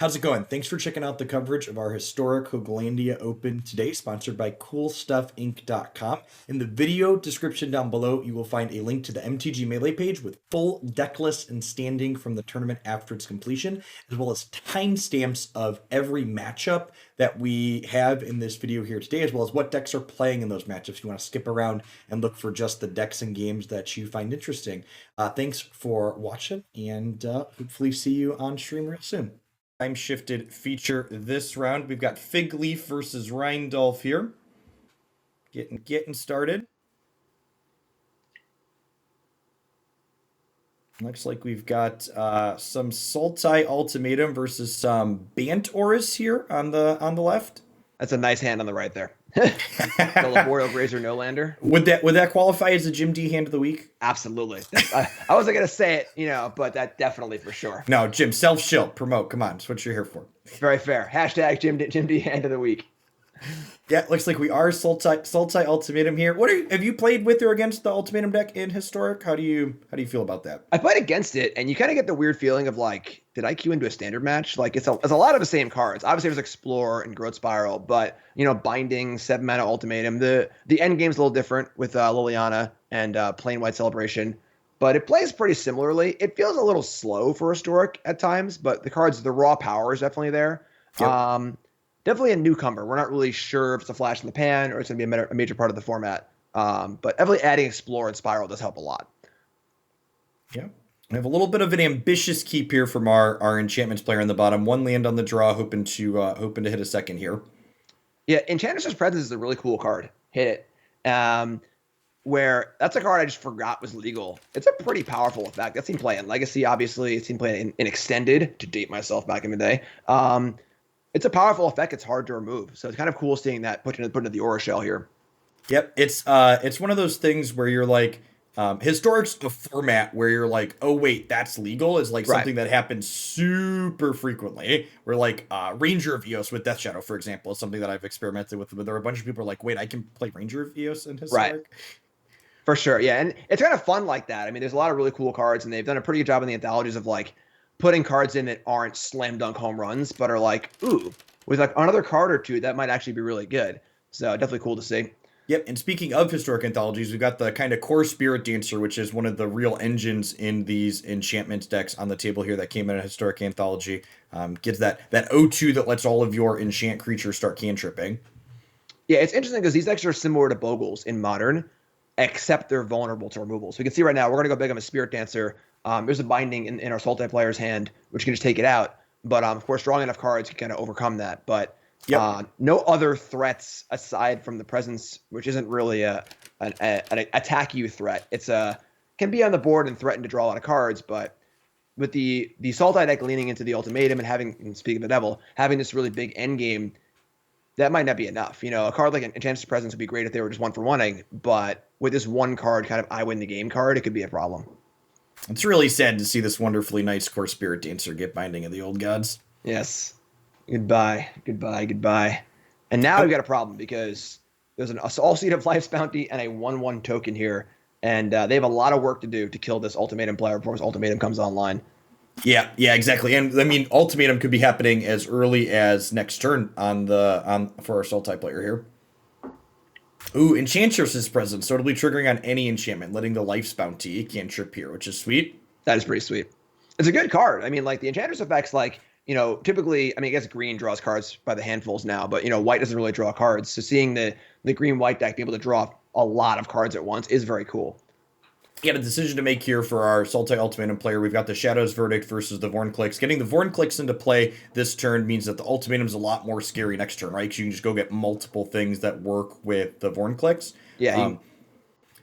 How's it going? Thanks for checking out the coverage of our historic Hooglandia Open today, sponsored by CoolStuffInc.com. In the video description down below, you will find a link to the MTG Melee page with full deck list and standing from the tournament after its completion, as well as timestamps of every matchup that we have in this video here today, as well as what decks are playing in those matchups. If you want to skip around and look for just the decks and games that you find interesting. Thanks for watching, and hopefully see you on stream real soon. Time shifted feature this round. We've got Fig Leaf versus Rheindolph here. Getting started. Looks like we've got some Sultai Ultimatum versus some Bant Auras here on the left. That's a nice hand on the right there. The Laborial Grazer No-Lander. Would that qualify as a Jim D hand of the week? Absolutely. I wasn't going to say it, but that definitely for sure. No, Jim, self-shield, promote. Come on, that's what you're here for. Very fair. Hashtag Jim D hand of the week. Yeah, looks like we are Sultai Ultimatum here. Have you played with or against the Ultimatum deck in Historic? How do you feel about that? I played against it, and you kind of get the weird feeling of like, did I queue into a standard match? Like it's a lot of the same cards. Obviously, there's Explore and Growth Spiral, but Binding, 7-mana Ultimatum. The end game's a little different with Liliana and Plain White Celebration, but it plays pretty similarly. It feels a little slow for Historic at times, but the raw power is definitely there. Yep. Definitely a newcomer. We're not really sure if it's a flash in the pan or it's going to be a major part of the format. But definitely adding Explore and Spiral does help a lot. Yeah. We have a little bit of an ambitious keep here from our Enchantments player in the bottom. One land on the draw, hoping to hit a second here. Yeah, Enchantress's Presence is a really cool card. Hit it. Where that's a card I just forgot was legal. It's a pretty powerful effect. That's seen play in Legacy, obviously. It's seen play in Extended, to date myself back in the day. It's a powerful effect. It's hard to remove. So it's kind of cool seeing that put into the Aura Shell here. Yep. It's one of those things where you're like, Historic's a format where you're like, oh wait, that's legal, is like something that happens super frequently. Where like Ranger of Eos with Death Shadow, for example, is something that I've experimented with. But there are a bunch of people who are like, wait, I can play Ranger of Eos in Historic? Right. For sure, yeah. And it's kind of fun like that. I mean, there's a lot of really cool cards, and they've done a pretty good job in the anthologies of like putting cards in that aren't slam dunk home runs, but are like, ooh, with like another card or two, that might actually be really good. So definitely cool to see. Yep, and speaking of Historic anthologies, we've got the kind of core Spirit Dancer, which is one of the real engines in these Enchantments decks on the table here that came in a Historic anthology. Gives that O2 that lets all of your enchant creatures start cantripping. Yeah, it's interesting because these decks are similar to Bogles in Modern, except they're vulnerable to removal. So we can see right now, we're going to go big on a Spirit Dancer. There's a Binding in our Sultai player's hand, which can just take it out. But of course, drawing enough cards can kind of overcome that. But no other threats aside from the Presence, which isn't really an attack you threat. It's can be on the board and threaten to draw a lot of cards. But with the Sultai deck leaning into the Ultimatum and having, speaking of the devil, having this really big end game, that might not be enough. A card like Enchantress's Presence would be great if they were just 1-for-1ing. But with this one card, kind of I win the game card, it could be a problem. It's really sad to see this wonderfully nice core Spirit Dancer get Binding of the Old Gods. Yes. Goodbye. And now we've got a problem because there's an All Seed of Life's Bounty and a 1/1 token here. And they have a lot of work to do to kill this Ultimatum player before his Ultimatum comes online. Yeah, exactly. And I mean, Ultimatum could be happening as early as next turn for our Sultai player here. Ooh, Enchantress's Presence. So it'll be triggering on any enchantment, letting the Life's Bounty cantrip here, which is sweet. That is pretty sweet. It's a good card. I mean, like the Enchantress effects, like, typically, I guess green draws cards by the handfuls now, but, white doesn't really draw cards. So seeing the green-white deck be able to draw a lot of cards at once is very cool. We got a decision to make here for our Sultai Ultimatum player. We've got the Shadow's Verdict versus the Vorinclex. Getting the Vorinclex into play this turn means that the Ultimatum's a lot more scary next turn, right? Because you can just go get multiple things that work with the Vorinclex. Yeah.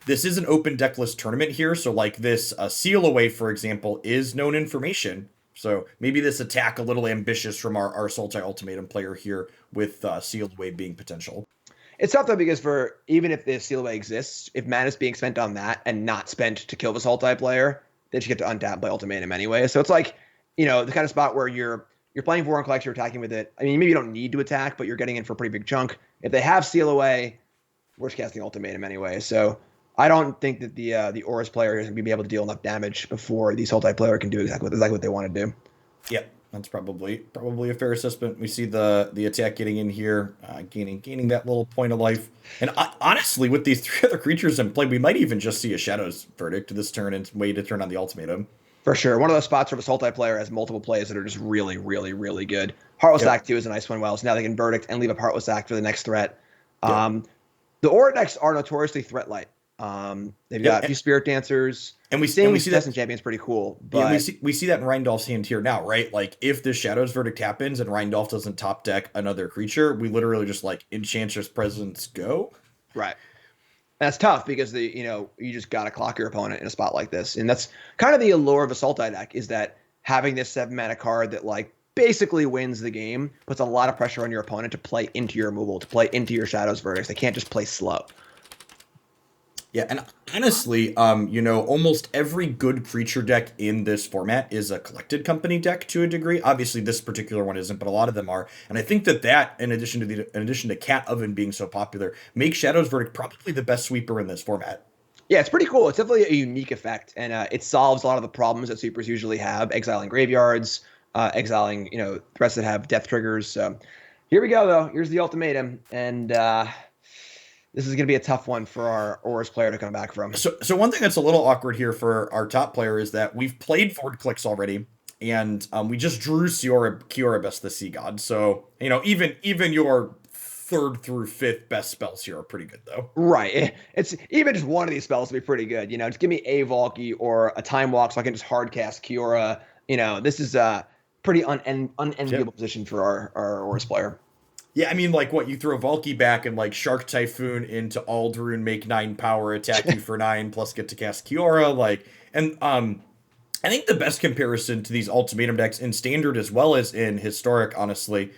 This is an open decklist tournament here, so like this Seal Away, for example, is known information. So maybe this attack a little ambitious from our Sultai Ultimatum player here with Sealed Away being potential. It's tough, though, because even if the Seal Away exists, if mana is being spent on that and not spent to kill the Sultai player, then you get to untap by Ultimatum anyway. So it's like, the kind of spot where you're playing Vorinclex, you're attacking with it. I mean, maybe you don't need to attack, but you're getting in for a pretty big chunk. If they have Seal Away, we're just casting Ultimatum anyway. So I don't think that the Auras player is going to be able to deal enough damage before the Sultai player can do exactly what they want to do. Yep. That's probably a fair assessment. We see the attack getting in here, gaining that little point of life. And honestly, with these 3 other creatures in play, we might even just see a Shadows Verdict this turn and wait to turn on the Ultimatum. For sure. One of those spots where the Sultai player has multiple plays that are just really, really, really good. Heartless Act, too, is a nice one. Well, so now they can Verdict and leave up Heartless Act for the next threat. The Aura decks are notoriously threat light. They've got a few Spirit Dancers. And we see that Champion's pretty cool. But yeah, we see that in Rheindolf's hand here now, right? Like, if the Shadows Verdict happens and Rheindolf doesn't top deck another creature, we literally just, like, Enchantress Presence go. Right. That's tough because you just got to clock your opponent in a spot like this. And that's kind of the allure of a Sultai deck, is that having this 7-mana card that, like, basically wins the game puts a lot of pressure on your opponent to play into your removal, to play into your Shadows Verdicts. They can't just play slow. Yeah, and honestly, almost every good creature deck in this format is a collected company deck to a degree. Obviously, this particular one isn't, but a lot of them are. And I think that in addition to Cat Oven being so popular, makes Shadows Verdict probably the best sweeper in this format. Yeah, it's pretty cool. It's definitely a unique effect, and it solves a lot of the problems that sweepers usually have, exiling graveyards, exiling threats that have death triggers. So here we go, though. Here's the Ultimatum, and this is going to be a tough one for our Aura's player to come back from. So one thing that's a little awkward here for our top player is that we've played Ford Clicks already, and we just drew Kiora Best the Sea God. So, even your 3rd through 5th best spells here are pretty good, though. Right. It's even just one of these spells will be pretty good. Just give me a Valki or a Time Walk so I can just hard cast Kiora. This is a pretty unenviable position for our Aura's player. Yeah, I mean, like, what, you throw Valki back and, like, Shark Typhoon into Aldrune, make 9 power, attack you for 9, plus get to cast Kiora, and I think the best comparison to these Ultimatum decks in Standard as well as in Historic, honestly,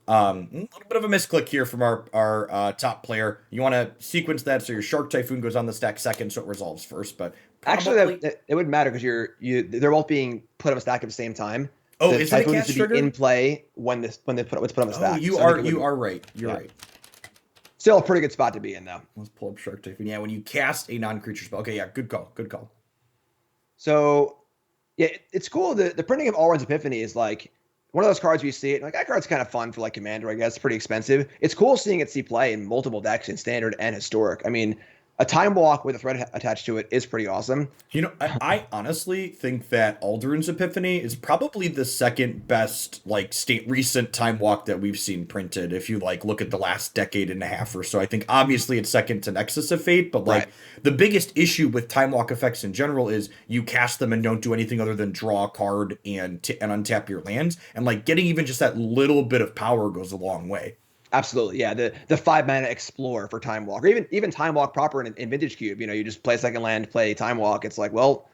a little bit of a misclick here from our top player. You want to sequence that so your Shark Typhoon goes on the stack second, so it resolves first, but probably... Actually, it wouldn't matter because they're both being put on a stack at the same time. Oh, is that a cast needs to trigger? be in play when it's put on the stack. Oh, you are right. You're right. Still a pretty good spot to be in, though. Let's pull up Shark Typhoon. Yeah, when you cast a non-creature spell. Okay, yeah, good call. So, yeah, it's cool. The printing of Alrund's Epiphany is like one of those cards where you see it, like, that card's kind of fun for, like, Commander, I guess. It's pretty expensive. It's cool seeing it see play in multiple decks in Standard and Historic. I mean, a Time Walk with a threat attached to it is pretty awesome. I honestly think that Aldrune's Epiphany is probably the second best, like, recent Time Walk that we've seen printed. If you, like, look at the last decade and a half or so, I think obviously it's second to Nexus of Fate, but, like, the biggest issue with Time Walk effects in general is you cast them and don't do anything other than draw a card and untap your lands, and, like, getting even just that little bit of power goes a long way. Absolutely, yeah. The 5-mana Explore for Time Walk, or even Time Walk proper in Vintage Cube. You just play a second land, play Time Walk. It's like, well,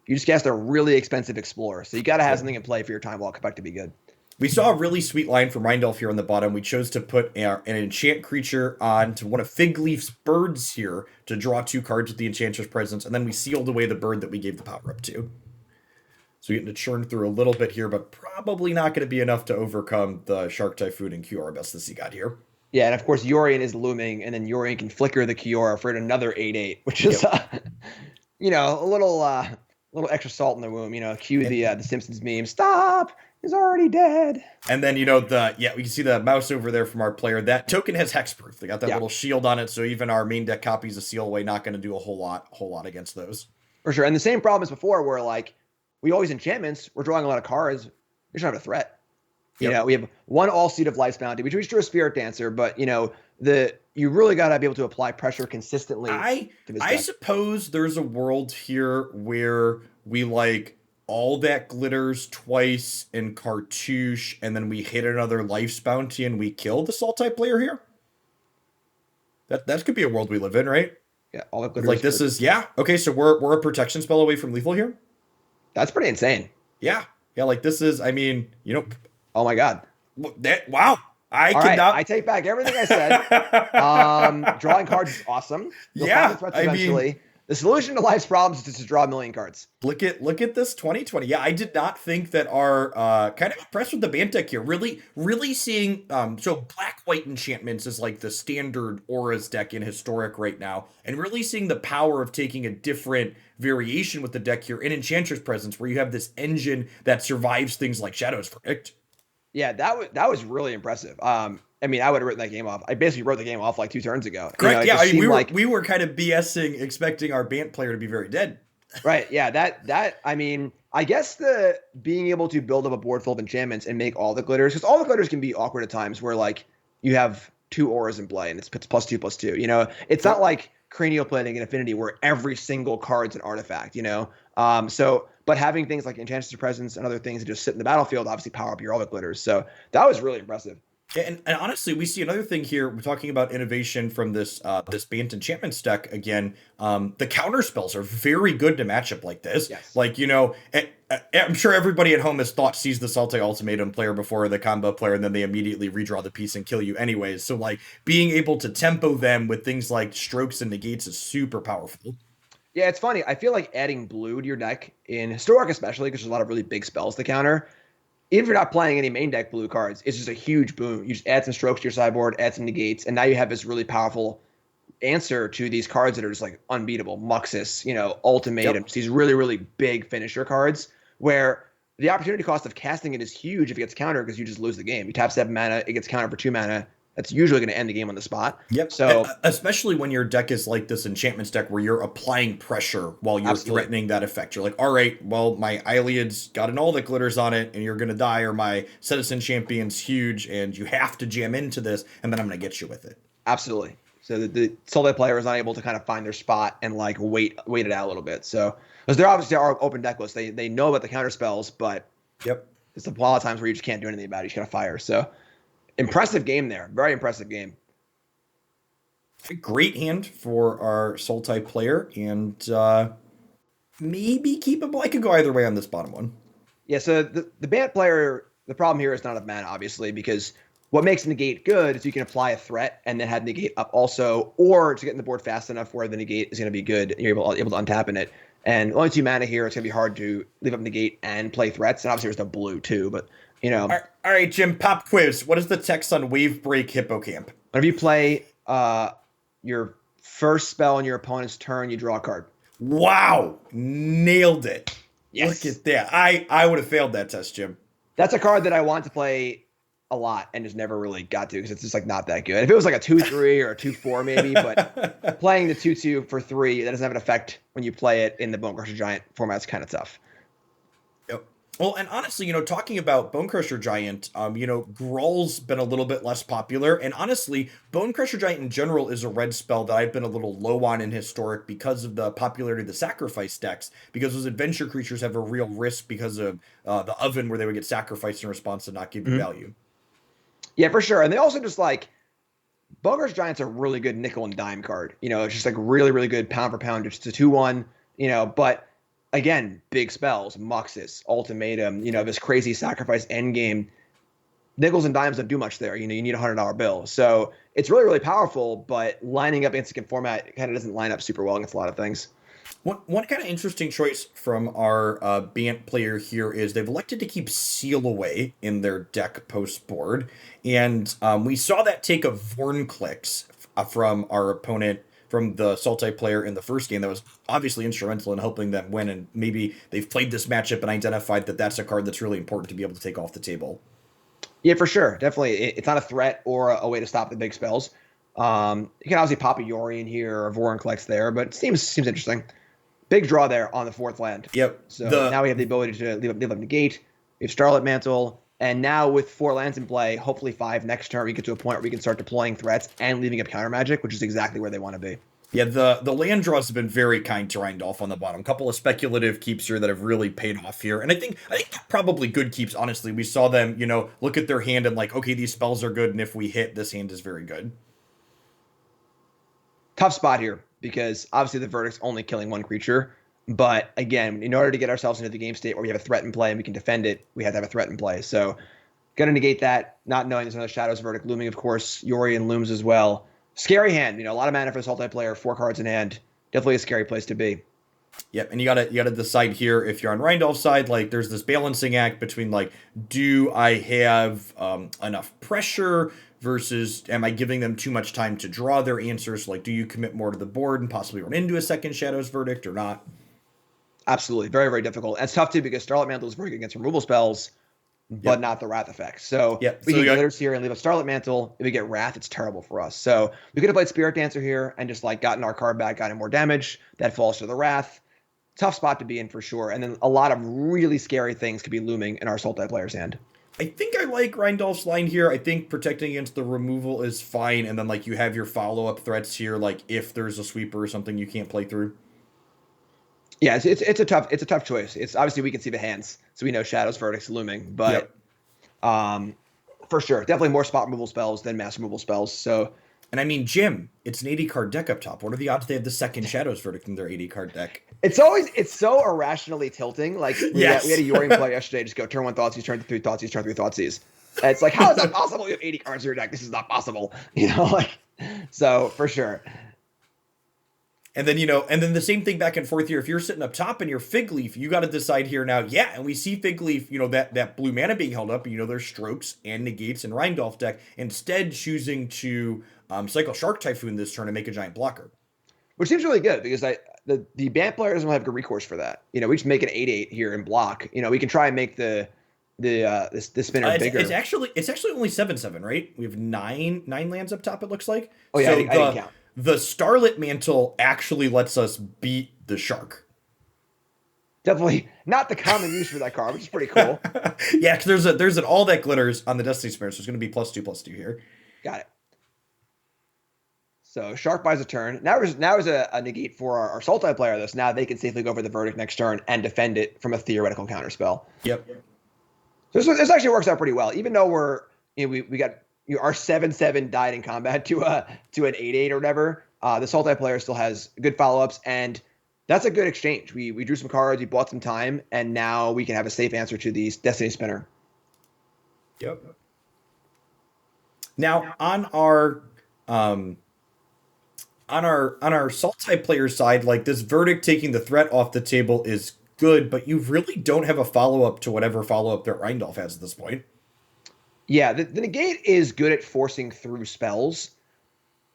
you just cast a really expensive Explorer, so you got to have something in play for your Time Walk effect to be good. We saw a really sweet line from Rheindolf here on the bottom. We chose to put an enchant creature onto one of Figleaf's birds here to draw 2 cards with the Enchantress Presence, and then we sealed away the bird that we gave the power up to. So we're getting to churn through a little bit here, but probably not going to be enough to overcome the Shark Typhoon and Kiora Best the Sea God here. Yeah, and of course Yorion is looming, and then Yorion can flicker the Kiora for another 8/8, which is a little extra salt in the wound. Cue the Simpsons meme. Stop! He's already dead. And then we can see the mouse over there from our player. That token has hexproof. They got that little shield on it, so even our main deck copies of Seal Away not going to do a whole lot against those. For sure, and the same problem as before, where like we always enchantments, we're drawing a lot of cards. We don't have a threat. We have one All-Seed of Life's Bounty, which we drew a Spirit Dancer, but you really got to be able to apply pressure consistently. I suppose there's a world here where we like all that glitters twice in Cartouche, and then we hit another Life's Bounty and we kill the Sultai player here. That could be a world we live in, right? Yeah, all that glitters. Like this is okay. So we're a protection spell away from lethal here. That's pretty insane. Yeah. Like this is. I mean, Oh my God. Wow. I take back everything I said. Drawing cards is awesome. Threats eventually. The solution to life's problems is just to draw a million cards. Look at this 2020. Yeah, I did not think that our kind of impressed with the Bant deck here. Really seeing so black white enchantments is like the standard auras deck in historic right now, and really seeing the power of taking a different variation with the deck here in Enchantress Presence, where you have this engine that survives things like Shadow's Verdict. Yeah, that was really impressive. I mean, I would have written that game off. I basically wrote the game off like 2 turns ago. Correct. You know, Yeah, we were kind of BSing, expecting our Bant player to be very dead. right. Yeah, that I mean, I guess the being able to build up a board full of enchantments and make all the glitters, because all the glitters can be awkward at times where like you have 2 auras in play and it's +2/+2. You know, it's not like cranial plating and affinity where every single card's an artifact, you know. But having things like Enchantress Presence and other things that just sit in the battlefield obviously power up your other glitters. So that was really impressive. And honestly, we see another thing here. We're talking about innovation from this this Bant Enchantments deck again. The counter spells are very good to match up like this. Yes. Like, you know, I'm sure everybody at home has sees the Sultai Ultimatum player before the combo player, and then they immediately redraw the piece and kill you anyways. So like being able to tempo them with things like strokes and negates is super powerful. Yeah, it's funny. I feel like adding blue to your deck in Historic especially, because there's a lot of really big spells to counter, even if you're not playing any main deck blue cards, it's just a huge boon. You just add some strokes to your sideboard, add some negates, and now you have this really powerful answer to these cards that are just like unbeatable. Muxus, you know, Ultimatum, these really, really big finisher cards where the opportunity cost of casting it is huge if it gets countered because you just lose the game. You tap 7 mana, it gets countered for 2 mana. That's usually going to end the game on the spot. Yep. So especially when your deck is like this enchantments deck where you're applying pressure while you're threatening that effect. You're like, all right, well, my Iliad's got an all that glitters on it and you're going to die, or my Citizen Champion's huge and you have to jam into this and then I'm going to get you with it. Absolutely. So the Sultai player is not able to kind of find their spot and like wait it out a little bit. So because they're obviously our open deck list, they know about the counter spells, but it's a lot of times where you just can't do anything about it. You just gotta fire. So impressive game there. Very impressive game. A great hand for our Sultai player, and maybe keep him. I could go either way on this bottom one. Yeah, so the Bant player, the problem here is not enough mana, obviously, because what makes negate good is you can apply a threat and then have negate up also, or to get in the board fast enough where the negate is going to be good and you're able to untap in it. And only 2 mana here, it's going to be hard to leave up negate and play threats. And obviously there's no blue too, but you know. All right, Jim, pop quiz. What is the text on Wave Break Hippocamp? Whenever you play your first spell on your opponent's turn, you draw a card. Wow, nailed it. Yes. Look at that. I would have failed that test, Jim. That's a card that I want to play a lot and just never really got to because it's just like not that good. If it was like a 2/3 or a 2/4 maybe, but playing the 2/2 for 3, that doesn't have an effect when you play it in the Bone Crusher Giant format. It's kind of tough. Yep. Well, and honestly, you know, talking about Bone Crusher Giant, you know, Gruul's been a little bit less popular, and honestly, Bone Crusher Giant in general is a red spell that I've been a little low on in Historic because of the popularity of the sacrifice decks, because those adventure creatures have a real risk because of the oven where they would get sacrificed in response to not give you value. Yeah, for sure. And they also just like Bone Crusher Giant's a really good nickel and dime card. You know, it's just like really, really good pound for pound. It's a 2/1, you know, but again, big spells, Muxus, Ultimatum, you know, this crazy sacrifice endgame. Nickels and dimes don't do much there. You know, you need a $100 bill. So it's really, really powerful, but lining up instant format kind of doesn't line up super well against a lot of things. One kind of interesting choice from our Bant player here is they've elected to keep Seal Away in their deck post board. And we saw that take a Vornclix from our opponent, from the Sultai player in the first game that was obviously instrumental in helping them win. And maybe they've played this matchup and identified that that's a card that's really important to be able to take off the table. Yeah, for sure. Definitely. It's not a threat or a way to stop the big spells. You can obviously pop a Yori in here or Vornclix there, but it seems interesting. Big draw there on the 4th land. Yep. So now we have the ability to leave up negate. We have Starlit Mantle. And now with 4 lands in play, hopefully 5 next turn, we get to a point where we can start deploying threats and leaving up counter magic, which is exactly where they want to be. Yeah, the land draws have been very kind to Rindolph on the bottom. A couple of speculative keeps here that have really paid off here. And I think probably good keeps, honestly. We saw them, you know, look at their hand and like, okay, these spells are good, and if we hit, this hand is very good. Tough spot here, because obviously the verdict's only killing 1 creature. But again, in order to get ourselves into the game state where we have a threat in play and we can defend it, we have to have a threat in play. So going to negate that, not knowing there's another Shadow's Verdict looming, of course, Yori and looms as well. Scary hand, you know, a lot of mana for a Sultai player, 4 cards in hand, definitely a scary place to be. Yep, and you gotta decide here if you're on Rindolph's side. Like, there's this balancing act between like, do I have enough pressure versus am I giving them too much time to draw their answers? Like, do you commit more to the board and possibly run into a second Shadow's Verdict or not? Absolutely, very, very difficult. And it's tough too because Starlight Mantle is very good against removal spells, but not the Wrath effects. So we can glitters here and leave a Starlight Mantle. If we get Wrath, it's terrible for us. So we could have played Spirit Dancer here and just like gotten our card back, gotten more damage. That falls to the Wrath. Tough spot to be in for sure. And then a lot of really scary things could be looming in our Sultai player's hand. I think I like Rindolph's line here. I think protecting against the removal is fine. And then like you have your follow-up threats here, like if there's a sweeper or something you can't play through. Yeah, it's a tough choice. It's obviously we can see the hands, so we know Shadow's Verdict's looming, but for sure, definitely more spot removal spells than mass removal spells. So, and I mean, Jim, it's an 80 card deck up top. What are the odds they have the second Shadow's Verdict in their 80 card deck? It's so irrationally tilting. Like we had a Yorion play yesterday. Just go turn 1 Thoughtseize, turn 3 Thoughtseize, turn 3 Thoughtseize. And it's like, how is that possible? You have 80 cards in your deck. This is not possible. So for sure. And then, and then the same thing back and forth here. If you're sitting up top and you're Fig Leaf, you got to decide here now. Yeah, and we see Fig Leaf, that blue mana being held up, and there's strokes and negates in Rindolph deck, instead choosing to cycle Shark Typhoon this turn and make a giant blocker. Which seems really good because the Bant player doesn't have good recourse for that. We just make an 8/8 here and block. We can try and make the spinner bigger. It's actually only 7/7, right? We have nine lands up top, it looks like. Oh yeah, I didn't count. The Starlit Mantle actually lets us beat the Shark. Definitely not the common use for that card, which is pretty cool. Yeah, because there's an all that glitters on the Destiny Spinner, so it's going to be +2/+2 here. Got it. So Shark buys a turn. Now is a negate for our Sultai player. This now they can safely go for the Verdict next turn and defend it from a theoretical counterspell. Yep. So this actually works out pretty well, even though we got. Our 7/7 died in combat to an 8/8 or whatever. The Sultai player still has good follow-ups, and that's a good exchange. We drew some cards, we bought some time, and now we can have a safe answer to the Destiny Spinner. Yep. Now on our Sultai player side, like this Verdict taking the threat off the table is good, but you really don't have a follow-up to whatever follow-up that Rindolph has at this point. Yeah, the negate is good at forcing through spells,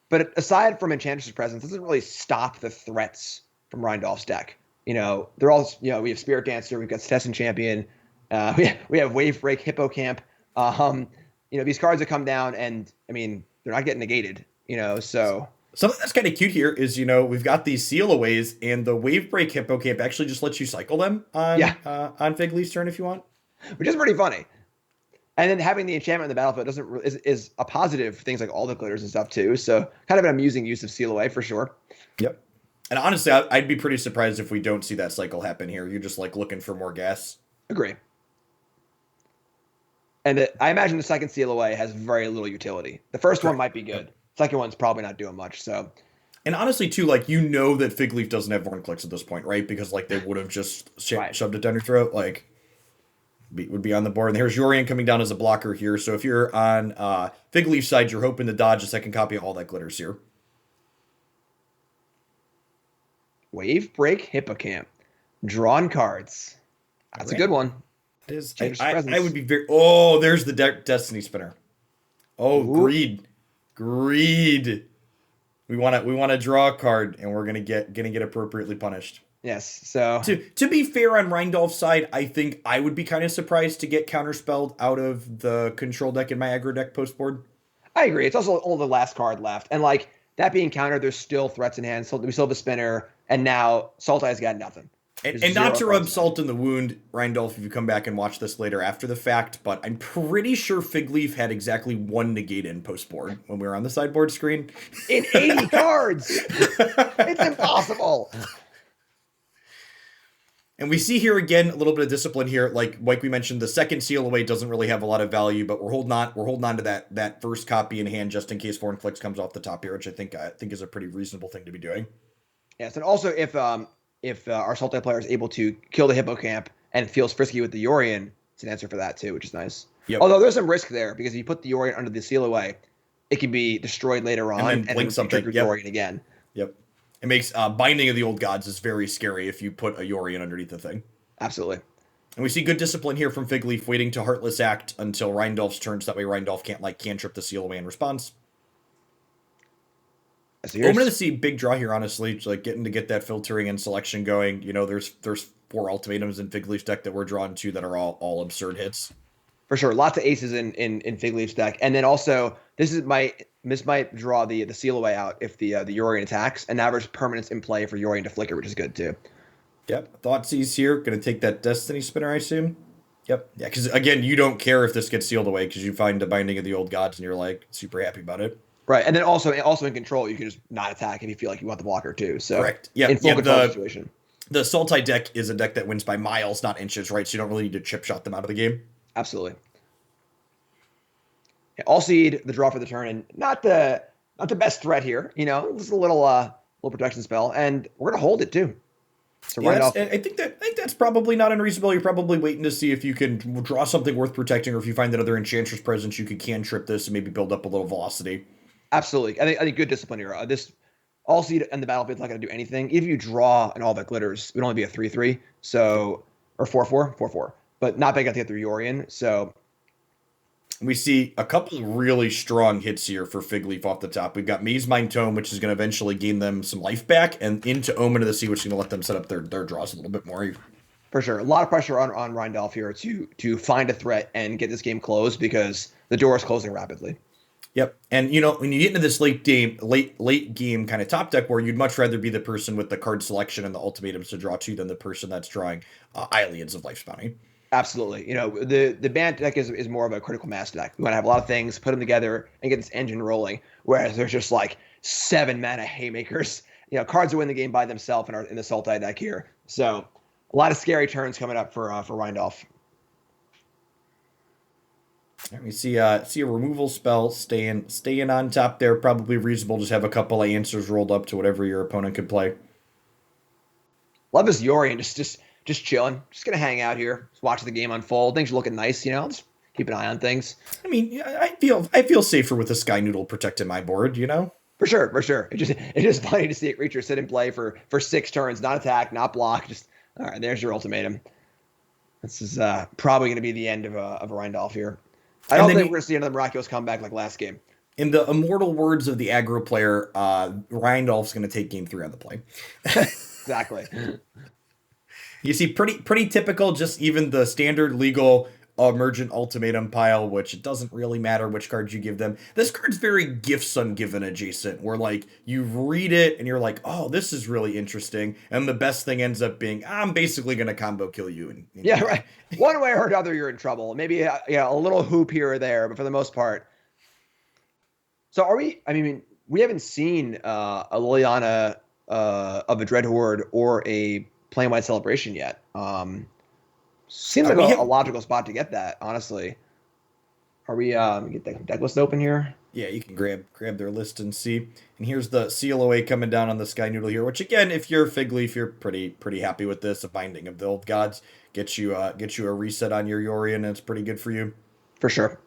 but aside from Enchantress's presence, it doesn't really stop the threats from Rindolph's deck. They're all, we have Spirit Dancer, we've got Cetizen Champion, we have Wave Break, Hippocamp. These cards that come down, and I mean, they're not getting negated. So something that's kind of cute here is, we've got these seal aways, and the Wave Break Hippocamp actually just lets you cycle them on Fig Leaf's turn if you want, which is pretty funny. And then having the enchantment in the battlefield is a positive for things like all the glitters and stuff too. So kind of an amusing use of Seal Away for sure. Yep. And honestly, I'd be pretty surprised if we don't see that cycle happen here. You're just like looking for more gas. Agree. And I imagine the second Seal Away has very little utility. The first one might be good. Second one's probably not doing much. So. And honestly, too, like, that Fig Leaf doesn't have Vorn clicks at this point, right? Because like they would have just shoved it down your throat, like. Would be on the board. And here's Yorion coming down as a blocker here. So if you're on Fig Leaf side, you're hoping to dodge a second copy of all that glitters here. Wave Break Hippocamp. Drawn cards. That's a good one. It is. I would be very... Oh, there's the Destiny Spinner. Oh, ooh. Greed. We want to draw a card, and we're gonna get appropriately punished. Yes, so... To be fair on Rindolph's side, I think I would be kind of surprised to get counterspelled out of the control deck in my aggro deck post-board. I agree. It's also only the last card left. And, like, that being countered, there's still threats in hand. So we still have a spinner, and now Sultai's got nothing. And not to rub salt in the wound, Rindolph, if you come back and watch this later after the fact, but I'm pretty sure Fig Leaf had exactly one negate in post-board when we were on the sideboard screen. In 80 cards! It's impossible! And we see here again a little bit of discipline here. Like we mentioned, the second Seal Away doesn't really have a lot of value, but we're holding on to that first copy in hand just in case Foreign Clicks comes off the top here, which I think is a pretty reasonable thing to be doing. Yes, and also if our Sultai player is able to kill the Hippocamp and feels frisky with the Yorion, it's an answer for that too, which is nice. Yep. Although there's some risk there because if you put the Yorion under the Seal Away, it can be destroyed later on and blink something. Yorion again. Yep. It makes Binding of the Old Gods is very scary if you put a Yorion underneath the thing. Absolutely. And we see good discipline here from Figleaf, waiting to Heartless Act until Rheindolf's turn, so that way Rheindolf can't cantrip the seal away in response. Omen of the Sea, big draw here, honestly. It's like getting to get that filtering and selection going. You know, there's 4 ultimatums in Figleaf's deck that we're drawn to that are all absurd hits. For sure, lots of aces in Figleaf's deck, and then also this might draw the seal away out if the Yorion attacks, and now there's permanents in play for Yorion to flicker, which is good too. Yep, Thoughtseize here, gonna take that Destiny Spinner, I assume. Yep, yeah, because again, you don't care if this gets sealed away because you find a Binding of the Old Gods and you're like super happy about it. Right, and then also in control, you can just not attack if you feel like you want the blocker too. So correct. Yeah, in full control situation. The Sultai deck is a deck that wins by miles, not inches, right? So you don't really need to chip shot them out of the game. Absolutely. Yeah, All-Seed, the draw for the turn, and not the best threat here. You know, just a little protection spell, and we're gonna hold it too. So yeah, I think that's probably not unreasonable. You're probably waiting to see if you can draw something worth protecting, or if you find another Enchantress presence, you could cantrip this and maybe build up a little velocity. Absolutely, I think good discipline here. This All-Seed and the battlefield's not going to do anything. If you draw and all that glitters, it would only be a 3/3, so or 4/4, but not big enough to get through Yorion. So we see a couple of really strong hits here for Figleaf off the top. We've got Maze Mind Tome, which is going to eventually gain them some life back, and into Omen of the Sea, which is going to let them set up their draws a little bit more. For sure, a lot of pressure on Rheindolf here to find a threat and get this game closed because the door is closing rapidly. Yep, and you know when you get into this late game kind of top deck where you'd much rather be the person with the card selection and the ultimatums to draw to than the person that's drawing Islands of Life Spawning. Absolutely, you know the Bant deck is more of a critical mass deck. We want to have a lot of things, put them together, and get this engine rolling. Whereas there's just like 7 mana haymakers. You know, cards that win the game by themselves in the Sultai deck here. So a lot of scary turns coming up for Rheindolf. We see a removal spell staying on top there. Probably reasonable. Just have a couple of answers rolled up to whatever your opponent could play. Love this Yorion just chilling. Just gonna hang out here, just watch the game unfold. Things are looking nice, you know. Just keep an eye on things. I mean, I feel safer with a Sky Noodle protecting my board. You know. For sure. It's just funny to see a creature sit in play for 6 turns, not attack, not block. Just all right. There's your ultimatum. This is probably going to be the end of a Rheindolf here. I don't think we're going to see another miraculous comeback like last game. In the immortal words of the aggro player, Rheindolf's going to take game 3 on the play. Exactly. You see, pretty typical, just even the standard legal emergent ultimatum pile, which it doesn't really matter which cards you give them. This card's very Gifts Ungiven adjacent, where like you read it and you're like, oh, this is really interesting, and the best thing ends up being, I'm basically going to combo kill you. And yeah, right. One way or another, you're in trouble. Maybe a little hoop here or there, but for the most part. So are we? I mean, we haven't seen a Liliana of a Dread Horde or a Plain-White Celebration yet. Seems like a logical spot to get that, honestly. Are we get the deck list open here? Yeah, you can grab their list and see. And here's the CLOA coming down on the Sky Noodle here, which again, if you're Figleaf, you're pretty happy with this. A Binding of the Old Gods get you a reset on your Yorion, and it's pretty good for you. For sure.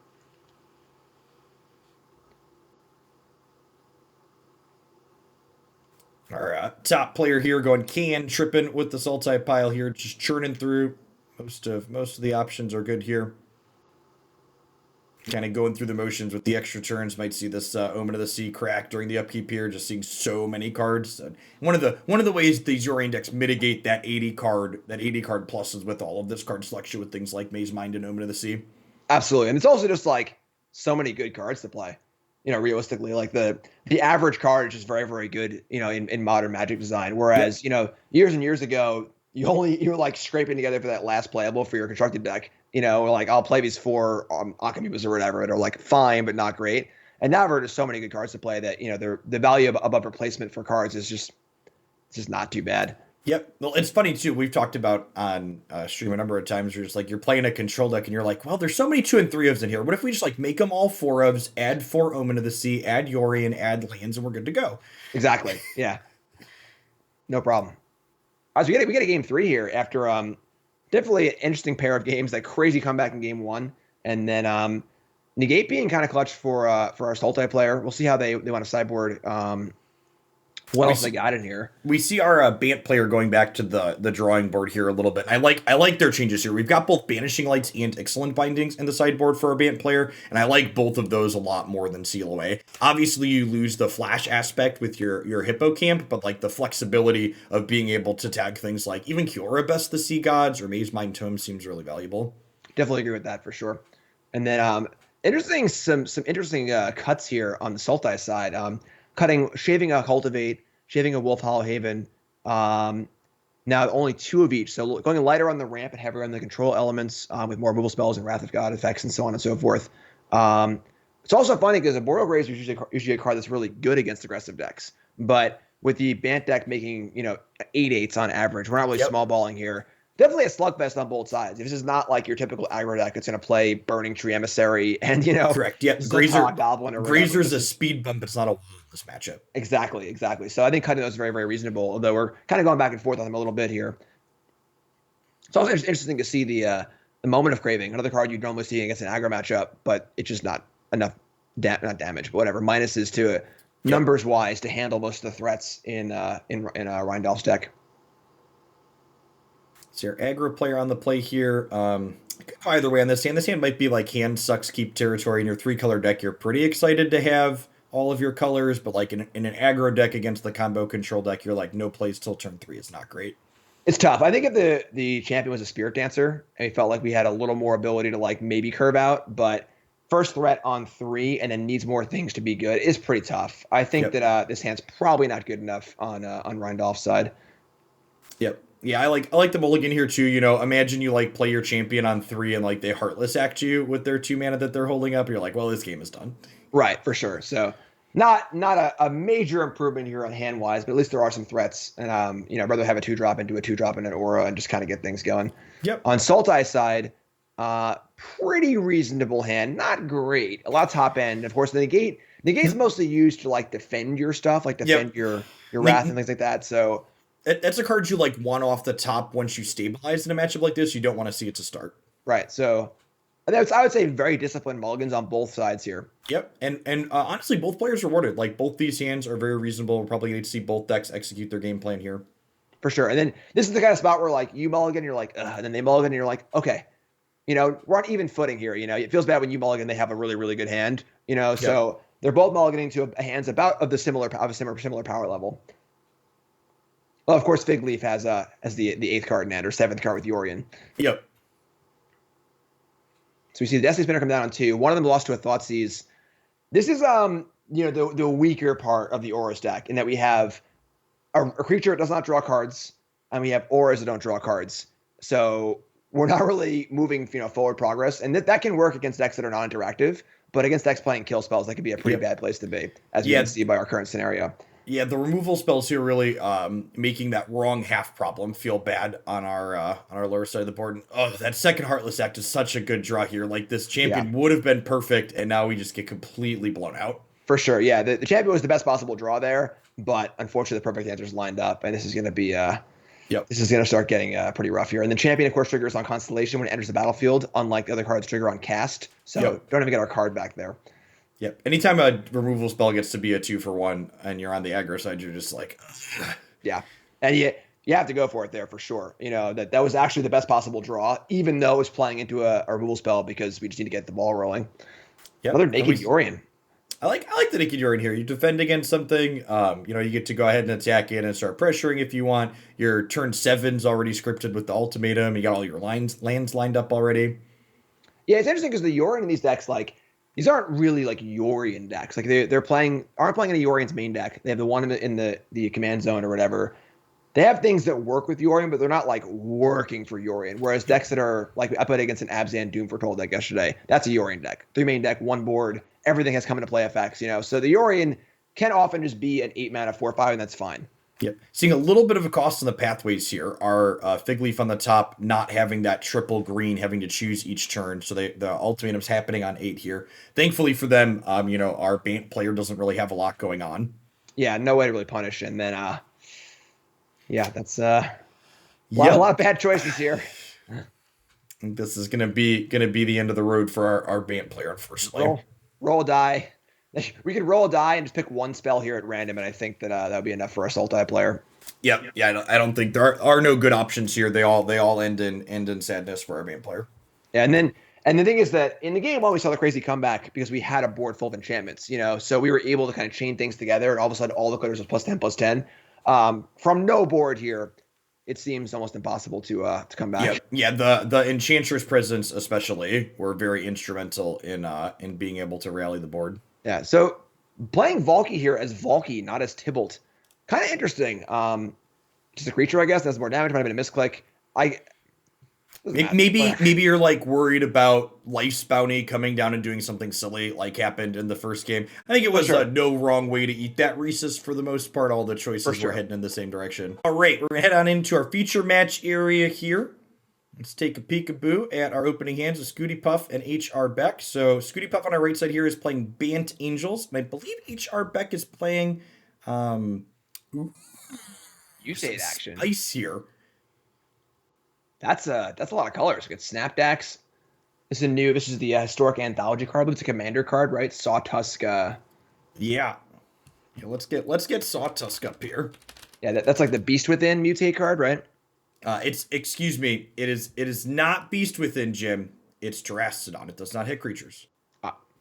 Our top player here going tripping with the Sultai pile here, just churning through. Most of the options are good here. Kind of going through the motions with the extra turns. Might see this Omen of the Sea crack during the upkeep here. Just seeing so many cards. One of the ways these Yorion decks mitigate that 80 card pluses with all of this card selection with things like Maze Mind and Omen of the Sea. Absolutely, and it's also just like so many good cards to play. You know, realistically, like the average card is just very, very good, you know, in modern Magic design. Whereas, you know, years and years ago, you were like scraping together for that last playable for your constructed deck. You know, like I'll play these 4 Akamumas or whatever that are like fine but not great. And now there's so many good cards to play that, you know, the value above replacement for cards is just not too bad. Yep. Well, it's funny too. We've talked about on stream a number of times. You're just like, you're playing a control deck and you're like, well, there's so many 2 and 3 ofs in here. What if we just like make them all 4 ofs, add 4 Omen of the Sea, add Yorion, add lands, and we're good to go. Exactly. Yeah. No problem. All right, so we get a game 3 here after definitely an interesting pair of games. That crazy comeback in game 1, and then Negate being kind of clutch for our Sultai player. We'll see how they want to sideboard What We else they see, got in here? we see our Bant player going back to the drawing board here a little bit. I like their changes here. We've got both Banishing Lights and Excellent Bindings in the sideboard for our Bant player, and I like both of those a lot more than Seal Away. Obviously, you lose the flash aspect with your Hippo Camp, but like the flexibility of being able to tag things like even Kiora Best the Sea Gods or Maze Mind Tome seems really valuable. Definitely agree with that for sure. And then interesting some interesting cuts here on the Sultai side. Shaving a Cultivate, shaving a Wolf Hollow Haven. Now only two of each, so going lighter on the ramp and heavier on the control elements with more removal spells and Wrath of God effects and so on and so forth. It's also funny because a Boreal Graze is usually a card that's really good against aggressive decks, but with the Bant deck making 8/8s on average, we're not really small balling here. Definitely a slugfest on both sides. This is not like your typical aggro deck that's going to play Burning Tree Emissary and Correct. Yeah, Goblin or whatever. Grazer's a speed bump. It's not a wall in this matchup. Exactly. So I think cutting those is very, very reasonable, although we're kind of going back and forth on them a little bit here. It's also interesting to see the Moment of Craving, another card you'd normally see against an aggro matchup, but it's just not enough, not damage, but whatever, minuses to it, numbers-wise, to handle most of the threats in Rindolph's deck. So your aggro player on the play here. Could go either way on this hand. This hand might be like hand sucks, keep territory. In your 3-color deck, you're pretty excited to have all of your colors, but like in an aggro deck against the combo control deck, you're like no plays till turn 3. It's not great. It's tough. I think if the champion was a Spirit Dancer, and we felt like we had a little more ability to like maybe curve out, but first threat on 3 and then needs more things to be good is pretty tough. I think that this hand's probably not good enough on Rindolph's side. Yep. Yeah, I like the mulligan here too. Imagine you like play your champion on 3 and like they Heartless Act you with their 2 mana that they're holding up. You're like, well, this game is done. Right, for sure. So not a major improvement here on hand wise, but at least there are some threats. And I'd rather have a 2-drop into a 2-drop in an aura and just kind of get things going. Yep. On Sultai's side, pretty reasonable hand, not great. A lot of top end. Of course, the negate's mostly used to like defend your stuff, like defend your wrath and things like that. So that's a card you like want off the top once you stabilize in a matchup like this. You don't want to see it to start. Right. So I would say very disciplined mulligans on both sides here. Yep. And honestly, both players rewarded. Like both these hands are very reasonable. We're probably going to see both decks execute their game plan here. For sure. And then this is the kind of spot where like you mulligan, you're like, ugh, and then they mulligan and you're like, okay, we're on even footing here. It feels bad when you mulligan, they have a really, really good hand, so they're both mulliganing to a hands about of a similar power level. Well, of course, Fig Leaf has the 8th card in hand or 7th card with Yorion. Yep. So we see the Destiny Spinner come down on 2. One of them lost to a Thoughtseize. This is the weaker part of the Aura deck in that we have a creature that does not draw cards, and we have auras that don't draw cards. So we're not really moving forward progress, and that can work against decks that are non-interactive, but against decks playing kill spells, that could be a pretty bad place to be, as we can see by our current scenario. Yeah, the removal spells here really making that wrong half problem feel bad on our lower side of the board. And, that second Heartless Act is such a good draw here. Like this champion would have been perfect, and now we just get completely blown out. For sure, yeah. The champion was the best possible draw there, but unfortunately the perfect answers lined up, and this is going to be this is going to start getting pretty rough here. And the champion, of course, triggers on Constellation when it enters the battlefield, unlike the other cards trigger on Cast. So don't even get our card back there. Yep. Anytime a removal spell gets to be a 2-for-1 and you're on the aggro side, you're just like, ugh. Yeah. And you have to go for it there for sure. That was actually the best possible draw, even though it was playing into a removal spell because we just need to get the ball rolling. Yep. Another Naked Yorion. I like the Naked Yorion here. You defend against something, you get to go ahead and attack in and start pressuring if you want. Your turn 7's already scripted with the Ultimatum. You got all your lands lined up already. Yeah, it's interesting because the Yorion in these decks, like, these aren't really like Yorion decks. Like aren't playing in a Yorion's main deck. They have the one in the command zone or whatever. They have things that work with Yorion, but they're not like working for Yorion. Whereas decks that are like I played against an Abzan Doom Foretold deck yesterday. That's a Yorion deck. 3 main deck, 1 board. Everything has come into play effects. So the Yorion can often just be an 8 mana 4/5, and that's fine. Yep. Seeing a little bit of a cost in the pathways here. Our Fig Leaf on the top not having that triple green, having to choose each turn. So the Ultimatum's happening on 8 here. Thankfully for them, our Bant player doesn't really have a lot going on. Yeah, no way to really punish. And then, that's a lot of bad choices here. This is gonna be the end of the road for our Bant player, unfortunately. Roll die. We could roll a die and just pick one spell here at random, and I think that that would be enough for a Sultai player. Yep. Yeah, I don't think there are no good options here. They all end in sadness for our main player. Yeah, and the thing is that in the game one we saw the crazy comeback because we had a board full of enchantments, so we were able to kind of chain things together, and all of a sudden all the critters was +10/+10. From no board here, it seems almost impossible to come back. Yeah. The Enchantress presence especially were very instrumental in being able to rally the board. Yeah, so playing Valki here as Valki, not as Tybalt, kind of interesting. Just a creature, I guess. That's more damage. Might have been a misclick. Maybe you're like worried about Life's Bounty coming down and doing something silly like happened in the first game. I think it was no wrong way to eat that Rhesus for the most part. All the choices were heading in the same direction. All right, we're gonna head on into our feature match area here. Let's take a peekaboo at our opening hands of Scooty Puff and H.R. Beck. So Scooty Puff on our right side here is playing Bant Angels, and I believe H.R. Beck is playing Mutate action. Spice here. That's a lot of colors. We got Snapdax. This is the historic anthology card. It's a commander card, right? Sawtusk. Yeah. Let's get Sawtusk up here. Yeah, that's like the Beast Within Mutate card, right? Excuse me. It is not Beast Within, Jim. It's Terastodon. It does not hit creatures.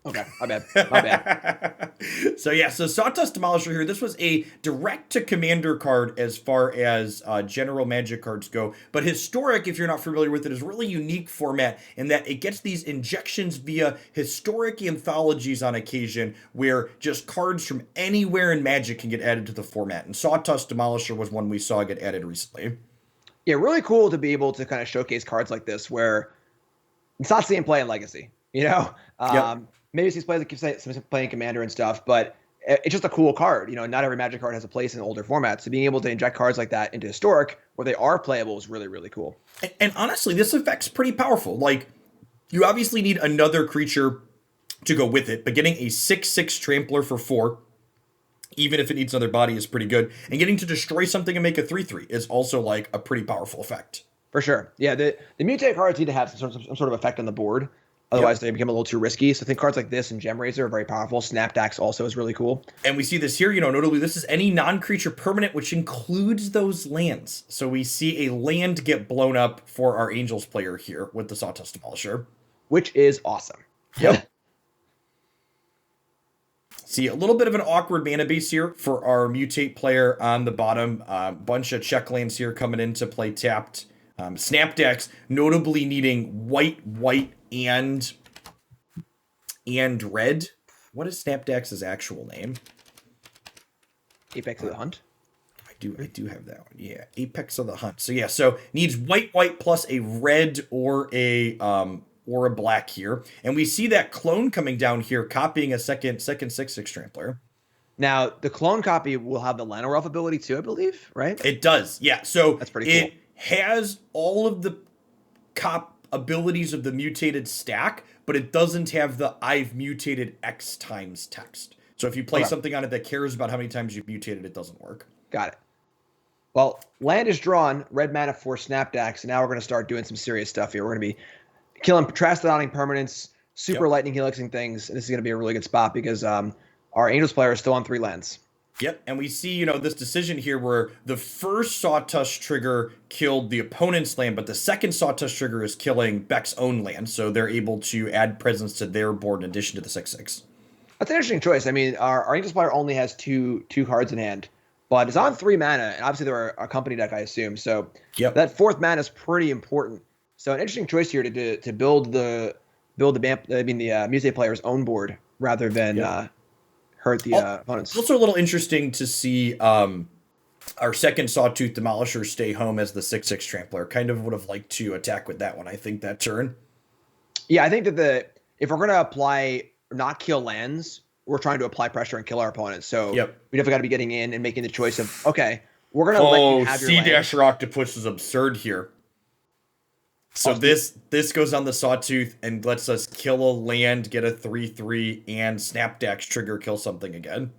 Okay, my bad. So Sawtusk Demolisher here. This was a direct-to-commander card as far as general Magic cards go. But Historic, if you're not familiar with it, is a really unique format in that it gets these injections via Historic anthologies on occasion where just cards from anywhere in Magic can get added to the format. And Sawtusk Demolisher was one we saw get added recently. Yeah, really cool to be able to kind of showcase cards like this where it's not seeing play in Legacy, Yep. Maybe he's playing Commander and stuff, but it's just a cool card. Not every Magic card has a place in older formats. So being able to inject cards like that into Historic, where they are playable, is really, really cool. And honestly, this effect's pretty powerful. Like, you obviously need another creature to go with it, but getting a 6/6 Trampler for 4, even if it needs another body, is pretty good. And getting to destroy something and make a 3/3 is also, like, a pretty powerful effect. For sure. Yeah, the Mutate cards need to have some sort of effect on the board. Otherwise, they become a little too risky. So I think cards like this and Gem Razor are very powerful. Snapdax also is really cool. And we see this here, notably this is any non-creature permanent, which includes those lands. So we see a land get blown up for our Angels player here with the Sawtusk Demolisher. Which is awesome. Yep. See, a little bit of an awkward mana base here for our Mutate player on the bottom. Bunch of check lands here coming into play tapped. Snapdax notably needing white, and red. What is Snapdax's actual name? Apex of the Hunt. I do have that one. Yeah, Apex of the Hunt. So needs white plus a red or a black here, and we see that clone coming down here, copying a second 6/6 Trampler. Now the clone copy will have the Llanowar Elf ability too, I believe, right? It does. Yeah. So that's pretty cool. It has all of the abilities of the mutated stack, but it doesn't have the I've mutated X times text. So if you play something on it that cares about how many times you've mutated, it doesn't work. Got it. Well, land is drawn, red mana for Snapdax, and now we're going to start doing some serious stuff here. We're going to be killing Trastodoning permanents, super lightning helixing things, and this is going to be a really good spot because our Angels player is still on 3 lands. Yep, and we see, this decision here where the first Sawtusk trigger killed the opponent's land, but the second Sawtusk trigger is killing Beck's own land, so they're able to add presence to their board in addition to the 6/6. That's an interesting choice. I mean, our Angels player only has two cards in hand, but it's on 3 mana, and obviously they're a company deck, I assume, so that 4th mana is pretty important. So an interesting choice here to build the Mutate player's own board rather than hurt the opponents. Also a little interesting to see our second Sawtooth Demolisher stay home as the 6/6 Trampler. Kind of would have liked to attack with that one, I think, that turn. Yeah, I think that if we're going to not kill lands, we're trying to apply pressure and kill our opponents. So we definitely got to be getting in and making the choice of, okay, we're going to let you have your land. Sea-Dasher Octopus is absurd here. So this goes on the Sawtooth and lets us kill a land, get a 3/3, and Snapdax trigger kill something again.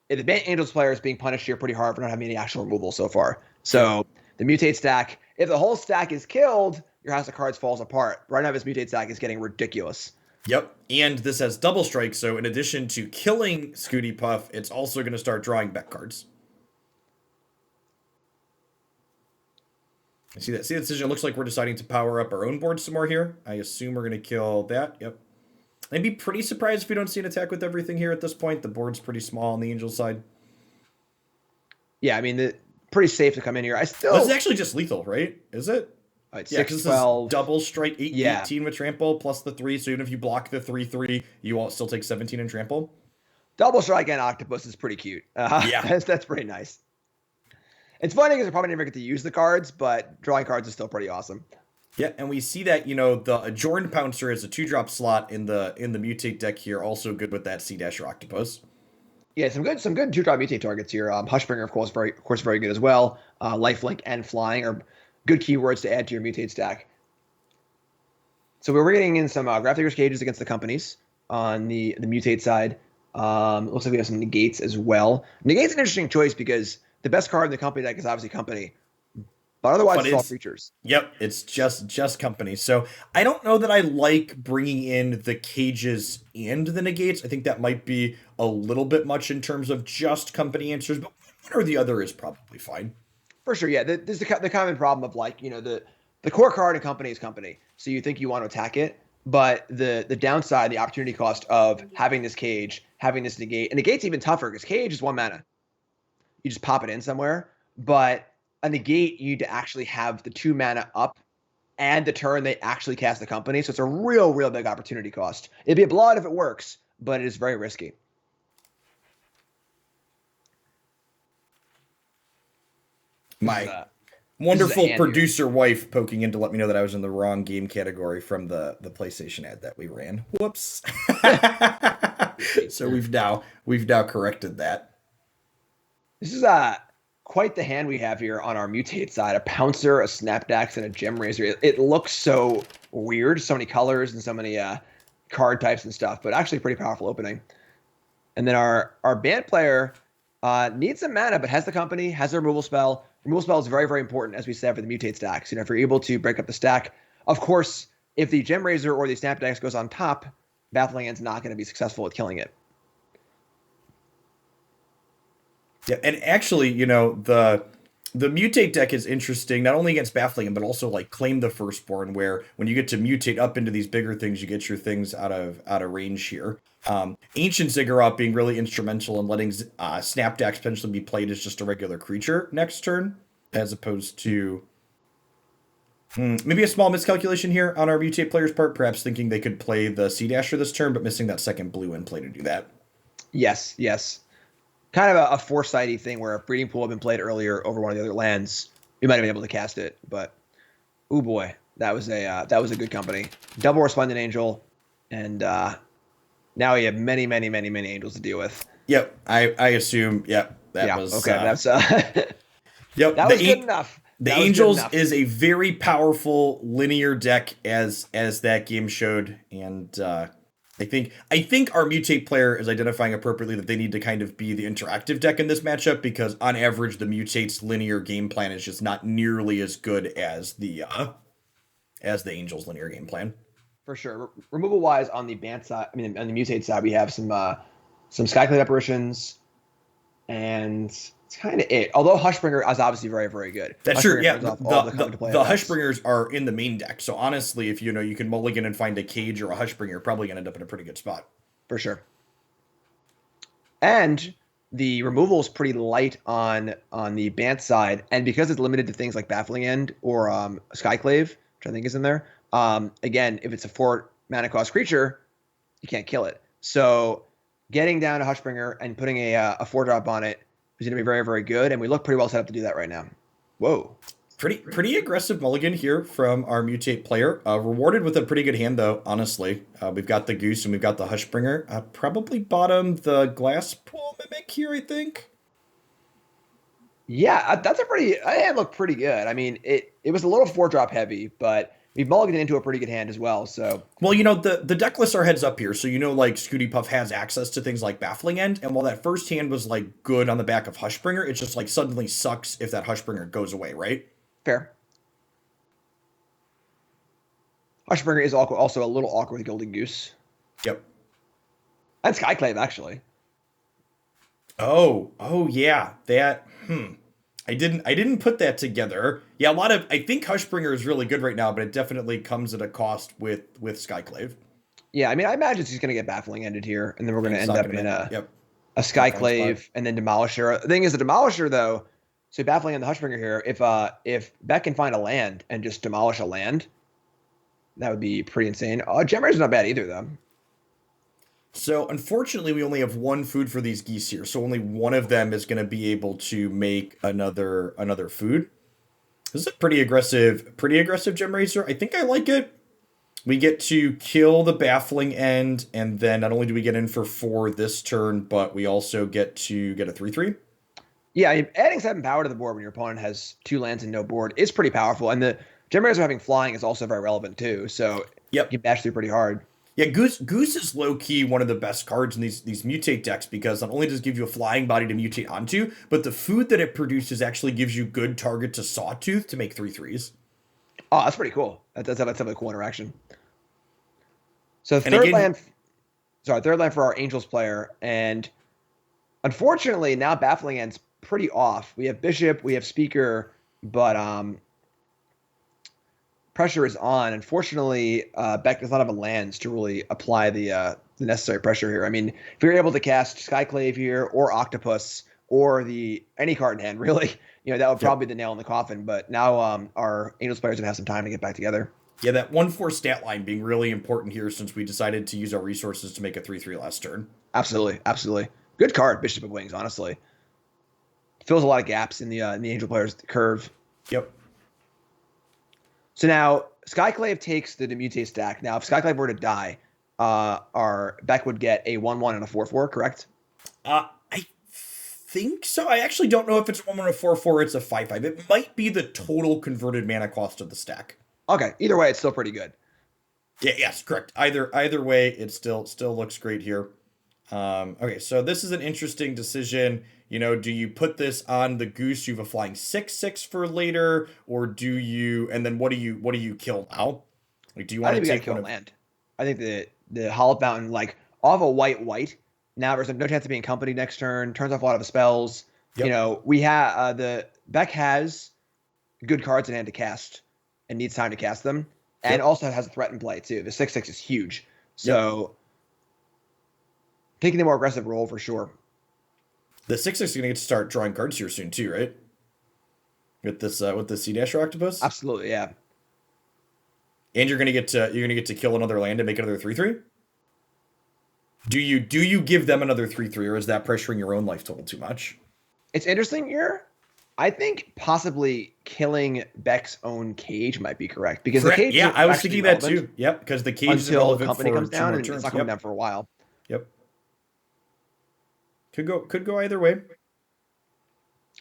The Bant Angels player is being punished here pretty hard for not having any actual removal so far. So the Mutate stack, if the whole stack is killed, your House of Cards falls apart. Right now, this Mutate stack is getting ridiculous. Yep, and this has double strike, so in addition to killing Scooty Puff, it's also going to start drawing back cards. See that? See the decision? It looks like we're deciding to power up our own board some more here. I assume we're going to kill that. Yep. I'd be pretty surprised if we don't see an attack with everything here at this point. The board's pretty small on the Angel side. Yeah, I mean, pretty safe to come in here. I still... This is actually just lethal, right? Is it? Right, Yeah, because this is double strike, 18 with trample, plus the 3. So even if you block the 3/3, you won't still take 17 in trample. Double strike and octopus is pretty cute. Yeah. That's pretty nice. It's funny because I probably never get to use the cards, but drawing cards is still pretty awesome. Yeah, and we see that, you know, the Adjourned Pouncer is a 2-drop slot in the Mutate deck here, also good with that Sea Dasher Octopus. Yeah, some good 2-drop Mutate targets here. Hushbringer, of course, very good as well. Lifelink and Flying are good keywords to add to your Mutate stack. So we're getting in some Graph-Digger's Cages against the companies on the Mutate side. Looks like we have some Negates as well. Negate's an interesting choice because the best card in the company deck is obviously Company. But otherwise, it's all creatures. Yep, it's just Company. So I don't know that I like bringing in the Cages and the Negates. I think that might be a little bit much in terms of just Company answers, but one or the other is probably fine. For sure, yeah. There's the common problem of, like, you know, the core card in Company is Company. So you think you want to attack it, but the downside, the opportunity cost of having this Cage, having this Negate, and Negate's even tougher because Cage is 1 mana. You just pop it in somewhere, but a Negate, you need to actually have the 2 mana up and the turn they actually cast the Company. So it's a real big opportunity cost. It'd be a blood if it works, but it is very risky. My wonderful producer wife poking in to let me know that I was in the wrong game category from the PlayStation ad that we ran. Whoops. So we've now corrected that. This is quite the hand we have here on our Mutate side. A Pouncer, a Snapdax, and a Gem Razor. It looks so weird. So many colors and so many card types and stuff, but actually pretty powerful opening. And then our Bant player needs some mana, but has the Company, has a removal spell. Removal spell is very important, as we said, for the Mutate stacks. You know, if you're able to break up the stack, of course, if the Gem Razor or the Snapdax goes on top, Baffling End's not going to be successful with killing it. Yeah, and actually, you know, the Mutate deck is interesting, not only against Baffling End, but also like Claim the Firstborn, where when you get to mutate up into these bigger things, you get your things out of range here. Ancient Ziggurat being really instrumental in letting Snapdax potentially be played as just a regular creature next turn, as opposed to maybe a small miscalculation here on our Mutate player's part, perhaps thinking they could play the Sea Dasher this turn, but missing that second blue in play to do that. Yes. Kind of a foresighty thing where if Breeding Pool had been played earlier over one of the other lands, we might have been able to cast it. But, oh boy, that was a good Company. Double Resplendent Angel, and now we have many angels to deal with. Yep, I assume. Yep, that was okay. That's yep. That was good enough. The Angels is a very powerful linear deck, as that game showed, and I think our Mutate player is identifying appropriately that they need to kind of be the interactive deck in this matchup, because on average the Mutate's linear game plan is just not nearly as good as the Angels' linear game plan. For sure. Removal wise, on the Bant side, I mean on the Mutate side, we have some Skyclave Apparitions, and it's kind of it. Although Hushbringer is obviously very good. That's true. Yeah, the Hushbringers are in the main deck. So honestly, if you can mulligan and find a Cage or a Hushbringer, you're probably gonna end up in a pretty good spot. For sure. And the removal is pretty light on the Bant side, and because it's limited to things like Baffling End or Skyclave, which I think is in there. Again, if it's a 4 mana cost creature, you can't kill it. So getting down to Hushbringer and putting a 4-drop on it is going to be very good, and we look pretty well set up to do that right now. Whoa. Pretty aggressive mulligan here from our Mutate player. Rewarded with a pretty good hand, though, honestly. We've got the Goose and we've got the Hushbringer. Probably bottom the Glass Pool Mimic here, I think. Yeah, that hand looked pretty good. I mean, it was a little 4-drop heavy, but we've mulliganed into a pretty good hand as well. So, well, the deck lists are heads up here, so like Scooty Puff has access to things like Baffling End, and while that first hand was like good on the back of Hushbringer, it just like suddenly sucks if that Hushbringer goes away, right? Fair. Hushbringer is also a little awkward with Golden Goose. Yep. And Skyclave, actually. Oh yeah. That I didn't put that together. Yeah, I think Hushbringer is really good right now, but it definitely comes at a cost with Skyclave. Yeah, I mean, I imagine he's going to get Baffling ended here, and then we're going And to it's end not up gonna in yep. a In a fine spot. Skyclave and then Demolisher. The thing is, the Demolisher, though, so Baffling and the Hushbringer here, if Beck can find a land and just demolish a land, that would be pretty insane. Gemra's not bad either, though. So unfortunately, we only have one food for these geese here, so only one of them is going to be able to make another food. This is a pretty aggressive gem racer. I think I like it. We get to kill the baffling end, and then not only do we get in for 4 this turn, but we also get to get a 3/3. Yeah, I mean, adding 7 power to the board when your opponent has 2 lands and no board is pretty powerful, and the Gem Racer having flying is also very relevant too. So Yep. you can bash through pretty hard. Yeah, Goose is low key one of the best cards in these mutate decks because not only does it give you a flying body to mutate onto, but the food that it produces actually gives you good target to Sawtooth to make 3/3s. Oh, that's pretty cool. That's a cool interaction. So And again, third land for our Angels player, and unfortunately now Baffling End's pretty off. We have Bishop, we have Speaker, but pressure is on. Unfortunately, Beck does not have a lands to really apply the necessary pressure here. I mean, if you're able to cast Skyclave here or Octopus or any card in hand, really, that would probably be the nail in the coffin. But now our Angels players would have some time to get back together. yeah, that 1/4 stat line being really important here since we decided to use our resources to make a 3/3 last turn. Absolutely, absolutely. Good card, Bishop of Wings. Honestly, fills a lot of gaps in the Angel players' curve. Yep. So now Skyclave takes the Mutate stack. Now, if Skyclave were to die, our Beck would get a 1/1 and a 4/4, correct? I think so. I actually don't know if it's a 1/1 or 4/4. It's a 5/5. It might be the total converted mana cost of the stack. Okay, either way, it's still pretty good. Yeah, yes, correct. Either way, it still looks great here. Okay, so this is an interesting decision. Do you put this on the Goose? You have a flying 6/6 for later, or do you? And then what do you kill now? Like, do you I want think to we gotta take kill one of? land. I think the Hollow Fountain, like off a white. Now there's no chance of being company next turn. Turns off a lot of the spells. Yep. We have the Beck has good cards in hand to cast and needs time to cast them, and Yep. also has a threat in play too. The 6/6 is huge, so Yep. taking the more aggressive role for sure. The 6/6 is gonna get to start drawing cards here soon too, right? With the Sea Dasher Octopus, Absolutely, yeah. and you're gonna get to kill another land and make another 3/3. Do you give them another 3/3, or is that pressuring your own life total too much? It's interesting here. I think possibly killing Beck's own cage might be correct because Correct. the cage. Yeah, is I was actually thinking that relevant too. Yep, because the cage is until irrelevant company for comes 2 down, more and it's turns. not coming Yep. down for a while. Yep. Could go either way.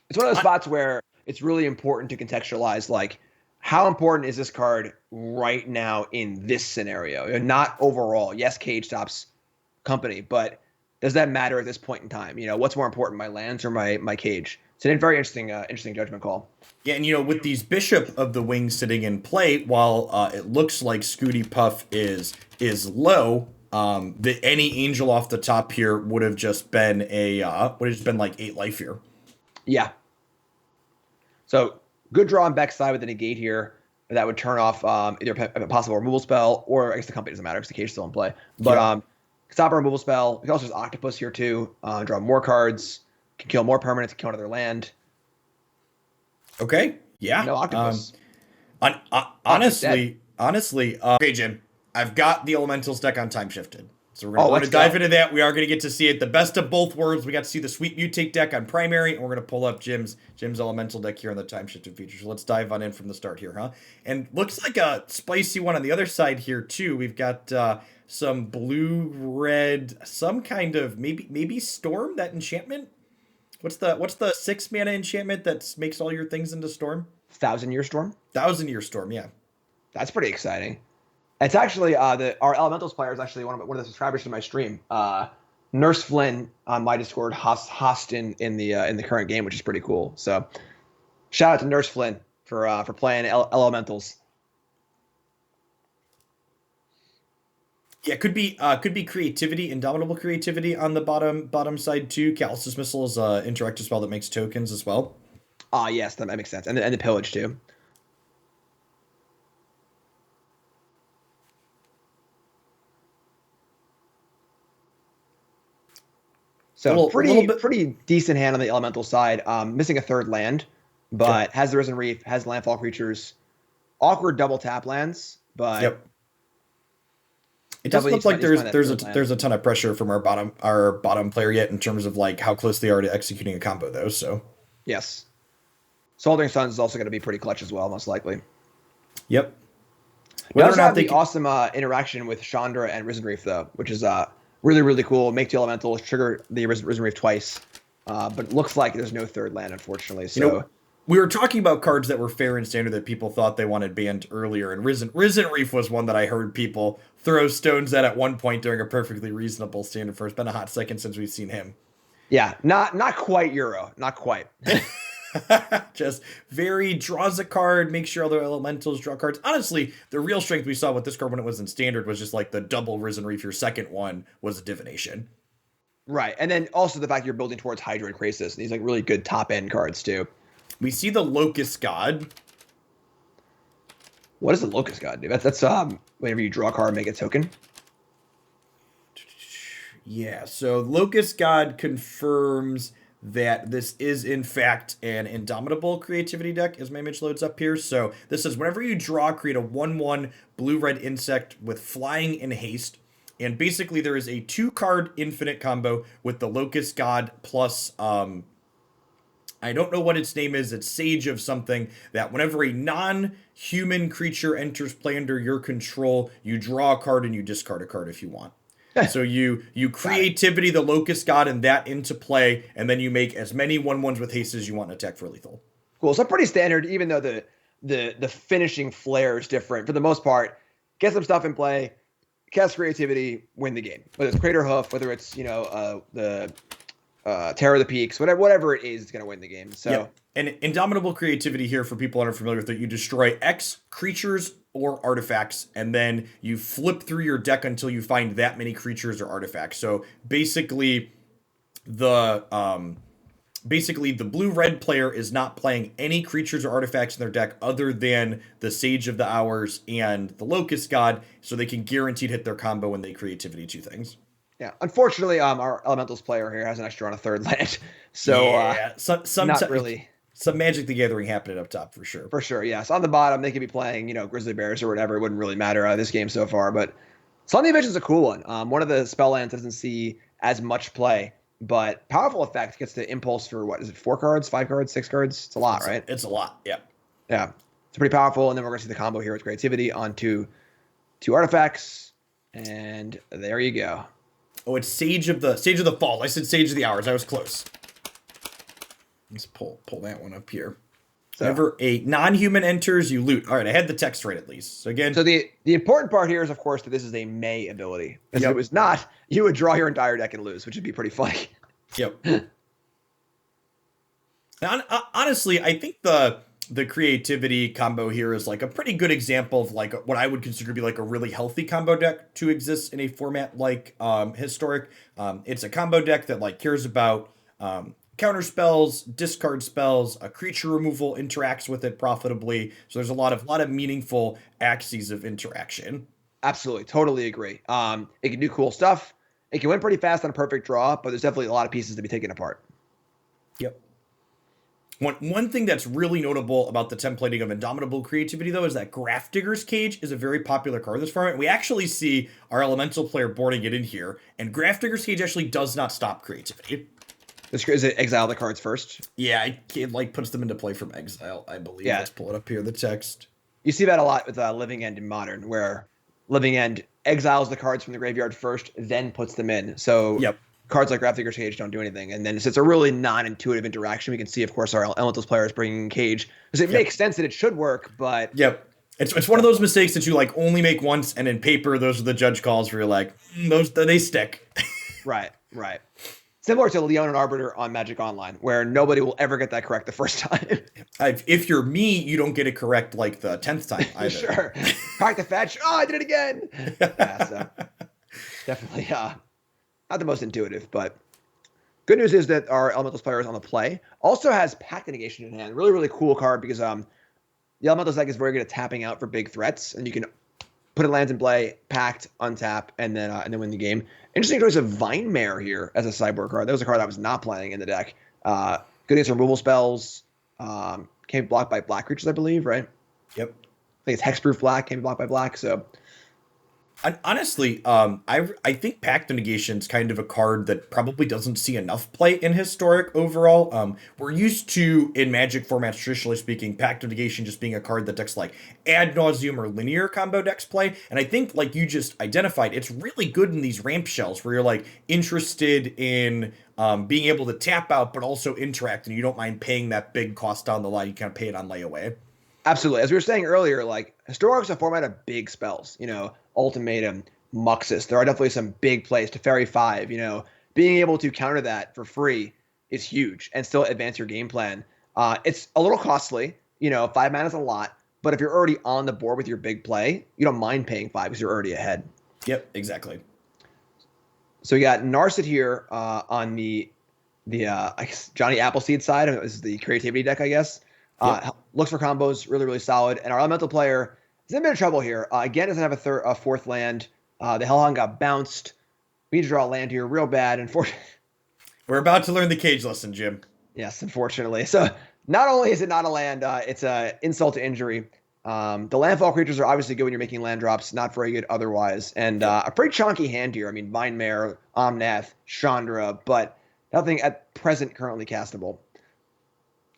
It's one of those I, spots where it's really important to contextualize, like, how important is this card right now in this scenario, and not overall. Yes, cage stops company, but does that matter at this point in time? What's more important, my lands or my cage? It's a very interesting judgment call. yeah, and with these Bishop of the Wings sitting in play, while it looks like Scooty Puff is low, any angel off the top here would have just been like 8 life here. Yeah. So good draw on Beck's side with the negate here. That would turn off either a possible removal spell, or I guess the company doesn't matter because the cage is still in play. But Yeah. stop a removal spell. We can also use Octopus here too. Draw more cards. Can kill more permanents. Kill another land. Okay. Yeah. No Octopus. Honestly, okay, Jim, I've got the Elementals deck on Time Shifted. So we're going let's to dive go. into that. We are going to get to see it. The best of both worlds. We got to see the sweet Mutate deck on Primary, and we're going to pull up Jim's Elemental deck here on the Time Shifted feature. So let's dive on in from the start here, huh? And looks like a spicy one on the other side here, too. We've got some blue-red, some kind of, maybe Storm, that enchantment? What's the 6-mana enchantment that makes all your things into Storm? 1,000-Year Storm. 1,000-Year Storm, yeah. That's pretty exciting. It's actually our Elementals player is actually one of the subscribers to my stream. Nurse Flynn on my Discord host in the current game, which is pretty cool. So shout out to Nurse Flynn for playing Elementals. Yeah, could be creativity, indomitable creativity on the bottom side too. Callus's Missile is a interactive spell that makes tokens as well. Ah, yes, that makes sense. And the pillage too. So Little bit. pretty decent hand on the elemental side. Missing a third land, but has the Risen Reef, has landfall creatures, awkward double tap lands, but Yep. It doesn't look like definitely he's finding that third there's land. a ton of pressure from our bottom player yet in terms of like how close they are to executing a combo though. So Yes. Soldering Suns is also going to be pretty clutch as well, most likely. yep. We Whether or also not have they the can, awesome interaction with Chandra and Risen Reef, though, which is really, really cool. Make two elementals, trigger the Risen Reef twice. But it looks like there's no third land, unfortunately. So, you know, we were talking about cards that were fair and standard that people thought they wanted banned earlier, and Risen Reef was one that I heard people throw stones at one point during a perfectly reasonable standard for. It's been a hot second since we've seen him. yeah, not quite Euro. Not quite. Just very draws a card, makes sure other elementals draw cards. Honestly, the real strength we saw with this card when it was in standard was just like the double Risen Reef. Your second one was a divination. Right. And then also the fact you're building towards Hydra and Krasis. And these like really good top end cards, too. We see the Locust God. What does the Locust God do? That's whenever you draw a card, make a token. Yeah, so Locust God confirms that this is in fact an indomitable creativity deck as my image loads up here. So this says whenever you draw, create a 1/1 blue-red insect with flying and haste. And basically there is a 2-card infinite combo with the Locust God plus I don't know what its name is. It's Sage of something that whenever a non-human creature enters play under your control, you draw a card and you discard a card if you want. So you creativity the Locust God and that into play, and then you make as many 1/1s with haste as you want to attack for lethal. Cool. So pretty standard, even though the finishing flair is different. For the most part, get some stuff in play, cast creativity, win the game. Whether it's Crater Hoof, whether it's the Terror of the Peaks, whatever it is, it's going to win the game. So, yep. And indomitable creativity here for people that are familiar with it, you destroy X creatures or artifacts, and then you flip through your deck until you find that many creatures or artifacts. So basically, the blue-red player is not playing any creatures or artifacts in their deck other than the Sage of the Hours and the Locust God, so they can guaranteed hit their combo when they creativity 2 things. yeah. Unfortunately, our Elementals player here has an extra on a third land. So, yeah, not really. Some Magic the Gathering happening up top for sure. For sure, yes. On the bottom, they could be playing, Grizzly Bears or whatever. It wouldn't really matter this game so far. But Sunday Vision is a cool one. One of the spell lands doesn't see as much play, but powerful effect gets the impulse for what is it? 4 cards, 5 cards, 6 cards? It's a lot, right? It's a lot. Yeah. Yeah, it's pretty powerful. And then we're gonna see the combo here with creativity onto 2 artifacts, and there you go. Oh, it's Sage of the Fall. I said Sage of the Hours. I was close. Let's pull that one up here. So, whenever a non-human enters, you loot. All right, I had the text right at least. So again, so the important part here is, of course, that this is a May ability. If it was not, you would draw your entire deck and lose, which would be pretty funny. Yep. Now, honestly, I think the creativity combo here is like a pretty good example of like what I would consider to be like a really healthy combo deck to exist in a format like Historic. It's a combo deck that like cares about counter spells, discard spells, a creature removal interacts with it profitably. So there's a lot of meaningful axes of interaction. Absolutely, totally agree. It can do cool stuff. It can win pretty fast on a perfect draw, but there's definitely a lot of pieces to be taken apart. Yep. One thing that's really notable about the templating of Indomitable Creativity, though, is that Grafdigger's Cage is a very popular card in this format. We actually see our Elemental player boarding it in here, and Grafdigger's Cage actually does not stop creativity. Is it exile the cards first? Yeah, it like puts them into play from exile, I believe. Yeah. Let's pull it up here, the text. You see that a lot with Living End in Modern, where Living End exiles the cards from the graveyard first, then puts them in. So Yep. cards like Grafdigger's Cage don't do anything. And then it's a really non-intuitive interaction. We can see, of course, our Elementals players bringing Cage. Because it makes sense that it should work, but... Yep. It's one of those mistakes that you like only make once, and in paper, those are the judge calls where you're like, they stick. Right. Similar to Leon and Arbiter on Magic Online, where nobody will ever get that correct the first time. If you're me, you don't get it correct like the 10th time either. Sure. Crack the fetch. Oh, I did it again. Yeah, so Definitely not the most intuitive, but good news is that our Elementals player is on the play. Also has Pact Negation in hand. Really, really cool card because the Elementals deck is very good at tapping out for big threats, and you can put in lands in play, Pact, untap, and then win the game. Interesting choice of Vinemare here as a sideboard card. That was a card I was not playing in the deck. Good against removal spells. Can't be blocked by black creatures, I believe, right? Yep. I think it's hexproof black, can't be blocked by black, so Honestly, I think Pact of Negation's kind of a card that probably doesn't see enough play in Historic overall. We're used to, in Magic formats, traditionally speaking, Pact of Negation just being a card that decks like Ad Nauseam or Linear combo decks play. And I think, like you just identified, it's really good in these ramp shells where you're like interested in being able to tap out, but also interact, and you don't mind paying that big cost down the line. You kind of pay it on layaway. absolutely. As we were saying earlier, like Historic's a format of big spells, Ultimatum, Muxus. There are definitely some big plays to Fairy 5, Being able to counter that for free is huge and still advance your game plan. It's a little costly, 5 mana is a lot, but if you're already on the board with your big play, you don't mind paying 5 because you're already ahead. Yep, exactly. So we got Narset here on the I guess Johnny Appleseed side. This is the creativity deck, I guess. Yep. Looks for combos, really, really solid. And our elemental player is in a bit of trouble here. Again, doesn't have a fourth land. The Hellhound got bounced. We need to draw a land here real bad. Unfortunately, We're about to learn the cage lesson, Jim. yes, unfortunately. So not only is it not a land, it's an insult to injury. The landfall creatures are obviously good when you're making land drops, not very good otherwise. And a pretty chunky hand here. I mean, Vinemare, Omnath, Chandra, but nothing at present currently castable.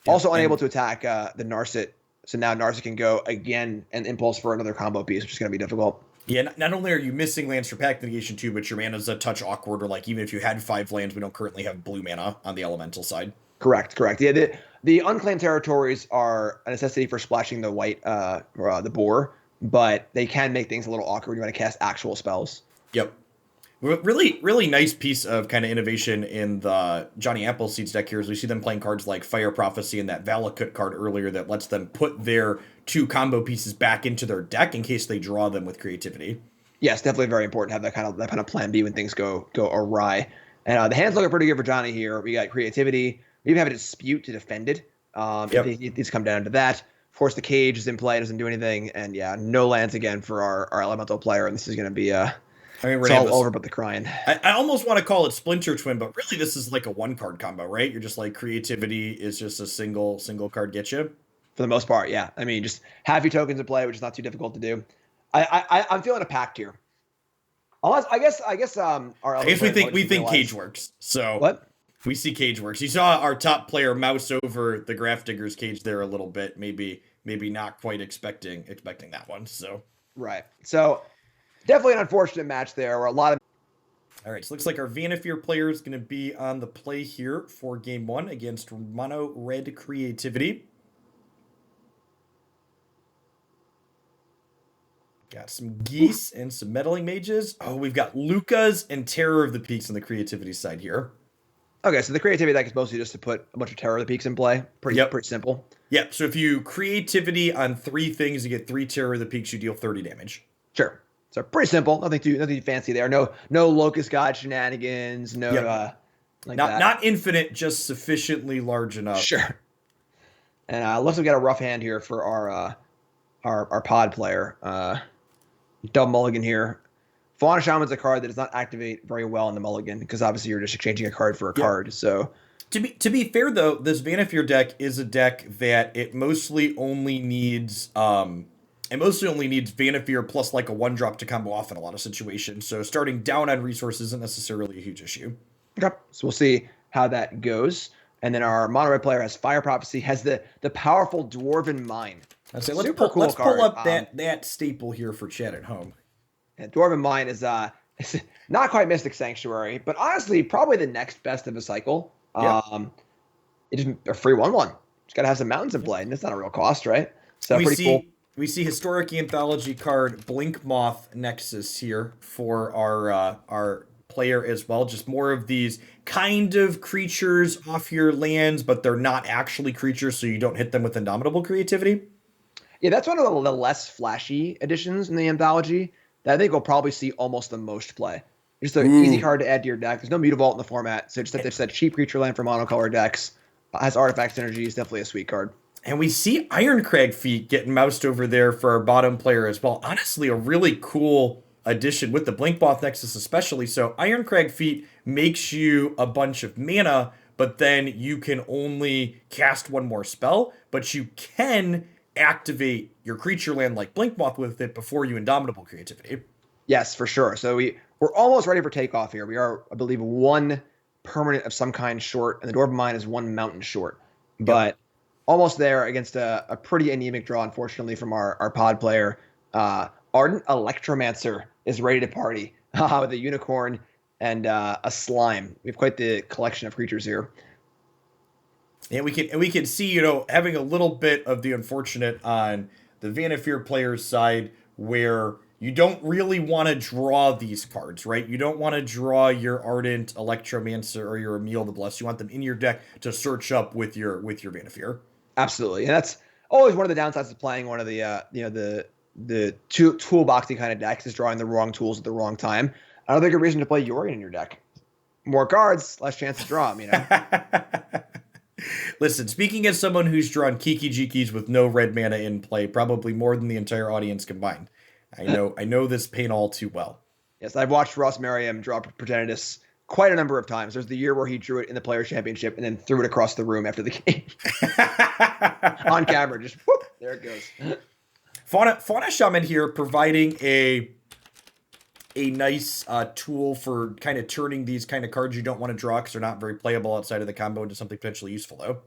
Yeah, Also unable to attack the Narset. So now Narset can go again and impulse for another combo piece, which is going to be difficult. Yeah, not only are you missing lands for Pact Negation too, but your mana's a touch awkward, or like even if you had 5 lands, we don't currently have blue mana on the elemental side. Correct. Yeah, the unclaimed territories are a necessity for splashing the white, the boar, but they can make things a little awkward when you want to cast actual spells. Yep. Really, really nice piece of kind of innovation in the Johnny Appleseed's deck here is we see them playing cards like Fire Prophecy and that Valakut card earlier that lets them put their 2 combo pieces back into their deck in case they draw them with creativity. Yes, definitely very important to have that kind of plan B when things go awry. And the hand's looking pretty good for Johnny here. We got creativity. We even have a dispute to defend it. If it needs to come down to that. Force the Cage is in play, doesn't do anything, and yeah, no lands again for our elemental player, and this is going to be it's all over but the crying. I almost want to call it Splinter Twin, but really this is like a 1-card combo, right? You're just like creativity is just a single card get you. For the most part, yeah. I mean, just have your tokens in play, which is not too difficult to do. I'm feeling a pact here. Unless I guess we think Cage works. So what? We see Cage works. You saw our top player mouse over the Grafdigger's Cage there a little bit. Maybe not quite expecting that one. So right. So definitely an unfortunate match there where a lot of. All right, so looks like our Vannifar player is going to be on the play here for game 1 against Mono Red Creativity. Got some Geese and some Meddling Mages. Oh, we've got Lucas and Terror of the Peaks on the creativity side here. Okay, so the creativity deck is mostly just to put a bunch of Terror of the Peaks in play. Pretty simple. Yep, so if you creativity on 3 things, you get 3 Terror of the Peaks, you deal 30 damage. Sure. So pretty simple. Nothing too fancy there. No Locust God shenanigans. No not infinite, just sufficiently large enough. Sure. And looks like we got a rough hand here for our pod player. Double mulligan here. Fauna Shaman's a card that does not activate very well in the mulligan because obviously you're just exchanging a card for a card. So to be fair though, this Vannifar deck is a deck that it mostly only needs Vannifar plus like a 1-drop to combo off in a lot of situations. So starting down on resources isn't necessarily a huge issue. Okay. So we'll see how that goes. And then our mono red player has Fire Prophecy, has the powerful Dwarven Mine. Let's pull up that staple here for chat at home. And Dwarven Mine is not quite Mystic Sanctuary, but honestly probably the next best of a cycle. It is a free 1/1. Just gotta have some mountains in play, and it's not a real cost, right? So pretty cool. We see Historic Anthology card Blink Moth Nexus here for our player as well. Just more of these kind of creatures off your lands, but they're not actually creatures, so you don't hit them with Indomitable Creativity. Yeah, that's one of the less flashy additions in the anthology that I think we'll probably see almost the most play. Just an easy card to add to your deck. There's no Mutavault in the format, so just that cheap creature land for monocolor decks. Has artifact synergy, is definitely a sweet card. And we see Ironcrag Feet getting moused over there for our bottom player as well. Honestly, a really cool addition with the Blinkmoth Nexus especially. So Ironcrag Feet makes you a bunch of mana, but then you can only cast one more spell, but you can activate your creature land like Blinkmoth with it before you Indomitable Creativity. Yes, for sure. So we're almost ready for takeoff here. We are, I believe, one permanent of some kind short, and the Dwarven Mine is one mountain short. But almost there against a pretty anemic draw, unfortunately, from our pod player. Ardent Electromancer is ready to party with a unicorn and a slime. We have quite the collection of creatures here. And we can see, having a little bit of the unfortunate on the Vannifar player's side where you don't really want to draw these cards, right? You don't want to draw your Ardent Electromancer or your Emil the Blessed. You want them in your deck to search up with your Vannifar. Absolutely. And that's always one of the downsides of playing one of the toolboxy kind of decks is drawing the wrong tools at the wrong time. Another good reason to play Yorion in your deck. More cards, less chance to draw them, Listen, speaking as someone who's drawn Kiki Jikis with no red mana in play, probably more than the entire audience combined, I know this pain all too well. Yes, I've watched Ross Merriam draw Progenitus quite a number of times. There's the year where he drew it in the Players' Championship and then threw it across the room after the game. On camera, just whoop, there it goes. Fauna Shaman here providing a nice tool for kind of turning these kind of cards you don't want to draw because they're not very playable outside of the combo into something potentially useful, though.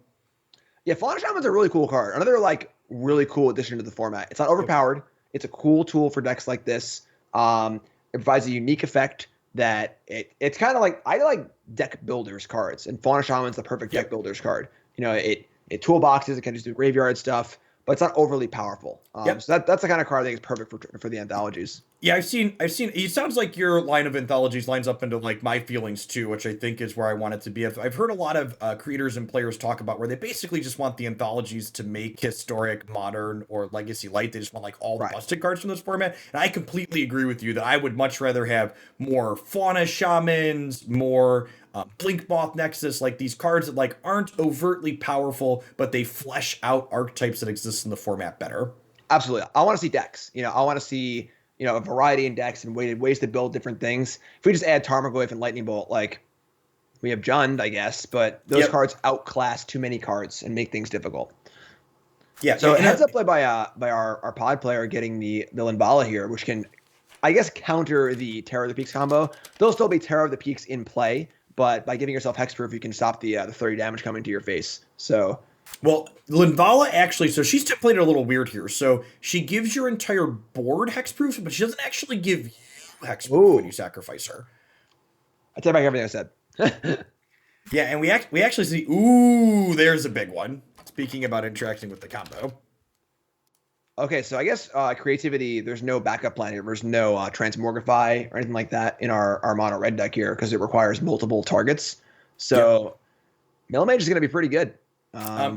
Yeah, Fauna Shaman's a really cool card. Another, really cool addition to the format. It's not overpowered. It's a cool tool for decks like this. It provides a unique effect that it's kind of like, I like deck builders cards, and Fauna Shaman's the perfect deck builders card. It toolboxes, it can just do graveyard stuff, but it's not overly powerful. So that's the kind of card I think is perfect for the anthologies. Yeah, I've seen. It sounds like your line of anthologies lines up into my feelings too, which I think is where I want it to be. I've heard a lot of creators and players talk about where they basically just want the anthologies to make historic, modern, or legacy light. They just want all the busted cards from this format. And I completely agree with you that I would much rather have more Fauna Shamans, more Blinkmoth Nexus, these cards that aren't overtly powerful, but they flesh out archetypes that exist in the format better. Absolutely. I want to see decks. I want to see a variety in decks and ways to build different things. If we just add Tarmogoyf and Lightning Bolt, we have Jund, I guess, but those cards outclass too many cards and make things difficult. Yeah. So it ends up played by our pod player getting the Linvala here, which can, I guess, counter the Terror of the Peaks combo. There'll still be Terror of the Peaks in play, but by giving yourself hexproof, you can stop the 30 damage coming to your face. So. Well, Linvala actually, so she's played it a little weird here. So she gives your entire board hexproof, but she doesn't actually give you hexproof when you sacrifice her. I take back everything I said. Yeah, and we actually see, there's a big one. Speaking about interacting with the combo. Okay, so I guess creativity, there's no backup plan here. There's no Transmogrify or anything like that in our mono red deck here because it requires multiple targets. So Millimage is going to be pretty good.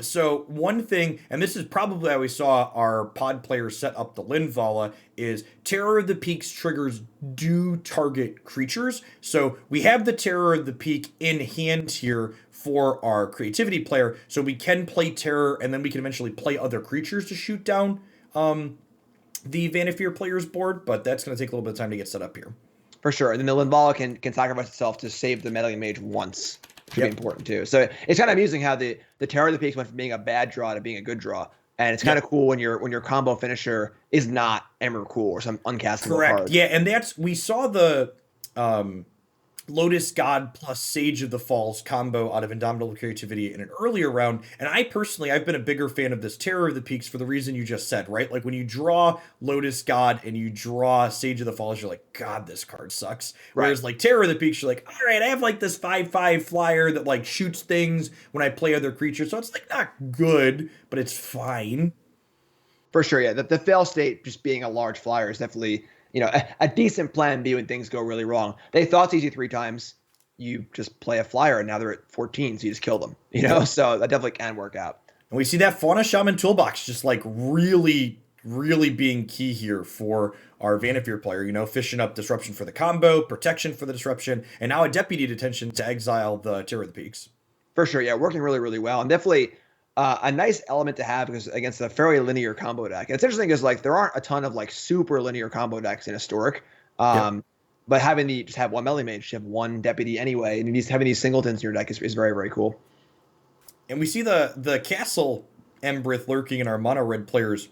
So one thing, and this is probably how we saw our pod players set up the Linvala, is Terror of the Peaks triggers do target creatures. So we have the Terror of the Peak in hand here for our creativity player, so we can play Terror, and then we can eventually play other creatures to shoot down the Vannifar player's board, but that's going to take a little bit of time to get set up here. For sure, and then the Linvala can sacrifice itself to save the Meddling Mage once. Should be important too. So it's kind of amusing how the Terror of the Peaks went from being a bad draw to being a good draw, and it's kind of cool when your combo finisher is not Emrakul or some uncastable card. Yeah, and we saw the Lotus God plus Sage of the Falls combo out of Indomitable Creativity in an earlier round, and I've been a bigger fan of this Terror of the Peaks for the reason you just said, right? When you draw Lotus God and you draw Sage of the Falls, you're like, God, this card sucks. Whereas Terror of the Peaks, you're like, all right, I have this 5/5 flyer that shoots things when I play other creatures, so it's not good, but it's fine. For sure, yeah. The fail state just being a large flyer is definitely a decent plan B when things go really wrong. They thought it's easy 3 times. You just play a flyer, and now they're at 14, so you just kill them. So that definitely can work out. And we see that Fauna Shaman toolbox just really really being key here for our Vannifar player, you know, fishing up disruption for the combo, protection for the disruption, and now a deputy detention to exile the Terror of the Peaks. For sure, yeah, working really, really well, and definitely a nice element to have because against a fairly linear combo deck. And it's interesting because like there aren't a ton of like super linear combo decks in Historic, Yep. but having the just have one melee mage, you have one deputy anyway, and having these singletons in your deck is very, very cool. And we see the Castle Embrith lurking in our mono red players'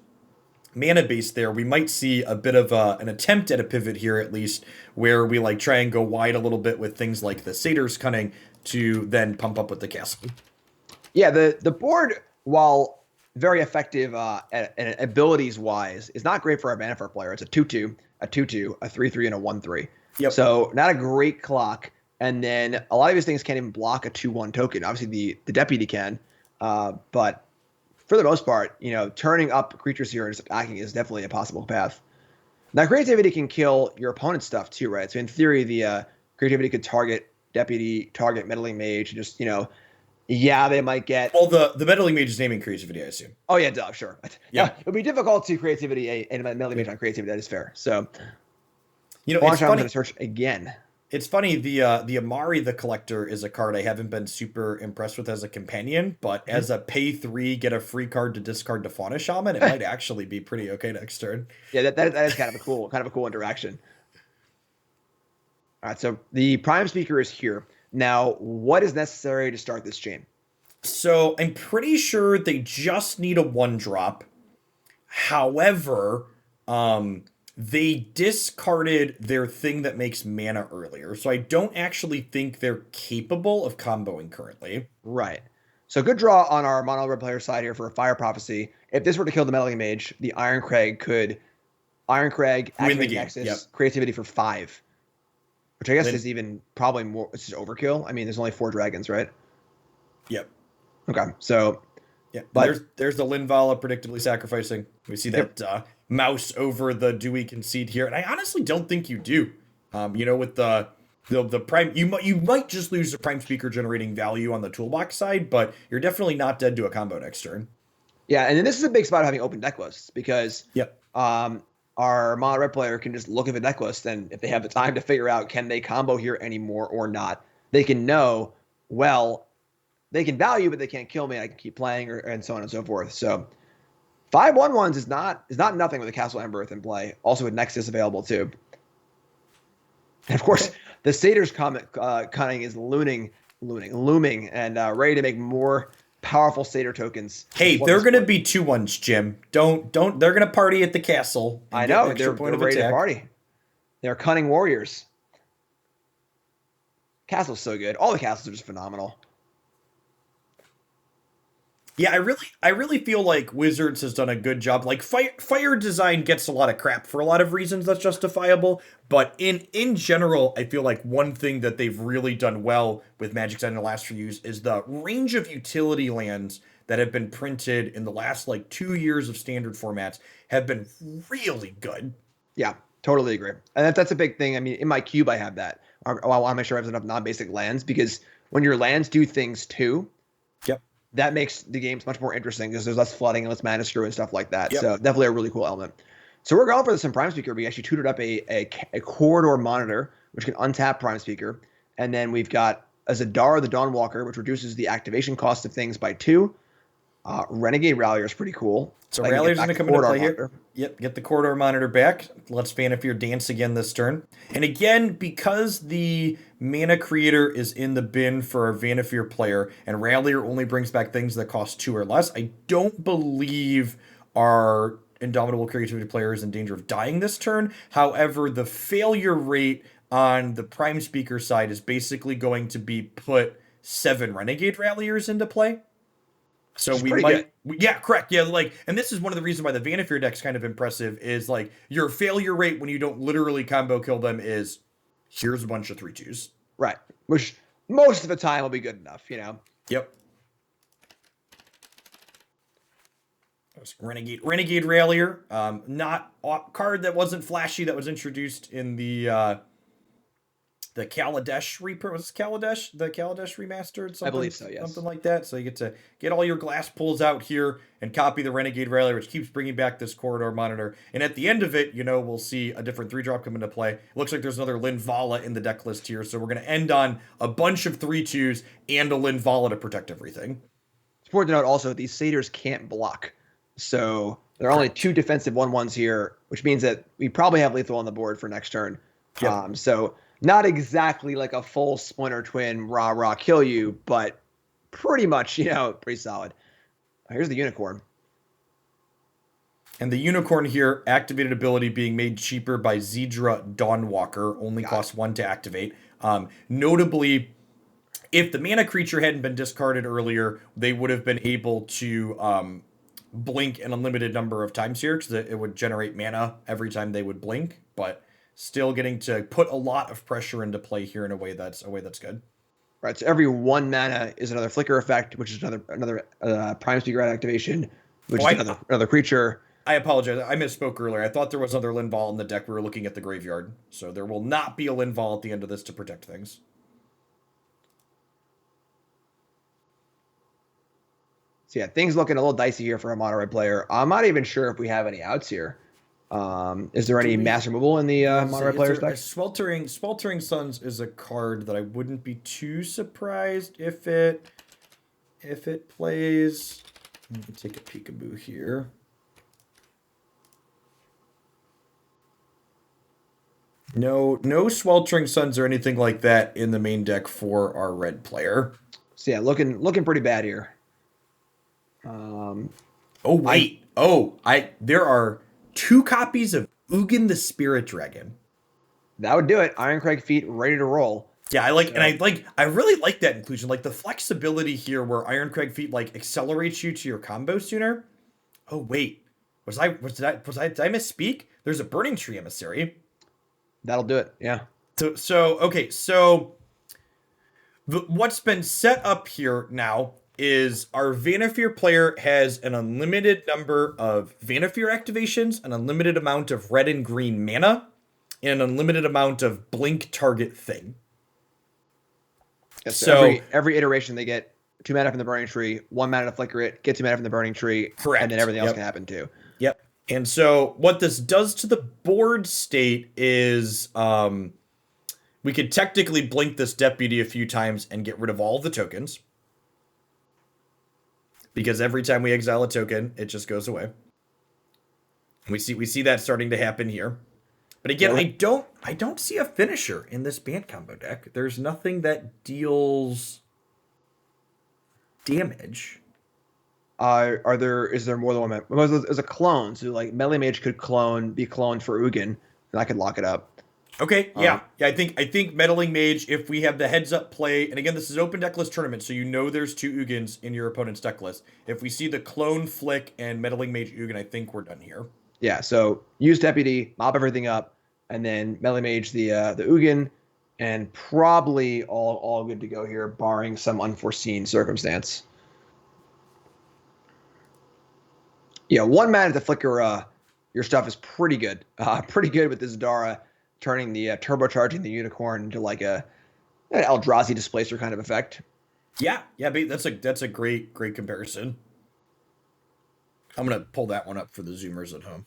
mana base there. We might see a bit of an attempt at a pivot here, at least, where we like try and go wide a little bit with things like the Satyr's Cunning to then pump up with the castle. Yeah, the board, while very effective abilities wise, is not great for our Vannifar player. It's a 2/2, a 2/2, a 3/3, and a 1/3. Yep. So not a great clock. And then a lot of these things can't even block a 2/1 token. Obviously, the deputy can, but for the most part, you know, turning up creatures here and just attacking is definitely a possible path. Now, creativity can kill your opponent's stuff too, right? So in theory, the creativity could target deputy, target meddling mage, just, you know, yeah, they might get. Well, the meddling mage is naming creativity, I assume. Oh yeah, duh, sure. Yeah, it would be difficult to creativity and meddling mage on creativity. That is fair. So, you know, it's funny. I'm going to search again. It's funny, the Amari the Collector is a card I haven't been super impressed with as a companion, but as a pay 3, get a free card to discard to Fauna Shaman, it might actually be pretty okay next turn. Yeah, that is kind of a cool interaction. All right, so the Prime Speaker is here. Now, what is necessary to start this chain? So I'm pretty sure they just need a 1-drop. However, they discarded their thing that makes mana earlier, so I don't actually think they're capable of comboing currently. Right. So good draw on our mono red player side here for a Fire Prophecy. If this were to kill the meddling mage, the Iron Crag could Win the game. Nexus, Yep. creativity for 5. Which I guess Then- is even probably more. It's just overkill. I mean, there's only 4 dragons, right? Yep. Okay, so Yeah, but there's the Linvala predictably sacrificing. We see that mouse over the do we concede here, and I honestly don't think you do. You know, with the prime, you might just lose the prime speaker generating value on the toolbox side, but you're definitely not dead to a combo next turn. yeah, and then this is a big spot of having open deck lists because Yep. our mono red player can just look at the deck list, and if they have the time to figure out can they combo here anymore or not, they can know, well, they can value, but they can't kill me. I can keep playing, and so on and so forth. So 5/1/1s is not nothing with a Castle Embereth in play. Also with Nexus available too. And of course, the Satyr's Cunning is looming, and ready to make more powerful Satyr tokens. Hey, they're gonna be 2/1s, Jim. Don't. They're gonna party at the castle. And I get know an extra they're point of ready to attack. party. They're cunning warriors. Castle's so good. All the castles are just phenomenal. Yeah, I really feel like Wizards has done a good job. Like fire design gets a lot of crap for a lot of reasons that's justifiable, but in general, I feel like one thing that they've really done well with Magic Design in the last few years is the range of utility lands that have been printed in the last like 2 years of standard formats have been really good. Yeah, totally agree. And that's a big thing. I mean, in my cube, I have that. I want to make sure I have enough non-basic lands because when your lands do things too, Yep. that makes the games much more interesting because there's less flooding and less mana screw and stuff like that. Yep. So definitely a really cool element. So we're going for this in Prime Speaker. We actually tutored up a corridor monitor, which can untap Prime Speaker. And then we've got a Zadar the Dawnwalker, which reduces the activation cost of things by 2. Renegade Rallier is pretty cool. So I can get Rallier's back going to come the into corridor play monitor. here. Yep, get the corridor monitor back. Let's Vannifar dance again this turn. And again, because the mana creator is in the bin for a Vannifar player, and Rallier only brings back things that cost 2 or less, I don't believe our Indomitable Creativity player is in danger of dying this turn. However, the failure rate on the Prime Speaker side is basically going to be put 7 Renegade Ralliers into play. So It's we pretty might, yeah, correct. Yeah, like, and this is one of the reasons why the Vannifar deck's kind of impressive is like your failure rate when you don't literally combo kill them is here's a bunch of 3/2s. Right. Which most of the time will be good enough, you know? Yep. Renegade Rallier, not a card that wasn't flashy that was introduced in the the Kaladesh Reaper. Was it Kaladesh? The Kaladesh remastered? Something, I believe so, yes. Something like that. So you get to get all your glass pulls out here and copy the Renegade Railer, which keeps bringing back this corridor monitor. And at the end of it, we'll see a different 3-drop come into play. It looks like there's another Linvala in the deck list here. So we're going to end on a bunch of 3/2s and a Linvala to protect everything. It's important to note also these satyrs can't block. So there are only 2 defensive 1/1s here, which means that we probably have lethal on the board for next turn. Yep. So not exactly like a full Splinter Twin rah kill you, but pretty much, pretty solid. Here's the Unicorn. And the Unicorn here, activated ability being made cheaper by Zedra Dawnwalker, only costs 1 to activate. Notably, if the mana creature hadn't been discarded earlier, they would have been able to blink an unlimited number of times here, because it would generate mana every time they would blink, but still getting to put a lot of pressure into play here in a way that's good. Right, so every 1 mana is another flicker effect, which is another Prime Speaker activation, which is another creature. I apologize. I misspoke earlier. I thought there was another Linval in the deck. We were looking at the graveyard. So there will not be a Linval at the end of this to protect things. So yeah, things looking a little dicey here for a mono red player. I'm not even sure if we have any outs here. Is there any mass removal in the mono red player's deck? Sweltering Suns is a card that I wouldn't be too surprised if it plays. Let me take a peekaboo here. No Sweltering Suns or anything like that in the main deck for our red player. So yeah, looking pretty bad here. There are 2 copies of Ugin the Spirit Dragon. That would do it. Ironcrag Feet ready to roll. Yeah, I really like that inclusion. Like the flexibility here where Ironcrag Feet accelerates you to your combo sooner. Oh wait. Did I misspeak? There's a Burning Tree Emissary. That'll do it. Yeah. So what's been set up here now is our Vannifar player has an unlimited number of Vannifar activations, an unlimited amount of red and green mana, and an unlimited amount of blink target thing. Yes, so every iteration they get 2 mana from the Burning Tree, 1 mana to flicker it, get 2 mana from the Burning Tree, correct, and then everything else can happen too. Yep. And so what this does to the board state is we could technically blink this Deputy a few times and get rid of all of the tokens. Because every time we exile a token, it just goes away. We see that starting to happen here. But again, I don't see a finisher in this Bant combo deck. There's nothing that deals damage. Is there more than one? There's a clone, so Melee Mage could be cloned for Ugin, and I could lock it up. Okay, yeah. I think Meddling Mage, if we have the heads up play, and again, this is open deck list tournament, so there's 2 Ugins in your opponent's deck list. If we see the clone flick and Meddling Mage Ugin, I think we're done here. Yeah, so use Deputy, mop everything up, and then Melee Mage the Ugin, and probably all good to go here, barring some unforeseen circumstance. Yeah, 1 mana to flicker your stuff is pretty good. Pretty good with this Dara turning turbocharging the Unicorn into an Eldrazi Displacer kind of effect. Yeah, that's a great comparison. I'm gonna pull that one up for the Zoomers at home.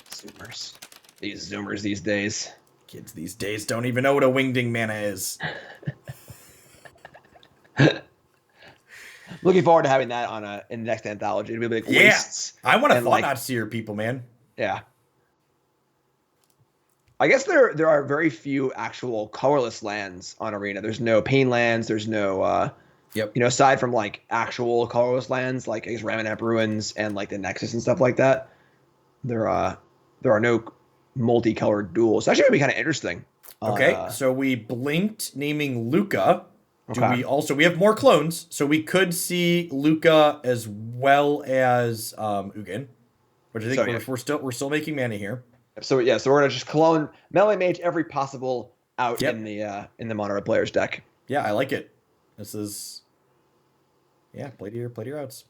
Zoomers. These Zoomers these days. Kids these days don't even know what a Wingding mana is. Looking forward to having that in the next anthology. It'll be wastes. I want to Thought-Knot Seer people, man. Yeah. I guess there are very few actual colorless lands on Arena. There's no Pain lands. There's no, aside from actual colorless lands, I guess Ramanap Ruins and the Nexus and stuff like that. There are no multicolored duels. Actually, it would be kind of interesting. Okay, so we blinked naming Luca. We have more clones, so we could see Luca as well as Ugin, which I think we're still making mana here. So we're gonna just clone Melee Mage every possible out in the mono red player's deck. Yeah, I like it. This is play to your outs.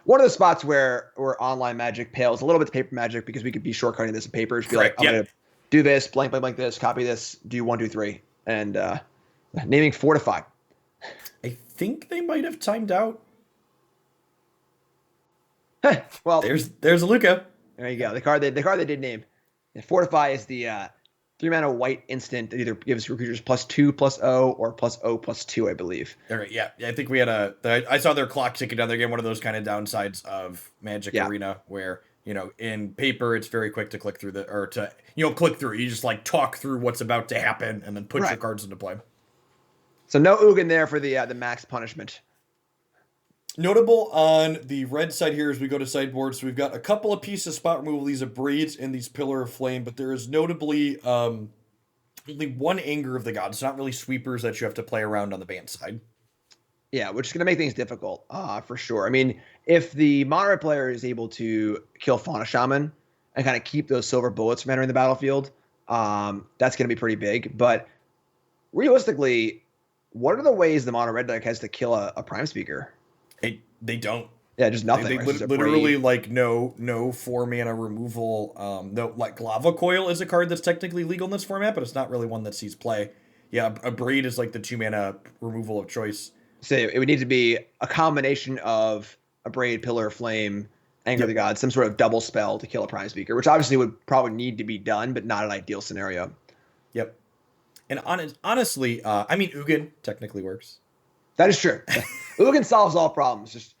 One of the spots where online Magic pales a little bit to paper Magic because we could be shortcutting this in paper. I'm gonna do this, blank this, copy this, do 1, 2, 3, and naming Fortify. I think they might have timed out. Well, there's Luca. There you go. The card they did name. And Fortify is the 3-mana white instant that either gives creatures +2/+0 or +0/+2, I believe. All right, yeah. I think we had I saw their clock ticking down. They're getting one of those kind of downsides of Magic Arena where, in paper it's very quick to click through click through. You just like talk through what's about to happen and then put your cards into play. So no Ugin there for the max punishment. Notable on the red side here as we go to sideboards, so we've got a couple of pieces of spot removal, these Abrades and these Pillar of Flame, but there is notably only one Anger of the Gods. It's not really sweepers that you have to play around on the Bant side. Yeah, which is going to make things difficult, for sure. I mean, if the mono red player is able to kill Fauna Shaman and kind of keep those silver bullets from entering the battlefield, that's going to be pretty big. But realistically, what are the ways the mono red deck has to kill a Prime Speaker? They don't. Yeah, just nothing. They literally like no 4-mana removal. No, like Lava Coil is a card that's technically legal in this format, but it's not really one that sees play. Yeah, Abrade is like the 2-mana removal of choice. So it would need to be a combination of Abrade, Pillar of Flame, Anger of the Gods, some sort of double spell to kill a Prime Speaker, which obviously would probably need to be done, but not an ideal scenario. Yep. And honestly, I mean, Ugin technically works. That is true. Ugin solves all problems. Just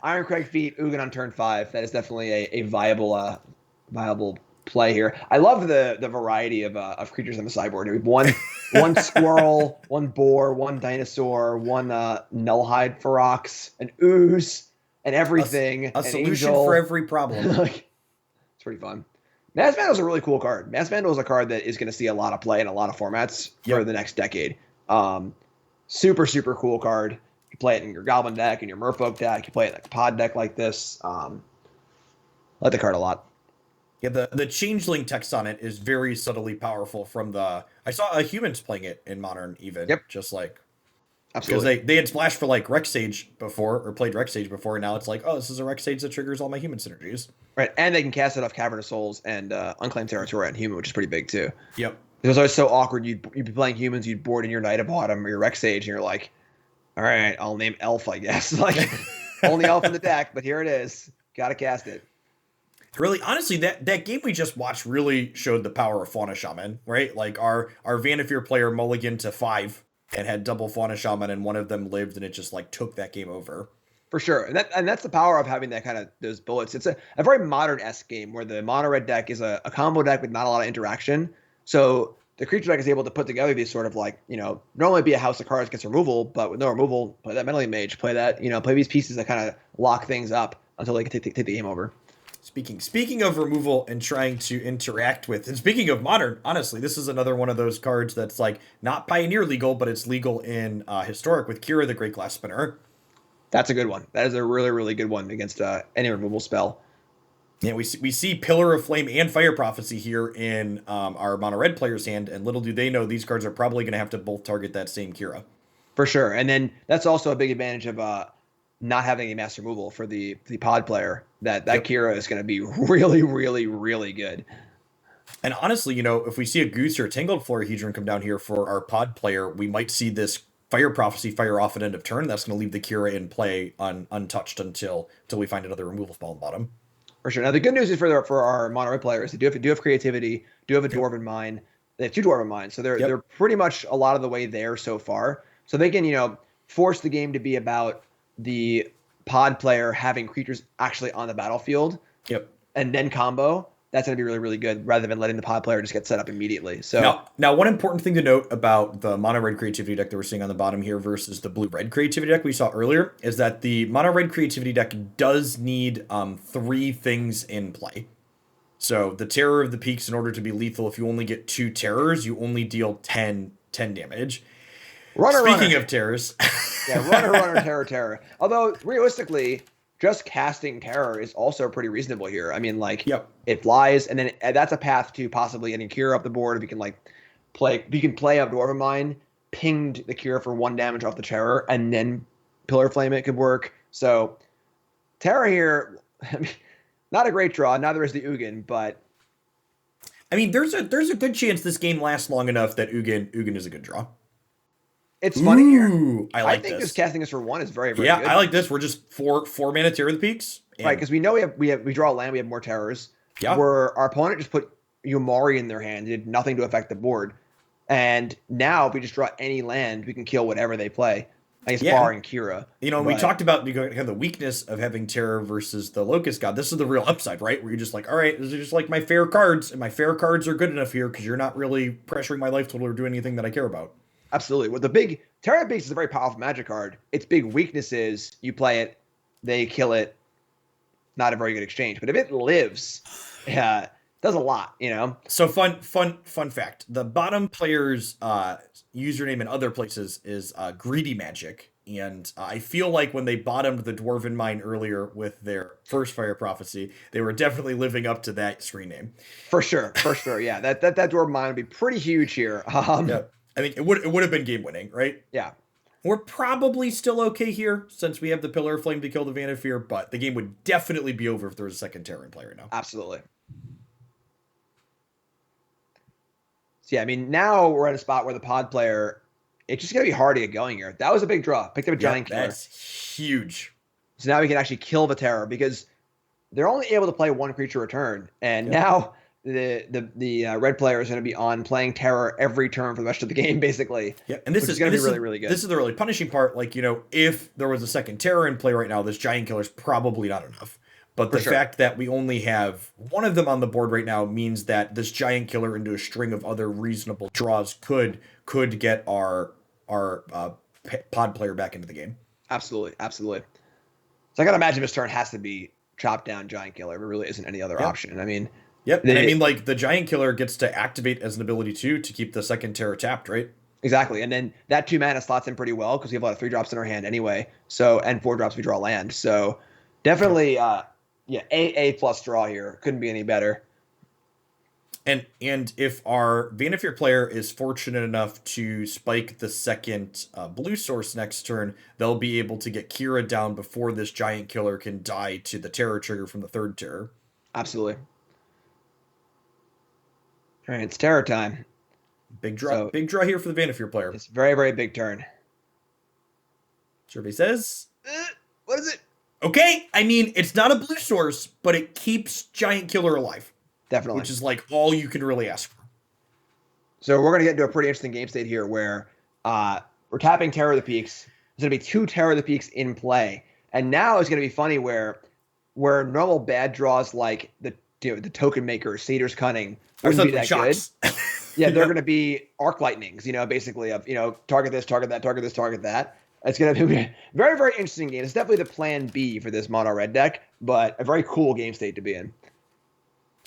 Ironcrag Feet, Ugin on turn 5. That is definitely a viable play here. I love the variety of creatures on the sideboard. We have one squirrel, one boar, one dinosaur, one Nullhide Ferox, an ooze, and everything. A solution for every problem. It's pretty fun. Mass Vandal is a really cool card. Mass Vandal is a card that is going to see a lot of play in a lot of formats for the next decade. Super, super cool card. You play it in your Goblin deck, in your Merfolk deck. You play it in a pod deck like this. I like the card a lot. Yeah, the Changeling text on it is very subtly powerful from I saw humans playing it in Modern even. Yep. Just like... Absolutely. Because they had splashed for like Rex Sage before, or played Rex Sage before, and now it's like, oh, this is a Rex Sage that triggers all my human synergies. Right, and they can cast it off Cavern of Souls and Unclaimed Territory on human, which is pretty big too. Yep. It was always so awkward. You'd be playing humans, you'd board in your Knight of Bottom or your Rex Sage, and you're like, all right, I'll name Elf, I guess. Like, only Elf in the deck, but here it is. Gotta cast it. Really, honestly, that game we just watched really showed the power of Fauna Shaman, right? Like, our Vannifar player mulliganed to 5 and had double Fauna Shaman, and one of them lived, and it just, like, took that game over. For sure. And that's the power of having that kind of those bullets. It's a very Modern-esque game where the mono red deck is a combo deck with not a lot of interaction. So the creature deck is able to put together these sort of like, normally be a house of cards gets removal, but with no removal, play that Meddling Mage, play that, play these pieces that kind of lock things up until they can take the game over. Speaking of removal and trying to interact with, and speaking of Modern, honestly, this is another one of those cards that's like not Pioneer legal, but it's legal in Historic with Kira the Great Glass Spinner. That's a good one. That is a really, really good one against any removal spell. Yeah, we see Pillar of Flame and Fire Prophecy here in our mono red player's hand, and little do they know these cards are probably going to have to both target that same Kira. For sure, and then that's also a big advantage of not having a mass removal for the pod player. That Kira is going to be really, really, really good. And honestly, if we see a Goose or a Tangled Florahedron come down here for our pod player, we might see this Fire Prophecy fire off at end of turn. That's going to leave the Kira in play untouched until we find another removal spell on the bottom. For sure. Now the good news is for our mono red players, they do have creativity, do have a Dwarven Mine. They have 2 Dwarven Mines, so they're pretty much a lot of the way there so far. So they can force the game to be about the pod player having creatures actually on the battlefield. Yep. And then combo. That's going to be really, really good rather than letting the pod player just get set up immediately. So now one important thing to note about the mono red creativity deck that we're seeing on the bottom here versus the blue red creativity deck we saw earlier is that the mono red creativity deck does need 3 things in play. So the Terror of the Peaks, in order to be lethal, if you only get 2 terrors, you only deal 10 damage. Speaking of terrors. Yeah, runner, terror. Although realistically, just casting Terror is also pretty reasonable here. I mean, it flies, and then that's a path to possibly getting Cure up the board. If you can play a Dwarven Mine, pinged the Cure for 1 damage off the Terror, and then Pillar Flame it could work. So Terror here, I mean, not a great draw. Neither is the Ugin, but I mean, there's a good chance this game lasts long enough that Ugin is a good draw. It's funny here. Ooh, I like think this. just casting this for 1 is very, very Yeah, good. I like this. We're just four mana Terror of the Peaks. Right, because we know we draw a land, we have more terrors. Yeah. Where our opponent just put Yumari in their hand, did nothing to affect the board. And now if we just draw any land, we can kill whatever they play. I guess barring Kira. You know, we talked about kind of the weakness of having Terror versus the Locust God. This is the real upside, right? Where you're just like, all right, these are just like my fair cards, and my fair cards are good enough here because you're not really pressuring my life total or doing anything that I care about. Absolutely. Well, the big Terror Beast is a very powerful Magic card. Its big weakness is you play it, they kill it. Not a very good exchange, but if it lives, does a lot, you know. So fun fact: the bottom player's username in other places is Greedy Magic, and I feel like when they bottomed the Dwarven Mine earlier with their first Fire Prophecy, they were definitely living up to that screen name. For sure, yeah. That Dwarven Mine would be pretty huge here. Yeah, I think it would have been game winning, right? Yeah. We're probably still okay here since we have the Pillar of Flame to kill the Vannifar, but the game would definitely be over if there was a second Terran player right now. Absolutely. So yeah, I mean, now we're at a spot where the pod player, it's just going to be hard to get going here. That was a big draw. Picked up a Giant Killer. That's huge. So now we can actually kill the Terror because they're only able to play 1 creature a turn. And now the red player is going to be on playing Terror every turn for the rest of the game, basically. Yeah, and this is going to be really, really good. This is the really punishing part. Like, you know, if there was a second Terror in play right now, this Giant Killer is probably not enough. But the fact that we only have one of them on the board right now means that this Giant Killer into a string of other reasonable draws could get our pod player back into the game. Absolutely. So I got to imagine this turn has to be chop down Giant Killer. There really isn't any other option. I mean... Yep, and I mean, like, the Giant Killer gets to activate as an ability, too, to keep the second Terror tapped, right? Exactly, and then that 2 mana slots in pretty well, because we have a lot of 3-drops in our hand anyway, and 4-drops we draw land, so definitely, A plus draw here. Couldn't be any better. And if our Vannifar player is fortunate enough to spike the second blue source next turn, they'll be able to get Kira down before this Giant Killer can die to the Terror trigger from the third Terror. Absolutely. All right, it's Terror time. Big draw here for the Vannifar player. It's a very, very big turn. Survey says... What is it? Okay, I mean, it's not a blue source, but it keeps Giant Killer alive. Definitely. Which is like all you can really ask for. So we're going to get into a pretty interesting game state here where we're tapping Terror of the Peaks. There's going to be 2 Terror of the Peaks in play. And now it's going to be funny where normal bad draws like the Token Maker, Satyr's Cunning, wouldn't be that good. Yeah, they're going to be Arc Lightnings, basically of, target this, target that, target this, target that. It's going to be a very, very interesting game. It's definitely the plan B for this mono red deck, but a very cool game state to be in.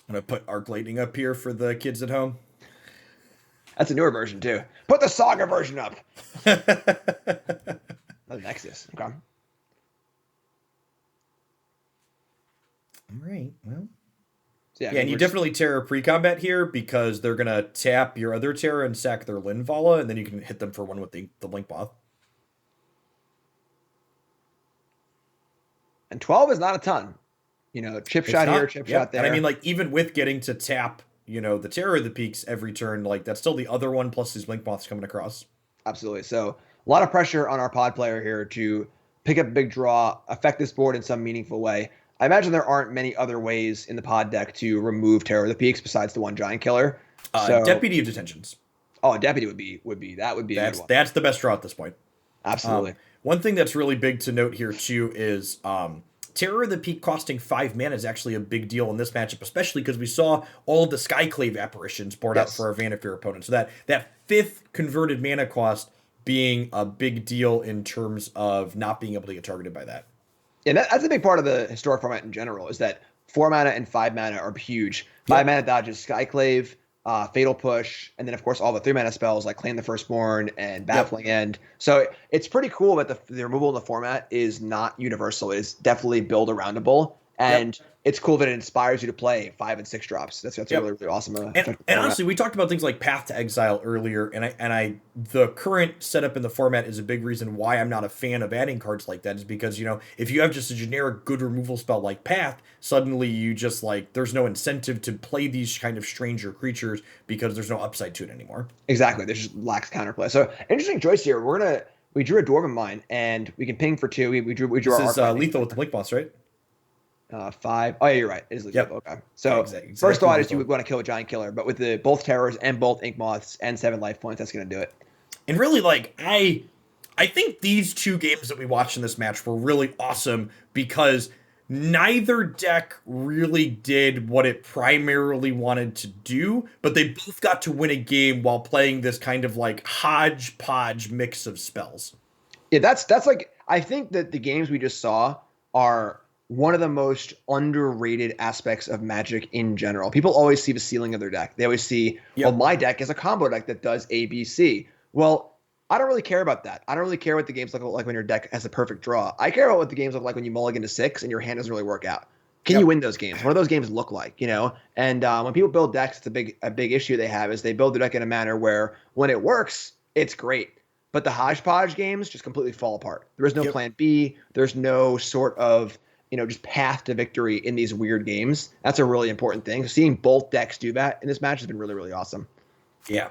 I'm going to put Arc Lightning up here for the kids at home. That's a newer version, too. Put the Saga version up. That's Nexus. Okay. All right, well... So and you definitely Terror pre-combat here because they're going to tap your other Terror and sack their Linvala, and then you can hit them for 1 with the Blink Moth. And 12 is not a ton. Chip shot here, chip shot there. And I mean, like, even with getting to tap, the Terror of the Peaks every turn, like, that's still the other one plus these Blink Moths coming across. Absolutely. So a lot of pressure on our pod player here to pick up a big draw, affect this board in some meaningful way. I imagine there aren't many other ways in the pod deck to remove Terror of the Peaks besides the 1 Giant Killer. Deputy of Detentions. Oh, a Deputy would be a good one. That's the best draw at this point. Absolutely. One thing that's really big to note here too is Terror of the Peak costing 5 mana is actually a big deal in this matchup, especially because we saw all of the Skyclave apparitions board out for our Vannifar opponent. So that 5th converted mana cost being a big deal in terms of not being able to get targeted by that. Yeah, that's a big part of the historic format in general, is that 4 mana and 5 mana are huge. 5 mana dodges Skyclave, Fatal Push, and then, of course, all the 3 mana spells like Claim the Firstborn and Baffling End. So it's pretty cool that the removal in the format is not universal. It is definitely build-aroundable. And it's cool that it inspires you to play 5 and 6 drops. That's a really, really awesome. And honestly, we talked about things like Path to Exile earlier, and the current setup in the format is a big reason why I'm not a fan of adding cards like that. Is because if you have just a generic good removal spell like Path, suddenly you just there's no incentive to play these kind of stranger creatures because there's no upside to it anymore. Exactly, there's just lacks counterplay. So interesting choice here. We drew a Dwarven Mine, and we can ping for 2. We drew. This is lethal with the Blink Boss, right? 5. Oh yeah, you're right. It is lethal. Yep. Okay. So exactly first thought is you would want to kill a giant killer, but with the both terrors and both ink moths and 7 life points, that's going to do it. And really, I think these 2 games that we watched in this match were really awesome because neither deck really did what it primarily wanted to do, but they both got to win a game while playing this kind of hodgepodge mix of spells. Yeah, that's I think that the games we just saw are one of the most underrated aspects of Magic in general. People always see the ceiling of their deck. They always see, well, my deck is a combo deck that does A, B, C. Well, I don't really care about that. I don't really care what the games look like when your deck has a perfect draw. I care about what the games look like when you mulligan to 6 and your hand doesn't really work out. Can you win those games? What do those games look like? And when people build decks, it's a big issue they have is they build their deck in a manner where when it works, it's great. But the hodgepodge games just completely fall apart. There is no plan B. There's no sort of just path to victory in these weird games. That's a really important thing. Seeing both decks do that in this match has been really, really awesome. Yeah.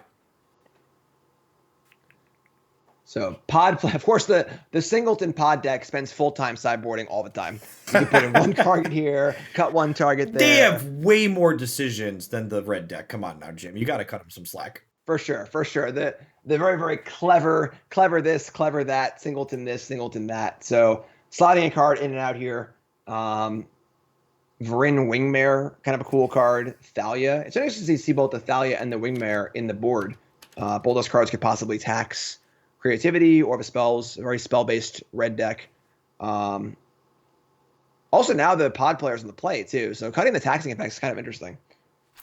So of course, the Singleton pod deck spends full time sideboarding all the time. You can put in one target here, cut one target there. They have way more decisions than the red deck. Come on now, Jim. You got to cut them some slack. For sure. The very, very clever this, clever that, Singleton this, Singleton that. So sliding a card in and out here. Vryn Wingmare, kind of a cool card. Thalia. It's interesting to see both the Thalia and the Wingmare in the board. Both those cards could possibly tax creativity or the spells. A very spell-based red deck. Also, now the pod players in the play too. So cutting the taxing effects is kind of interesting.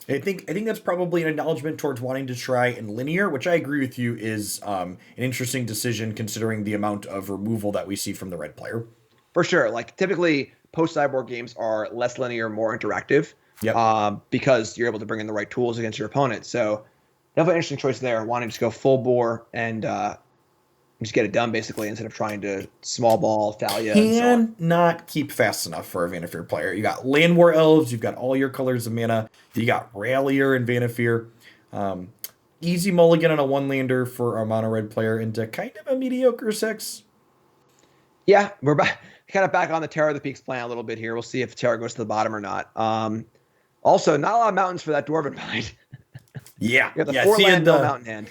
I think that's probably an acknowledgement towards wanting to try in linear, which I agree with you is an interesting decision considering the amount of removal that we see from the red player. For sure. Typically, post-sideboard games are less linear, more interactive. Because you're able to bring in the right tools against your opponent. So definitely an interesting choice there, wanting to go full bore and just get it done, basically, instead of trying to small ball, Thalia, and so on. Not keep fast enough for a Vannifar player. You got Land War Elves, you've got all your colors of mana, you got Rallier and Vannifar. Easy mulligan on a one-lander for a mono-red player into kind of a mediocre 6. Yeah, we're kind of back on the Terror of the Peaks plan a little bit here. We'll see if Terror goes to the bottom or not. Also, not a lot of mountains for that Dwarven Mine. Yeah. You got the 4-land, no mountain hand.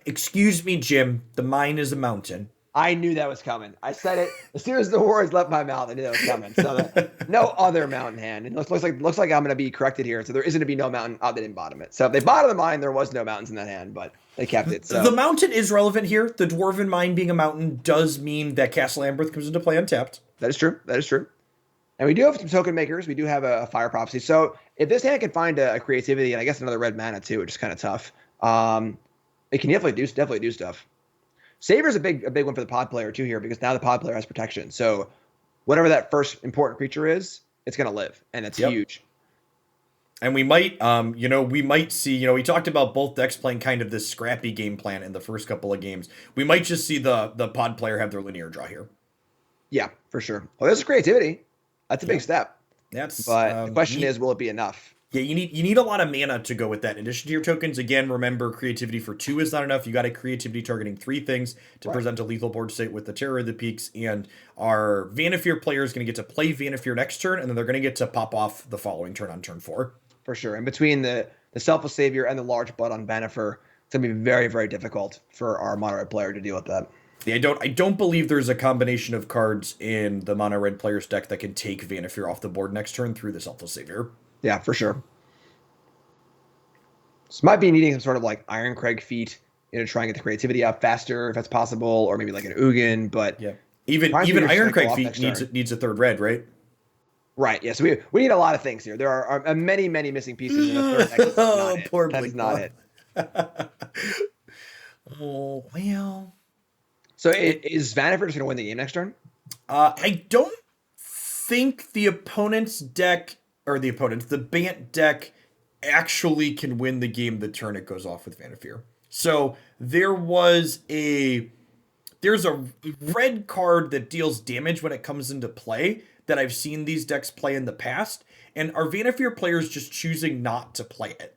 Excuse me, Jim. The mine is a mountain. I knew that was coming. I said it as soon as the words left my mouth. I knew that was coming. So no other mountain hand. It looks like I'm going to be corrected here. So there isn't to be no mountain. Oh, they didn't bottom it. So if they bottom the mine, there was no mountains in that hand, but they kept it. So the mountain is relevant here. The Dwarven Mine being a mountain does mean that Castle Amberth comes into play untapped. That is true. And we do have some token makers. We do have a Fire Prophecy. So if this hand can find a creativity and I guess another red mana too, which is kind of tough, it can definitely do stuff. Saver's a big one for the pod player too here because now the pod player has protection. So whatever that first important creature is, it's going to live, and it's huge. And we might, see, we talked about both decks playing kind of this scrappy game plan in the first couple of games. We might just see the pod player have their linear draw here. Yeah, for sure. Well, there's creativity. That's a big step. But the question is, will it be enough? Yeah, you need a lot of mana to go with that. In addition to your tokens, again, remember creativity for 2 is not enough. You got a creativity targeting 3 things to present a lethal board state with the Terror of the Peaks. And our Vannifar player is going to get to play Vannifar next turn, and then they're going to get to pop off the following turn on turn 4. For sure. And between the Selfless Savior and the large butt on Vannifar, it's going to be very, very difficult for our mono red player to deal with that. Yeah, I don't believe there's a combination of cards in the mono red player's deck that can take Vannifar off the board next turn through the Selfless Savior. Yeah, for sure. So might be needing some sort of Iron Craig feat, to try and get the creativity up faster if that's possible, or maybe an Ugin. But yeah, even Iron Craig feat needs a third red, right? Right. Yes. Yeah, so we need a lot of things here. There are many missing pieces in the third deck. Poor That is not it. Oh well. So is Vannifar just going to win the game next turn? I don't think the opponent's deck, or the Bant deck actually can win the game the turn it goes off with Vannifar. So there's a red card that deals damage when it comes into play that I've seen these decks play in the past, and our Vannifar players just choosing not to play it.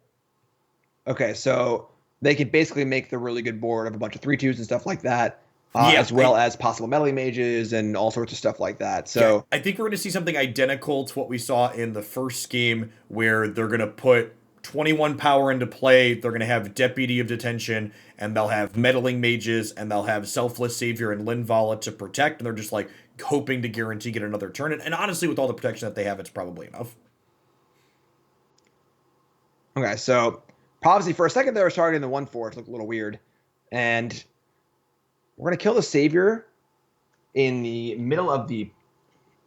Okay, so they could basically make the really good board of a bunch of 3/2s and stuff like that, as well as possible melee mages and all sorts of stuff like that. So I think we're going to see something identical to what we saw in the first game, where they're going to put 21 power into play. They're going to have Deputy of Detention, and they'll have Meddling Mages, and they'll have Selfless Savior and Linvala to protect, and they're just like hoping to guarantee get another turn. And honestly, with all the protection that they have, it's probably enough. Okay, so obviously for a second they were targeting the 1/4, looked a little weird. And we're going to kill the Savior in the middle of the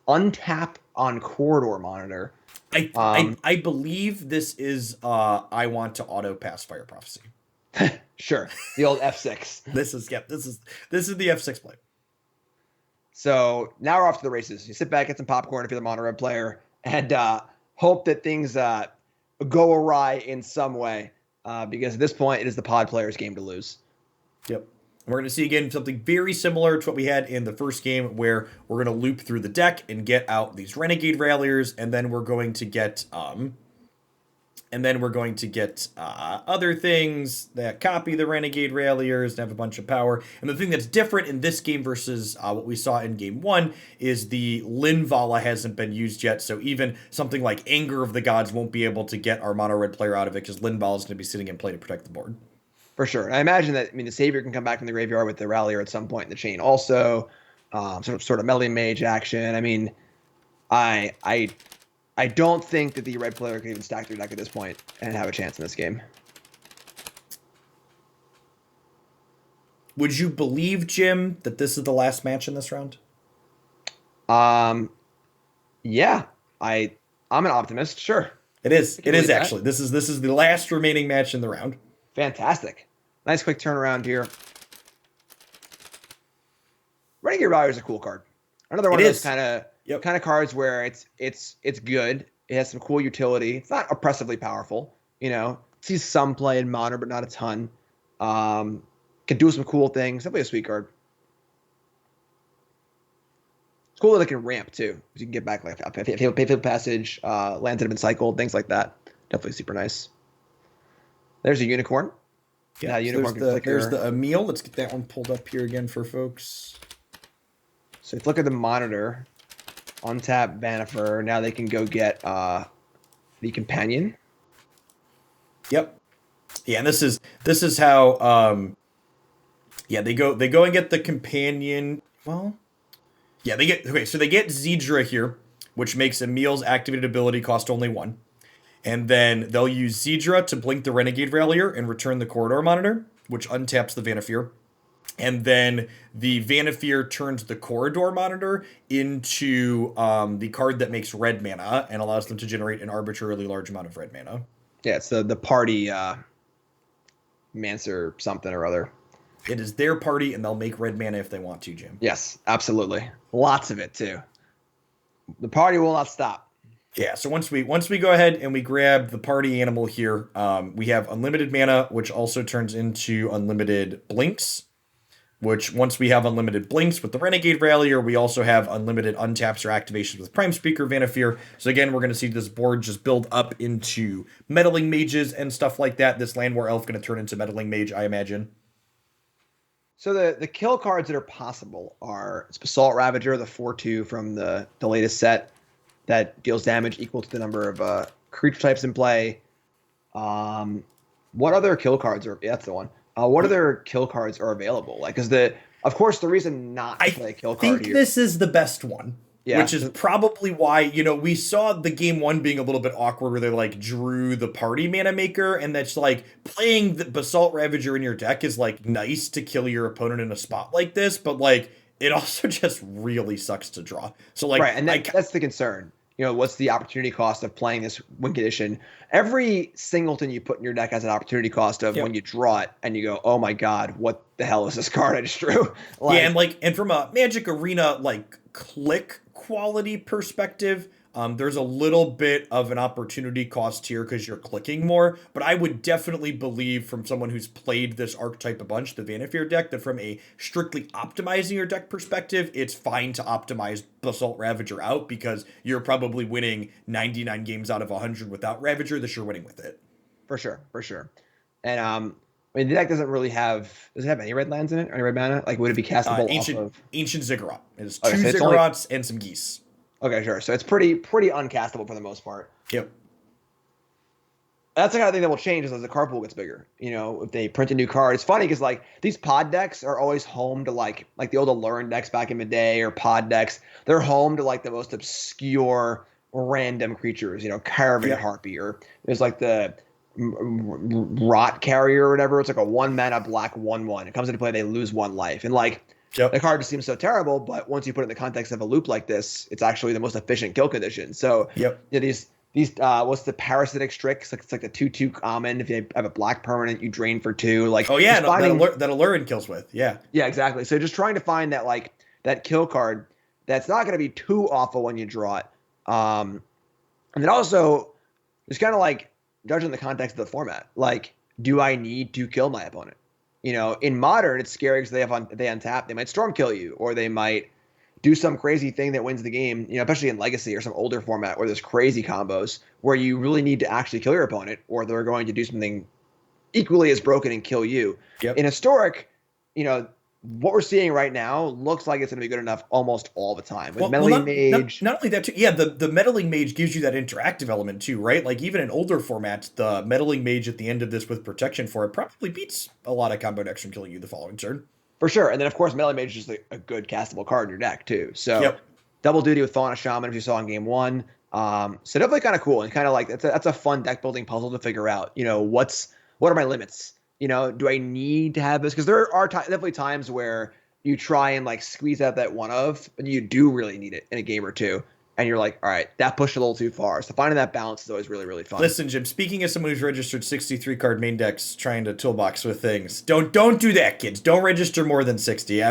untap on corridor monitor. I believe this is I want to auto pass Fire Prophecy. Sure, the old F6. This is the F6 play. So now we're off to the races. You sit back, get some popcorn if you're the mono red player, and hope that things go awry in some way. Because at this point, it is the pod player's game to lose. Yep. We're going to see, again, something very similar to what we had in the first game, where we're going to loop through the deck and get out these Renegade Ralliers, and then we're going to get other things that copy the Renegade Ralliers and have a bunch of power. And the thing that's different in this game versus what we saw in game 1 is the Linvala hasn't been used yet, so even something like Anger of the Gods won't be able to get our mono red player out of it, because Linvala is going to be sitting in play to protect the board. For sure. And I imagine that, the Savior can come back from the graveyard with the Rallier at some point in the chain also. Sort of melee mage action. I don't think that the red player can even stack their deck at this point and have a chance in this game. Would you believe, Jim, that this is the last match in this round? Yeah. I'm an optimist, sure. It is. It is actually. This is the last remaining match in the round. Fantastic. Nice quick turnaround here. Renegade Rallier is a cool card. Another one of those kind of cards where it's good. It has some cool utility. It's not oppressively powerful. Sees some play in Modern, but not a ton. Can do some cool things. Definitely a sweet card. It's cool that it can ramp too. You can get back like pay field passage, lands that have been cycled, things like that. Definitely super nice. There's a unicorn. Yeah, unicorn can flicker. There's the Emil. Let's get that one pulled up here again for folks. So if you look at the monitor, untap Vannifar. Now they can go get the companion. Yep. Yeah, and this is how they go and get the companion. Well, yeah, they get Zedra here, which makes Emil's activated ability cost only 1. And then they'll use Zedra to blink the Renegade Rallier and return the Corridor Monitor, which untaps the Vannifar. And then the Vannifar turns the Corridor Monitor into the card that makes red mana and allows them to generate an arbitrarily large amount of red mana. Yeah, it's the party Mancer something or other. It is their party, and they'll make red mana if they want to, Jim. Yes, absolutely. Lots of it, too. The party will not stop. Yeah, so once we go ahead and we grab the party animal here, we have unlimited mana, which also turns into unlimited blinks, which once we have unlimited blinks with the Renegade Rallier, we also have unlimited untaps or activations with Prime Speaker Vannifar. So again, we're going to see this board just build up into Meddling Mages and stuff like that. This Land War Elf going to turn into Meddling Mage, I imagine. So the kill cards that are possible are Basalt Ravager, the 4/2 from the latest set, that deals damage equal to the number of creature types in play. What other kill cards are? Yeah, that's the one. What other kill cards are available? Of course, the reason not to play a kill card here. I think this is the best one. Yeah. Which is probably why, we saw the game 1 being a little bit awkward, where they drew the party mana maker, and that's playing the Basalt Ravager in your deck is nice to kill your opponent in a spot like this, but it also just really sucks to draw. So right, and that's the concern. what's the opportunity cost of playing this win condition? Every singleton you put in your deck has an opportunity cost of when you draw it and you go, oh my God, what the hell is this card I just drew? Yeah, and from a Magic Arena click quality perspective, there's a little bit of an opportunity cost here because you're clicking more, but I would definitely believe from someone who's played this archetype a bunch, the Vannifar deck, that from a strictly optimizing your deck perspective, it's fine to optimize Basalt Ravager out because you're probably winning 99 games out of 100 without Ravager. This you're winning with it. For sure, for sure. And the deck does it have any red lands in it? Or any red mana? Like, would it be castable Ancient Ziggurat. It's two Ziggurats and some Geese. Okay, sure. So it's pretty uncastable for the most part. Yep. That's the kind of thing that will change as the card pool gets bigger. If they print a new card. It's funny because these pod decks are always home to like the old Alluring decks back in the day or pod decks. They're home to the most obscure random creatures. Caravan Harpy, or there's the Rot Carrier or whatever. It's a 1-mana black 1/1. It comes into play, they lose 1 life, and the card just seems so terrible, but once you put it in the context of a loop like this, it's actually the most efficient kill condition. So these what's the Parasitic Strix? It's the 2/2 common. If you have a black permanent, you drain for 2. That Alluring kills with. Yeah, exactly. So just trying to find that kill card that's not going to be too awful when you draw it. And then also just kind of judging the context of the format. Do I need to kill my opponent? In Modern, it's scary because they untap. They might storm kill you, or they might do some crazy thing that wins the game. Especially in Legacy or some older format where there's crazy combos where you really need to actually kill your opponent, or they're going to do something equally as broken and kill you. In Historic, what we're seeing right now looks like it's going to be good enough almost all the time. With Meddling Mage. Not only that, too, the Meddling Mage gives you that interactive element, too, right? Even in older formats, the Meddling Mage at the end of this with protection for it probably beats a lot of combo decks from killing you the following turn. For sure. And then, of course, Meddling Mage is just a good castable card in your deck, too. So, double duty with Fauna Shaman, as you saw in game 1. So, definitely kind of cool. And kind of that's a fun deck building puzzle to figure out. What are my limits? Do I need to have this? Because there are definitely times where you try and squeeze out that one of, and you do really need it in a game or two. And you're like, all right, that pushed a little too far. So finding that balance is always really, really fun. Listen, Jim, speaking as someone who's registered 63 card main decks trying to toolbox with things, don't do that, kids. Don't register more than 60.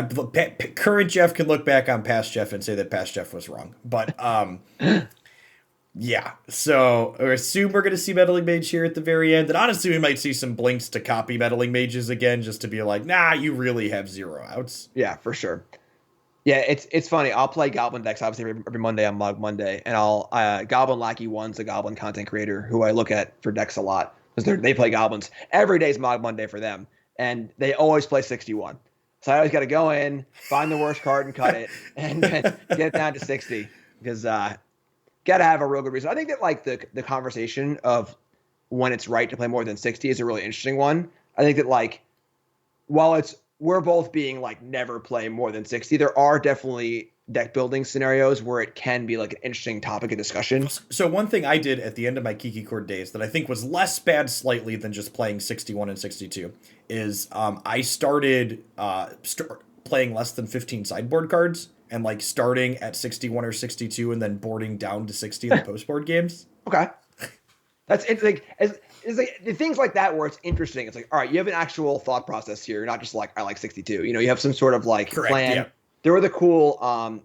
Current Jeff can look back on past Jeff and say that past Jeff was wrong. But yeah, so I assume we're going to see Meddling Mage here at the very end. And honestly, we might see some blinks to copy Meddling Mages again, just to be like, nah, you really have 0 outs. Yeah, for sure. Yeah, it's funny. I'll play Goblin decks, obviously, every Monday on Mog Monday. And Goblin Lackey 1's a Goblin content creator who I look at for decks a lot. Because they play Goblins. Every day's Mog Monday for them. And they always play 61. So I always got to go in, find the worst card and cut it, and get it down to 60. Because... got to have a real good reason. I think that the conversation of when it's right to play more than 60 is a really interesting one. I think that while we're both being never play more than 60, there are definitely deck building scenarios where it can be an interesting topic of discussion. So one thing I did at the end of my Kiki Cord days that I think was less bad slightly than just playing 61 and 62 is I started playing less than 15 sideboard cards. And starting at 61 or 62 and then boarding down to 60 in the post-board games. Okay. That's interesting. It's things like that where it's interesting. It's all right, you have an actual thought process here. You're not just I like 62. You have some sort of Correct, plan. Yeah. There were the cool,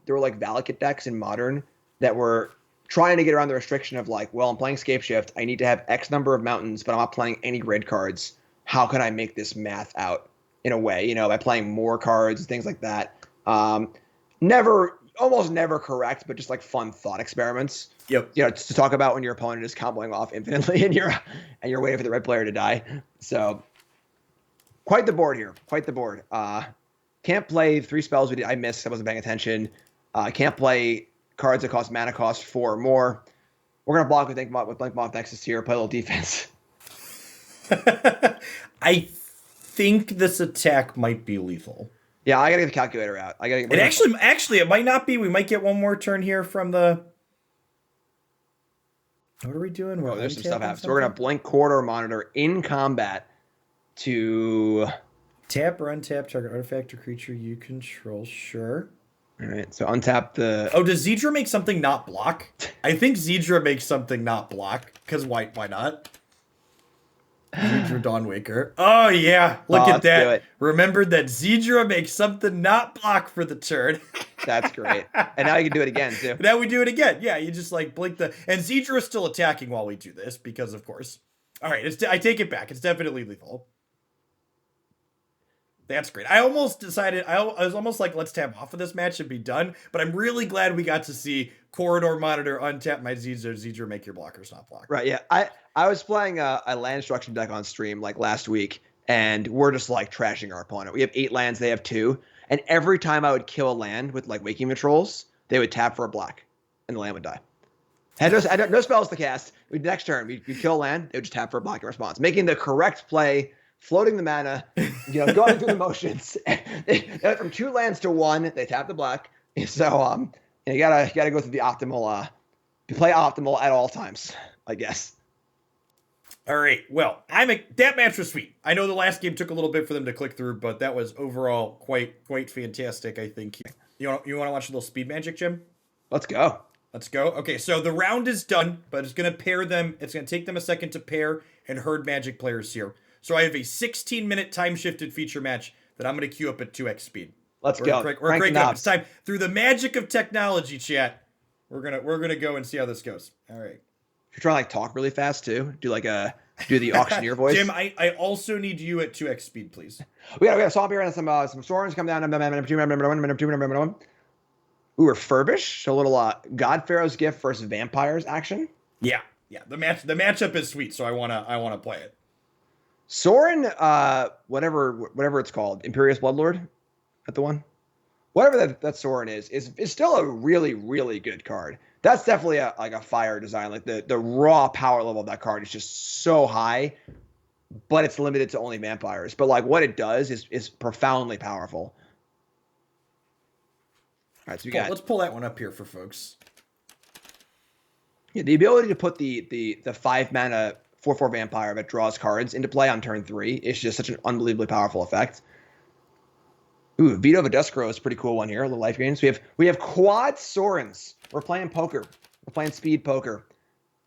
there were Valakut decks in Modern that were trying to get around the restriction of I'm playing Scape Shift. I need to have X number of mountains, but I'm not playing any grid cards. How can I make this math out in a way, by playing more cards, things like that. Almost never correct, but just fun thought experiments. Yep. To talk about when your opponent is comboing off infinitely and you're waiting for the red player to die. So quite the board here. Quite the board. Can't play 3 spells I missed. I wasn't paying attention. Can't play cards that cost mana cost 4 or more. We're gonna block with Blink Moth Nexus here, play a little defense. I think this attack might be lethal. Yeah, I gotta get the calculator out. Actually, it might not be. We might get one more turn here from the. What are we doing? There's some stuff happening. So we're gonna blink Corridor Monitor in combat to tap or untap target artifact or creature you control. Sure. All right, so untap the. Oh, does Zedra make something not block? I think Zedra makes something not block, because why not? Zedra Dawnwaker. Oh, yeah. Look at Let's do that. it. Remembered that Zedra makes something not block for the turn. That's great. And now you can do it again, too. Now we do it again. Yeah, you just like blink the... And Zedra is still attacking while we do this, because of course. All right, I take it back. It's definitely lethal. That's great. I almost decided, I was almost like, let's tab off of this match and be done. But I'm really glad we got to see Corridor Monitor untap my Zedra make your blockers not block. Right, yeah. I was playing a land destruction deck on stream like last week, and we're just like trashing our opponent. We have 8 lands, they have 2. And every time I would kill a land with like Waking Patrols, they would tap for a black, and the land would die. Had no spells to cast. Next turn, we'd kill a land, they would just tap for a black in response. Making the correct play, floating the mana, going through the motions. From 2 lands to 1, they tap the black. So you gotta go through the optimal play optimal at all times, I guess. All right. Well, that match was sweet. I know the last game took a little bit for them to click through, but that was overall quite fantastic, I think. You want to watch a little speed magic, Jim? Let's go. Let's go. Okay, so the round is done, but it's going to pair them. It's going to take them a second to pair and herd magic players here. So I have a 16-minute time-shifted feature match that I'm going to queue up at 2x speed. Let's go. We're cranking up. It's time. Through the magic of technology, chat, we're gonna go and see how this goes. All right. You're trying to like talk really fast too. Do the auctioneer voice. Jim, I also need you at 2x speed, please. We got Swamp here and some storms come down. Ooh, refurbish. So a little God Pharaoh's Gift versus Vampires action. Yeah. The matchup is sweet, so I wanna play it. Sorin, whatever it's called, Imperious Bloodlord, at the one. Whatever that Sorin is still a really, really good card. That's definitely a fire design. Like the raw power level of that card is just so high, but it's limited to only vampires. But like what it does is profoundly powerful. All right, so let's pull that one up here for folks. Yeah, the ability to put the 5 mana 4/4 vampire that draws cards into play on turn 3 is just such an unbelievably powerful effect. Ooh, Veto of a Duskrow is a pretty cool one here. A little life gains. We have quad Sorins. We're playing poker. We're playing speed poker,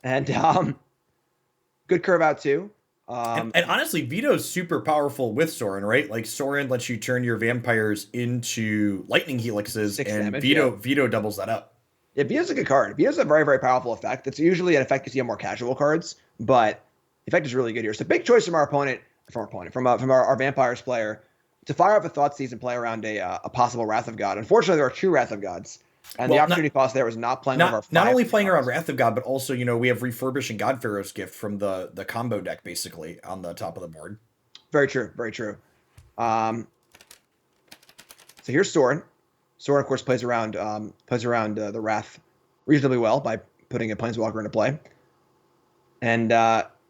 and good curve out too. And honestly, Veto's super powerful with Sorin, right? Like Sorin lets you turn your vampires into lightning helixes, and damage, Veto doubles that up. Yeah, Veto's a good card. Veto's a very, very powerful effect. It's usually an effect you see on more casual cards, but the effect is really good here. So big choice from our Vampires player to fire up a Thoughtseize and play around a possible Wrath of God. Unfortunately, there are 2 Wrath of Gods. And the opportunity cost there was not playing over 5. Not only playing around Wrath of God, but also, we have Refurbish and God Pharaoh's Gift from the combo deck, basically, on the top of the board. Very true. Very true. So here's Sorin. Sorin, of course, plays around the Wrath reasonably well by putting a Planeswalker into play. And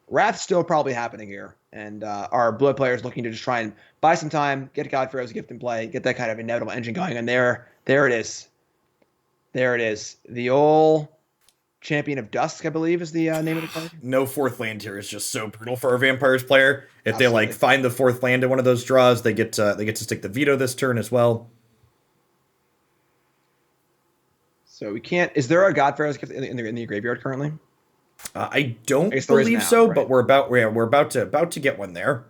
Wrath's still probably happening here. And our blue players looking to just try and buy some time, get God Pharaoh's Gift in play, get that kind of inevitable engine going. And there it is. There it is. The old Champion of Dusk, I believe, is the name of the card. No 4th land here is just so brutal for our Vampires player. If Absolutely. They find the 4th land in one of those draws, they get to stick the Veto this turn as well. So we can't. Is there a God Pharaoh's Gift in the graveyard currently? I don't believe so, right? But we're about to get one there.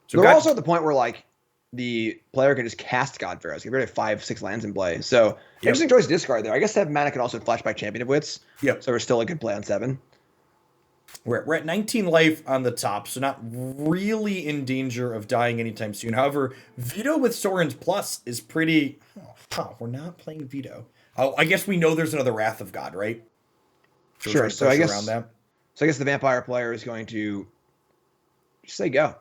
So we're also at the point where like the player can just cast God Pharaohs. Get rid of 5-6 lands in play. So interesting choice to discard there. I guess 7 mana can also flash back Champion of Wits. Yep. So we're still a good play on 7. We're at 19 life on the top, so not really in danger of dying anytime soon. However, Veto with Sorin's Plus is pretty. We're not playing Veto. Oh, I guess we know there's another Wrath of God, right? Sure. So I guess the Vampire player is going to just say go.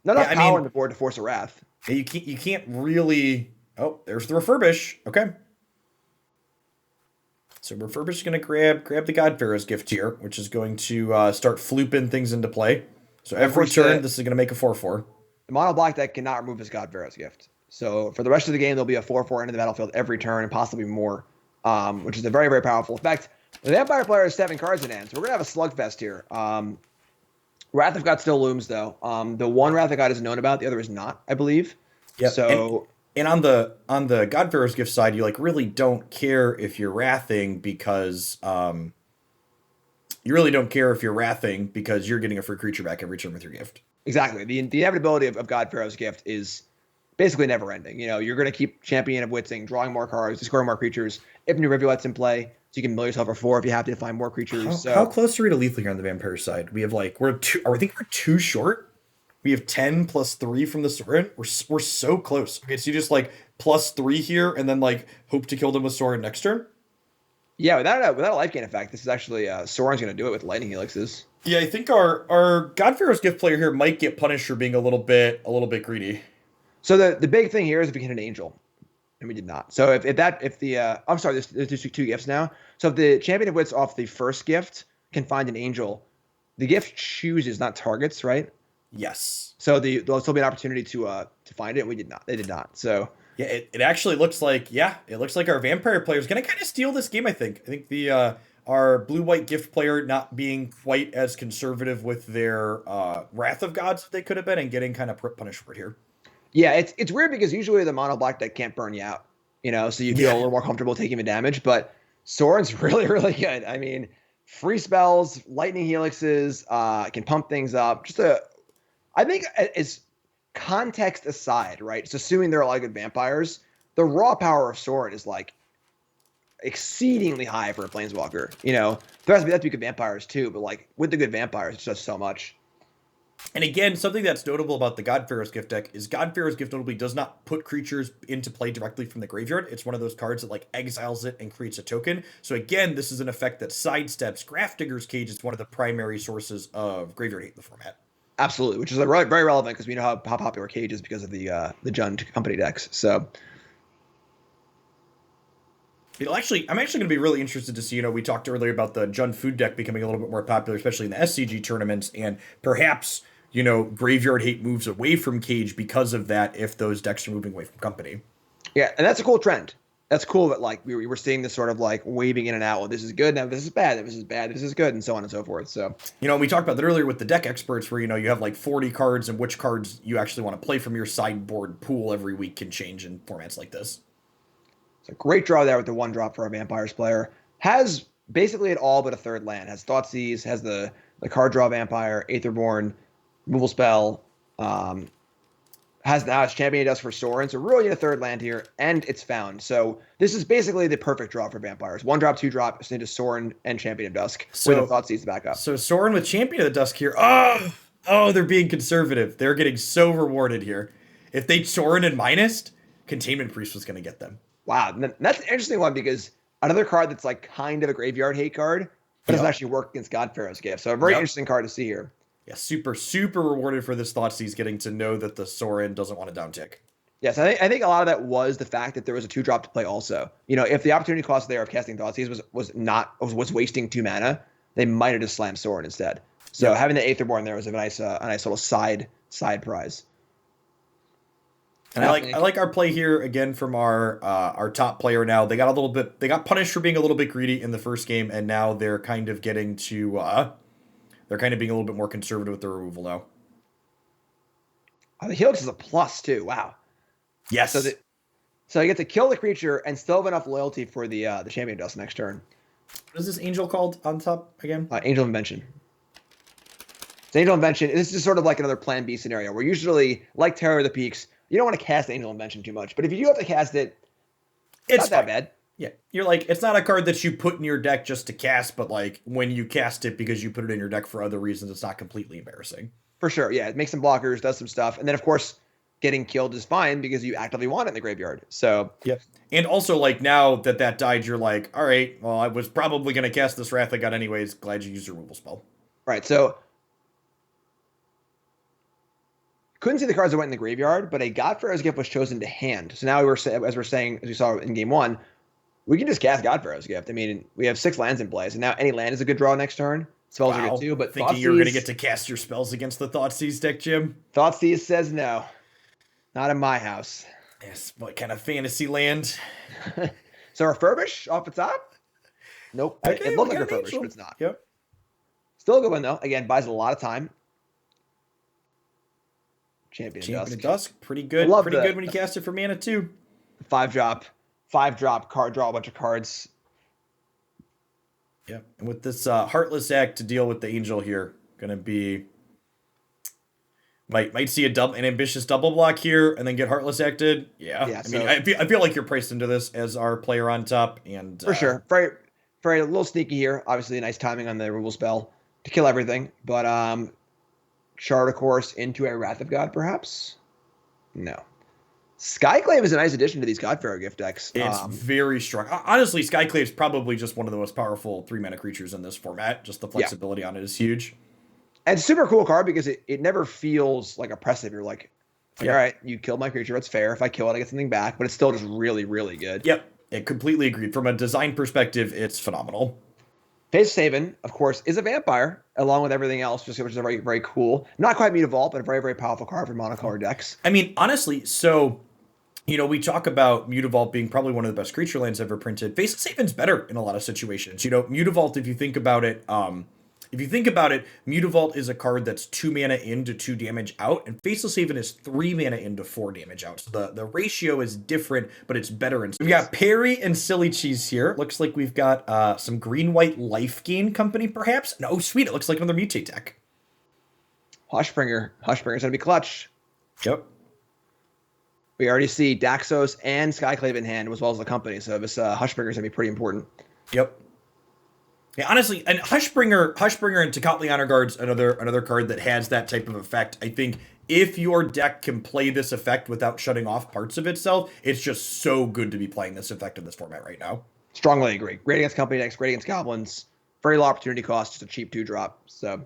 Not enough power on the board to force a Wrath. You can't really. Oh, there's the Refurbish. Okay. So Refurbish is going to grab the God Pharaoh's Gift here, which is going to start flooping things into play. So every turn, this is going to make a 4/4. The mono black deck cannot remove his God Pharaoh's Gift. So for the rest of the game, there'll be a 4/4 into the battlefield every turn and possibly more, which is a very, very powerful effect. The Vampire player has 7 cards in hand, so we're going to have a slugfest here. Wrath of God still looms, though. The one Wrath of God is known about, the other is not, I believe. Yeah. So And on the Godfarer's Gift side, you like really don't care if you're wrathing because you really don't care if you're wrathing because you're getting a free creature back every turn with your gift. Exactly. The inevitability of God Pharaoh's Gift is basically never ending. You know, you're going to keep Champion of Witzing, drawing more cards, discarding more creatures. If new Rivulet's in play, so you can mill yourself for 4 if you have to find more creatures. How close are we to lethal here on the vampire side? We have like I think we're too short. We have 10 plus 3 from the Sorin. We're so close. Okay, so you just like plus 3 here and then like hope to kill them with Sorin next turn. Yeah, without a life gain effect, this is actually Soren's going to do it with Lightning Helixes. Yeah, I think our Godfarer's Gift player here might get punished for being a little bit greedy. So the big thing here is if we hit an Angel, and we did not. So if the I'm sorry, there's two gifts now. So if the Champion of Wits off the first gift can find an Angel, the gift chooses, not targets, right? Yes. So there'll still be an opportunity to find it. We did not. They did not. So yeah, it actually looks like our vampire player is gonna kind of steal this game. I think the our blue-white gift player not being quite as conservative with their Wrath of Gods that they could have been and getting kind of punished for it here. Yeah, it's weird because usually the mono black deck can't burn you out, you know, so you feel a little more comfortable taking the damage. But Soren's really, really good. I mean, free spells, lightning helixes, can pump things up. I think as context aside, right? It's assuming there are a lot of good vampires. The raw power of Soren is like exceedingly high for a planeswalker. You know, there has to be good vampires too, but like with the good vampires, it's just so much. And again, something that's notable about the Godfarer's Gift deck is Godfarer's Gift notably does not put creatures into play directly from the graveyard. It's one of those cards that like exiles it and creates a token. So again, this is an effect that sidesteps Grafdigger's Cage. It's one of the primary sources of graveyard hate in the format. Absolutely, which is very relevant because we know how popular Cage is because of the Jund company decks. So I'm actually going to be really interested to see, we talked earlier about the Jund food deck becoming a little bit more popular, especially in the SCG tournaments, and perhaps graveyard hate moves away from Cage because of that if those decks are moving away from company. Yeah, and that's a cool trend. That's cool that like we were seeing this sort of like waving in and out. Well, this is good, now this is bad, this is bad, this is good, and so on and so forth. So we talked about that earlier with the deck experts where you have like 40 cards, and which cards you actually want to play from your sideboard pool every week can change in formats like this. It's a great draw there with the 1-drop for a Vampires player. Has basically it all but a third land. Has Thoughtseize, has the card draw Vampire, Aetherborn, removal spell, has now its Champion of Dusk for Sorin. So really need a third land here, and it's found. So this is basically the perfect draw for Vampires. 1-drop, 2-drop, just into Sorin and Champion of Dusk with a Thoughtseize to back up. So Sorin with Champion of the Dusk here. Oh, they're being conservative. They're getting so rewarded here. If they Sorin and minused, Containment Priest was going to get them. Wow, that's an interesting one because another card that's like kind of a graveyard hate card, but doesn't actually work against Godfarer's Gift. So a very interesting card to see here. Yeah, super, super rewarded for this Thoughtseize getting to know that the Sorin doesn't want to downtick. Yes, I think a lot of that was the fact that there was a 2-drop to play also. If the opportunity cost there of casting Thoughtseize was wasting 2 mana, they might have just slammed Sorin instead. So having the Aetherborn there was a nice little side prize. And I like our play here again from our top player now. They got punished for being a little bit greedy in the first game, and now they're kind of getting to they're kind of being a little bit more conservative with their removal now. Oh, the Helix is a plus too. Wow. Yes. So you get to kill the creature and still have enough loyalty for the Champion of Dust next turn. What is this angel called on top again? Angel Invention. It's Angel Invention. This is sort of like another Plan B scenario where usually, like Terror of the Peaks, you don't want to cast Angel Invention too much, but if you do have to cast it, it's not that bad. Yeah, you're like, it's not a card that you put in your deck just to cast, but like when you cast it because you put it in your deck for other reasons, it's not completely embarrassing. For sure, yeah, it makes some blockers, does some stuff, and then of course, getting killed is fine because you actively want it in the graveyard. So yeah, and also like now that died, you're like, all right, well, I was probably gonna cast this Wrath of God anyways. Glad you used your removal spell. Right, so couldn't see the cards that went in the graveyard, but a Godfarer's Gift was chosen to hand. So now as we're saying, as we saw in game 1, we can just cast Godfarer's Gift. I mean, we have 6 lands in play, so now any land is a good draw next turn. Spells are good too, but thinking you're going to get to cast your spells against the Thoughtseize deck, Jim? Thoughtseize says no. Not in my house. Yes, what kind of fantasy land? So Refurbish off the top? Nope. Okay, it looked like Refurbish, but it's not. Yep. Still a good one, though. Again, buys a lot of time. Champion Champion of Dusk. Dusk, pretty good. I love Pretty good when you cast it for mana too. 5-drop card, draw a bunch of cards. Yeah, and with this Heartless Act to deal with the Angel here, gonna be might see an ambitious double block here, and then get Heartless Acted. Yeah, I mean, I feel like you're priced into this as our player on top, and for sure, very a little sneaky here. Obviously, nice timing on the removal spell to kill everything, but Chart a course into a Wrath of God, perhaps. No. Skyclave is a nice addition to these Godpharaoh gift decks. It's very strong. Honestly, Skyclave is probably just one of the most powerful 3-mana creatures in this format. Just the flexibility on it is huge. And it's a super cool card because it never feels like oppressive. You're like, all right, you killed my creature. It's fair. If I kill it, I get something back. But it's still just really, really good. Yep. It completely agreed. From a design perspective, it's phenomenal. Faceless Haven, of course, is a vampire, along with everything else, which is very, very cool. Not quite Mutavault, but a very, very powerful card for monocolor decks. I mean, honestly, so, you know, we talk about Mutavault being probably one of the best creature lands ever printed. Faceless Haven's better in a lot of situations. You know, Mutavault, if you think about it, Mutavault is a card that's 2 mana in to 2 damage out, and Faceless Haven is 3 mana in to 4 damage out. So the ratio is different, but it's better. We've got Perry and Silly Cheese here. Looks like we've got some green-white life gain company, perhaps. No, sweet. It looks like another Mutate deck. Hushbringer's going to be clutch. Yep. We already see Daxos and Skyclave in hand, as well as the company. So this Hushbringer's going to be pretty important. Yep. Yeah, honestly, and Hushbringer and Tecatli Honor Guard's another card that has that type of effect. I think if your deck can play this effect without shutting off parts of itself, it's just so good to be playing this effect in this format right now. Strongly agree. Great against company decks, great against goblins. Very low opportunity cost, just a cheap 2-drop. So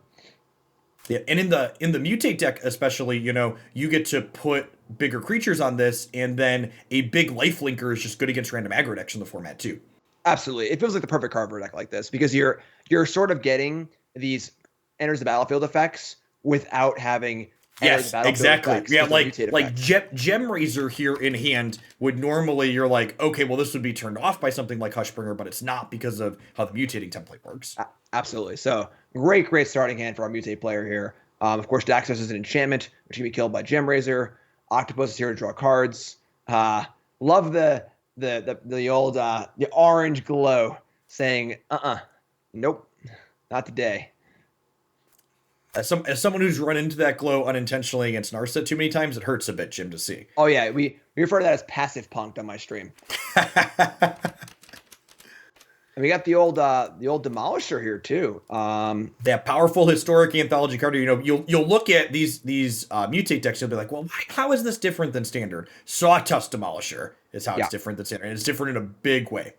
yeah, and in the Mutate deck especially, you know, you get to put bigger creatures on this, and then a big lifelinker is just good against random aggro decks in the format too. Absolutely. It feels like the perfect card for a deck like this because you're sort of getting these enters the battlefield effects without having yes, exactly. Yeah, like Gem Razor here in hand would normally you're like, okay, well this would be turned off by something like Hushbringer, but it's not because of how the mutating template works. Absolutely. So great starting hand for our Mutate player here. Of course, Daxos is an enchantment, which can be killed by Gem Razor. Octopus is here to draw cards. Love the old the orange glow saying nope, not today. As someone who's run into that glow unintentionally against Narset too many times, it hurts a bit, Jim, to see. Oh yeah, we refer to that as passive punked on my stream. And we got the old Demolisher here too. That powerful historic anthology card. You know, you'll look at these Mutate decks, you'll be like, well, how is this different than standard? Sawtusk Demolisher is how it's different than standard, and it's different in a big way.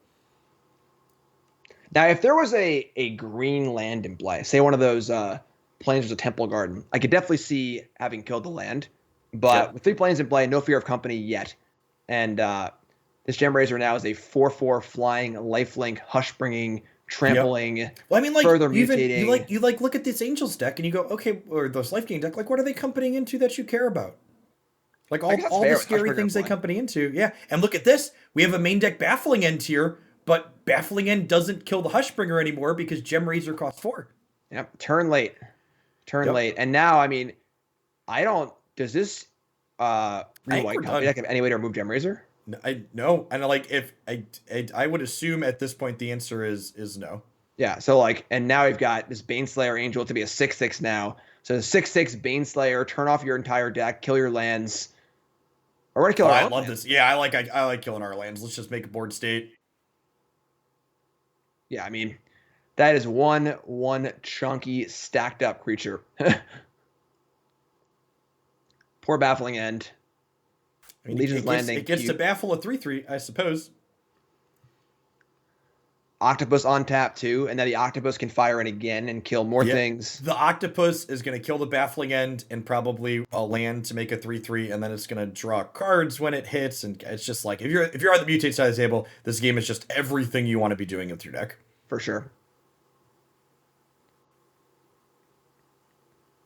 Now, if there was a green land in play, say one of those planes was a Temple Garden, I could definitely see having killed the land. But with 3 planes in play, no fear of company yet, and this Gem Razor now is a 4/4 flying, lifelink, hush-bringing, trampling. Well, I mean, like further mutating. You look at this Angels deck and you go, okay, or this Life Gain deck, like what are they accompanying into that you care about? Like all the scary things they accompany into, yeah. And look at this, we have a main deck Baffling End here, but Baffling End doesn't kill the Hushbringer anymore because Gem Razor costs 4. Yep, turn late, and now I mean, does this white company deck have any way to remove Gem Razor? No, and like if I would assume at this point the answer is no. Yeah, so like, and now we've got this Baneslayer Angel to be a 6/6 now. So 6/6 Baneslayer, turn off your entire deck, kill your lands. Or we're gonna kill our I love this. Yeah, I like killing our lands. Let's just make a board state. Yeah, I mean, that is one chunky stacked up creature. Poor Baffling End. I mean, it gets to baffle a 3/3, I suppose. Octopus on tap too, and then the Octopus can fire in again and kill more things. The Octopus is going to kill the Baffling End and probably a land to make a 3/3, and then it's going to draw cards when it hits, and it's just like if you're on the Mutate side of the table, this game is just everything you want to be doing with your deck. For sure.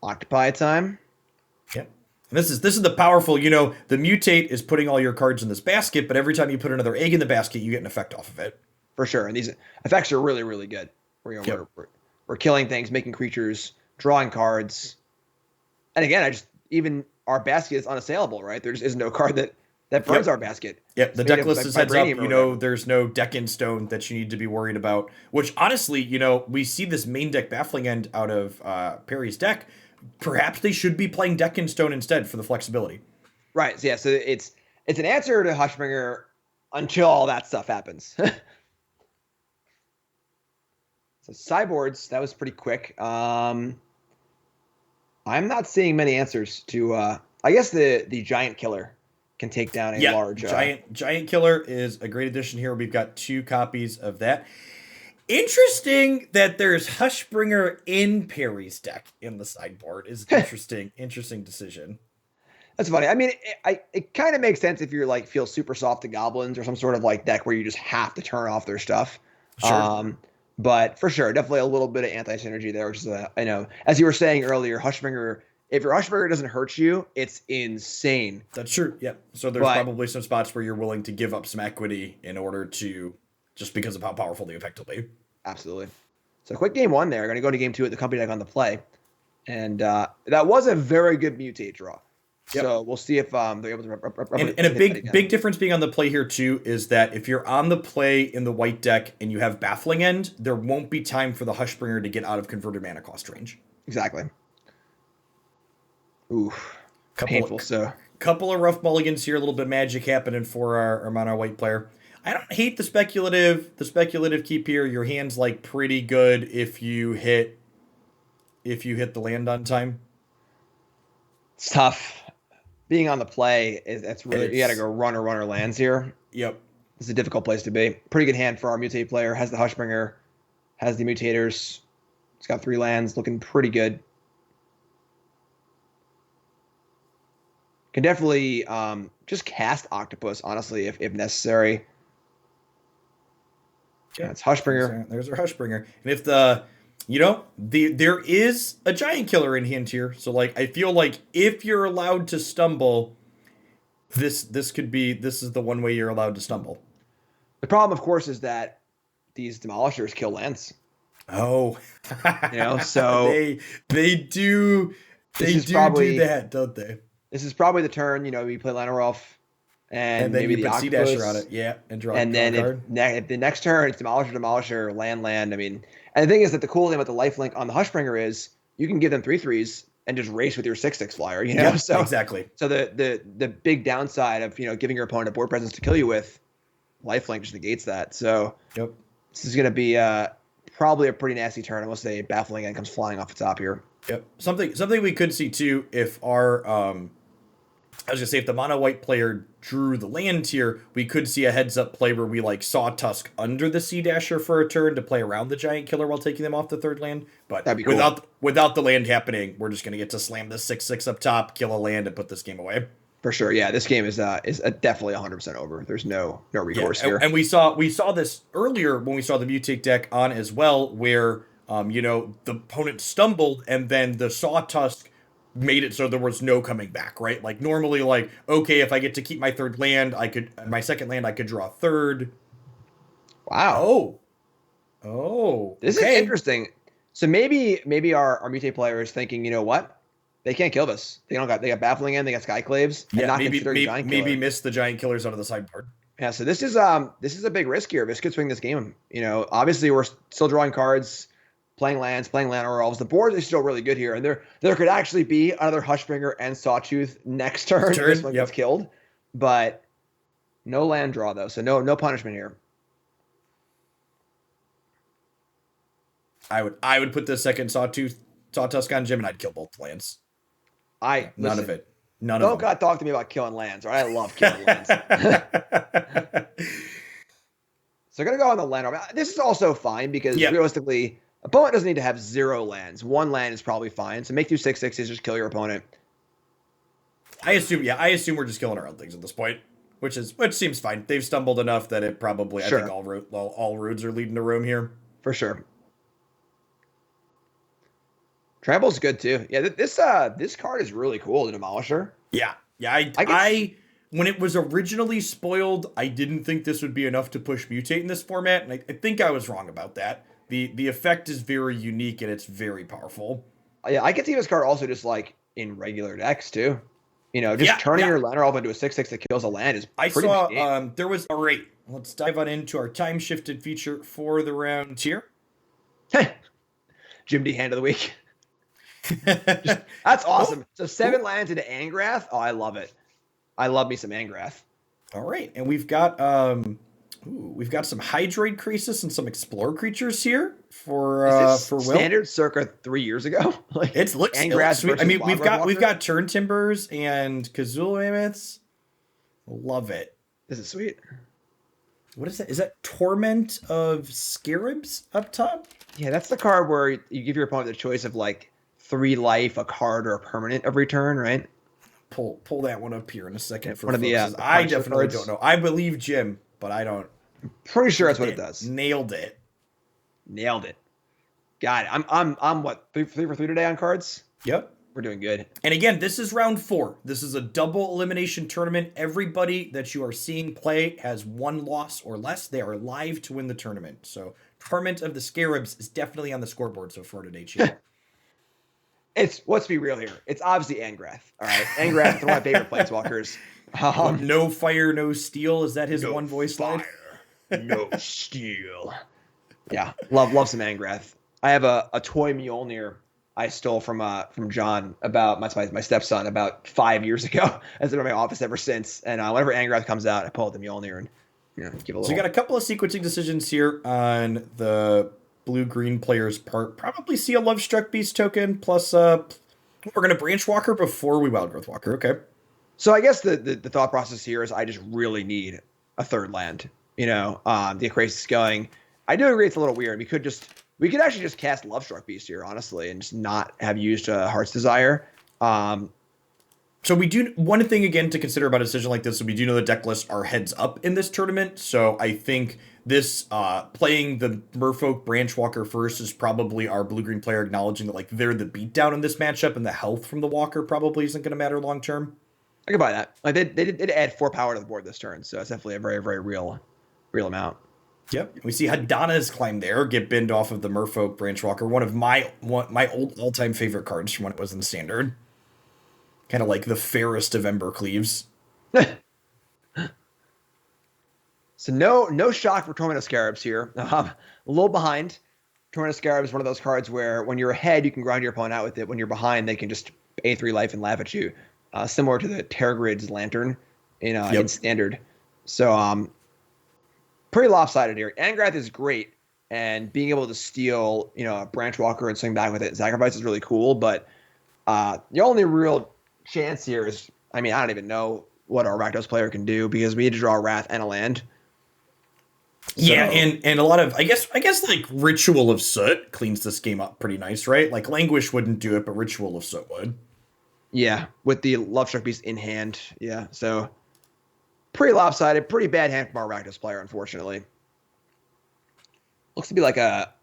Octopi time. Yep. And this is the powerful, you know, the Mutate is putting all your cards in this basket, but every time you put another egg in the basket, you get an effect off of it. For sure. And these effects are really, really good. We're killing things, making creatures, drawing cards. And again, even our basket is unassailable, right? There just is no card that burns our basket. Yep, the It's made deck of list is heads up. vibranium or whatever. There's no deck in stone that you need to be worried about. Which honestly, we see this main deck baffling end out of Perry's deck. Perhaps they should be playing deck in stone instead for the flexibility. Right. So yeah. So it's an answer to Hushbringer until all that stuff happens. So sideboards, that was pretty quick. I'm not seeing many answers to. I guess the giant killer can take down a large giant killer is a great addition here. We've got 2 copies of that. Interesting that there's Hushbringer in Perry's deck in the sideboard is interesting decision. That's funny. I mean, it kind of makes sense if you're like feel super soft to goblins or some sort of like deck where you just have to turn off their stuff. Sure. But for sure, definitely a little bit of anti-synergy there, which is I know, as you were saying earlier, Hushbringer. If your Hushbringer doesn't hurt you, it's insane. That's true. Yeah. So there's probably some spots where you're willing to give up some equity in order to, just because of how powerful the effect will be. Absolutely. So quick game 1 there. Going to go to game 2 at the company deck on the play. And that was a very good mutate draw. Yep. So we'll see if they're able to. And a big difference being on the play here too is that if you're on the play in the white deck and you have Baffling End, there won't be time for the Hushbringer to get out of converted mana cost range. Exactly. Oof. Painful. Couple of rough mulligans here, a little bit of magic happening for our mono white player. I don't hate the speculative keep here. Your hand's like pretty good if you hit the land on time. It's tough. Being on the play that's really, you got to go runner lands here. Yep. It's a difficult place to be. Pretty good hand for our mutate player. Has the Hushbringer, has the mutators. It's got 3 lands, looking pretty good. Can definitely just cast Octopus, honestly, if necessary. Yeah, it's Hushbringer. There's our Hushbringer. And if there is a giant killer in hand here. So like I feel like if you're allowed to stumble, this is the one way you're allowed to stumble. The problem, of course, is that these demolishers kill lands. Oh. So they do that, don't they? This is probably the turn, you play Llanowulf and then maybe you the put Octopus. Sea-Dasher on it, yeah, and draw and then a card. If the next turn it's Demolisher, land. I mean, and the thing is that the cool thing about the lifelink on the Hushbringer is you can give them 3/3s and just race with your 6/6 flyer, Yeah, so exactly. So the big downside of giving your opponent a board presence to kill you with, lifelink just negates that. So yep. This is going to be probably a pretty nasty turn unless a Baffling End comes flying off the top here. Yep. Something we could see too if our I was gonna say if the mono white player drew the land here, we could see a heads up play where we like Sawtusk under the Sea-Dasher for a turn to play around the giant killer while taking them off the 3rd land. But that'd be cool. without the land happening, we're just gonna get to slam this 6/6 up top, kill a land, and put this game away. For sure, yeah. This game is definitely 100% over. There's no recourse here. And we saw this earlier when we saw the mutate deck on as well, where the opponent stumbled and then the Sawtusk made it so there was no coming back, right? Like normally, like, okay, if I get to keep my 3rd land, my 2nd land, I could draw a 3rd. Wow. Oh. This is interesting. So maybe our mutate player is thinking, you know what? They can't kill this. They got Baffling End, they got Skyclaves, and not considered a giant killer. Maybe miss the giant killers out of the sideboard. Yeah, so this is a big risk here. This could swing this game. Obviously we're still drawing cards, playing lands, playing land or elves. The board is still really good here, and there could actually be another Hushbringer and Sawtooth next turn. This one gets killed, but no land draw though, so no punishment here. I would put the 2nd Sawtusk on Jim, and I'd kill both lands. None of it. Don't God talk to me about killing lands. Right? I love killing lands. So gonna go on the land. This is also fine because realistically, opponent doesn't need to have 0 lands. 1 land is probably fine. So make 2 6/6s, just kill your opponent. I assume we're just killing our own things at this point, which seems fine. They've stumbled enough that it probably I think all roads are leading to Rome here. For sure. Trample's good too. Yeah, this card is really cool, the Demolisher. Yeah. I when it was originally spoiled, I didn't think this would be enough to push Mutate in this format, and I think I was wrong about that. The effect is very unique and it's very powerful. Yeah, I could see this card also just like in regular decks too. Just turning Yeah. your lander off into a 6/6 that kills a land is I pretty saw neat. there was all right. Let's dive on into our time shifted feature for the round here. Jim D hand of the week. That's Oh, awesome. So 7 lands into Angrath. Oh, I love it. I love me some Angrath. all right, and we've got some Hydroid Crisis and some Explore creatures here Is this for Will. standard circa 3 years ago? Like It looks Angrath sweet. I versus mean, Wildwood we've Walker? got Turn Timbers and Kazul Mammoths. Love it. This is sweet. What is that? Is that Torment of Scarabs up top? Yeah, that's the card where you give your opponent the choice of like 3 life, a card, or a permanent every turn, right? Pull that one up here in a second for One of the, folks, 'cause the I puncher definitely cards. don't know. I believe Jim, but I don't. Pretty sure that's what it does. Nailed it. Nailed it. Got it. I'm what, 3 for 3 today on cards? Yep. We're doing good. And again, this is round 4. This is a double elimination tournament. Everybody that you are seeing play has 1 loss or less. They are live to win the tournament. So Torment of the Scarabs is definitely on the scoreboard so far today, Chief. Let's be real here. It's obviously Angrath. All right. Angrath is one of my favorite planeswalkers. No fire, no steel. Is that his No one voice line? No steel. Yeah. Love some Angrath. I have a toy Mjolnir I stole from John about my stepson about 5 years ago. Has been in my office ever since. And whenever Angrath comes out, I pull out the Mjolnir and give a little. So we got a couple of sequencing decisions here on the blue-green player's part. Probably see a Love Struck Beast token, plus we're going to Branch Walker before we Wild Growth Walker. Okay. So I guess the thought process here is I just really need a 3rd land. The Acrasis is going. I do agree it's a little weird. We could actually just cast Love Struck Beast here, honestly, and just not have used Heart's Desire. So we do one thing again to consider about a decision like this. So we do know the deck lists are heads up in this tournament. So I think this playing the Merfolk Branch Walker first is probably our blue-green player acknowledging that like they're the beatdown in this matchup, and the health from the Walker probably isn't going to matter long term. I can buy that. Like they did add 4 power to the board this turn, so it's definitely a very, very real amount. Yep. We see Hadana's climb there, get binned off of the Merfolk Branch Walker, one of my old all-time favorite cards from when it was in Standard. Kind of like the fairest of Embercleaves. So no shock for Torment of Scarabs here. A little behind. Torment of Scarabs is one of those cards where when you're ahead, you can grind your opponent out with it. When you're behind, they can just pay 3 life and laugh at you. Similar to the Terragrid's Lantern in Standard. So pretty lopsided here. Angrath is great, and being able to steal a Branch Walker and swing back with it and sacrifice is really cool, but the only real chance here is, I don't even know what our Rakdos player can do because we need to draw a Wrath and a land. So, yeah, and a lot of I guess like Ritual of Soot cleans this game up pretty nice, right? Like Languish wouldn't do it, but Ritual of Soot would. Yeah, with the Love Struck Beast in hand. Yeah, so pretty lopsided, pretty bad hand from our Rakdos player, unfortunately. Looks to be like a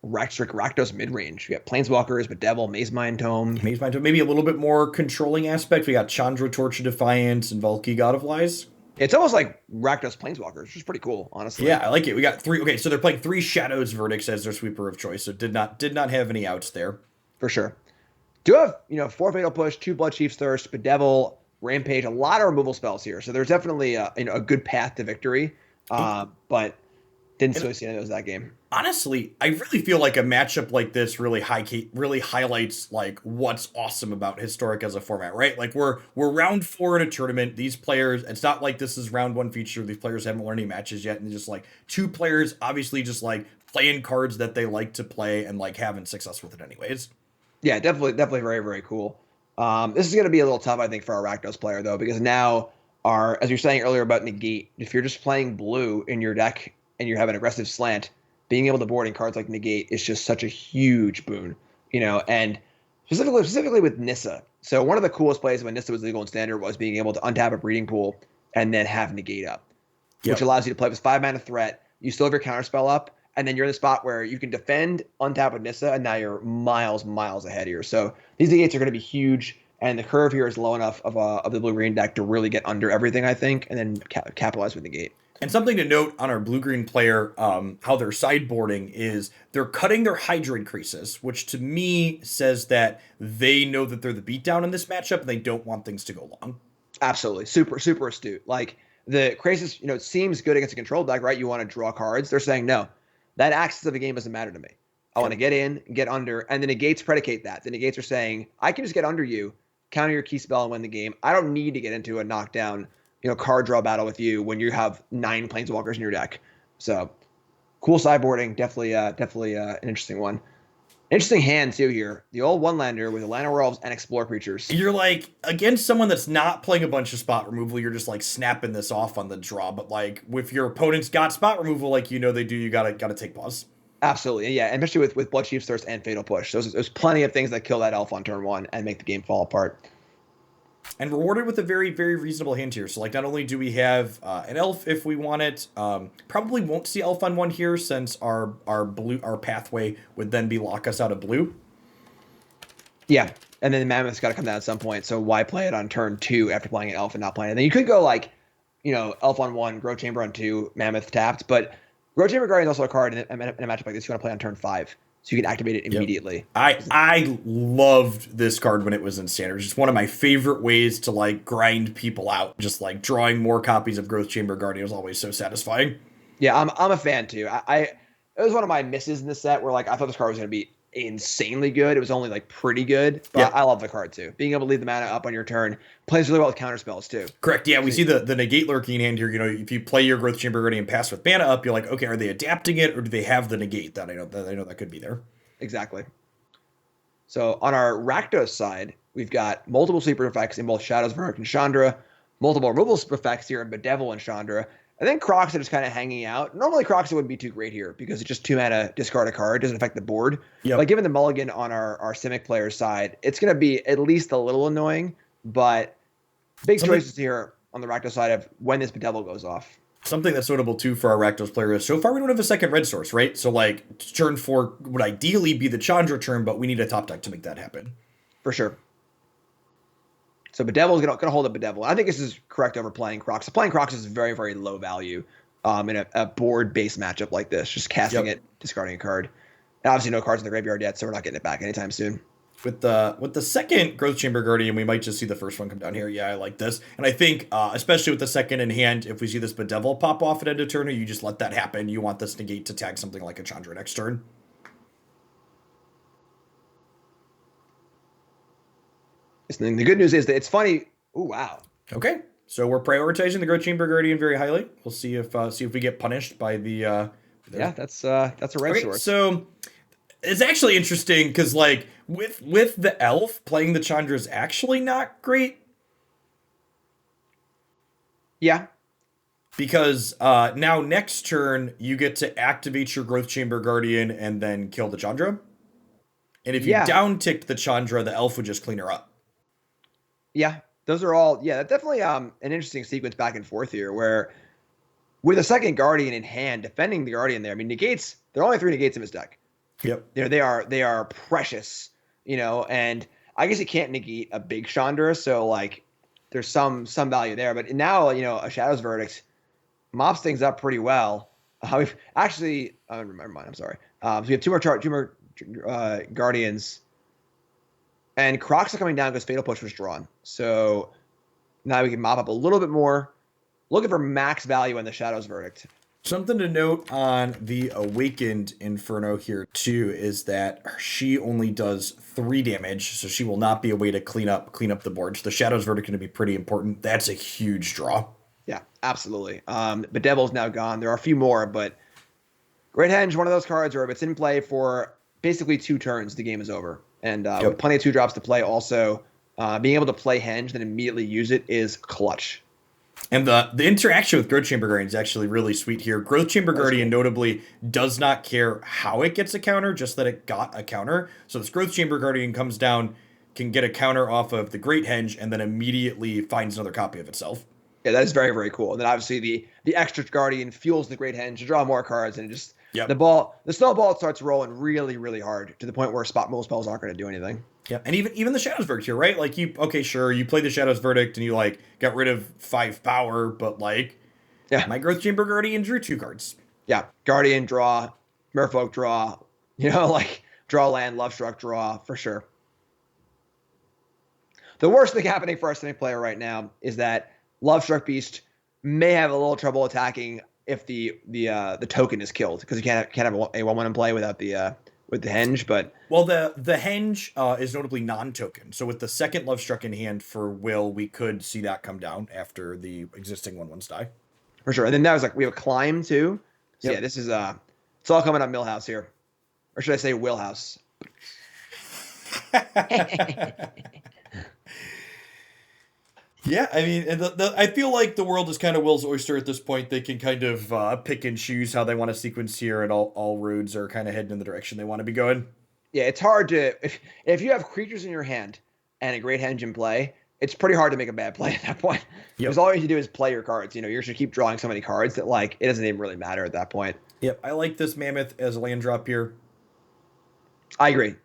Rakdos Midrange. We got Planeswalkers, but Devil, Maze Mind Tome. Maybe a little bit more controlling aspect. We got Chandra, Torch of Defiance, and Valki, God of Lies. It's almost like Rakdos Planeswalkers, which is pretty cool, honestly. Yeah, I like it. We got 3. Okay, so they're playing 3 Shadows Verdicts as their sweeper of choice. So did not have any outs there. For sure. Do have 4 Fatal Push, 2 Bloodchief's Thirst, Bedevil, Rampage, a lot of removal spells here. So there's definitely a good path to victory. But didn't see any of those that game. Honestly, I really feel like a matchup like this really highlights like what's awesome about Historic as a format, right? Like we're round 4 in a tournament. These players, it's not like this is round 1 feature. These players haven't learned any matches yet, and they're just like 2 players obviously just like playing cards that they like to play and like having success with it anyways. Yeah, definitely very, very cool. This is going to be a little tough, I think, for our Rakdos player though, because now as you're saying earlier about Negate, if you're just playing blue in your deck and you have an aggressive slant, being able to board in cards like Negate is just such a huge boon, and specifically with Nissa. So one of the coolest plays when Nissa was legal in Standard was being able to untap a Breeding Pool and then have Negate up, which allows you to play with 5 mana threat. You still have your counterspell up, and then you're in the spot where you can defend, untap with Nissa, and now you're miles ahead here. So these Negates are going to be huge, and the curve here is low enough of the blue-green deck to really get under everything, I think, and then capitalize with Negate. And something to note on our blue-green player, how they're sideboarding is they're cutting their Hydra increases, which to me says that they know that they're the beatdown in this matchup and they don't want things to go long. Absolutely. Super, super astute. Like the Grixis, it seems good against a control deck, right? You want to draw cards. They're saying, no, that axis of the game doesn't matter to me. I want to get in, get under, and the negates predicate that. The negates are saying, I can just get under you, counter your key spell, and win the game. I don't need to get into a knockdown, card draw battle with you when you have 9 planeswalkers in your deck. So cool sideboarding, definitely an interesting one. Interesting hand too here. The old one-lander with Llanowar Elves and Explore creatures. You're like, against someone that's not playing a bunch of spot removal, you're just like snapping this off on the draw. But like, if your opponent's got spot removal like they do, you gotta take pause. Absolutely, yeah, and especially with Blood Chief's Thirst and Fatal Push. There's plenty of things that kill that elf on turn 1 and make the game fall apart. And rewarded with a very, very reasonable hand here. So, like, not only do we have an elf if we want it, probably won't see elf on 1 here since our pathway would then be lock us out of blue. Yeah, and then the Mammoth's got to come down at some point. So why play it on turn 2 after playing an elf and not playing it? Then you could go like, elf on 1, Growth Chamber on 2, Mammoth tapped, but Growth Chamber Guardian is also a card in a matchup like this you want to play on turn 5. So you can activate it immediately. Yep. I loved this card when it was in standard. It's just one of my favorite ways to like grind people out. Just like drawing more copies of Growth Chamber Guardian was always so satisfying. Yeah, I'm a fan too. It was one of my misses in the set where like I thought this card was going to be insanely good. It was only like pretty good, but yeah. I love the card too. Being able to leave the mana up on your turn plays really well with counter spells too. Correct. Yeah, we see the negate lurking hand here. If you play your Growth Chamber Guardian pass with mana up, you're like, okay, are they adapting it or do they have the negate that I know that could be there? Exactly. So on our Rakdos side, we've got multiple sleeper effects in both Shadows Verdict and Chandra, multiple removal effects here in Bedevil and Chandra. I think Crocs are just kind of hanging out. Normally Crocs wouldn't be too great here because it's just 2 mana, discard a card, doesn't affect the board. Yep. But given the mulligan on our Simic player's side, it's going to be at least a little annoying, but big choices here on the Rakdos side of when this Bedevil goes off. Something that's notable too for our Rakdos player is so far we don't have a second red source, right? So like turn 4 would ideally be the Chandra turn, but we need a top deck to make that happen. For sure. So Bedevil is going to hold a Bedevil. I think this is correct over playing Crocs. So playing Crocs is very, very low value in a board-based matchup like this. Just casting it, discarding a card. And obviously no cards in the graveyard yet, so we're not getting it back anytime soon. With the second Growth Chamber Guardian, we might just see the first one come down here. Yeah, I like this. And I think, especially with the second in hand, if we see this Bedevil pop off at end of turn, you just let that happen. You want this negate to tag something like a Chandra next turn. The good news is that it's funny. Oh, wow. Okay. So we're prioritizing the Growth Chamber Guardian very highly. We'll see if we get punished by the... yeah, that's a red source. So it's actually interesting because, like, with the elf, playing the Chandra is actually not great. Yeah. Because now next turn, you get to activate your Growth Chamber Guardian and then kill the Chandra. And if you down-ticked the Chandra, the elf would just clean her up. Yeah, those are all, definitely an interesting sequence back and forth here where with a second Guardian in hand, defending the Guardian there, I mean, negates, there are only 3 negates in his deck. Yep. They are precious, and I guess it can't negate a big Chandra, so like there's some value there. But now, a Shadows Verdict mops things up pretty well. We've actually, never mind, I'm sorry. So we have two more Guardians. And Crocs are coming down because Fatal Push was drawn. So now we can mop up a little bit more. Looking for max value on the Shadows Verdict. Something to note on the Awakened Inferno here, too, is that she only does 3 damage, so she will not be a way to clean up the board. So the Shadows Verdict is going to be pretty important. That's a huge draw. Yeah, absolutely. Bedevil's now gone. There are a few more, but Great Henge, one of those cards where if it's in play for basically 2 turns, the game is over. And with plenty of 2-drops to play also, being able to play Henge, then immediately use it is clutch. And the interaction with Growth Chamber Guardian is actually really sweet here. Growth Chamber Guardian notably does not care how it gets a counter, just that it got a counter. So this Growth Chamber Guardian comes down, can get a counter off of the Great Henge, and then immediately finds another copy of itself. Yeah, that is very, very cool. And then obviously the extra Guardian fuels the Great Henge to draw more cards, and it just the snowball starts rolling really, really hard to the point where spot move spells aren't going to do anything. Yeah, and even the Shadows Verdict here, right? Like you play the Shadows Verdict and you like got rid of 5 power, but like Yeah. My Growth Chamber Guardian drew 2 cards. Yeah. Guardian, draw. Merfolk, draw. Like draw land, Love Struck, draw, for sure. The worst thing happening for our standing player right now is that Love Struck Beast may have a little trouble attacking if the token is killed, because you can't have a 1/1 in play without the henge. But well, the henge is notably non-token, so with the second Love Struck in hand for Will, we could see that come down after the existing 1/1s die. For sure. And then that was like, we have a climb too. So Yep. yeah, this is it's all coming up Millhouse here, or should I say Willhouse? Yeah, I mean, I feel like the world is kind of Will's oyster at this point. They can kind of pick and choose how they want to sequence here, and all roads are kind of heading in the direction they want to be going. Yeah, it's hard to if you have creatures in your hand and a great henge in play, it's pretty hard to make a bad play at that point. Because all you have to do is play your cards. You're just gonna keep drawing so many cards that like it doesn't even really matter at that point. Yep, I like this Mammoth as a land drop here. I agree.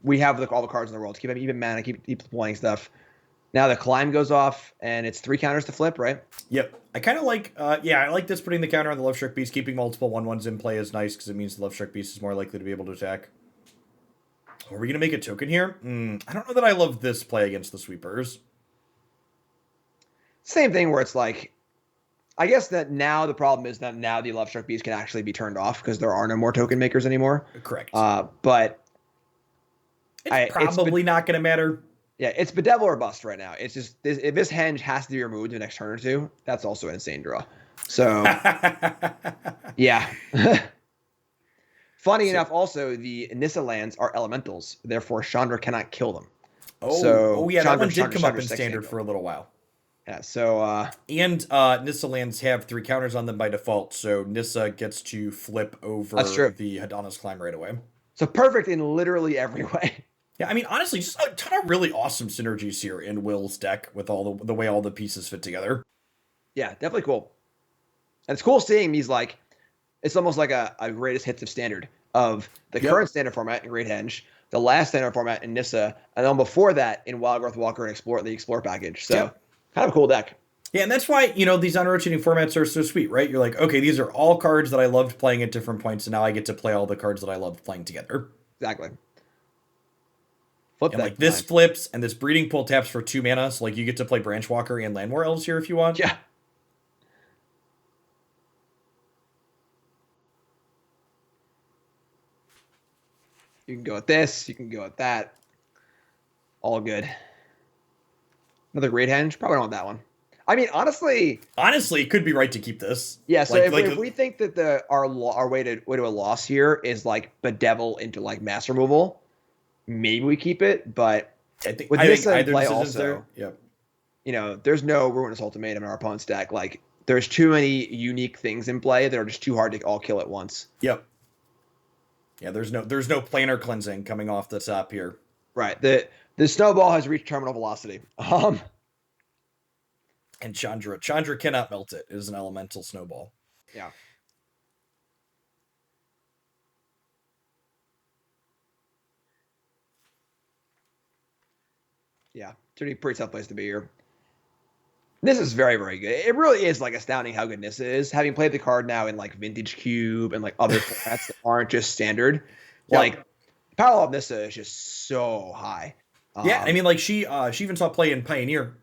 We have all the cards in the world to keep even mana, keep playing stuff. Now the climb goes off, and it's 3 counters to flip, right? Yep. I kind of like, I like this, putting the counter on the Love Struck Beast. Keeping multiple 1/1s in play is nice, because it means the Love Struck Beast is more likely to be able to attack. Are we going to make a token here? I don't know that I love this play against the Sweepers. Same thing where it's like, I guess that now the problem is that now the Love Struck Beast can actually be turned off, because there are no more token makers anymore. Correct. But it's probably not going to matter. Yeah, it's bedevil or bust right now. It's just if this henge has to be removed in the next turn or two, that's also an insane draw. So, yeah. Funny enough, also the Nissa lands are elementals, therefore Chandra cannot kill them. Yeah, that one did come up in standard for a little while. Yeah, so and Nissa lands have 3 counters on them by default, so Nissa gets to flip over the Hadana's Climb right away. So perfect in literally every way. Yeah, I mean, honestly, just a ton of really awesome synergies here in Will's deck with all the way all the pieces fit together. Yeah, definitely cool. And it's cool seeing these, like, it's almost like a greatest hits of standard of the current standard format in Great Henge, the last standard format in Nissa, and then before that in Wildgrowth Walker and the Explore package. So kind of a cool deck. Yeah, and that's why, these on-rotating formats are so sweet, right? You're like, okay, these are all cards that I loved playing at different points, and now I get to play all the cards that I loved playing together. Exactly. And like this flips, and this Breeding Pool taps for 2 mana, so like you get to play Branchwalker and Landwar Elves here if you want. Yeah. You can go with this, you can go with that. All good. Another Great Henge? Probably don't want that one. I mean, honestly, it could be right to keep this. Yeah, so if we think that our way to a loss here is like bedevil into like mass removal, maybe we keep it, but I think either play also, yep. There's no Ruinous Ultimatum in our opponent's deck. Like, there's too many unique things in play that are just too hard to all kill at once. Yep. Yeah, there's no planar cleansing coming off the top here. Right. The snowball has reached terminal velocity. And Chandra cannot melt it. It is an elemental snowball. Yeah. Yeah, pretty tough place to be here. This is very, very good. It really is like astounding how good this is. Having played the card now in like Vintage Cube and like other formats that aren't just standard, like the power of Nissa is just so high. Yeah, I mean, like she even saw play in Pioneer.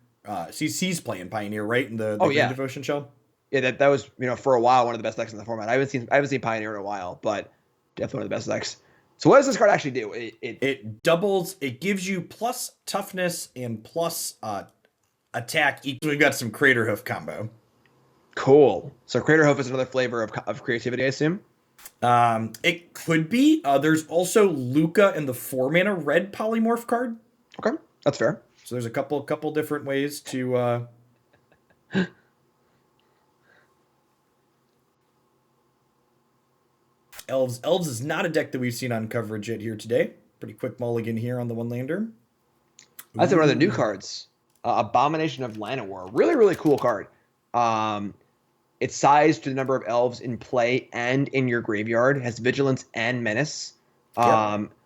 She sees play in Pioneer, right? In the Green Devotion show. Yeah, that was for a while one of the best decks in the format. I haven't seen Pioneer in a while, but definitely one of the best decks. So what does this card actually do? It doubles. It gives you plus toughness and plus attack. We've got some Crater Hoof combo. Cool. So Crater Hoof is another flavor of creativity, I assume. It could be. There's also Luca in the 4-mana red polymorph card. Okay, that's fair. So there's a couple different ways to. Elves is not a deck that we've seen on coverage yet here today. Pretty quick mulligan here on the one-lander. That's one of the new cards. Abomination of Llanowar. Really, really cool card. It's sized to the number of elves in play and in your graveyard. It has vigilance and menace.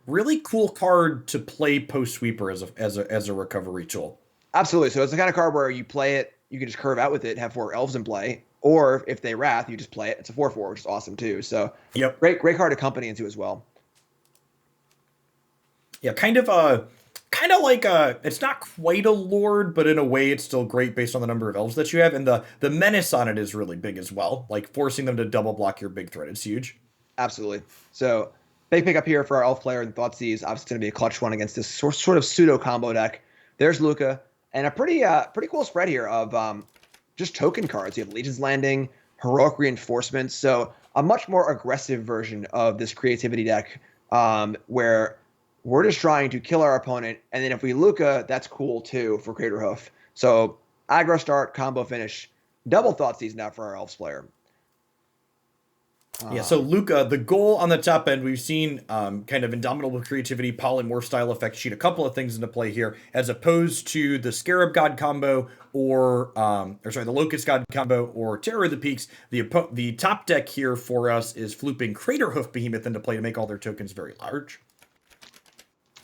Really cool card to play post sweeper as a recovery tool. Absolutely. So it's the kind of card where you play it, you can just curve out with it, have 4 elves in play, Or if they Wrath, you just play it. It's a 4/4, which is awesome too. So Yep. great card to company into as well. Yeah, kind of like it's not quite a lord, but in a way it's still great based on the number of elves that you have, and the menace on it is really big as well. Like forcing them to double block your big threat is huge. Absolutely. So big pick up here for our elf player in Thoughtseize. Obviously going to be a clutch one against this sort of pseudo combo deck. There's Luca, and a pretty cool spread here of just token cards. You have Legion's Landing, Heroic Reinforcements, so a much more aggressive version of this creativity deck, where we're just trying to kill our opponent, and then if we Luca, that's cool too for Craterhoof. So aggro start, combo finish, double Thoughtseize now for our elves player. Yeah, so Luca, the goal on the top end, we've seen kind of Indomitable Creativity, Polymorph style effect sheet, a couple of things into play here, as opposed to the Scarab God combo the Locust God combo or Terror of the Peaks. The top deck here for us is flooping Craterhoof Behemoth into play to make all their tokens very large.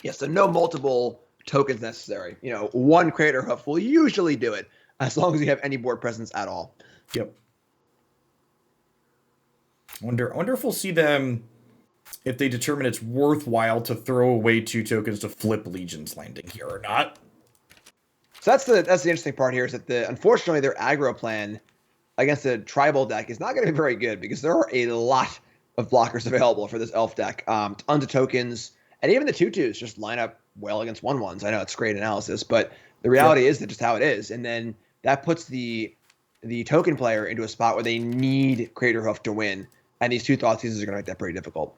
Yeah, so no multiple tokens necessary. One Craterhoof will usually do it, as long as you have any board presence at all. Yep. I wonder if we'll see them if they determine it's worthwhile to throw away 2 tokens to flip Legion's Landing here or not. So that's the interesting part here is that unfortunately their aggro plan against the tribal deck is not going to be very good because there are a lot of blockers available for this elf deck. Tons of tokens, and even the 2/2s just line up well against 1/1s. I know it's great analysis, but the reality is that just how it is. And then that puts the token player into a spot where they need Craterhoof to win. And these 2 Thoughtseizes are going to make that pretty difficult.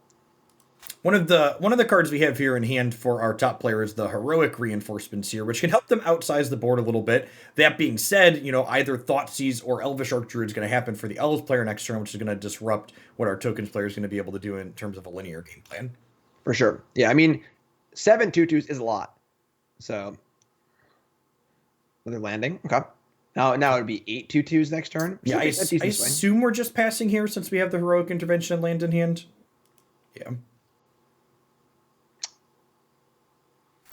One of the cards we have here in hand for our top player is the Heroic Reinforcements here, which can help them outsize the board a little bit. That being said, either Thoughtseize or Elvish Archdruid is going to happen for the Elves player next turn, which is going to disrupt what our tokens player is going to be able to do in terms of a linear game plan. For sure. Yeah, I mean, 7 2/2s is a lot. So, another landing. Okay. Now it would be 8 2/2s next turn. Yeah, I assume we're just passing here since we have the Heroic Intervention land in hand. Yeah.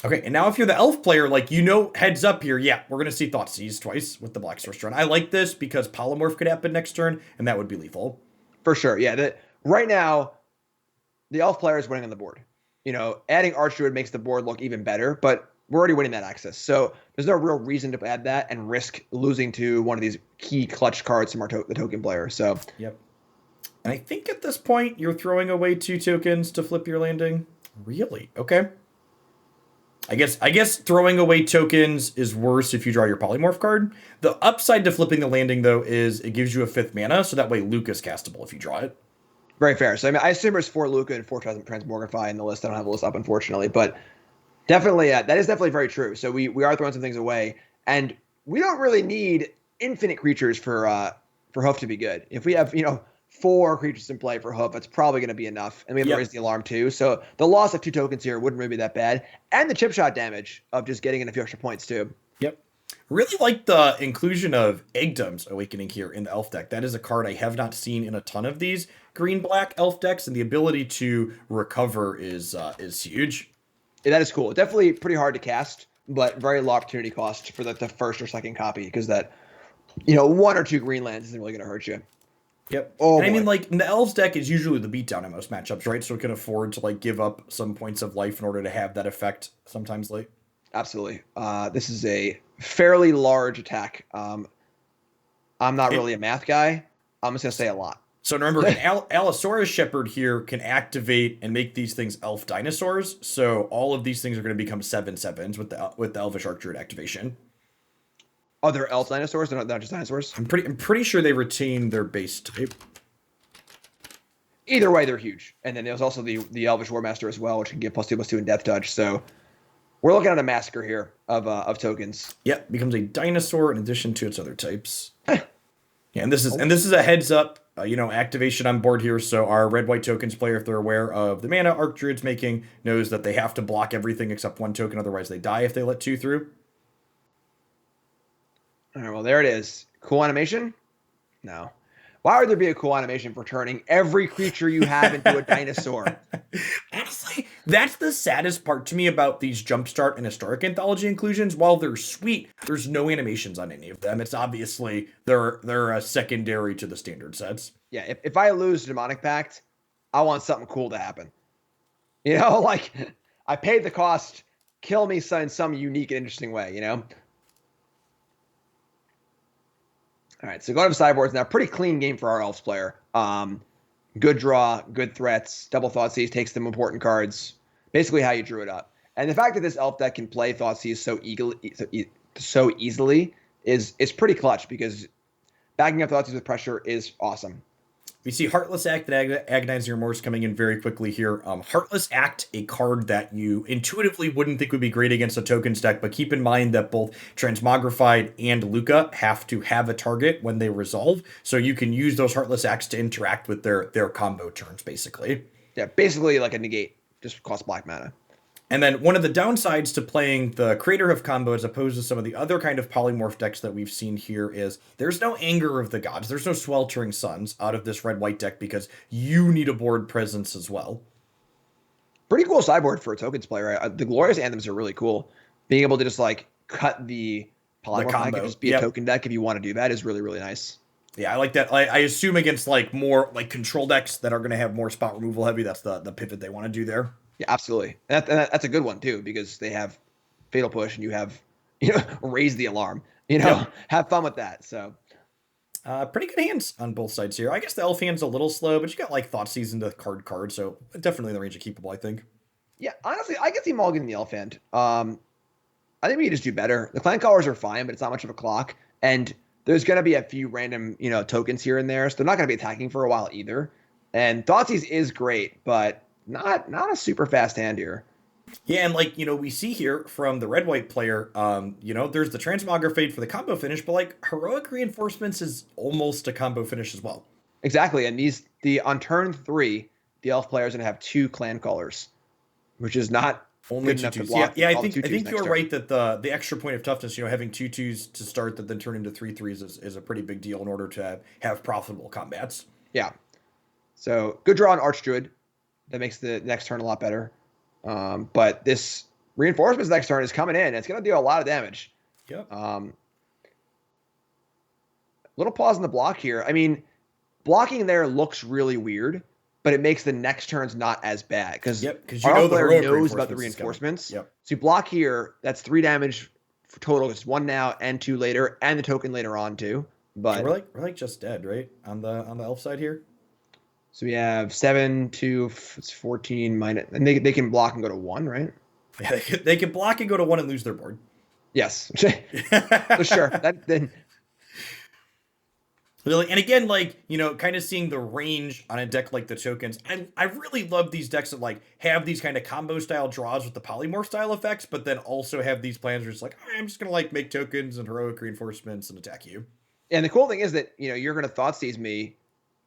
Okay, and now if you're the elf player, heads up here, yeah, we're going to see Thoughtseize twice with the Black Source turn. I like this because Polymorph could happen next turn, and that would be lethal. For sure, yeah. Right now, the elf player is winning on the board. Adding Archdruid makes the board look even better, but we're already winning that access. So there's no real reason to add that and risk losing to one of these key clutch cards from the token player. So yep. And I think at this point, you're throwing away 2 tokens to flip your landing. Really? Okay. I guess throwing away tokens is worse if you draw your Polymorph card. The upside to flipping the landing, though, is it gives you a 5th mana, so that way Luca is castable if you draw it. Very fair. So I assume there's 4 Luca and 4 Transmogrify in the list. I don't have the list up, unfortunately, but definitely, that is definitely very true. So we are throwing some things away, and we don't really need infinite creatures for Hoof to be good. If we have 4 creatures in play for Hoof, it's probably going to be enough. And we have to raise the alarm too. So the loss of 2 tokens here wouldn't really be that bad. And the chip shot damage of just getting in a few extra points too. Yep. Really like the inclusion of Egdom's Awakening here in the elf deck. That is a card I have not seen in a ton of these green-black elf decks, and the ability to recover is huge. Yeah, that is cool. Definitely pretty hard to cast, but very low opportunity cost for the first or second copy because that, 1 or 2 green lands isn't really going to hurt you. Yep. Oh, and I mean, the Elves deck is usually the beatdown in most matchups, right? So it can afford to give up some points of life in order to have that effect sometimes late. Absolutely. This is a fairly large attack. I'm not really a math guy. I'm just going to say a lot. So remember, an Allosaurus Shepherd here can activate and make these things elf dinosaurs. So all of these things are going to become 7/7s with the Elvish Archdruid activation. Oh, they're elf dinosaurs? They're not just dinosaurs? I'm pretty sure they retain their base type. Either way, they're huge. And then there's also the Elvish Warmaster as well, which can give +2/+2 in Death Touch. So we're looking at a massacre here of tokens. Yep, becomes a dinosaur in addition to its other types. Yeah, and this is a heads up, activation on board here. So our red-white tokens player, if they're aware of the mana Archdruid's making, knows that they have to block everything except 1 token, otherwise they die if they let 2 through. All right, well, there it is. Cool animation? No. Why would there be a cool animation for turning every creature you have into a dinosaur? Honestly, That's the saddest part to me about these Jumpstart and Historic Anthology inclusions. While they're sweet, there's no animations on any of them. It's obviously they're a secondary to the standard sets. Yeah, if I lose Demonic Pact, I want something cool to happen. You know, like I paid the cost, kill me in some unique and interesting way, you know? All right, so going to sideboards now. Pretty clean game for our Elves player. Good draw, good threats. Double Thoughtseize takes them important cards. Basically, how you drew it up. And the fact that this Elf deck can play Thoughtseize so easily is pretty clutch because backing up Thoughtseize with pressure is awesome. We see Heartless Act and Agonize Your Remorse coming in very quickly here. Heartless Act, a card that you intuitively wouldn't think would be great against a tokens deck, but keep in mind that both Transmogrified and Luca have to have a target when they resolve, so you can use those Heartless Acts to interact with their combo turns, basically. Yeah, basically like a negate, just cost black mana. And then one of the downsides to playing the Creator of Combo as opposed to some of the other kind of polymorph decks that we've seen here is there's no Anger of the Gods. There's no Sweltering Suns out of this red-white deck because you need a board presence as well. Pretty cool sideboard for a tokens player. The Glorious Anthems are really cool. Being able to just like cut the polymorph deck and just be a token deck if you want to do that is really, really nice. Yeah, I like that. I assume against like more like control decks that are going to have more spot removal heavy, that's the pivot they want to do there. Yeah, absolutely. And that's a good one too, because they have Fatal Push and you have, raise the alarm, have fun with that. So pretty good hands on both sides here. I guess the Elf hand's a little slow, but you got like Thoughtseize into card, so definitely in the range of keepable, I think. Yeah, honestly, I can see Mulligan in the Elf hand. I think we can just do better. The Clan Callers are fine, but it's not much of a clock. And there's going to be a few random, tokens here and there, so they're not going to be attacking for a while either. And Thoughtseize is great, but not a super fast hand here. Yeah, and we see here from the red-white player, there's the Transmogrifade for the combo finish, but like Heroic Reinforcements is almost a combo finish as well. Exactly, and on turn 3, the Elf player is going to have 2 Clan Callers, which is not only good enough to twos. block. Yeah, I think you're right that the extra point of toughness, having 2/2s to start that then turn into 3/3s is a pretty big deal in order to have profitable combats. Yeah. So good draw on Archdruid. That makes the next turn a lot better. But this Reinforcements next turn is coming in. It's going to deal a lot of damage. Yep. Little pause in the block here. I mean, blocking there looks really weird, but it makes the next turns not as bad because our player knows about the reinforcements. Yep. So you block here, that's 3 damage for total. It's 1 now and 2 later, and the token later on too. But we're like just dead, right? On the Elf side here. So we have 7, 2, it's 14 minus, and they can block and go to 1, right? Yeah, they can block and go to 1 and lose their board. Yes. So sure. Then. Really, and again, kind of seeing the range on a deck like the tokens. I really love these decks that have these kind of combo style draws with the polymorph style effects, but then also have these plans where it's like, I'm just gonna make tokens and heroic reinforcements and attack you. And the cool thing is that you're gonna Thoughtseize me.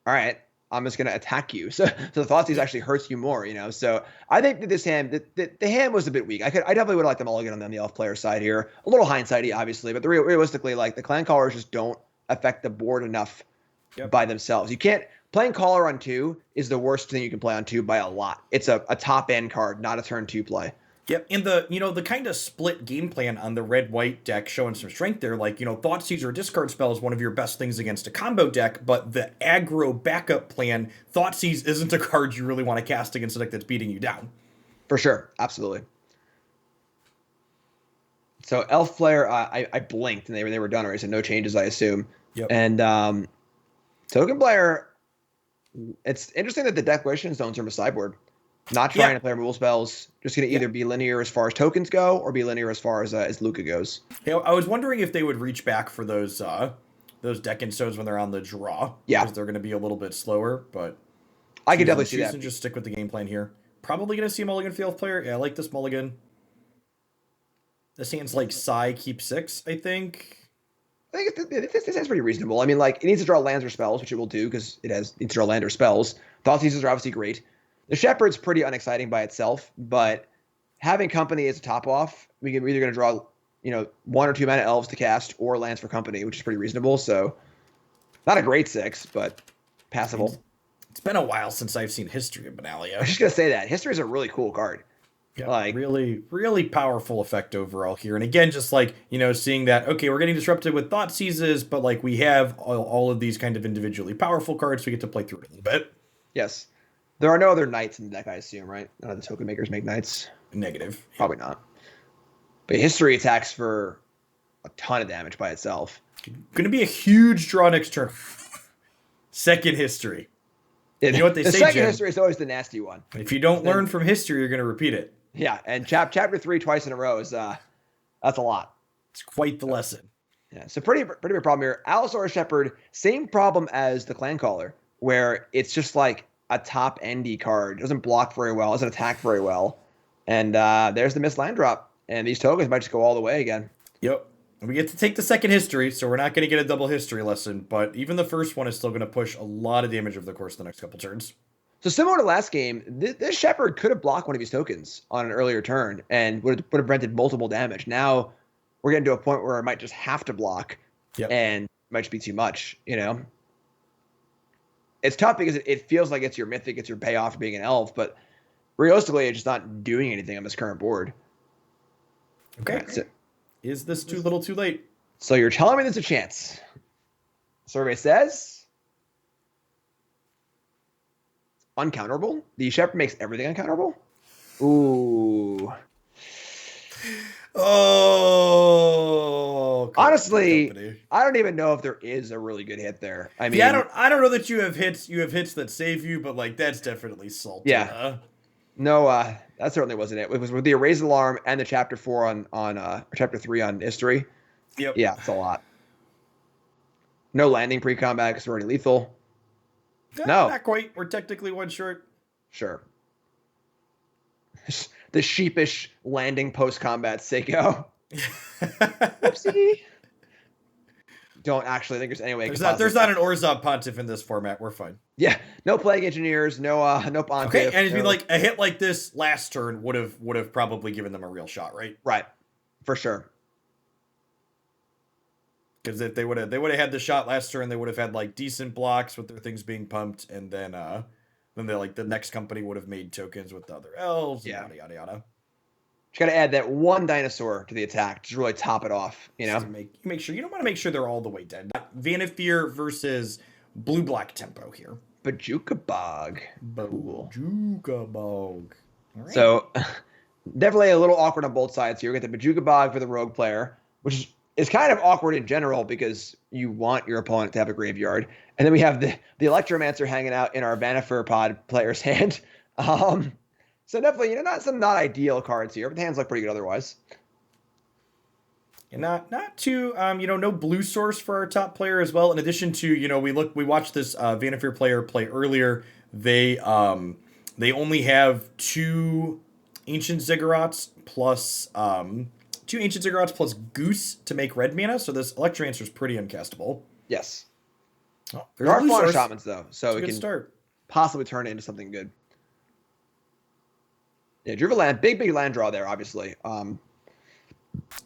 All right. I'm just going to attack you. So the Thoughtseize actually hurts you more, So I think that this hand, the hand was a bit weak. I definitely would have liked the mulligan on the Elf player side here. A little hindsighty, obviously, but realistically, the Clan Callers just don't affect the board enough by themselves. You can't, playing Caller on 2 is the worst thing you can play on 2 by a lot. It's a top end card, not a turn 2 play. Yep, and the kind of split game plan on the red-white deck showing some strength there, Thoughtseize or discard spell is one of your best things against a combo deck, but the aggro backup plan, Thoughtseize isn't a card you really want to cast against a deck that's beating you down. For sure, absolutely. So Elf player, I blinked and they were done already, so no changes, I assume. Yep. And token player, it's interesting that the declaration zones are from a sideboard. Not trying to play removal spells. Just going to either be linear as far as tokens go, or be linear as far as Luca goes. Yeah, I was wondering if they would reach back for those deck and stones when they're on the draw. Yeah, because they're going to be a little bit slower. But I could definitely see that. And just stick with the game plan here. Probably going to see a mulligan for the Elf player. Yeah, I like this mulligan. This hand's Psy keep 6, I think. I think this hand's pretty reasonable. I mean, it needs to draw lands or spells, which it will do because it needs to draw land or spells. Thoughtseizes are obviously great. The Shepherd's pretty unexciting by itself, but having company as a top off, we're either going to draw, 1 or 2 mana elves to cast or lands for company, which is pretty reasonable. So not a great 6, but passable. It's been a while since I've seen History of I Benalia. was just gonna say that history is a really cool card. Yeah, Like, really, really powerful effect overall here. And again, just like, seeing that, okay, we're getting disrupted with Thought Seizes, but like we have all of these kind of individually powerful cards, we get to play through it a little bit. yes, there are no other knights in the deck, I assume, right? None of the token makers make knights. Negative. Probably not. But history attacks for a ton of damage by itself. Gonna be a huge draw next turn. Second history. You know what they the say, second Jim? history is always the nasty one. If you don't learn from history, you're gonna repeat it. Yeah, and chapter 3 twice in a row is that's a lot. It's quite the lesson. Yeah, so pretty big problem here. Allosaurus Shepherd, same problem as the Clan Caller, where it's just like a top endy card. It doesn't block very well, doesn't attack very well. And there's the missed land drop. And these tokens might just go all the way again. Yep. And we get to take the second history, so we're not going to get a double history lesson, but even the first one is still going to push a lot of damage over the course of the next couple turns. So similar to last game, this Shepherd could have blocked one of these tokens on an earlier turn and would have prevented multiple damage. Now we're getting to a point where it might just have to block, and it might just be too much, It's tough because it feels like it's your mythic, it's your payoff for being an elf, but realistically, it's just not doing anything on this current board. Okay. Is this too little too late? So you're telling me there's a chance. Survey says uncounterable. The Shepherd makes everything uncounterable. Ooh. Oh. Honestly, I don't even know if there is a really good hit there. I mean, I don't know that you have hits that save you, but like that's definitely Sultai. Yeah. No, that certainly wasn't it. It was with the Erase Alarm and the Chapter 4 or Chapter 3 on History. Yep. Yeah, it's a lot. No landing pre-combat because we're already lethal. No. Not quite. We're technically one short. Sure. The sheepish landing post-combat Seiko. Oopsie. Don't actually think there's any way. There's not an Orzhov Pontiff in this format. We're fine. Yeah, no Plague Engineers, no Pontiff. Okay, and it'd be like a hit like this last turn would have probably given them a real shot, right? Right, for sure. Because if they would have had the shot last turn, they would have had like decent blocks with their things being pumped, and then the next company would have made tokens with the other elves. Yeah. Yada yada yada. You got to add that one dinosaur to the attack to really top it off. You want to make sure they're all the way dead. Vannifar versus blue-black tempo here. Bajuka Bog. Bajuka Bog. Right. So definitely a little awkward on both sides here. We get the Bajuka Bog for the rogue player, which is kind of awkward in general because you want your opponent to have a graveyard. And then we have the Electromancer hanging out in our Vannifar pod player's hand. So definitely, not ideal cards here, but the hands look pretty good otherwise. And not too, no blue source for our top player as well. In addition to, we watched this Vannifar player play earlier. They only have two Ancient Ziggurats plus Goose to make red mana. So this Electromancer is pretty uncastable. Yes. Oh, there are Fauna Shamans though, so it can possibly turn it into something good. Yeah, Druva big land draw there, obviously.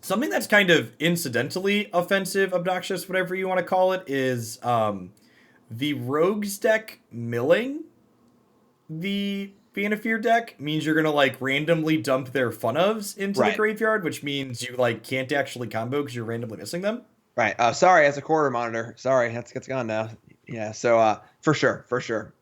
Something that's kind of incidentally offensive, obnoxious, whatever you want to call it, is the Rogues deck milling the Vannifar deck means you're gonna like randomly dump their fun ofs into the graveyard, which means you like can't actually combo because you're randomly missing them. Right. Sorry, as a quarter monitor. Sorry, that's gone now. Yeah. So for sure.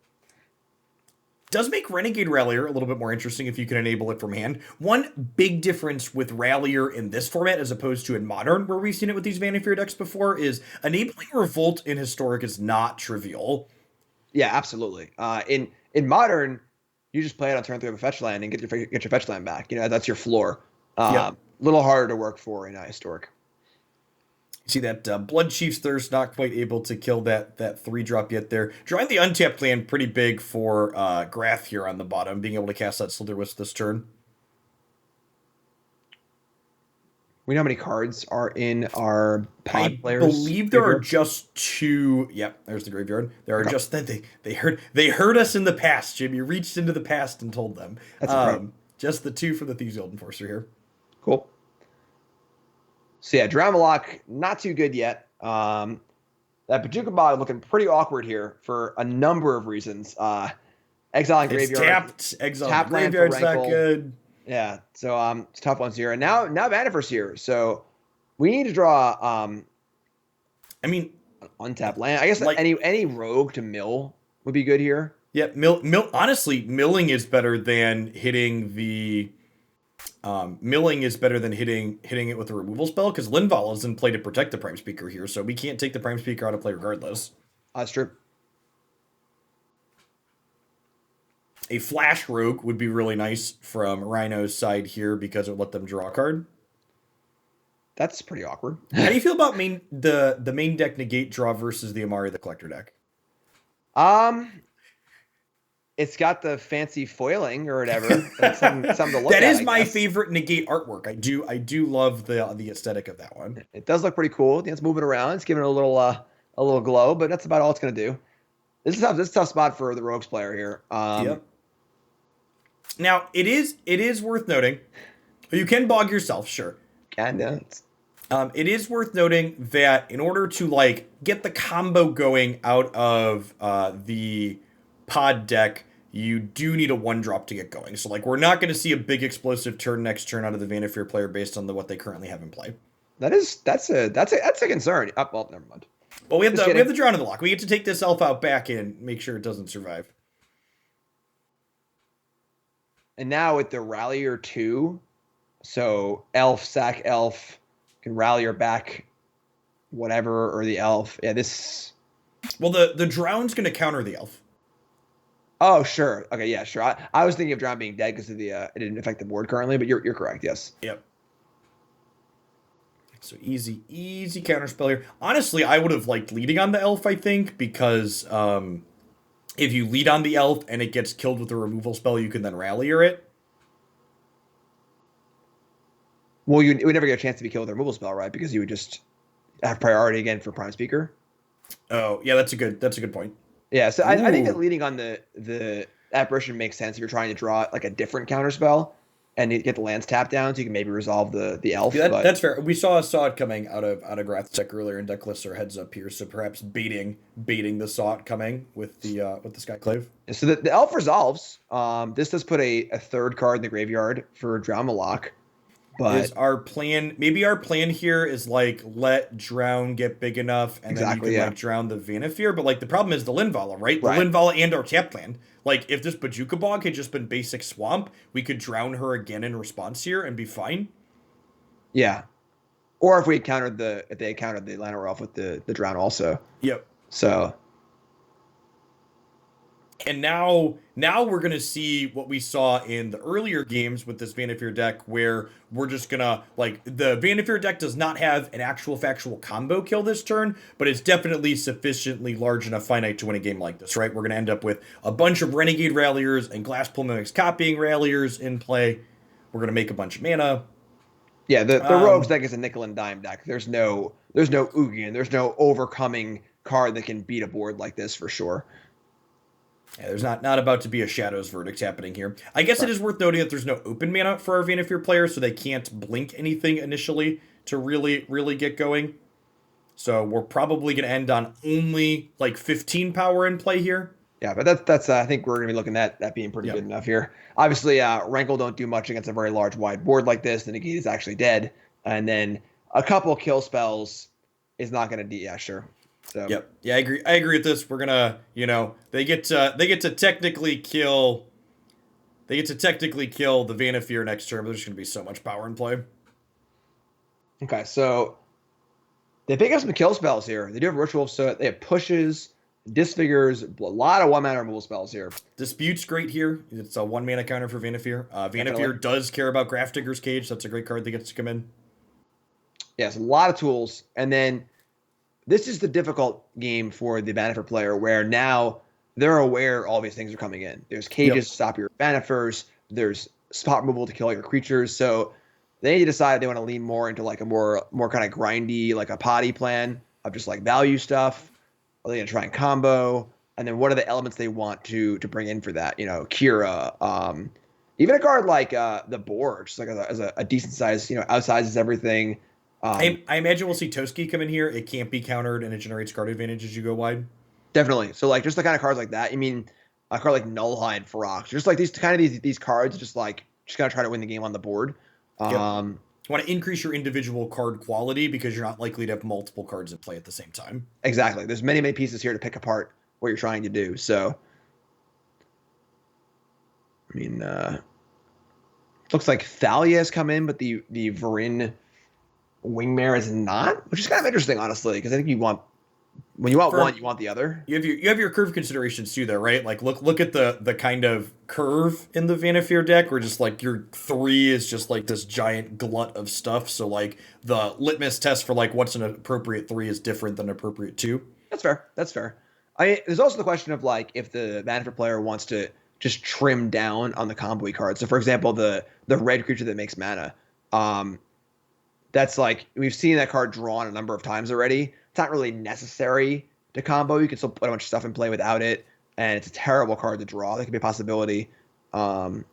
Does make Renegade Rallier a little bit more interesting if you can enable it from hand. One big difference with Rallier in this format as opposed to in Modern, where we've seen it with these Vannifar decks before, is enabling Revolt in Historic is not trivial. Yeah, absolutely. In Modern, you just play it on turn 3 of a fetch land and get your fetch land back. That's your floor. Little harder to work for in Historic. See that Blood Chief's Thirst not quite able to kill that 3-drop yet there. Drawing the untapped land pretty big for Grath here on the bottom, being able to cast that Slither Wisp this turn. We know how many cards are in our pod players. I believe there are just 2. Yep, there's the graveyard. There are just they heard us in the past, Jim. You reached into the past and told them. That's just the 2 for the Thieves Guild Enforcer here. Cool. So yeah, Dramalok, not too good yet. That Pachuca Bog looking pretty awkward here for a number of reasons. Exiling It's Graveyard, tapped. Exile tap land for graveyard's not Rankle. good. Yeah, so it's tough ones here. And now Vannifer's here, so we need to draw I mean, untapped land. I guess like any rogue to mill would be good here. yeah, honestly, milling is better than hitting the milling is better than hitting it with a removal spell because Linval is in play to protect the Prime Speaker here, so we can't take the Prime Speaker out of play regardless. That's true. A Flash Rogue would be really nice from Rhino's side here because it would let them draw a card. That's pretty awkward. How do you feel about the main deck negate draw versus the Amari the Collector deck? It's got the fancy foiling or whatever. Something to look That at, is my favorite negate artwork. I do love the aesthetic of that one. It does look pretty cool. It's moving around. It's giving it a little glow, but that's about all it's gonna do. This is a tough spot for the Rogues player here. Yep. Now it is worth noting. You can bog yourself, sure. Kinda. It is worth noting that in order to like get the combo going out of the pod deck, you do need a 1-drop to get going. So like we're not going to see a big explosive turn next turn out of the Vannifar player based on what they currently have in play. That's a concern. Oh, well, never mind. Well, we have the Drown in the Lock. We get to take this elf out back and make sure it doesn't survive. And now with the Rallier 2, so elf, sack elf, can Rallier back whatever, or the elf. Yeah, this... Well, the Drown's going to counter the elf. Oh, sure. Okay, yeah, sure. I was thinking of Drown being dead because of the it didn't affect the board currently, but you're correct, yes. Yep. So easy counterspell here. Honestly, I would have liked leading on the elf, I think, because if you lead on the elf and it gets killed with a removal spell, you can then Rallier it. Well, you would never get a chance to be killed with a removal spell, right? Because you would just have priority again for Prime Speaker. Oh, yeah, that's a good point. Yeah, so I think that leading on the apparition makes sense if you're trying to draw like a different counterspell and you get the lands tapped down, so you can maybe resolve the elf. Yeah, that's fair. We saw it coming out of Grath's deck earlier in deck lists or heads up here, so perhaps baiting the saw it coming with the Skyclave. So the elf resolves. This does put a third card in the graveyard for Drown the Lock. But is our plan here is like let Drown get big enough and then you can like drown the Vannifar, but like the problem is the Linvala, right? The Linvala and our tap land. Like if this Pachuca Bog had just been basic swamp, we could drown her again in response here and be fine. Yeah. Or if they had countered the Llanowar Elf with the drown also. Yep. So and now we're going to see what we saw in the earlier games with this Vannifar deck, where we're just going to, like, the Vannifar deck does not have an actual factual combo kill this turn, but it's definitely sufficiently large enough finite to win a game like this, right? We're going to end up with a bunch of Renegade Ralliers and Glasspool Mimics copying Ralliers in play. We're going to make a bunch of mana. Yeah, the Rogues deck is a nickel and dime deck. There's no Oogian. There's no overcoming card that can beat a board like this for sure. Yeah, there's not about to be a Shadows Verdict happening here. I guess it is worth noting that there's no open mana for our Vannifar players, so they can't blink anything initially to really get going. So we're probably going to end on only like 15 power in play here. Yeah, but that's I think we're going to be looking at that being pretty good enough here. Obviously, Rankle don't do much against a very large wide board like this. The Negate is actually dead. And then a couple kill spells is not going to yeah, sure. So. Yep. Yeah, I agree with this. We're gonna, they get to technically kill the Vannifar next turn, but there's gonna be so much power in play. Okay, so they pick up some kill spells here. They do have ritual, so they have pushes, disfigures, a lot of 1-mana removal spells here. Dispute's great here. It's a 1-mana counter for Vannifar. Vannifar does care about Grafdigger's Cage. That's a great card that gets to come in. Yes, a lot of tools, and then. This is the difficult game for the Vannifar player, where now they're aware all these things are coming in. There's cages to stop your Vannifars. There's spot removal to kill your creatures. So they need to decide if they want to lean more into like a more kind of grindy, like a potty plan of just like value stuff. Are they going to try and combo? And then what are the elements they want to bring in for that? Kira, even a card like the Boar, just like as a decent size, outsizes everything. I imagine we'll see Toski come in here. It can't be countered, and it generates card advantage as you go wide. Definitely. So like just the kind of cards like that. I mean, a card like Nullhide for rocks. Just like these cards, just gotta try to win the game on the board. Yep. Um, You want to increase your individual card quality because you're not likely to have multiple cards in play at the same time. exactly. There's many pieces here to pick apart what you're trying to do. So, I mean, looks like Thalia has come in, but the Varin Wingmare is not, which is kind of interesting, honestly, because I think when you want one, you want the other. You have your curve considerations too, though, right? Like look at the kind of curve in the Vannifar deck, where just like your 3 is just like this giant glut of stuff. So like the litmus test for like what's an appropriate 3 is different than appropriate 2. That's fair. That's fair. There's also the question of like if the Vannifar player wants to just trim down on the combo cards. So for example, the red creature that makes mana, that's like we've seen that card drawn a number of times already. It's not really necessary to combo. You can still put a bunch of stuff in play without it, and it's a terrible card to draw. That could be a possibility. Tough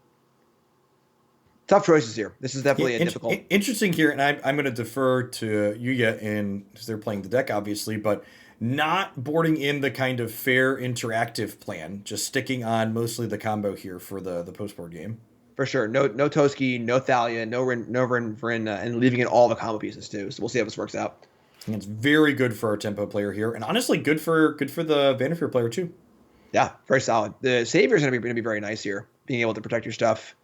choices here. This is definitely a difficult. Interesting here, and I'm going to defer to Yuya in because they're playing the deck, obviously, but not boarding in the kind of fair interactive plan, just sticking on mostly the combo here for the post board game. For sure. No Toski, no Thalia, no Varin, and leaving in all the combo pieces too. So we'll see how this works out. And it's very good for our tempo player here, and honestly, good for the Vannifar player too. Yeah, very solid. The Savior is going to be very nice here, being able to protect your stuff.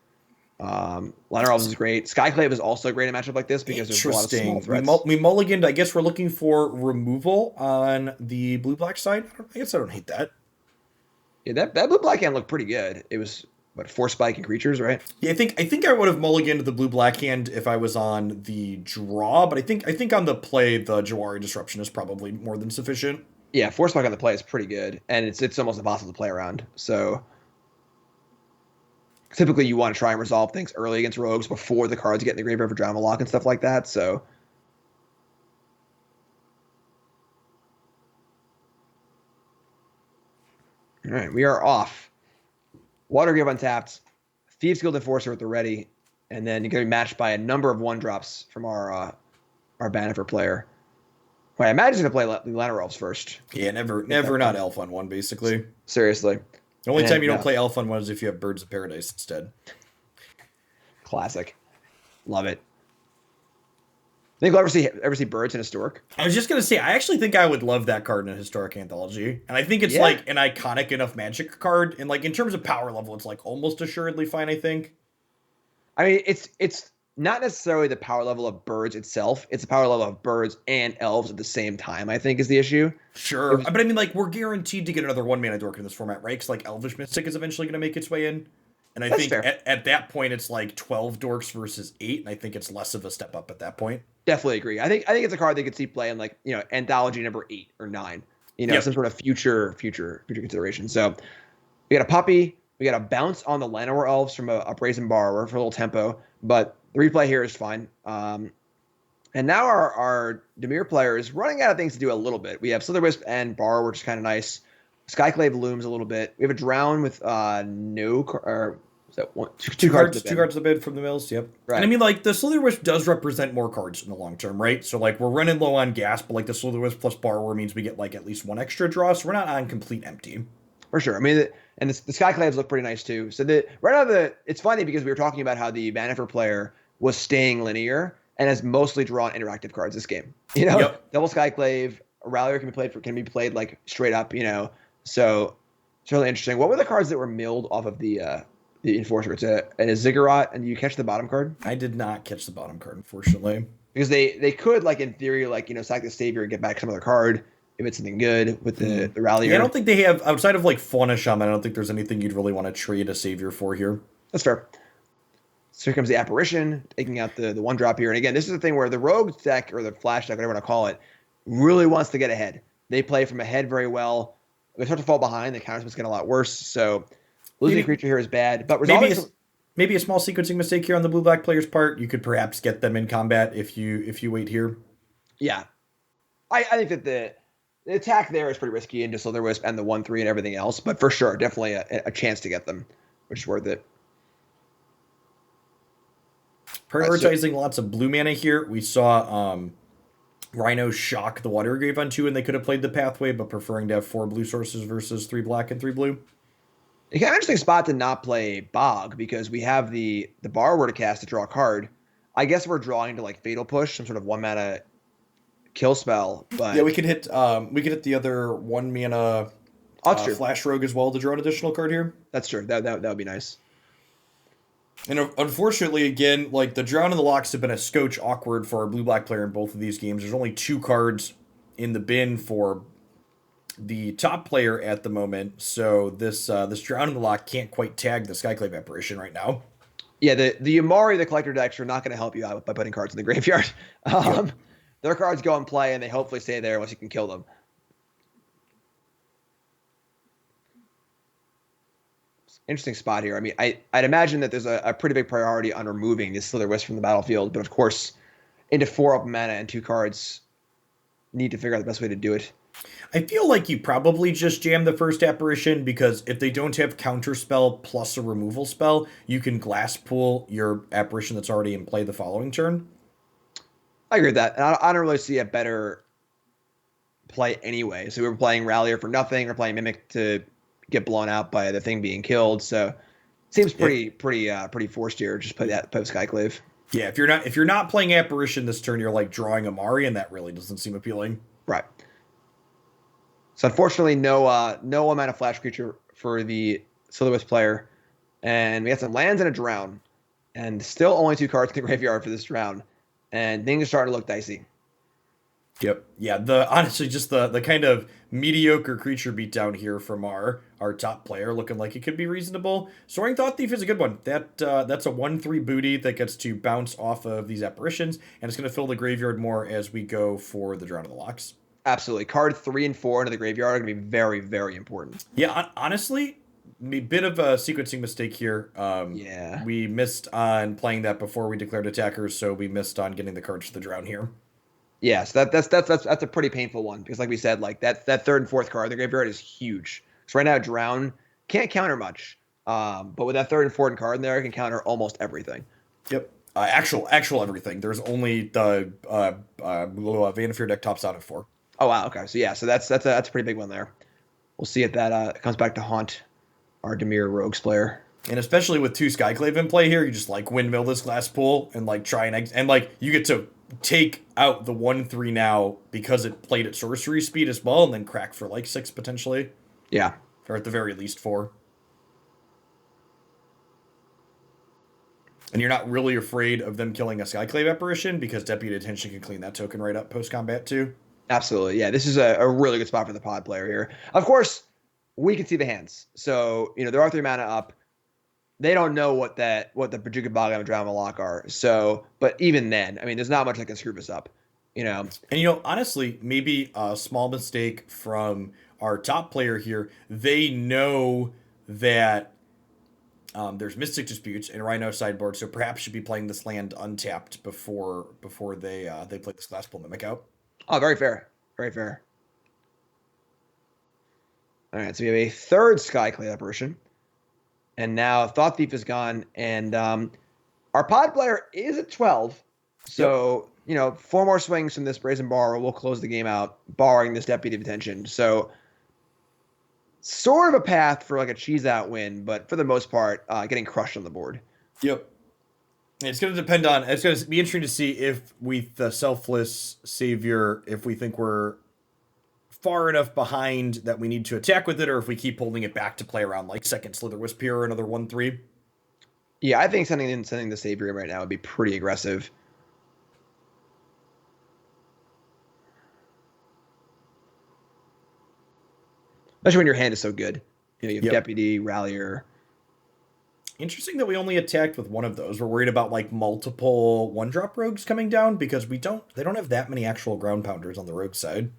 Liner Elves is great. Skyclave is also great in a matchup like this because there's a lot of small threats. We mulliganed. I guess we're looking for removal on the blue-black side. I guess I don't hate that. Yeah, that blue-black hand looked pretty good. It was, 4 spike and creatures, right? Yeah, I think I would have mulliganed the blue-black hand if I was on the draw, but I think on the play, the Jawari Disruption is probably more than sufficient. Yeah, 4 spike on the play is pretty good, and it's almost impossible to play around. So typically you want to try and resolve things early against rogues before the cards get in the graveyard for drama lock and stuff like that. So all right, we are off. Watergrave untapped, Thieves Guild Enforcer at the ready, and then you're going to be matched by a number of 1-drops from our Vannifar player. Well, I imagine he's going to play Liner Elves first. Yeah, never not Elf on 1, basically. Seriously. The only time you don't play Elf on 1 is if you have Birds of Paradise instead. Classic. Love it. Think we'll ever see Birds in Historic? I was just going to say, I actually think I would love that card in a Historic Anthology. And I think it's like an iconic enough Magic card. And like in terms of power level, it's like almost assuredly fine, I think. I mean, it's not necessarily the power level of Birds itself. It's the power level of Birds and Elves at the same time, I think, is the issue. Sure. But I mean, like, we're guaranteed to get another 1-mana dork in this format, right? Because like Elvish Mystic is eventually going to make its way in. And I think at that point, it's like 12 dorks versus 8. And I think it's less of a step up at that point. Definitely agree. I think it's a card they could see play in like, anthology number 8 or 9. Some sort of future consideration. So we got a puppy, we got a bounce on the Llanowar Elves from a Brazen Borrower for a little tempo, but the replay here is fine. And now our Dimir player is running out of things to do a little bit. We have Slitherwisp and Borrower, which is kind of nice. Skyclave looms a little two cards to the bid from the mills. Yep. Right. And I mean, like, the Slitherwisp does represent more cards in the long term, right? So like we're running low on gas, but like the Slitherwisp plus Borrower means we get like at least 1 extra draw, so we're not on complete empty. For sure. I mean, and the Skyclaves look pretty nice too. So it's funny because we were talking about how the Vannifar player was staying linear and has mostly drawn interactive cards this game. Double Skyclave, Rallier can be played like straight up. So it's really interesting. What were the cards that were milled off of the Enforcer? It's a Ziggurat, and you catch the bottom card? I did not catch the bottom card, unfortunately. Because they could, like, in theory, like, sack the Savior and get back some other card if it's something good with the Rallier. Yeah, I don't think they have, outside of like Fauna Shaman, I don't think there's anything you'd really want to trade a Savior for here. That's fair. So here comes the Apparition, taking out the 1-drop here. And again, this is the thing where the Rogue deck, or the Flash deck, whatever you want to call it, really wants to get ahead. They play from ahead very well. They start to fall behind. The counterspell's getting a lot worse. So losing a creature here is bad. But maybe a small sequencing mistake here on the blue-black player's part. You could perhaps get them in combat if you wait here. Yeah. I think that the attack there is pretty risky, and just Slitherwisp and the 1/3 and everything else. But for sure, definitely a chance to get them, which is worth it. Prioritizing lots of blue mana here. We saw Rhino shock the Watergrave on 2, and they could have played the Pathway, but preferring to have 4 blue sources versus 3 black and 3 blue. It's kind of interesting spot to not play Bog because we have the Borrower to cast to draw a card. I guess we're drawing to like Fatal Push, some sort of 1 mana kill spell. But yeah, we could hit the other 1 mana Flash Rogue as well to draw an additional card here. That's true. That would be nice. And unfortunately, again, like the Drown in the Locks have been a scotch awkward for our blue-black player in both of these games. There's only 2 cards in the bin for the top player at the moment, so this Drown in the Lock can't quite tag the Skyclave Apparition right now. Yeah, the Yamari, the collector decks are not going to help you out by putting cards in the graveyard. Yep. Their cards go and play, and they hopefully stay there unless you can kill them. Interesting spot here. I mean, I'd imagine that there's a pretty big priority on removing this Slither Wisp from the battlefield, but of course, into 4 open mana and 2 cards, need to figure out the best way to do it. I feel like you probably just jam the first Apparition, because if they don't have Counterspell plus a removal spell, you can Glass Pool your Apparition that's already in play the following turn. I agree with that. And I don't really see a better play anyway. So we were playing Rallier for nothing, or playing Mimic to get blown out by the thing being killed. So seems pretty forced here. Just play Skyclave. Yeah, if you're not playing Apparition this turn, you're like drawing Amari, and that really doesn't seem appealing. Right. So unfortunately, no 1 mana flash creature for the Slither Wisp player, and we got some lands and a Drown, and still only 2 cards in the graveyard for this Drown, and things are starting to look dicey. Yep. Yeah. Honestly, just the kind of mediocre creature beatdown here from our top player, looking like it could be reasonable. Soaring Thought Thief is a good one. That's a 1/3 booty that gets to bounce off of these apparitions, and it's going to fill the graveyard more as we go for the Drown of the Locks. Absolutely. Card 3 and 4 into the graveyard are going to be very, very important. Yeah. Honestly, a bit of a sequencing mistake here. Yeah. We missed on playing that before we declared attackers, so we missed on getting the cards for the Drown here. Yeah, so that's a pretty painful one, because like we said, like that 3rd and 4th card in the graveyard is huge. So right now, Drown can't counter much, but with that 3rd and 4th card in there, it can counter almost everything. Yep, actual everything. There's only the Vannifar deck tops out at 4. Oh wow, okay, so yeah, so that's a pretty big one there. We'll see if that comes back to haunt our Dimir Rogues player. And especially with 2 Skyclave in play here, you just like windmill this Glass Pool and like try and like you get to take out the 1/3 now because it played at sorcery speed as well, and then crack for like 6 potentially. Yeah. Or at the very least 4. And you're not really afraid of them killing a Skyclave Apparition, because Deputy Attention can clean that token right up post-combat too. Absolutely. Yeah, this is a really good spot for the pod player here. Of course, we can see the hands. So, there are 3 mana up. They don't know what the Bajuka Bog and Drown Lock are. So, but even then, I mean, there's not much that can screw this up, And honestly, maybe a small mistake from our top player here. They know that there's Mystic Disputes and Rhino sideboard, so perhaps should be playing this land untapped before they play this Glass Pool Mimic out. Oh, very fair. Very fair. All right, so we have a 3rd Skyclave Apparition. And now Thought Thief is gone, and our pod player is at 12. So, 4 more swings from this Brazen Borrower will close the game out, barring this Deputy of Attention. So, sort of a path for like a cheese-out win, but for the most part, getting crushed on the board. Yep. It's going to depend on... It's going to be interesting to see if with the Selfless Savior, if we think we're far enough behind that we need to attack with it, or if we keep holding it back to play around like 2nd Slither Wisp here or another 1/3. Yeah, I think sending the Savior right now would be pretty aggressive. Especially when your hand is so good. You have Deputy, Rallier. Interesting that we only attacked with one of those. We're worried about like multiple 1-drop rogues coming down, because they don't have that many actual ground pounders on the rogue side.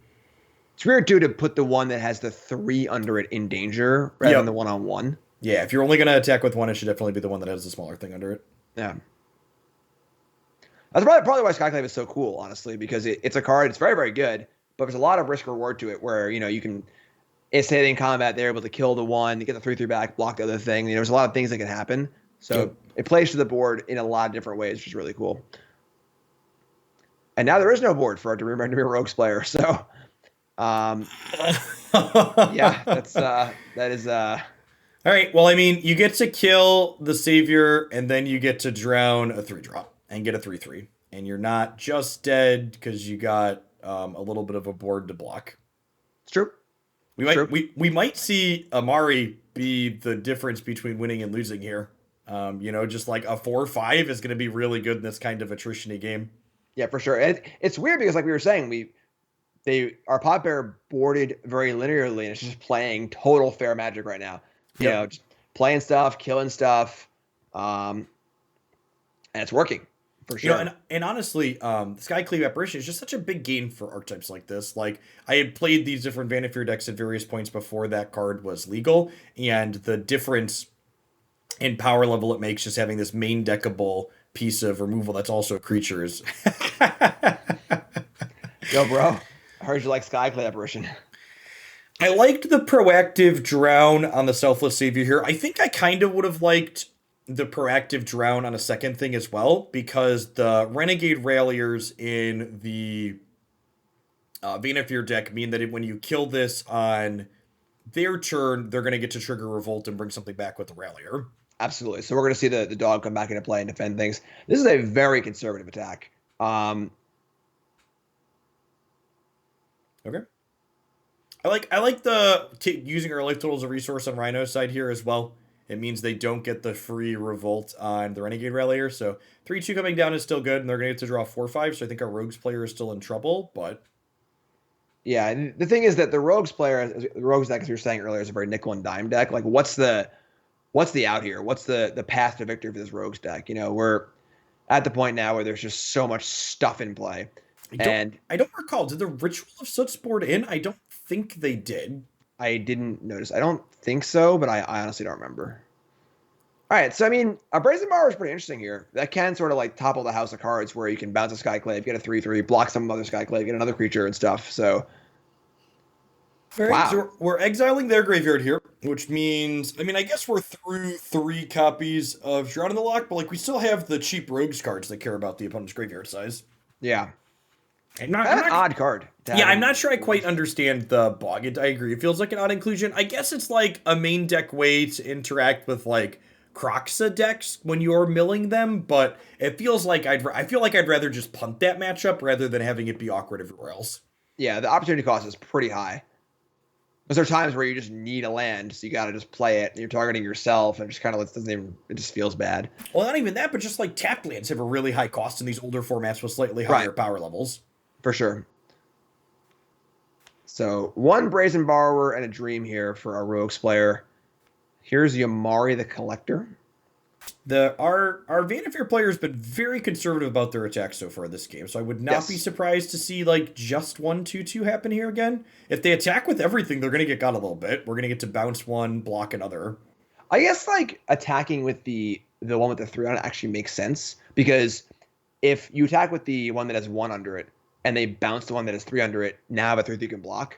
It's weird, too, to put the one that has the 3 under it in danger rather than the 1-on-1. Yeah, if you're only going to attack with one, it should definitely be the one that has the smaller thing under it. Yeah. That's probably why Skyclave is so cool, honestly, because it's a card. It's very, very good, but there's a lot of risk reward to it where, you can, it's hitting combat, they're able to kill the one, get the 3/3 back, block the other thing. There's a lot of things that can happen. So it plays to the board in a lot of different ways, which is really cool. And now there is no board for our Dimir Rogues player, so yeah, that is All right. Well, I mean, you get to kill the savior, and then you get to drown a 3-drop and get a 3/3, and you're not just dead because you got a little bit of a board to block. it's true. We might see Amari be the difference between winning and losing here. Just like a 4/5 is going to be really good in this kind of attrition-y game. Yeah, for sure. And it's weird because, like we were saying, our pot bear boarded very linearly, and it's just playing total fair magic right now. You know, just playing stuff, killing stuff, and it's working for sure. And honestly, Skyclave Apparition is just such a big gain for archetypes like this. Like, I had played these different Vannifar decks at various points before that card was legal, and the difference in power level it makes just having this main deckable piece of removal that's also creatures. Yo, bro, I heard you like Skyclave Apparition. I liked the proactive drown on the Selfless Savior here. I think I kind of would have liked the proactive drown on a second thing as well, because the Renegade Railiers in the Vannifar deck mean that when you kill this on their turn, they're going to get to trigger Revolt and bring something back with the Railier. Absolutely. So we're going to see the dog come back into play and defend things. This is a very conservative attack. Okay. I like the using our life total as a resource on Rhino's side here as well. It means they don't get the free Revolt on the Renegade Railier. So 3/2 coming down is still good, and they're going to get to draw 4/5. So I think our Rogues player is still in trouble, but yeah, and the thing is that the Rogues player, the Rogues deck, as you were saying earlier, is a very nickel and dime deck. Like, what's the out here? What's the path to victory for this Rogues deck? We're at the point now where there's just so much stuff in play. I don't recall. Did the Ritual of Soot board in? I don't think they did. I didn't notice. I don't think so, but I honestly don't remember. All right, so I mean, a Brazen Borrower is pretty interesting here. That can sort of like topple the house of cards where you can bounce a Skyclave, get a 3/3, block some other Skyclave, get another creature and stuff. So, all right, so we're exiling their graveyard here, which means, I mean, I guess we're through 3 copies of Shroud in the Lock, but like we still have the cheap Rogues cards that care about the opponent's graveyard size. Yeah. I'm not odd card. Yeah, I'm not sure I quite understand the bog. I agree. It feels like an odd inclusion. I guess it's like a main deck way to interact with like Croxa decks when you're milling them, but it feels like I feel like I'd rather just punt that matchup rather than having it be awkward everywhere else. Yeah, the opportunity cost is pretty high. Because there are times where you just need a land, so you got to just play it, and you're targeting yourself, and it just kind of it just feels bad. Well, not even that, but just like tapped lands have a really high cost in these older formats with slightly higher power levels. For sure. So 1 Brazen Borrower and a Dream here for our Rogues player. Here's Yamari the Collector. Our Vannifar player has been very conservative about their attacks so far this game, so I would not be surprised to see like just 1/2/2 happen here again. If they attack with everything, they're going to get got a little bit. We're going to get to bounce 1, block another. I guess like attacking with the one with the 3 on it actually makes sense, because if you attack with the one that has 1 under it and they bounce the one that has 3 under it, now have a 3 you can block.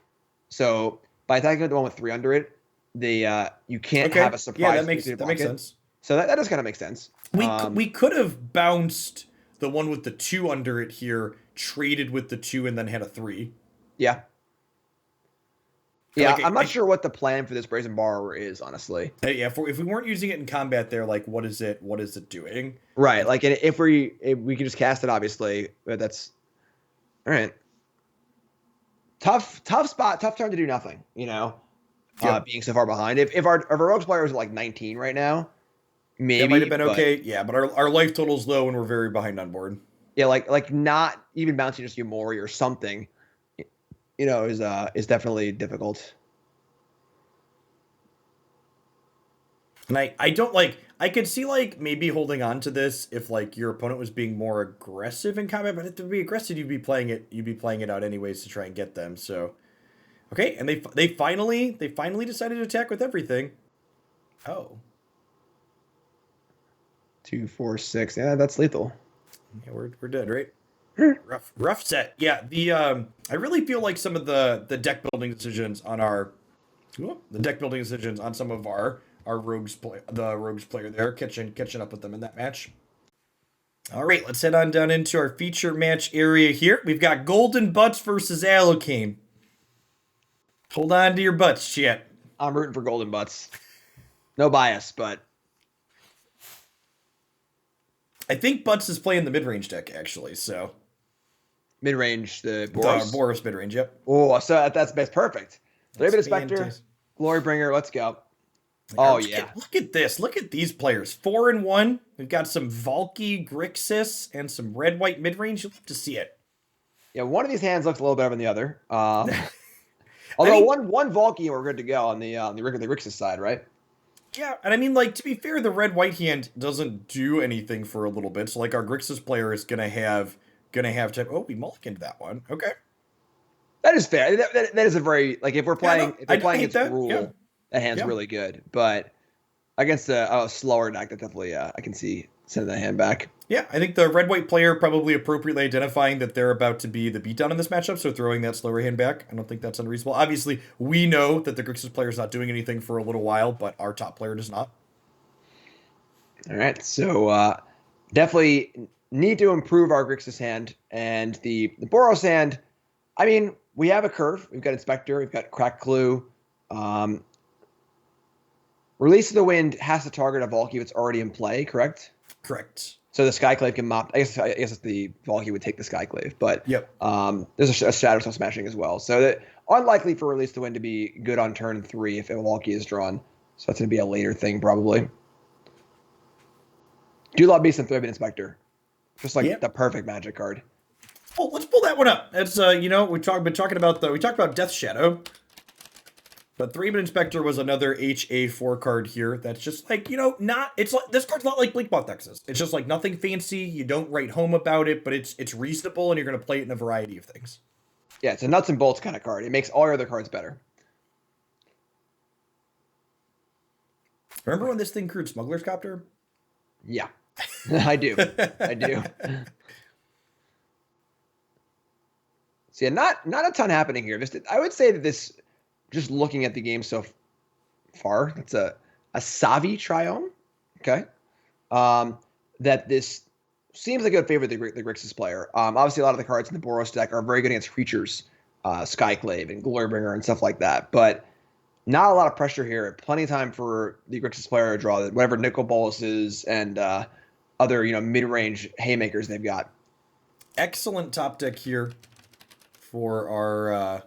So by attacking with the one with 3 under it, you can't have a surprise. Yeah, that makes sense. So that does kind of make sense. We could have bounced the one with the 2 under it here, traded with the 2, and then had a 3. Yeah. Yeah, I'm not sure what the plan for this Brazen Borrower is, honestly. Yeah, if we weren't using it in combat there, like, what is it doing? Right, like, if we can just cast it, obviously, but that's... All right. Tough spot, tough turn to do nothing, being so far behind. If our Rogues player is at like 19 right now, maybe that might have been okay. Yeah, but our life total's low and we're very behind on board. Yeah, like not even bouncing just Yamori or something, is definitely difficult. And I don't like, I could see like maybe holding on to this if like your opponent was being more aggressive in combat, but to be aggressive you'd be playing it out anyways to try and get them. So okay, and they finally decided to attack with everything. Oh. 2, 4, 6. Yeah, that's lethal. Yeah, we're dead, right? rough set. Yeah, I really feel like some of the deck building decisions on some of our our the rogues player there, catching up with them in that match. All right, let's head on down into our feature match area here. We've got Golden Butts versus Allocane. Hold on to your butts, chat. I'm rooting for Golden Butts. No bias, but I think Butts is playing the mid-range deck, actually, so. Mid-range, the Boros? The Boros mid-range, yep. Oh, so that's perfect. David Spectre, fantastic. Glorybringer, let's go. Yeah. Look at this. Look at these players. 4-1. We've got some Valki, Grixis, and some red-white mid-range. You'll have to see it. Yeah, one of these hands looks a little better than the other. Although one Valki and we're good to go on the Grixis side, right? Yeah, and I mean, like, to be fair, the red-white hand doesn't do anything for a little bit. So, like, our Grixis player is gonna have time. Oh, we mulliganed that one. Okay. That is fair. That is a very, like, if we're playing against Gruul, that hand's really good. But against a slower deck, that definitely I can see sending that hand back. Yeah, I think the red-white player probably appropriately identifying that they're about to be the beatdown in this matchup, so throwing that slower hand back. I don't think that's unreasonable. Obviously, we know that the Grixis player is not doing anything for a little while, but our top player does not. All right, so definitely need to improve our Grixis hand. And the Boros hand, I mean, we have a curve. We've got Inspector. We've got Crack Clue. Release of the Wind has to target a Valki that's already in play, correct? Correct. So the Skyclave can mop. I guess the Valki would take the Skyclave, but yep. There's a Shadow Stone Smashing as well. So that unlikely for Release the Wind to be good on turn 3 if a Valki is drawn. So that's going to be a later thing probably. Do Love Beast and Threadbane Inspector. Just like the perfect Magic card. Oh, let's pull that one up. That's we talked about Death Shadow. But Threadbane Inspector was another HA4 card here that's just like, it's like, this card's not like Blinkmoth Nexus. It's just like nothing fancy. You don't write home about it, but it's reasonable and you're going to play it in a variety of things. Yeah, it's a nuts and bolts kind of card. It makes all your other cards better. Remember when this thing crewed Smuggler's Copter? Yeah, I do. I do. So yeah, not a ton happening here. I would say that this, just looking at the game so far, it's a Savi Triome. Okay. That this seems like it would favor the Grixis player. Obviously, a lot of the cards in the Boros deck are very good against creatures, Skyclave and Glorybringer and stuff like that. But not a lot of pressure here. Plenty of time for the Grixis player to draw whatever Nicol Boluses and other mid-range haymakers they've got. Excellent top deck here for our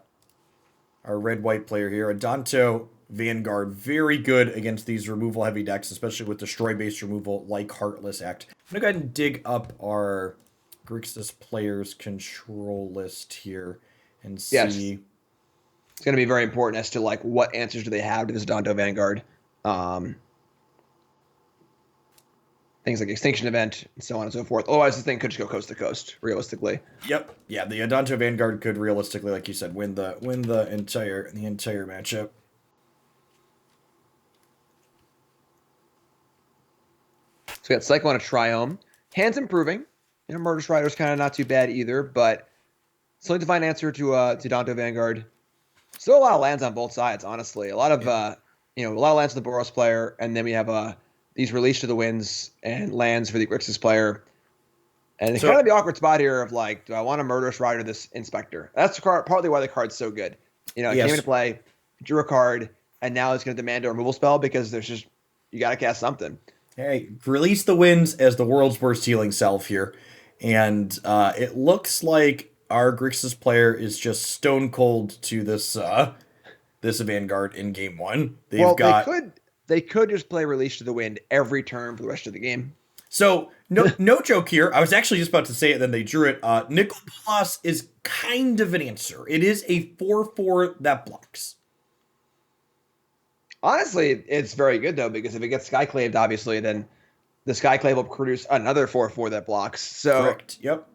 red-white player here. Adanto Vanguard, very good against these removal-heavy decks, especially with destroy-based removal like Heartless Act. I'm going to go ahead and dig up our Grixis players' control list here and see. Yes. It's going to be very important as to like what answers do they have to this Adanto Vanguard. Things like Extinction Event and so on and so forth. Otherwise, this thing could just go coast to coast, realistically. Yep. Yeah, the Adanto Vanguard could realistically, like you said, win the entire matchup. So we got Cyclone and a Triome. Hands improving. Murder Strider's kind of not too bad either, but still a divine answer to Adanto Vanguard. Still a lot of lands on both sides, honestly. A lot of lands for the Boros player, and then we have these Release to the Winds and lands for the Grixis player. And it's kind of the awkward spot here of like, do I want to Murderous Rider this Inspector? That's partly why the card's so good. It came into play, drew a card, and now it's going to demand a removal spell because you got to cast something. Hey, Release the Winds as the world's worst healing self here. And it looks like our Grixis player is just stone cold to this Vanguard in game 1. They could just play Release to the Wind every turn for the rest of the game. So, no joke here. I was actually just about to say it, then they drew it. Nicol Bolas is kind of an answer. It is a 4/4 that blocks. Honestly, it's very good, though, because if it gets Skyclaved, obviously, then the Skyclave will produce another 4/4 that blocks. So correct. Yep.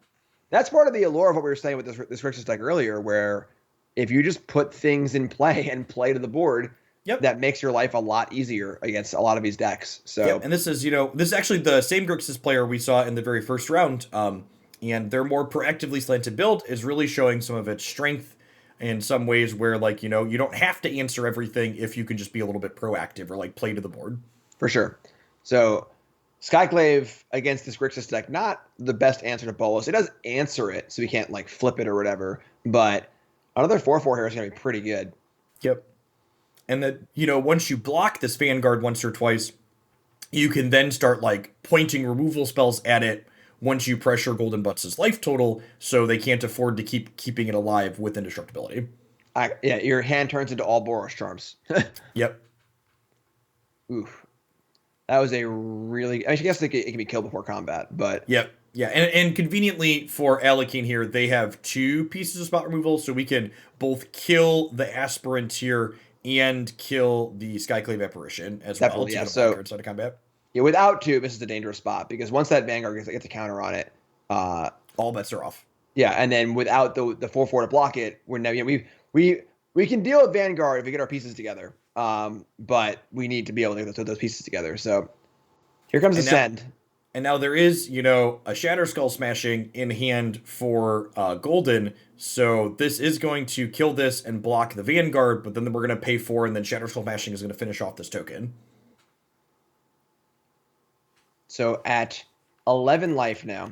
That's part of the allure of what we were saying with this Grixis deck earlier, where if you just put things in play and play to the board, that makes your life a lot easier against a lot of these decks. So, and this is actually the same Grixis player we saw in the very first round, and their more proactively slanted build is really showing some of its strength. in some ways where, like, you know, you don't have to answer everything if you can just be a little bit proactive or like play to the board. For sure. So Skyclave against this Grixis deck, not the best answer to Bolos. It does answer it, so we can't like flip it or whatever. But another 4/4 here is gonna be pretty good. Yep. And that, you know, once you block this Vanguard once or twice, you can then start like pointing removal spells at it once you pressure Golden Butts' life total, so they can't afford to keeping it alive with indestructibility. Yeah, your hand turns into all Boros charms. Yep. Oof. That was a really. I guess it can be killed before combat, but Yep. Yeah, and conveniently for Alakane here, they have 2 pieces of spot removal, so we can both kill the Aspirant here and kill the Skyclave Apparition as well. Definitely, yeah. So outside of combat. Yeah, without 2, this is a dangerous spot because once that Vanguard gets a counter on it, all bets are off. Yeah, and then without the 4/4 to block it, we're now, you know, we can deal with Vanguard if we get our pieces together. But we need to be able to get those pieces together. So here comes the send. And now there is, you know, a Shatter Skull Smashing in hand for Golden. So this is going to kill this and block the Vanguard, but then we're going to pay 4, and then Shatter Skull Smashing is going to finish off this token. So at 11 life now.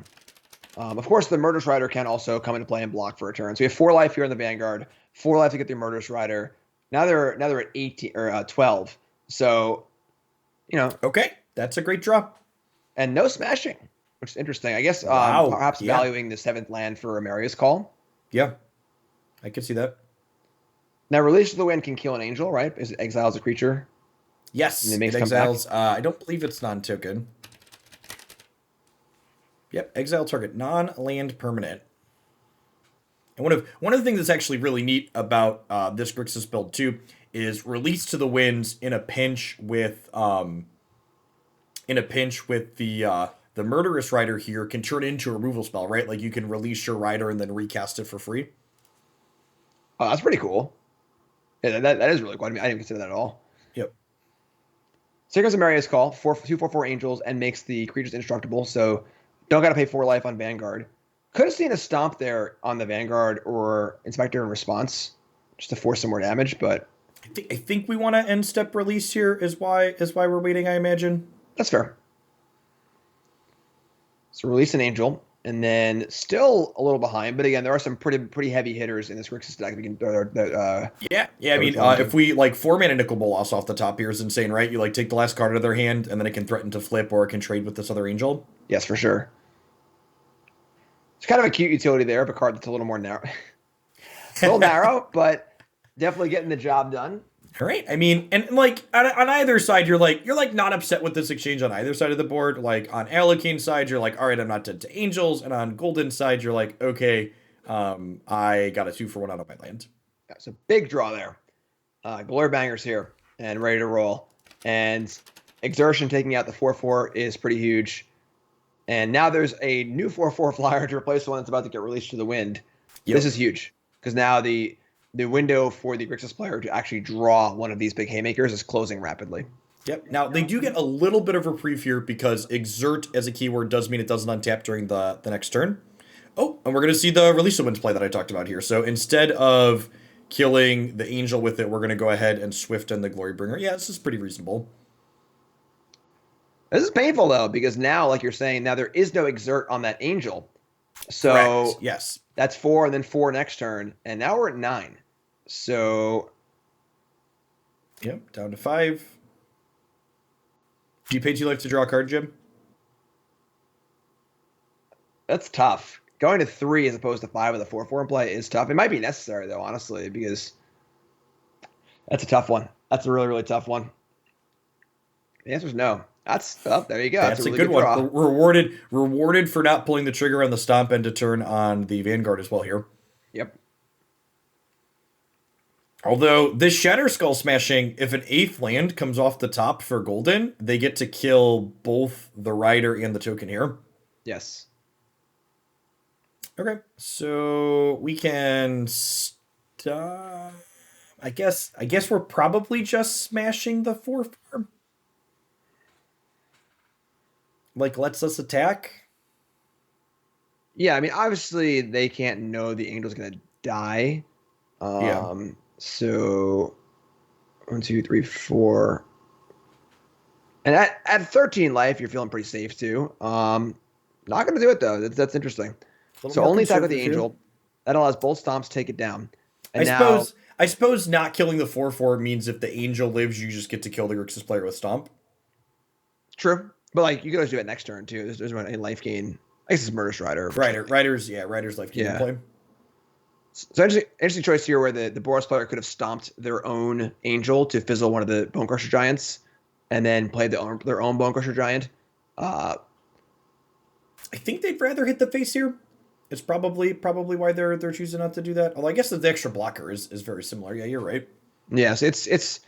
Of course, the Murderous Rider can also come into play and block for a turn. So we have 4 life here in the Vanguard, 4 life to get the Murderous Rider. Now they're at 18 or 12. So, you know. Okay, that's a great draw. And no smashing, which is interesting. I guess perhaps valuing the 7th land for Amaria's Call. Yeah, I could see that. Now, Release to the Wind can kill an angel, right? Is it exiles a creature? Yes, it exiles. I don't believe it's non-token. Yep, exile target non-land permanent. And one of the things that's actually really neat about this Grixis build too is Release to the Winds in a pinch with the Murderous Rider here can turn into a removal spell, right? Like you can release your rider and then recast it for free. Oh, that's pretty cool. Yeah, that is really cool. I didn't even consider that at all. Yep. So here goes Amaria's Call, 2/4/4 angels, and makes the creatures indestructible. So don't got to pay 4 life on Vanguard. Could have seen a stomp there on the Vanguard or Inspector in response, just to force some more damage. But I think we want to end step release here. Is why we're waiting. I imagine that's fair. So release an angel, and then still a little behind. But again, there are some pretty heavy hitters in this Grixis deck. We can yeah. I mean, if we like 4-mana Nicol Bolas off the top here is insane, right? You like take the last card out of their hand, and then it can threaten to flip, or it can trade with this other angel. Yes, for sure. It's kind of a cute utility there, but a card that's a little more narrow. A little narrow, but definitely getting the job done. All right. I mean, and like on either side, you're like not upset with this exchange on either side of the board. Like on Alakane's side, you're like, all right, I'm not dead to angels, and on Golden's side, you're like, okay, I got a 2-for-1 out of my land. That's a big draw there. Glory Bangers here and ready to roll. And Exertion taking out the 4/4 is pretty huge. And now there's a new 4/4 flyer to replace the one that's about to get released to the wind. Yep. This is huge because now the window for the Grixis player to actually draw one of these big haymakers is closing rapidly. Yep. Now, they do get a little bit of reprieve here because Exert as a keyword does mean it doesn't untap during the next turn. Oh, and we're going to see the Release of Winds play that I talked about here. So instead of killing the angel with it, we're going to go ahead and Swift and the Glorybringer. Yeah, this is pretty reasonable. This is painful, though, because now, like you're saying, now there is no Exert on that angel. So correct. Yes. That's 4 and then 4 next turn. And now we're at 9. So. Yep, down to 5. Do you pay 2 life to draw a card, Jim? That's tough. Going to 3 as opposed to 5 with a 4/4 in play is tough. It might be necessary, though, honestly, because that's a tough one. That's a really, really tough one. The answer is no. That's there you go. That's a really good one. Draw. Rewarded for not pulling the trigger on the stomp end to turn on the Vanguard as well here. Yep. Although this Shatter Skull Smashing, if an 8th land comes off the top for Golden, they get to kill both the Rider and the token here. Yes. Okay, so we can stop. I guess we're probably just smashing the 4/4. Like, lets us attack? Yeah, I mean, obviously, they can't know the angel's going to die. Yeah. So 1, 2, 3, 4. And at 13 life, you're feeling pretty safe too. Not going to do it though. That's interesting. A little So more only attack with the conservative here. angel. That allows both stomps to take it down. I And now, suppose I suppose not killing the 4/4 means if the angel lives, you just get to kill the Grixis player with Stomp. true. But like you could always do it next turn too. There's any life gain. I guess it's Murder Strider. Riders life gain Yeah. play. So interesting choice here where the Boros player could have stomped their own angel to fizzle one of the Bone Crusher Giants and then played their own Bone Crusher Giant. I think they'd rather hit the face here. It's probably why they're choosing not to do that. Although I guess the extra blocker is very similar. Yeah, you're right. Yes, it's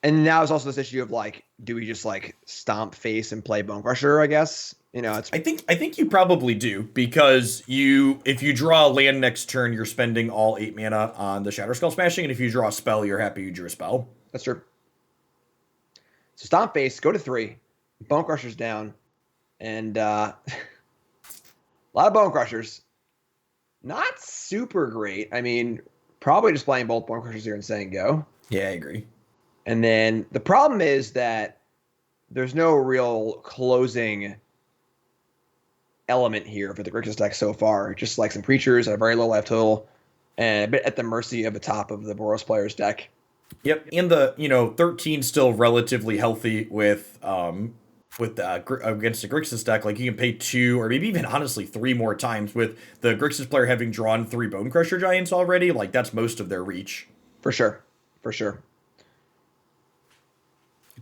and now it's also this issue of like, do we just like stomp face and play Bone Crusher? I guess it's. I think you probably do because if you draw a land next turn, you're spending all 8 mana on the Shatter Skull Smashing, and if you draw a spell, you're happy you drew a spell. That's true. So stomp face, go to 3, Bone Crushers down, and a lot of Bone Crushers. Not super great. I mean, probably just playing both Bone Crushers here and saying go. Yeah, I agree. And then the problem is that there's no real closing element here for the Grixis deck so far. Just like some creatures at a very low life total and a bit at the mercy of the top of the Boros player's deck. Yep, and the 13 still relatively healthy with against the Grixis deck. Like you can pay 2 or maybe even honestly 3 more times with the Grixis player having drawn 3 Bone Crusher Giants already. Like that's most of their reach. For sure.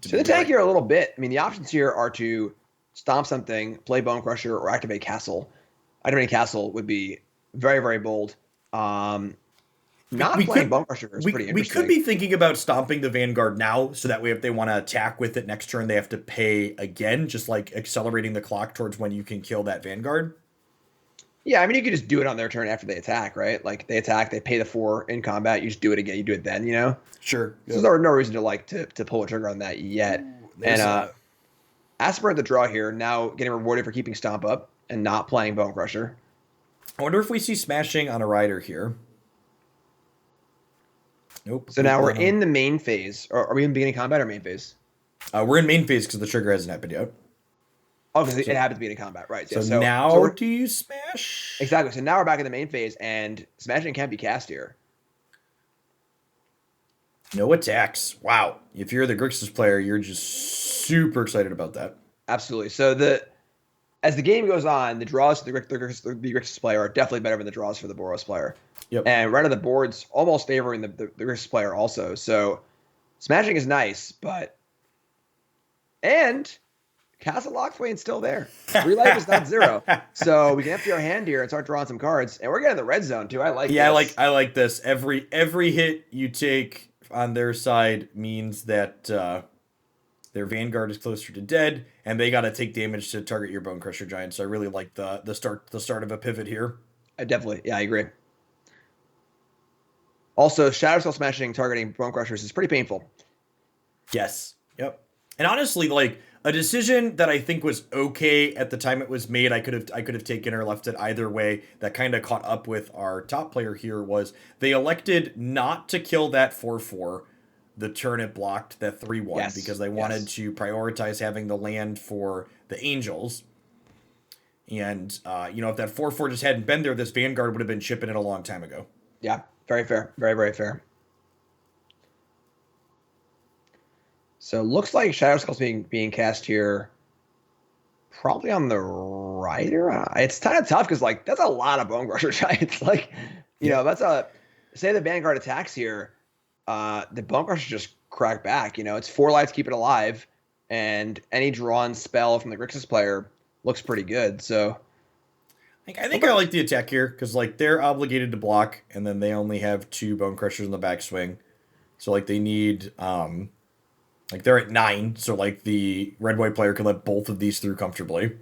So the tank here a little bit. I mean, the options here are to stomp something, play Bone Crusher, or activate Castle. Activating Castle would be very, very bold. Not playing Bone Crusher is pretty interesting. We could be thinking about stomping the Vanguard now, so that way if they want to attack with it next turn, they have to pay again, just like accelerating the clock towards when you can kill that Vanguard. Yeah, I mean, you could just do it on their turn after they attack, right? Like, they attack, they pay the 4 in combat, you just do it again, you do it then, Sure. So there's no reason to pull a trigger on that yet. And Asper at the draw here, now getting rewarded for keeping Stomp up and not playing Bone Crusher. I wonder if we see Smashing on a Rider here. Nope. So now we're in the main phase. Or are we in beginning combat or main phase? We're in main phase because the trigger hasn't happened yet. Oh, because it happens to be in combat, right? So now do you smash? Exactly. So now we're back in the main phase, and smashing can't be cast here. No attacks. Wow. If you're the Grixis player, you're just super excited about that. Absolutely. So as the game goes on, the draws for the Grixis player are definitely better than the draws for the Boros player. Yep. And right on the board's almost favoring the Grixis player also. So smashing is nice, and Castle Lockthwain's still there. 3 life is not 0. So we can empty our hand here and start drawing some cards. And we're getting the red zone too. I like this. I like this. Every hit you take on their side means that their Vanguard is closer to dead, and they got to take damage to target your Bone Crusher Giant. So I really like the start of a pivot here. I agree. Also, Shadow Skull Smashing targeting Bone Crushers is pretty painful. Yes. Yep. And honestly, like a decision that I think was okay at the time it was made, I could have taken or left it either way. That kind of caught up with our top player here was they elected not to kill that 4/4 the turn it blocked that 3/1 because they wanted to prioritize having the land for the Angels. And if that 4/4 just hadn't been there, this Vanguard would have been chipping it a long time ago. Yeah, very fair. Very, very fair. So looks like Shadow Skull's being cast here probably on the Rider. It's kind of tough because that's a lot of Bone Crusher Giants. That's say the Vanguard attacks here, the Bone Crusher just crack back. It's 4 lives keep it alive, and any drawn spell from the Grixis player looks pretty good. So I think I like the attack here because they're obligated to block, and then they only have 2 Bone Crushers in the backswing. So they need they're at 9, so the red-white player can let both of these through comfortably.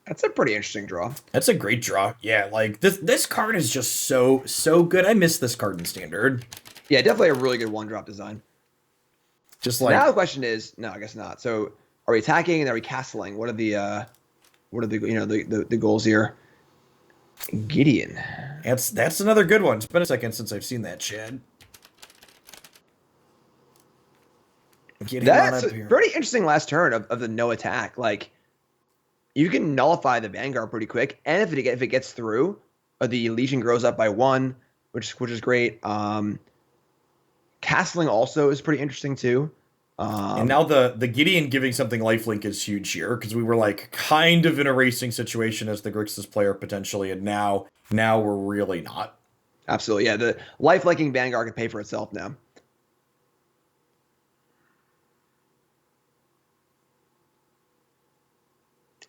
That's a pretty interesting draw. That's a great draw. Yeah, this card is just so good. I miss this card in Standard. Yeah, definitely a really good 1-drop design. Just now the question is, no, I guess not. So are we attacking and are we castling? What are the goals here? Gideon. That's another good one. It's been a second since I've seen that, Chad. Get him on That's up a here. pretty interesting last turn of the no attack. Like, you can nullify the Vanguard pretty quick, and if it gets through, the Legion grows up by 1, which is great. Castling also is pretty interesting too. And now the Gideon giving something lifelink is huge here because we were like kind of in a racing situation as the Grixis player potentially, and now we're really not. Absolutely, yeah. The life-linking Vanguard can pay for itself now.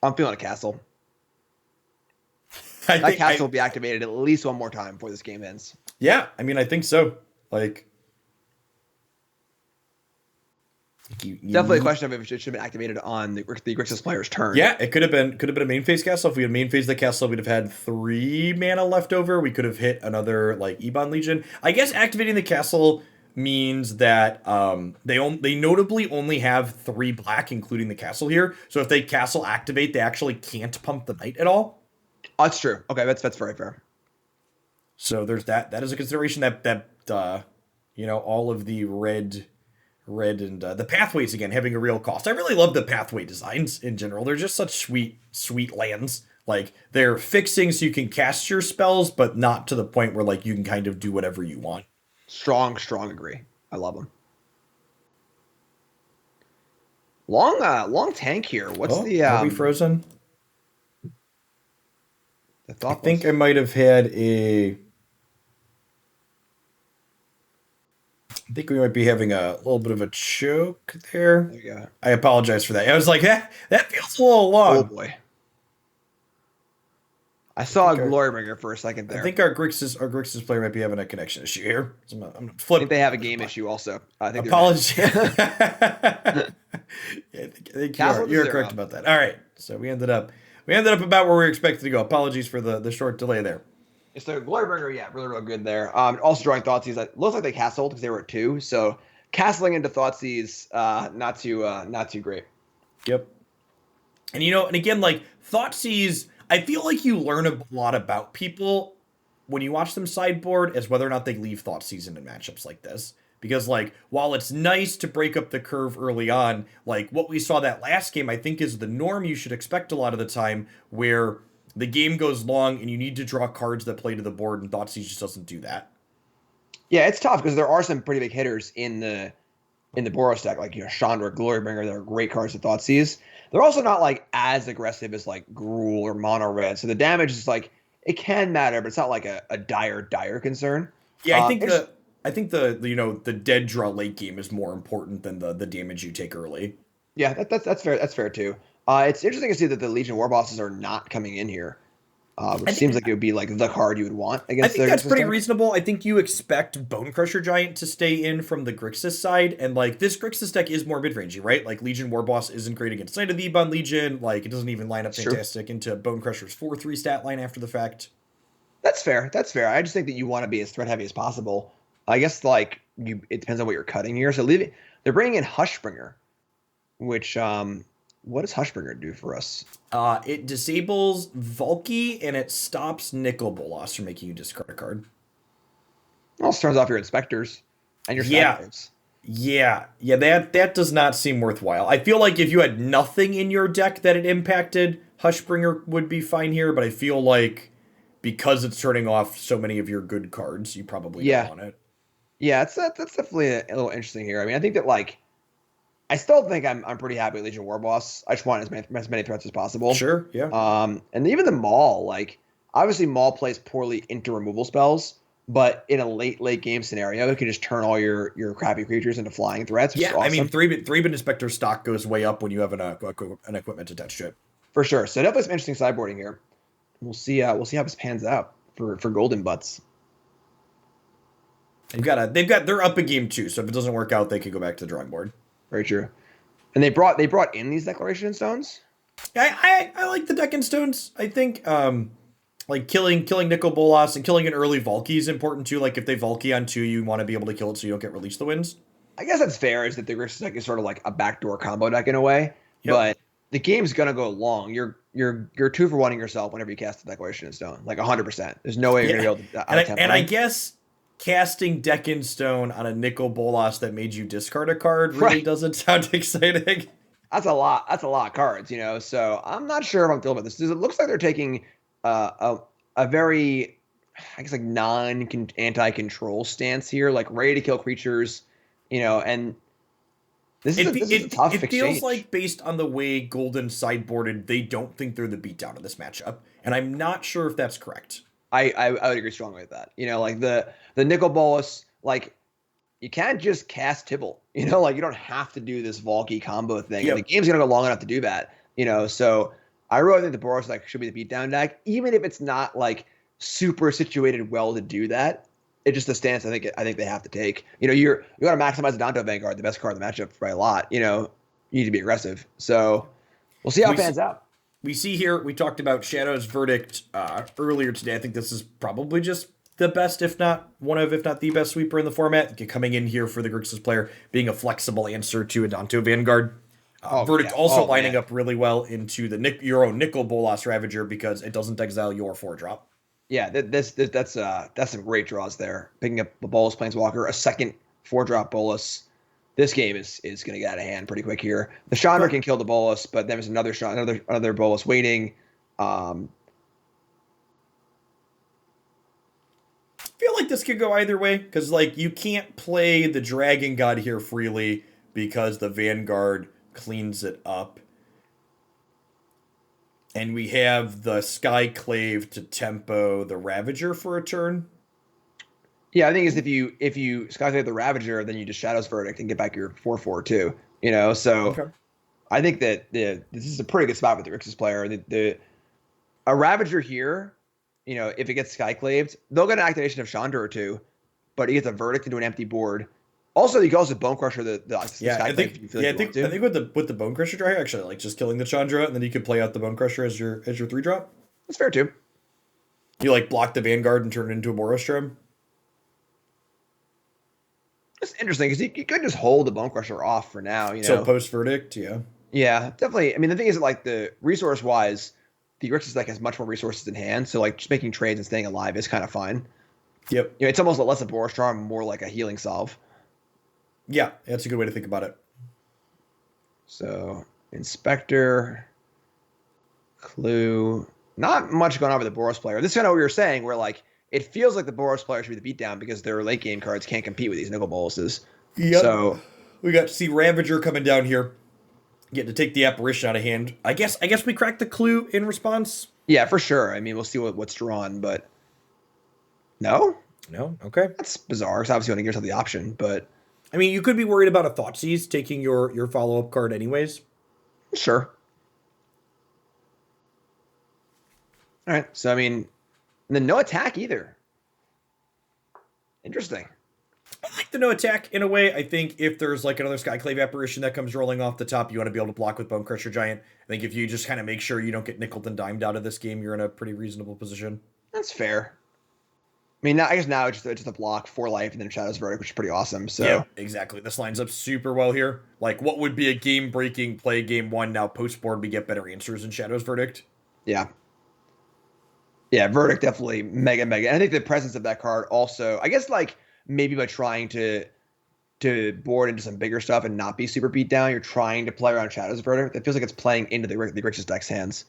I'm feeling a castle. That castle will be activated at least one more time before this game ends. Yeah, I mean, I think so. Like, definitely a question of if it should have been activated on the Grixis player's turn. Yeah, it could have been a main phase castle. If we had main phase the castle, we'd have had 3 mana left over. We could have hit another like Ebon Legion. I guess activating the castle means that they notably only have 3 black, including the castle here. So if they castle activate, they actually can't pump the knight at all. Oh, that's true. Okay, that's very fair. So there's that. That is a consideration that all of the red and the pathways again having a real cost. I really love the pathway designs in general. They're just such sweet lands. Like, they're fixing so you can cast your spells, but not to the point where like you can kind of do whatever you want. Strong agree. I love them. Long tank here. What's the Are we frozen? I think I might have had a. I think we might be having a little bit of a choke there. There you go. I apologize for that. I was like, that feels a little long. Oh boy. I saw a Glorybringer for a second there. I think our Grixis player might be having a connection issue here. So I'm I think they have a game issue also. I think apologies. I think you're correct about that. All right. So we ended up about where we were expected to go. Apologies for the short delay there. So Glorybringer, yeah, really good there. Also drawing Thoughtseize. It looks like they castled because they were at 2. So castling into Thoughtseize, not too great. Yep. And and again, like Thoughtseize, I feel like you learn a lot about people when you watch them sideboard as whether or not they leave Thoughtseize in matchups like this. Because, like, while it's nice to break up the curve early on, like, what we saw that last game, I think, is the norm you should expect a lot of the time, where the game goes long and you need to draw cards that play to the board, and Thoughtseize just doesn't do that. Yeah, it's tough, because there are some pretty big hitters in the Boros deck, like, Chandra, Glorybringer, that are great cards to Thoughtseize. They're also not, like, as aggressive as, like, Gruul or Mono Red, so the damage is, like, it can matter, but it's not, like, a dire concern. Yeah, I think the dead draw late game is more important than the damage you take early. Yeah, that's fair. That's fair too. It's interesting to see that the Legion War Bosses are not coming in here, which seems like it would be like the card you would want against. I think that's pretty reasonable. I think you expect Bone Crusher Giant to stay in from the Grixis side, and like this Grixis deck is more mid-rangey, right? Like Legion War Boss isn't great against Knight of the Ebon Legion. Like it doesn't even line up fantastic into Bone Crusher's 4/3 stat line after the fact. That's fair. I just think that you want to be as threat heavy as possible. I guess it depends on what you're cutting here. So they're bringing in Hushbringer, which what does Hushbringer do for us? It disables Valki and it stops Nicol Bolas from making you discard a card. Well, it turns off your inspectors and your sideboards. Yeah, that does not seem worthwhile. I feel like if you had nothing in your deck that it impacted, Hushbringer would be fine here, but I feel like because it's turning off so many of your good cards, you probably don't want it. Yeah, that's definitely a little interesting here. I mean, I think that I still think I'm pretty happy with Legion War Boss. I just want as many threats as possible. Sure, yeah. And even the Maul, obviously Maul plays poorly into removal spells, but in a late game scenario, it can just turn all your crappy creatures into flying threats. Yeah, awesome. I mean, three-bit Inspector stock goes way up when you have an equipment attached to it. For sure. So definitely some interesting sideboarding here. We'll see how this pans out for Golden Butts. They're up a game too, so if it doesn't work out, they could go back to the drawing board. Very true. And they brought in these Declaration Stones. I like the Deccan Stones. I think like killing Nicol Bolas and killing an early Valki is important too. Like if they Valki on 2, you want to be able to kill it so you don't get released the wins. I guess that's fair. Is that the Grixis deck is sort of like a backdoor combo deck in a way, but the game's gonna go long. You're 2-for-1ing yourself whenever you cast a Declaration in Stone, like 100%. There's no way you're Yeah, gonna be able to out and I guess casting Deck in Stone on a Nicol Bolas that made you discard a card really Right. doesn't sound exciting. That's a lot. That's a lot of cards, So I'm not sure if I'm feeling about this. It looks like they're taking a very, I guess, like anti-control stance here, like ready to kill creatures, and this is a tough It exchange. feels like, based on the way Golden sideboarded, they don't think they're the beatdown of this matchup, and I'm not sure if that's correct. I would agree strongly with that. Like the Nicol Bolas, like you can't just cast Tibble. Like you don't have to do this Valki combo thing. Yep. And the game's gonna go long enough to do that. So I really think the Boros should be the beatdown deck, even if it's not like super situated well to do that. It's just a stance I think they have to take. You got to maximize the Danto Vanguard, the best card in the matchup by a lot. You need to be aggressive. So we'll see how it pans out. We see here, we talked about Shadow's Verdict earlier today. I think this is probably just the best, if not the best sweeper in the format. Coming in here for the Grixis player, being a flexible answer to a Danto Vanguard. Verdict also lining up really well into your own Nicol Bolas Ravager because it doesn't exile your 4-drop. Yeah, that's some great draws there. Picking up a Bolas Planeswalker, a second 4-drop Bolas. This game is going to get out of hand pretty quick here. The Chandra can kill the Bolas, but then there's another Bolas waiting. I feel like this could go either way because you can't play the Dragon God here freely because the Vanguard cleans it up. And we have the Skyclave to tempo the Ravager for a turn. Yeah, I think if you Skyclave the Ravager, then you just Shadow's Verdict and get back your 4/4 too. So okay. I think that this is a pretty good spot with the Grixis player. A Ravager here, if it gets Skyclaved, they'll get an activation of Chandra or two, but he gets a Verdict into an empty board. Also, you can also Bone Crusher the I think with the Bone Crusher draw, actually, like just killing the Chandra, and then you could play out the Bone Crusher as your 3-drop. That's fair too. You block the Vanguard and turn it into a Morostrom. It's interesting because you could just hold the Bone Crusher off for now. So post Verdict, yeah. Yeah, definitely. I mean, the thing is that the resource wise, the Grixis deck has much more resources in hand, so just making trades and staying alive is kind of fine. Yep. It's almost less a Morostrom, more like a healing solve. Yeah, that's a good way to think about it. So, Inspector, Clue. Not much going on with the Boros player. This is kind of what we were saying, where it feels like the Boros player should be the beatdown because their late game cards can't compete with these Nicol Bolases. Yep. So we got to see Ravager coming down here, getting to take the Apparition out of hand. I guess we cracked the Clue in response. Yeah, for sure. I mean, we'll see what's drawn, but no, okay, that's bizarre. Because obviously, you want to give yourself the option, but. I mean, you could be worried about a Thoughtseize taking your follow-up card anyways. Sure. All right. So, I mean, and then no attack either. Interesting. I like the no attack in a way. I think if there's another Skyclave Apparition that comes rolling off the top, you want to be able to block with Bone Crusher Giant. I think if you just kind of make sure you don't get nickeled and dimed out of this game, you're in a pretty reasonable position. That's fair. I mean, I guess now it's just a block for life and then Shadow's Verdict, which is pretty awesome. So yeah, exactly. This lines up super well here. What would be a game-breaking play game 1 now post-board, we get better answers in Shadow's Verdict. Yeah. Yeah, Verdict definitely mega. And I think the presence of that card also, I guess maybe by trying to board into some bigger stuff and not be super beat down, you're trying to play around Shadow's Verdict. It feels like it's playing into the Grixis deck's hands.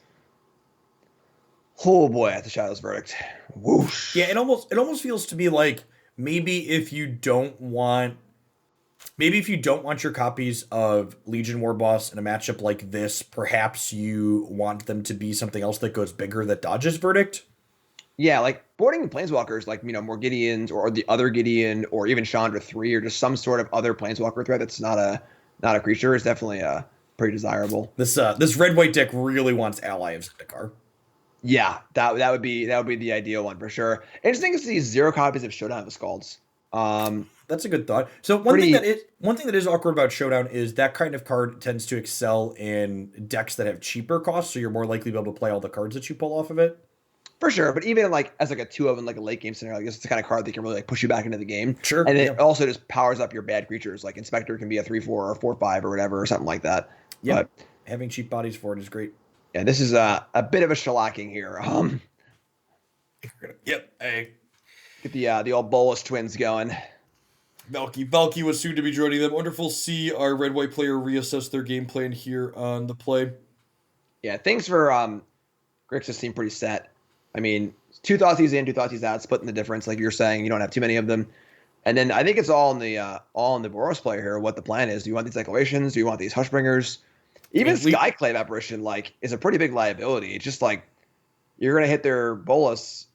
Oh boy, at the Shadow's Verdict. Whoosh. Yeah, it almost feels to me maybe if you don't want your copies of Legion War Boss in a matchup like this, perhaps you want them to be something else that goes bigger that dodges Verdict. Yeah, boarding Planeswalkers, more Gideons or the other Gideon or even Chandra 3 or just some sort of other Planeswalker threat that's not a creature is definitely pretty desirable. This red-white deck really wants Ally of Zendikar. Yeah, that would be the ideal one for sure. Interesting to see 0 copies of Showdown of the Scalds. That's a good thought. So one thing that is awkward about Showdown is that kind of card tends to excel in decks that have cheaper costs, so you're more likely to be able to play all the cards that you pull off of it. For sure, but even as a 2 of in a late game scenario, I guess it's the kind of card that can really push you back into the game. Sure. And it also just powers up your bad creatures. Inspector can be a 3/4 or 4/5 or whatever or something like that. Yeah. having cheap bodies for it is great. Yeah, this is a bit of a shellacking here. Yep. Hey. Get the old Bolus twins going. Valki was soon to be joining them. Wonderful to see our red-white player reassess their game plan here on the play. Yeah, things for Grixis seem pretty set. I mean, 2 Thoughtseize in, 2 Thoughtseize out, splitting the difference, like you're saying. You don't have too many of them. And then I think it's all in the Boros player here, what the plan is. Do you want these declarations? Do you want these Hushbringers? Even Skyclave Apparition, like, is a pretty big liability. It's just like, you're going to hit their Bolus,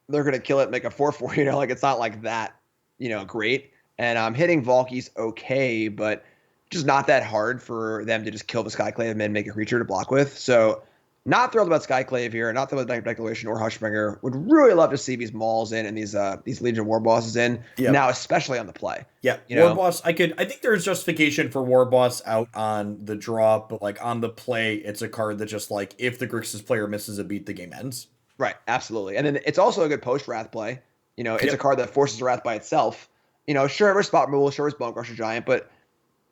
they're going to kill it, make a 4/4, you know? Like, it's not like that, you know, great. And hitting Valky's okay, but just not that hard for them to just kill the Skyclave and then make a creature to block with. So, not thrilled about Skyclave here, not thrilled about Declaration or Hushbringer. Would really love to see these Mauls in and these Legion War Bosses in, now especially on the play. Yeah, War Boss, I think there's justification for War Boss out on the draw, but like on the play, it's a card that just like, if the Grixis player misses a beat, the game ends. Right, absolutely. And then it's also a good post-Wrath play. You know, it's a card that forces a Wrath by itself. You know, sure, we're spot removal, sure, it's Bone Crusher Giant, but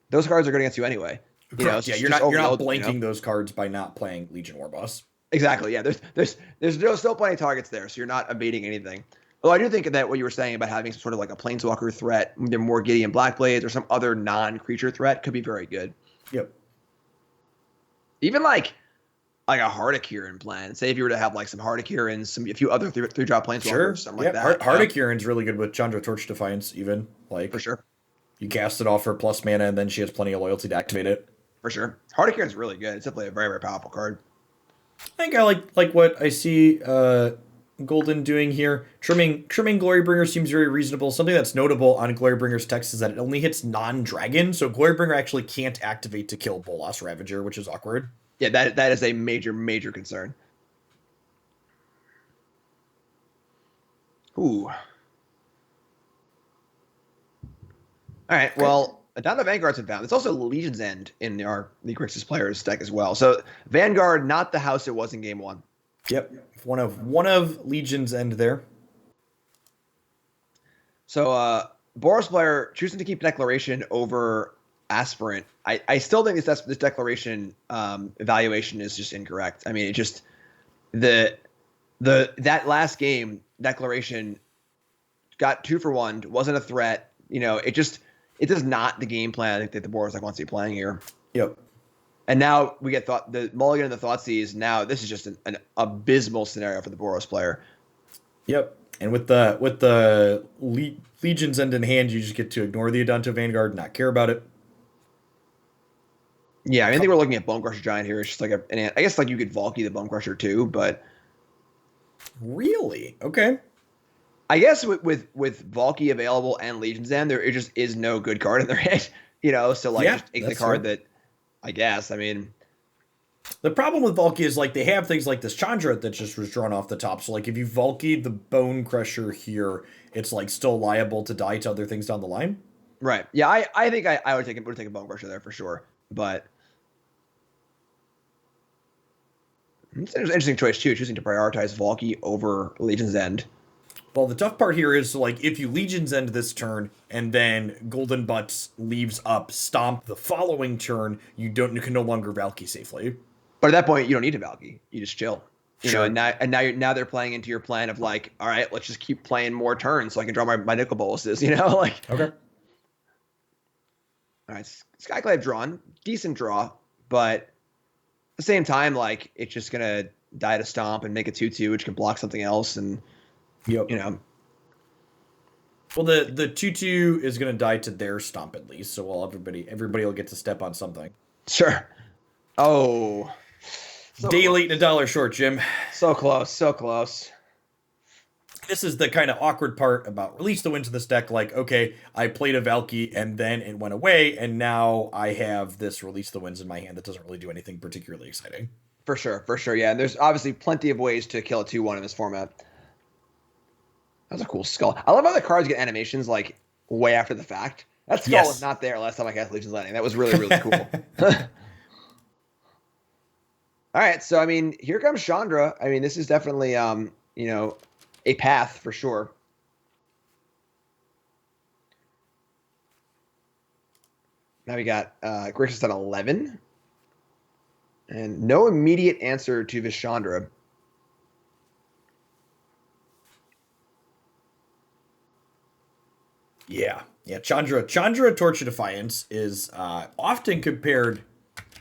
those cards are good against you anyway. You know, yeah, you're not blanking those cards by not playing Legion War Boss. Exactly. Yeah, there's still plenty of targets there, so you're not evading anything. Although I do think that what you were saying about having some sort of like a Planeswalker threat, either more Gideon Blackblades or some other non-creature threat, could be very good. Yep. Even like a Hardikiran plan. Say if you were to have like some Hardikirans, a few other three-drop Planeswalkers, something like that. Hardikiran's really good with Chandra Torch Defiance, even like for sure. You cast it off for plus mana, and then she has plenty of loyalty to activate it. For sure. Hardikiran's really good. It's definitely a very, very powerful card. I think I like what I see Golden doing here. Trimming Glorybringer seems very reasonable. Something that's notable on Glorybringer's text is that it only hits non-dragon, so Glorybringer actually can't activate to kill Bolas Ravager, which is awkward. Yeah, that is a major, major concern. Ooh. All right, well, down the Vanguard's been found. It's also Legion's End in the Grixis players deck as well. So Vanguard, not the house it was in game 1. Yep, one of Legion's End there. So Boros player choosing to keep Declaration over Aspirant. I still think this Declaration evaluation is just incorrect. I mean, it just that last game Declaration got 2 for 1, wasn't a threat. You know, it is not the game plan I think that the Boros wants to be playing here. Yep. And now we get the Mulligan and the Thoughtseize. Now this is just an abysmal scenario for the Boros player. Yep. And with the Legion's End in hand, you just get to ignore the Adonto Vanguard, not care about it. Yeah, I think we're looking at Bone Crusher Giant here. It's just like I guess like you could Valki the Bone Crusher too, but really, okay. I guess with Valki available and Legion's End, there just is no good card in their hand, you know. So like, just take the card that, I guess. I mean, the problem with Valki is like they have things like this Chandra that just was drawn off the top. So like if you Valki the Bone Crusher here, it's like still liable to die to other things down the line. Right. Yeah, I think I would take a Bone Crusher there for sure, but. It's an interesting choice too, choosing to prioritize Valki over Legion's End. Well, the tough part here is like if you Legion's End this turn and then Golden Butts leaves up Stomp the following turn, you can no longer Valki safely. But at that point, you don't need to Valki. You just chill. You know, and now they're playing into your plan of like, all right, let's just keep playing more turns so I can draw my nickel boluses. You know, like okay. All right, Skyclave drawn, decent draw, but at the same time, like it's just gonna die to Stomp and make a 2/2, which can block something else, and you know. Well, the 2/2 is gonna die to their Stomp at least, so everybody will get to step on something. Sure. Oh. So day late and $1 short, Jim. So close, so close. This is the kind of awkward part about release the wins in this deck. Like, okay, I played a Valki and then it went away, and now I have this release the wins in my hand that doesn't really do anything particularly exciting. For sure, yeah. And there's obviously plenty of ways to kill a 2/1 in this format. That's a cool skull. I love how the cards get animations like way after the fact. That skull was not there last time I cast Legion's Landing. That was really, really cool. All right, so I mean, here comes Chandra. I mean, this is definitely you know, a path for sure. Now we got Grixis on 11. And no immediate answer to Vishandra. Yeah. Chandra Torch of Defiance is often compared,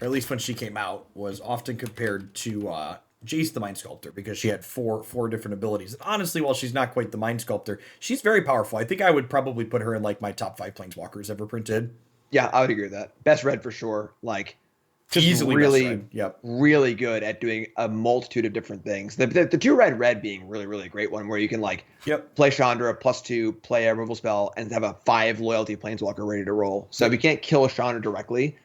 or at least when she came out, was often compared to Jace the Mind Sculptor because she had four different abilities. And honestly, while she's not quite the Mind Sculptor, she's very powerful. I think I would probably put her in like my top 5 Planeswalkers ever printed. Yeah, I would agree with that. Best red for sure. Like, just Easily best really, red. Yep. really good at doing a multitude of different things. The 2 red being really, really a great one where you can like play Chandra +2, play a removal spell, and have a 5 loyalty planeswalker ready to roll. So if you can't kill a Chandra directly,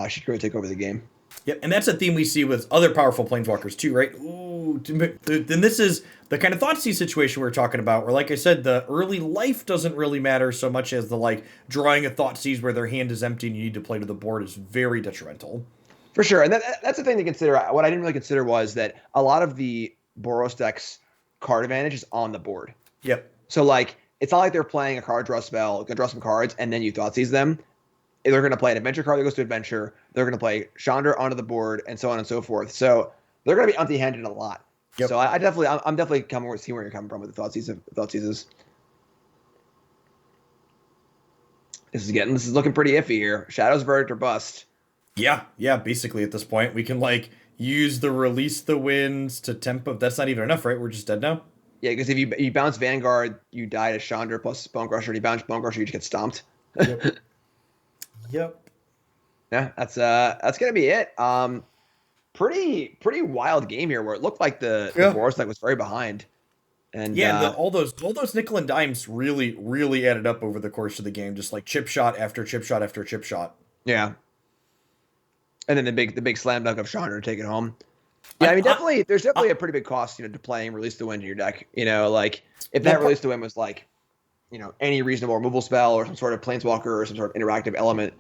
she can really take over the game. Yep, and that's a theme we see with other powerful planeswalkers too, right? Ooh, then this is the kind of Thoughtseize situation we were talking about, where, like I said, the early life doesn't really matter so much as the like drawing a Thoughtseize where their hand is empty and you need to play to the board is very detrimental. For sure, and that's the thing to consider. What I didn't really consider was that a lot of the Boros deck's card advantage is on the board. Yep. So like, it's not like they're playing a card draw spell, gonna draw some cards, and then you Thoughtseize them. They're going to play an adventure card that goes to adventure. They're going to play Chandra onto the board, and so on and so forth. So they're going to be empty-handed a lot. Yep. So I'm definitely coming with see where you're coming from with the Thoughtseizes. This is looking pretty iffy here. Shadow's Verdict or bust. Yeah. Basically, at this point, we can like use the Release the Winds to tempo. That's not even enough, right? We're just dead now. Yeah, because if you bounce Vanguard, you die to Chandra plus Bonecrusher. And you bounce Bonecrusher, you just get stomped. Yep. Yeah, that's gonna be it. Pretty wild game here where it looked like the Boros deck was very behind. And all those nickel and dimes really added up over the course of the game, just like chip shot after chip shot after chip shot. Yeah. And then the big slam dunk of Chandra to take it home. Yeah, I mean, there's definitely a pretty big cost, to playing Release the Wind in your deck. Like if that Release the Wind was like, any reasonable removal spell or some sort of planeswalker or some sort of interactive element,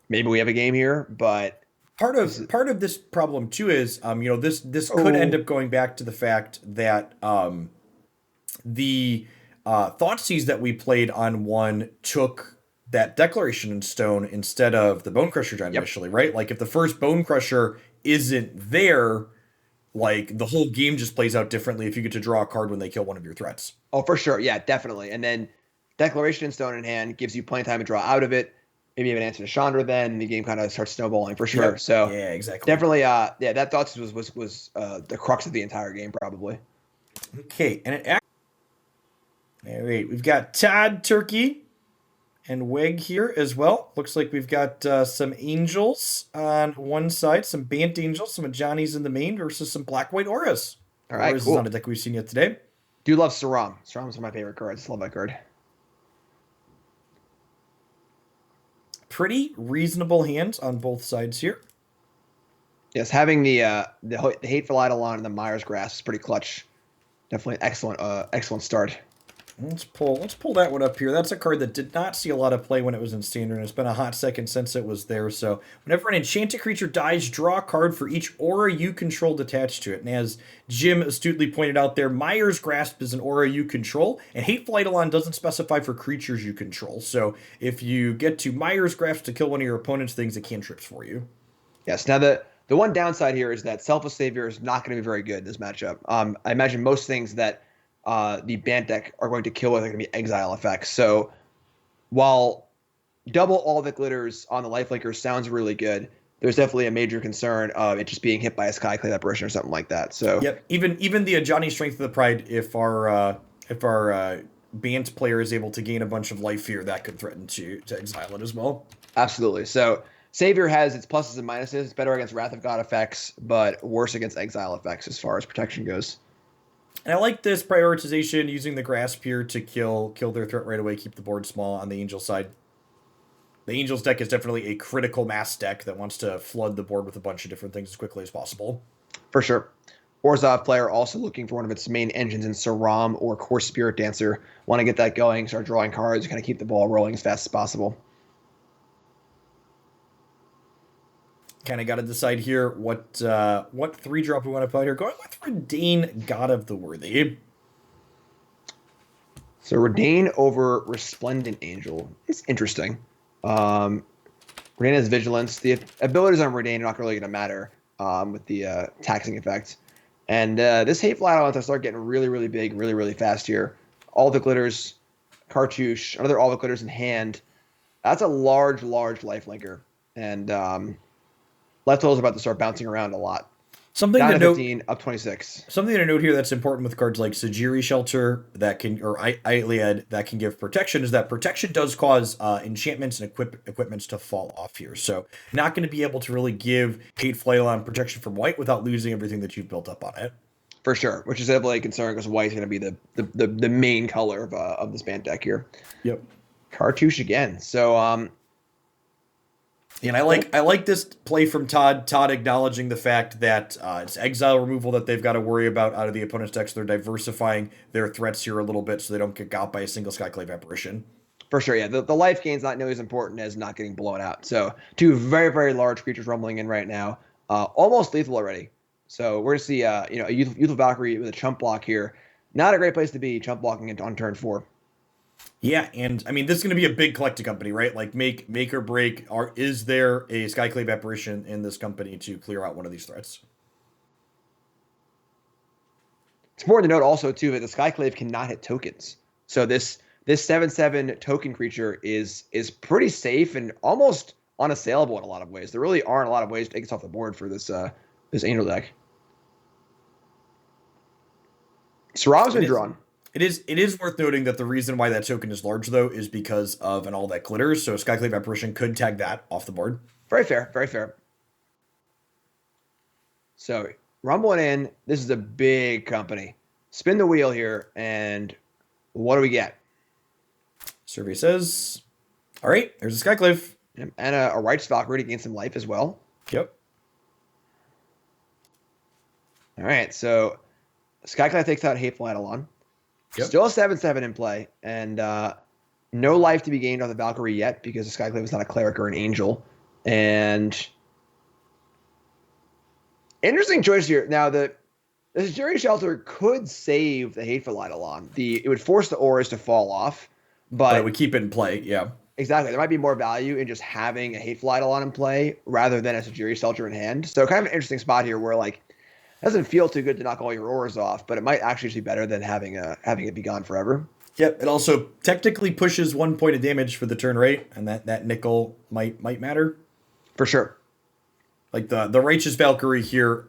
maybe we have a game here. But part of this problem too is, this could end up going back to the fact that the Thoughtseize that we played on one took that Declaration in Stone instead of the Bonecrusher Giant initially, right? Like if the first Bonecrusher isn't there, like the whole game just plays out differently if you get to draw a card when they kill one of your threats. Oh, for sure. Yeah, definitely. And then Declaration in Stone in hand gives you plenty of time to draw out of it. Maybe you have an answer to Chandra then, the game kind of starts snowballing for sure. Yep. So yeah, exactly. Definitely, that Thoughtseize was the crux of the entire game probably. Okay, and we've got Todd Turkey and Weg here as well. Looks like we've got some Angels on one side, some Bant Angels, some Johnny's in the main versus some Black-White Auras. All right, Auras is not a deck we've seen yet today. Do love Saram. Saram's one of my favorite cards. Love that card. Pretty reasonable hands on both sides here. Yes, having the Hateful Eidolon and the Myers Grasp is pretty clutch. Definitely an excellent start. Let's pull that one up here. That's a card that did not see a lot of play when it was in Standard, and it's been a hot second since it was there. So whenever an enchanted creature dies, draw a card for each aura you control attached to it. And as Jim astutely pointed out there, Myers Grasp is an aura you control, and Hateful Eidolon doesn't specify for creatures you control. So if you get to Myers Grasp to kill one of your opponent's things, it cantrips for you. Yes. Now the one downside here is that Selfless Savior is not going to be very good in this matchup. I imagine most things that the Bant deck are going to kill with are going to be exile effects. So while double all the glitters on the lifelinker sounds really good, there's definitely a major concern of it just being hit by a Skyclave apparition or something like that. So even the Johnny Strength of the Pride, if our Bant player is able to gain a bunch of life here, that could threaten to exile it as well. Absolutely. So Savior has its pluses and minuses. It's better against Wrath of God effects, but worse against exile effects as far as protection goes. And I like this prioritization, using the Grasp here to kill their threat right away, keep the board small on the Angel side. The Angels deck is definitely a critical mass deck that wants to flood the board with a bunch of different things as quickly as possible. For sure. Orzhov player also looking for one of its main engines in Saram or Core Spirit Dancer. Want to get that going, start drawing cards, kind of keep the ball rolling as fast as possible. Kind of got to decide here what 3-drop we want to play here. Going with Redain, God of the Worthy. So Redain over Resplendent Angel is interesting. Redain has Vigilance. The abilities on Redain are not really going to matter with the taxing effect. And this Hateful Eidolon start getting really, really big, really, really fast here. All the glitters, Cartouche, another all the glitters in hand. That's a large, large lifelinker. And left is about to start bouncing around a lot. Something Down to to note. 15, up 26. Something to note here that's important with cards like Sajiri Shelter that can, or Iliad that can give protection, is that protection does cause enchantments and equipments to fall off here. So not going to be able to really give Hateful Eidolon protection from white without losing everything that you've built up on it. For sure, which is definitely a concern because white is going to be the main color of this Bant deck here. Yep. Cartouche again. So and I like this play from Todd. Todd acknowledging the fact that it's exile removal that they've got to worry about out of the opponent's deck. So they're diversifying their threats here a little bit so they don't get got by a single Skyclave apparition. For sure, yeah. The life gain's not nearly as important as not getting blown out. So two very, very large creatures rumbling in right now. Almost lethal already. So we're going to see a Youthful Valkyrie with a chump block here. Not a great place to be chump blocking on turn 4. Yeah, and I mean, this is going to be a big collecting company, right? Like, make or break. Is there a Skyclave apparition in this company to clear out one of these threats? It's important to note also, too, that the Skyclave cannot hit tokens. So this 7/7 token creature is pretty safe and almost unassailable in a lot of ways. There really aren't a lot of ways to take this off the board for this Angel deck. Sarav's been drawn. It is worth noting that the reason why that token is large, though, is because of an all that glitters. So Skyclave apparition could tag that off the board. Very fair, very fair. So rumbling in. This is a big company. Spin the wheel here, and what do we get? Survey says, all right, there's a Skyclave. And a Righteous Valkyrie to gain some life as well. Yep. All right, so Skyclave takes out Hateful Eidolon. Yep. Still a 7/7 in play, and no life to be gained on the Valkyrie yet because the Skyclave is not a cleric or an angel. And interesting choice here. Now, the Sajiri Shelter could save the Hateful Eidolon. It would force the auras to fall off, but it would keep it in play, yeah. Exactly. There might be more value in just having a Hateful Eidolon in play rather than a Sajiri Shelter in hand. So kind of an interesting spot here where, like, it doesn't feel too good to knock all your auras off, but it might actually be better than having it be gone forever. Yep. It also technically pushes 1 point of damage for the turn rate, and that nickel might matter. For sure. Like the Righteous Valkyrie here,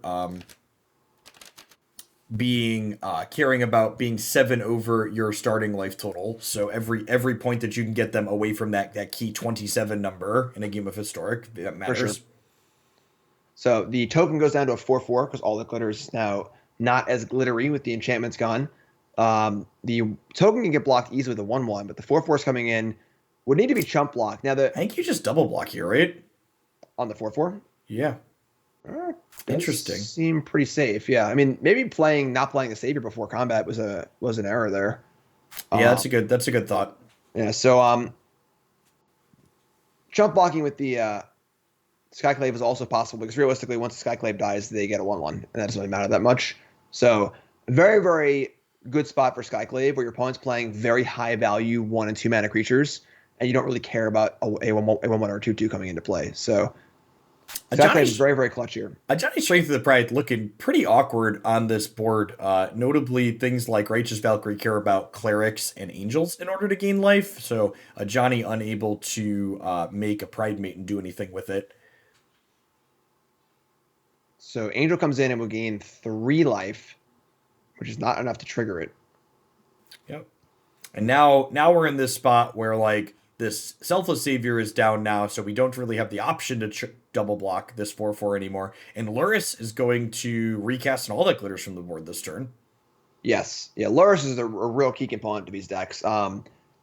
caring about being 7 over your starting life total. So every point that you can get them away from that key 27 number in a game of Historic, that matters. For sure. So the token goes down to a 4/4 because all the glitter is now not as glittery with the enchantments gone. The token can get blocked easily with a 1/1, but the 4/4 is coming in. Would need to be chump blocked. Now I think you just double block here, right? On the 4/4? Yeah. Interesting. Seem pretty safe. Yeah. I mean, maybe not playing the Savior before combat was an error there. Yeah, that's a good thought. Yeah. So chump blocking with the Skyclave is also possible because realistically, once the Skyclave dies, they get a 1/1, and that doesn't really matter that much. So very, very good spot for Skyclave where your opponent's playing very high value 1 and 2 mana creatures, and you don't really care about a 1/1 or a 2/2 coming into play. So Skyclave is very, very clutch here. Johnny Strength of the Pride looking pretty awkward on this board. Notably, things like Righteous Valkyrie care about clerics and angels in order to gain life. So Johnny unable to make a Pride Mate and do anything with it. So Angel comes in and will gain 3 life, which is not enough to trigger it. Yep. And now we're in this spot where, like, this Selfless Savior is down now, so we don't really have the option to double block this 4/4 anymore. And Luris is going to recast and all that glitters from the board this turn. Yes. Yeah, Luris is a real key component to these decks.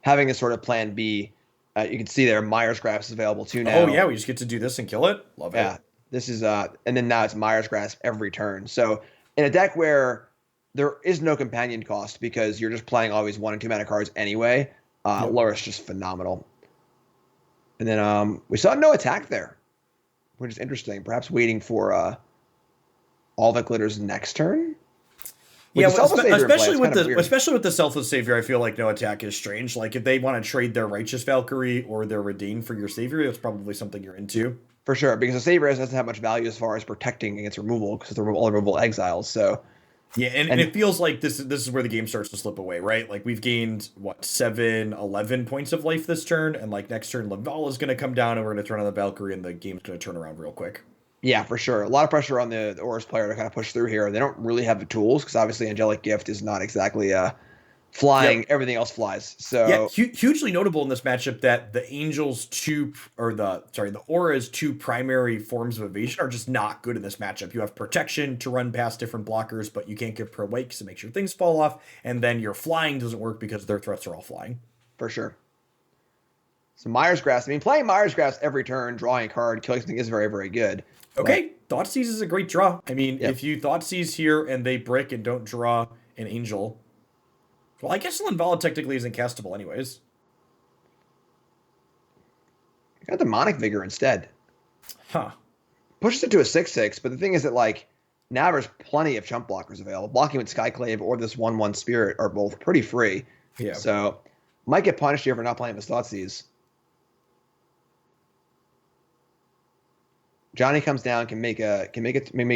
Having this sort of plan B, you can see there, Myers Grasp is available too now. Oh, yeah, we just get to do this and kill it? Love it. Yeah. This is, and then now it's Myers Grasp every turn. So in a deck where there is no companion cost because you're just playing always 1 and 2 mana cards anyway, Luris just phenomenal. And then we saw no attack there, which is interesting. Perhaps waiting for all that glitters next turn. With Yeah, the Selfless Savior in play, especially it's with kind of the weird. especially with the Selfless Savior, I feel like no attack is strange. Like if they want to trade their Righteous Valkyrie or their Redain for your Savior, that's probably something you're into. For sure, because the Savior doesn't have much value as far as protecting against removal because they're all removal exiles. So, Yeah, and and it feels like this is where the game starts to slip away, right? Like we've gained what 11 points of life this turn, and like next turn Laval is going to come down, and we're going to turn on the Valkyrie, and the game's going to turn around real quick. yeah, for sure, a lot of pressure on the Horus player to kind of push through here. They don't really have the tools because obviously Angelic Gift is not exactly flying. Yep. Everything else flies. Yeah, So hugely notable in this matchup that the Angels the Aura's two primary forms of evasion are just not good in this matchup. You have protection to run past different blockers, but you can't give pro weight because it makes your things fall off, and then your flying doesn't work because their threats are all flying. for sure. So Myers Grasp. I mean, playing Myers Grasp every turn, drawing a card, killing something is very, very good. Okay, Thoughtseize is a great draw. I mean, Yep. if you Thoughtseize here and they brick and don't draw an Angel, well, I guess Linvala technically isn't castable anyways. Got Demonic Vigor instead. Huh. Pushes it to a 6/6, but the thing is that like now there's plenty of chump blockers available. Blocking with Skyclave or this 1/1 Spirit are both pretty free. Yeah. So might get punished here for not playing with Thoughtseize. Johnny comes down, can make a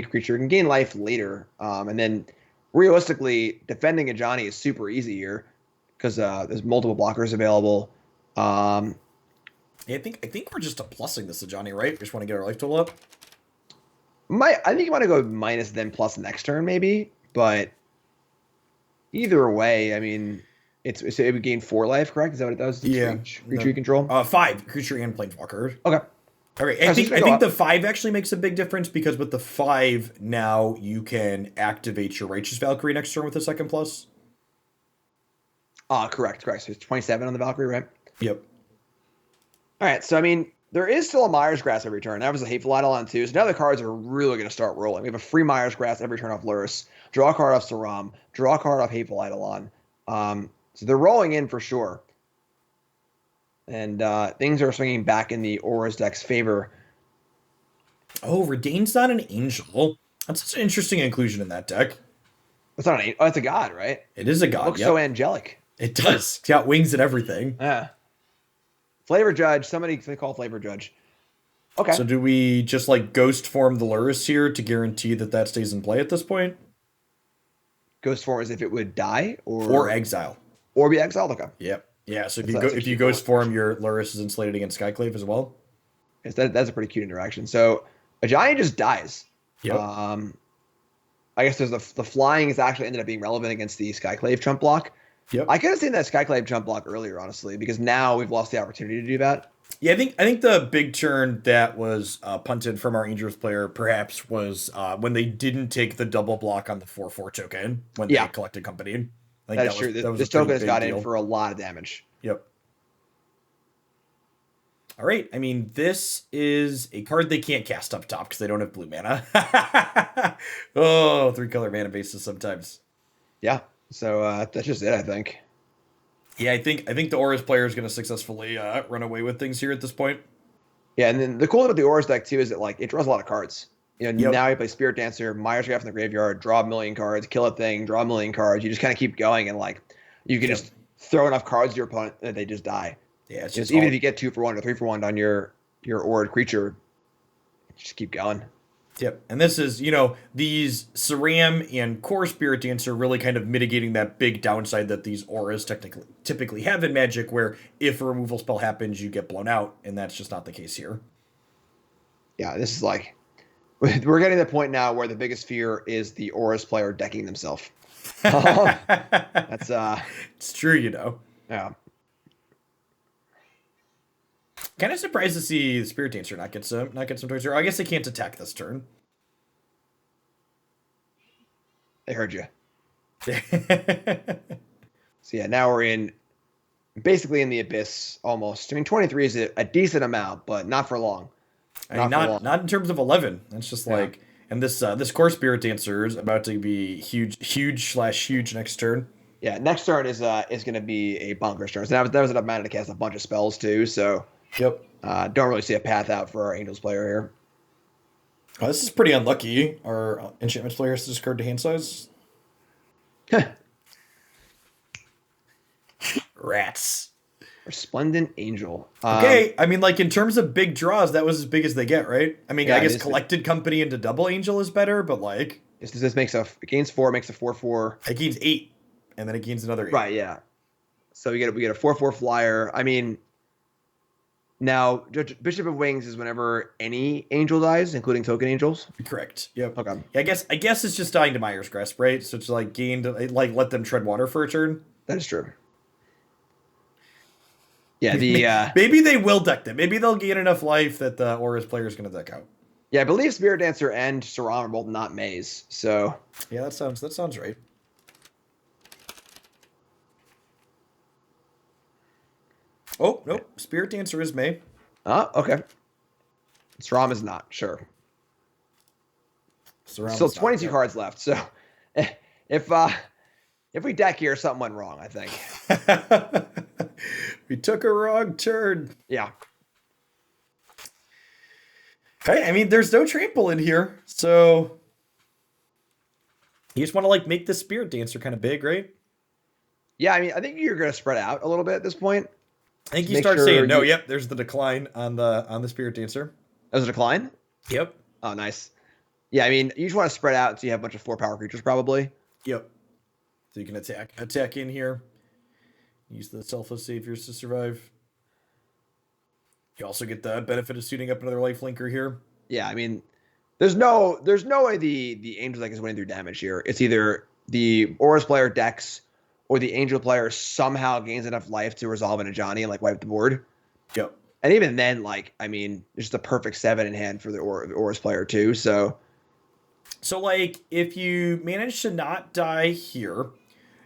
creature, can gain life later, and then realistically defending a Johnny is super easy here because there's multiple blockers available. Yeah, I think we're just plussing this to Johnny, right? We just want to get our life total up. I think you want to go minus then plus next turn maybe, but either way, I mean, it would gain 4 life, correct? Is that what it does? Yeah. Creature you control. 5 creature and planeswalker. Okay. Okay, I think the 5 actually makes a big difference because with the 5 now you can activate your Righteous Valkyrie next turn with a second plus. Correct. So it's 27 on the Valkyrie, right? Yep. All right, so I mean, there is still a Myers Grass every turn. That was a Hateful Eidolon too. So now the cards are really going to start rolling. We have a free Myers Grass every turn off Lurrus, draw a card off Saram, draw a card off Hateful Eidolon. So they're rolling in for sure. And things are swinging back in the Aura's deck's favor. Oh, Redain's not an angel. That's such an interesting inclusion in that deck. It's not an it's a god, right? It is a god. It looks so angelic. It does. It's got wings and everything. Yeah. Flavor Judge. Somebody call Flavor Judge. Okay. So do we just like ghost form the Lurrus here to guarantee that stays in play at this point? Ghost form as if it would die or exile. Or be exiled. Okay. Yep. Yeah, so if you ghost form, your Lurrus is insulated against Skyclave as well. Yes, that's a pretty cute interaction. So a giant just dies. Yep. I guess there's the flying has actually ended up being relevant against the Skyclave jump block. Yep. I could have seen that Skyclave jump block earlier, honestly, because now we've lost the opportunity to do that. Yeah, I think the big turn that was punted from our Angels player perhaps was when they didn't take the double block on the 4/4 token when they collected company. That is true. This token has got in for a lot of damage. Yep. All right. I mean, this is a card they can't cast up top because they don't have blue mana. 3-color mana bases sometimes. Yeah. So that's just it, I think. Yeah, I think the Aura's player is going to successfully run away with things here at this point. Yeah, and then the cool thing about the Aura's deck too is that like it draws a lot of cards. Now you play Spirit Dancer, Myers Graph in the graveyard, draw 1,000,000 cards, kill a thing, draw 1,000,000 cards. You just kind of keep going, and like you can just throw enough cards to your opponent that they just die. Yeah, it's just even if you get 2-for-1 or 3-for-1 on your Aura creature, just keep going. Yep, and this is these Saram and Core Spirit Dancer really kind of mitigating that big downside that these Auras typically have in Magic, where if a removal spell happens, you get blown out, and that's just not the case here. Yeah, this is like. We're getting to the point now where the biggest fear is the Aura's player decking themselves. That's it's true, Yeah. Kind of surprised to see the Spirit Dancer not get some toys here. I guess they can't attack this turn. They heard you. So yeah, now we're basically in the abyss almost. I mean, 23 is a decent amount, but not for long. Not in terms of 11. That's just like, and this Core Spirit Dancer is about to be huge next turn. Yeah, next turn is going to be a bonkers turn. So that was enough mana to cast a bunch of spells too. So yep, don't really see a path out for our Angels player here. Oh, this is pretty unlucky. Our Enchantments player has to discard to hand size. Rats. Resplendent Angel. Okay, I mean, like, in terms of big draws, that was as big as they get, right? I mean, Yeah, I it guess is. Collected Company into Double Angel is better, but, like... This makes it gains 4, makes a 4/4. It gains 8, and then it gains another 8. Right, yeah. So we get a 4/4 flyer. I mean, now Bishop of Wings is whenever any angel dies, including token angels. Correct. Yep. Okay. Yeah, I guess it's just dying to Mire's Grasp, right? So it's like like let them tread water for a turn. That is true. Yeah, maybe they will deck them. Maybe they'll gain enough life that the Aura's player is going to deck out. Yeah, I believe Spirit Dancer and Saram are both not Maze, so yeah, that sounds right. Oh nope, Spirit Dancer is May. Okay. Saram is not, sure. Still 22 cards left. So if we deck here, something went wrong, I think. We took a wrong turn. Yeah. Okay, I mean, there's no trample in here, so you just want to like make the Spirit Dancer kind of big, right? Yeah, I mean, I think you're gonna spread out a little bit at this point. I think you start saying no. Yep, there's the decline on the Spirit Dancer. That was a decline? Yep. Oh, nice. Yeah, I mean, you just want to spread out so you have a bunch of 4 power creatures, probably. Yep. So you can attack in here. Use the Selfless Saviors to survive. You also get the benefit of suiting up another lifelinker here. Yeah, I mean, there's no way the Angel deck is winning through damage here. It's either the Aura's player decks or the Angel player somehow gains enough life to resolve an Ajani and like wipe the board. Yep. And even then, like, I mean, there's just a perfect 7 in hand for the Aura's player too. So like, if you manage to not die here,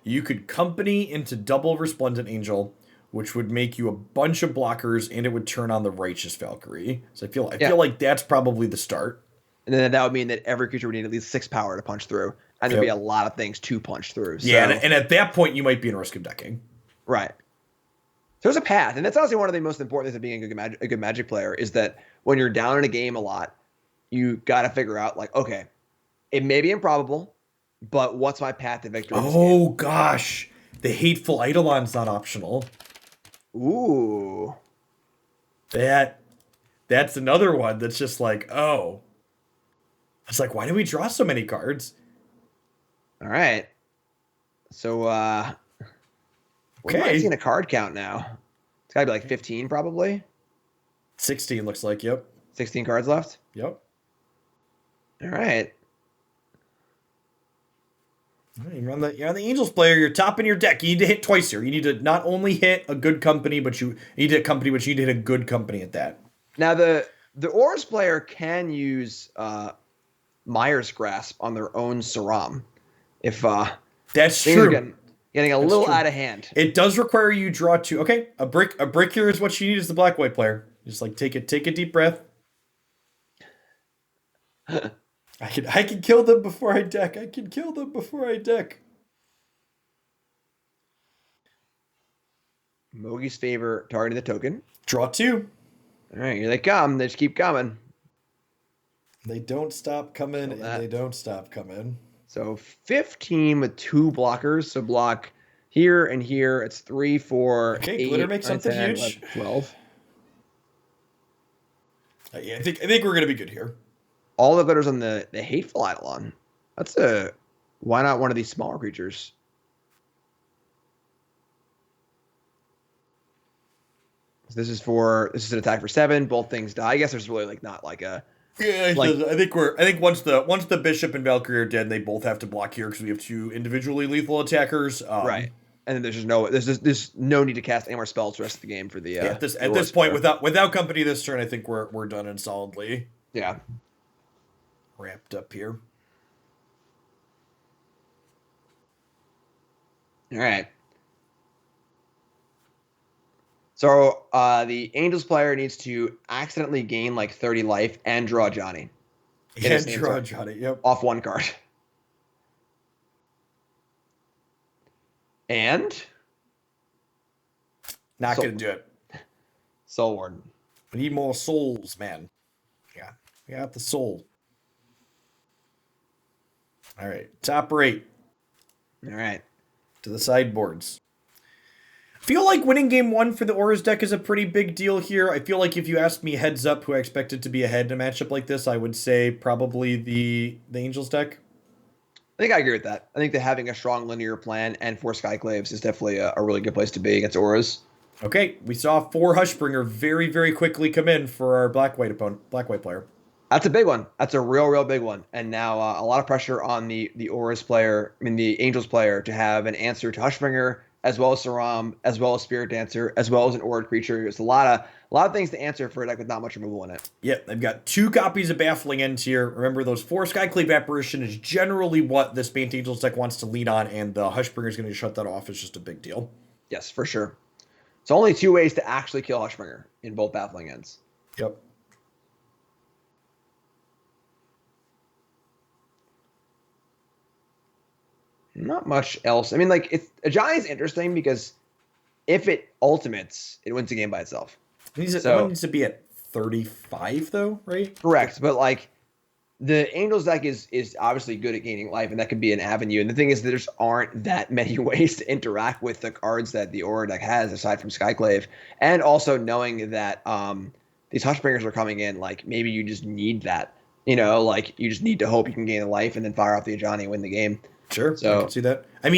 you could company into double Resplendent Angel, which would make you a bunch of blockers, and it would turn on the Righteous Valkyrie. So I feel like that's probably the start. And then that would mean that every creature would need at least 6 power to punch through, and there'd be a lot of things to punch through. So. Yeah, and at that point, you might be in risk of decking. Right. So there's a path, and that's honestly one of the most important things of being a good Magic player is that when you're down in a game a lot, you got to figure out, like, okay, it may be improbable, but what's my path to victory? Oh, gosh. The Hateful Eidolon's not optional. Ooh. That's another one that's just like, oh. It's like, why do we draw so many cards? All right. So, what am I seeing a card count now? It's got to be like 15, probably. 16 looks like, yep. 16 cards left? Yep. All right. You're on the Angels player. You're topping your deck. You need to hit twice here. You need to not only hit a good company, but you need to hit company, but you need to hit a good company at that. Now the Aura's player can use Mire's Grasp on their own Saram, if that's true. Getting a little out of hand. It does require you draw 2. Okay, a brick here is what you need as the black-white player. Just like take a deep breath. I can kill them before I deck. Mogi's Favor targeting the token. Draw 2. All right, here they come. They just keep coming. They don't stop coming, and they don't stop coming. So 15 with 2 blockers. So block here and here. It's 3, 4, okay, 8, Glitter makes 9, something 10, huge. 11, 12. Yeah, I think we're gonna be good here. All the glitters on the Hateful Eidolon. That's why not one of these smaller creatures? So this is an attack for 7. Both things die. I guess there's really not like a. Yeah, I think once the Bishop and Valkyrie are dead, they both have to block here because we have 2 individually lethal attackers. Right. And then there's no need to cast any more spells the rest of the game for the. At this point, without company this turn, I think we're done and solidly. Yeah. Wrapped up here. All right. So the Angels player needs to accidentally gain like 30 life and draw Johnny. Yep. Off 1 card. And? Not going to do it. Soul Warden. We need more souls, man. Yeah. We got the soul. All right. Top rate. All right. To the sideboards. I feel like winning game 1 for the Auras deck is a pretty big deal here. I feel like if you asked me heads up who I expected to be ahead in a matchup like this, I would say probably the Angels deck. I think I agree with that. I think that having a strong linear plan and 4 Skyclaves is definitely a really good place to be against Auras. Okay, we saw 4 Hushbringer very, very quickly come in for our black-white player. That's a big one. That's a real big one. And now a lot of pressure on the Auras player, the Angels player, to have an answer to Hushbringer, as well as Saram, as well as Spirit Dancer, as well as an Aura creature. It's a lot of things to answer for a deck with not much removal in it. Yep, I've got 2 copies of Baffling End here. Remember, those 4 Skyclave Apparition is generally what this Bant Angels deck wants to lean on, and the Hushbringer is going to shut that off. It's just a big deal. Yes, for sure. It's only 2 ways to actually kill Hushbringer in both Baffling Ends. Yep. Not much else. Ajani is interesting because if it ultimates, it wins the game by itself. It needs to be at 35, though, right? Correct. But the Angels deck is obviously good at gaining life, and that could be an avenue. And the thing is, there just aren't that many ways to interact with the cards that the Aura deck has, aside from Skyclave. And also knowing that these Hushbringers are coming in, maybe you just need that. You just need to hope you can gain a life and then fire off the Ajani and win the game. Sure, so, I can see that. I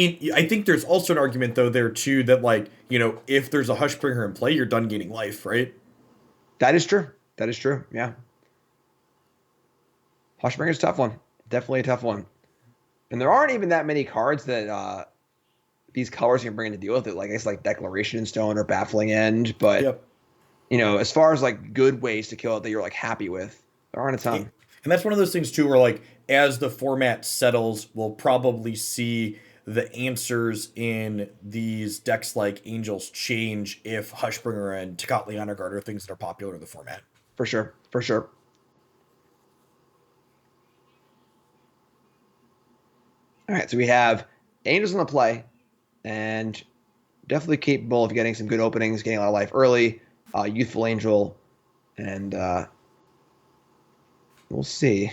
think there's also an argument, though, there, too, that, if there's a Hushbringer in play, you're done gaining life, right? That is true. Yeah. Hushbringer's a tough one. Definitely a tough one. And there aren't even that many cards that these colors can bring to deal with it. I guess Declaration Stone or Baffling End. But, yep. As far as good ways to kill it that you're happy with, there aren't a ton. And that's one of those things, too, where as the format settles, we'll probably see the answers in these decks like Angels change if Hushbringer and Tocatli Honor Guard are things that are popular in the format. For sure. All right, so we have Angels in the play, and definitely capable of getting some good openings, getting a lot of life early. Youthful Angel, and we'll see.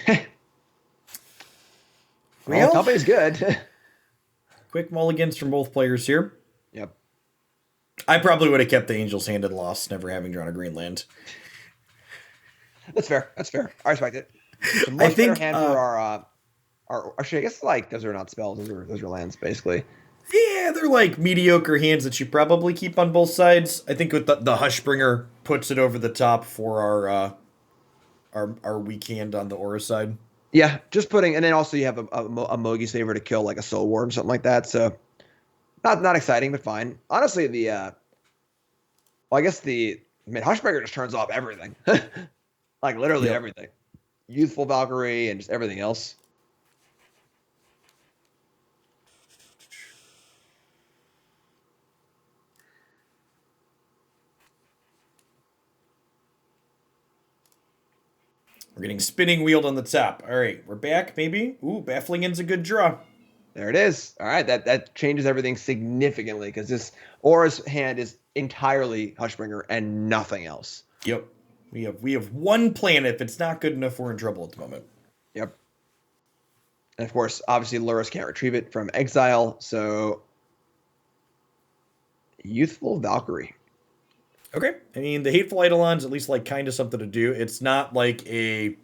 Well, company's good. Quick mulligans from both players here. Yep. I probably would have kept the Angels hand and lost, never having drawn a green land. That's fair. I respect it. It's a much better hand for our actually, I guess those are not spells. Those are lands, basically. Yeah, they're mediocre hands that you probably keep on both sides. I think with the Hushbringer puts it over the top for our weak hand on the Aura side. Yeah, just putting, and then also you have a Mogi Saver to kill a Soul Worm, something like that. So not exciting, but fine. Honestly, Hushbringer just turns off everything, literally everything. Youthful Valkyrie and just everything else. We're getting Spinning Wheeled on the top. All right, we're back, maybe. Ooh, Baffling End's a good draw. There it is. All right, that changes everything significantly because this Aura's hand is entirely Hushbringer and nothing else. Yep. We have one plan. If it's not good enough, we're in trouble at the moment. Yep. And of course, obviously, Lurrus can't retrieve it from exile, so Youthful Valkyrie. Okay. The Hateful Eidolon's at least kind of something to do. It's not a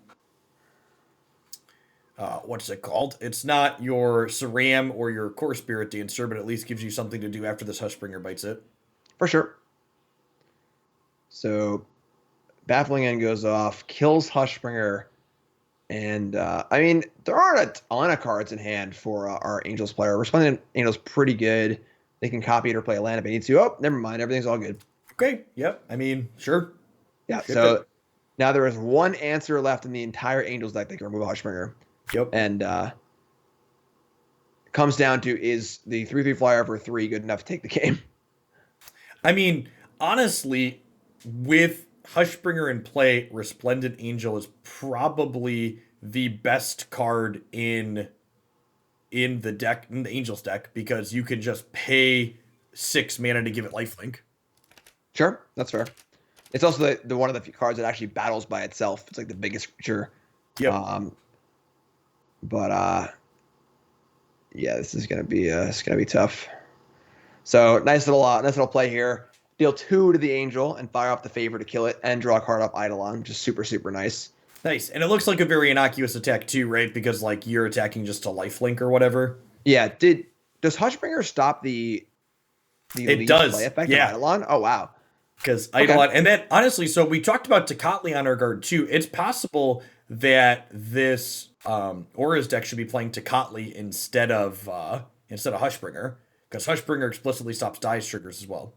what's it called? It's not your Saram or your Core Spirit Dancer, but at least gives you something to do after this Hushbringer bites it. For sure. So Baffling End goes off, kills Hushbringer, and there aren't a ton of cards in hand for our Angels player. Resplendent Angel's pretty good. They can copy it or play a land if they need to. Oh, never mind. Everything's all good. Okay. Yep. Sure. Yeah. So now there is one answer left in the entire Angels deck that can remove a Hushbringer. Yep. And it comes down to, is the 3/3 flyer for 3 good enough to take the game? Honestly, with Hushbringer in play, Resplendent Angel is probably the best card in the deck, in the Angels deck, because you can just pay 6 mana to give it lifelink. Sure, that's fair. It's also the one of the few cards that actually battles by itself. It's the biggest creature. Yep. Yeah, this is gonna be tough. So nice little play here. Deal 2 to the Angel and fire off the Favor to kill it, and draw a card off Eidolon, just super nice. Nice. And it looks like a very innocuous attack too, right? Because like you're attacking just a lifelink or whatever. Yeah. Does Hushbringer stop the It does. play effect Yeah. of Eidolon? Oh wow. Because Eidolon, and then honestly, so we talked about Tecatli on our guard too. It's possible that this Aura's deck should be playing Tecatli instead of Hushbringer, because Hushbringer explicitly stops dice triggers as well.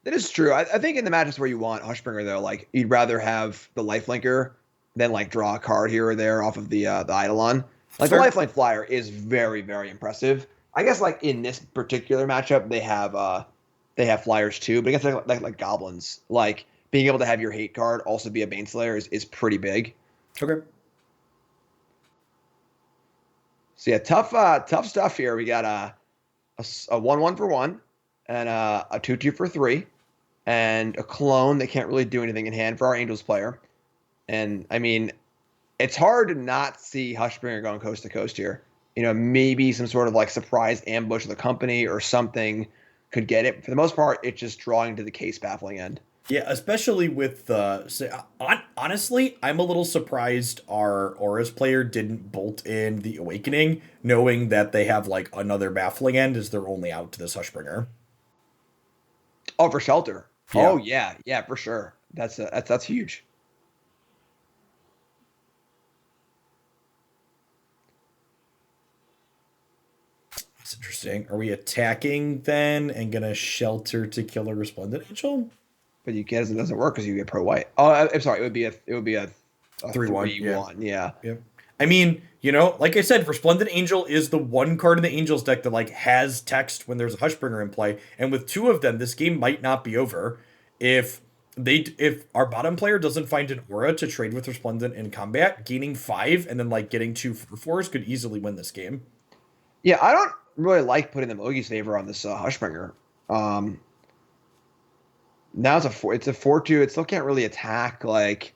That is true. I think in the matches where you want Hushbringer though, like you'd rather have the lifelinker than like draw a card here or there off of the Eidolon. Like Fair. the lifelink flyer is very impressive. I guess like in this particular matchup they have flyers too, but against like goblins, like being able to have your hate card also be a Baneslayer is pretty big. Okay. So yeah, tough stuff here. We got a 1/1 for 1 and a 2/2 for 3 and a clone that can't really do anything in hand for our Angels player. And I mean, it's hard to not see Hushbringer going coast to coast here. You know, maybe some sort of like surprise ambush of the company or something could get it. For the most part, it's just drawing to the case baffling end. Yeah, especially with honestly, I'm a little surprised our Aura's player didn't bolt in the Awakening, knowing that they have like another baffling end as their only out to this Hushbringer. Oh, for shelter. Yeah. Oh yeah, for sure. That's huge. That's interesting. Are we attacking then and gonna shelter to kill a Resplendent Angel? But you get it doesn't work because you get pro white. Oh, I'm sorry. It would be a 3/1. Yeah. Yep. I mean, you know, like I said, Resplendent Angel is the one card in the Angels deck that like has text when there's a Hushbringer in play, and with 2 of them, this game might not be over. If our bottom player doesn't find an Aura to trade with Resplendent in combat, gaining 5 and then like getting 2 4/4s could easily win this game. Yeah, I don't really like putting the Mogi's Favor on this Hushbringer. Now it's a 4/2. It still can't really attack. Like,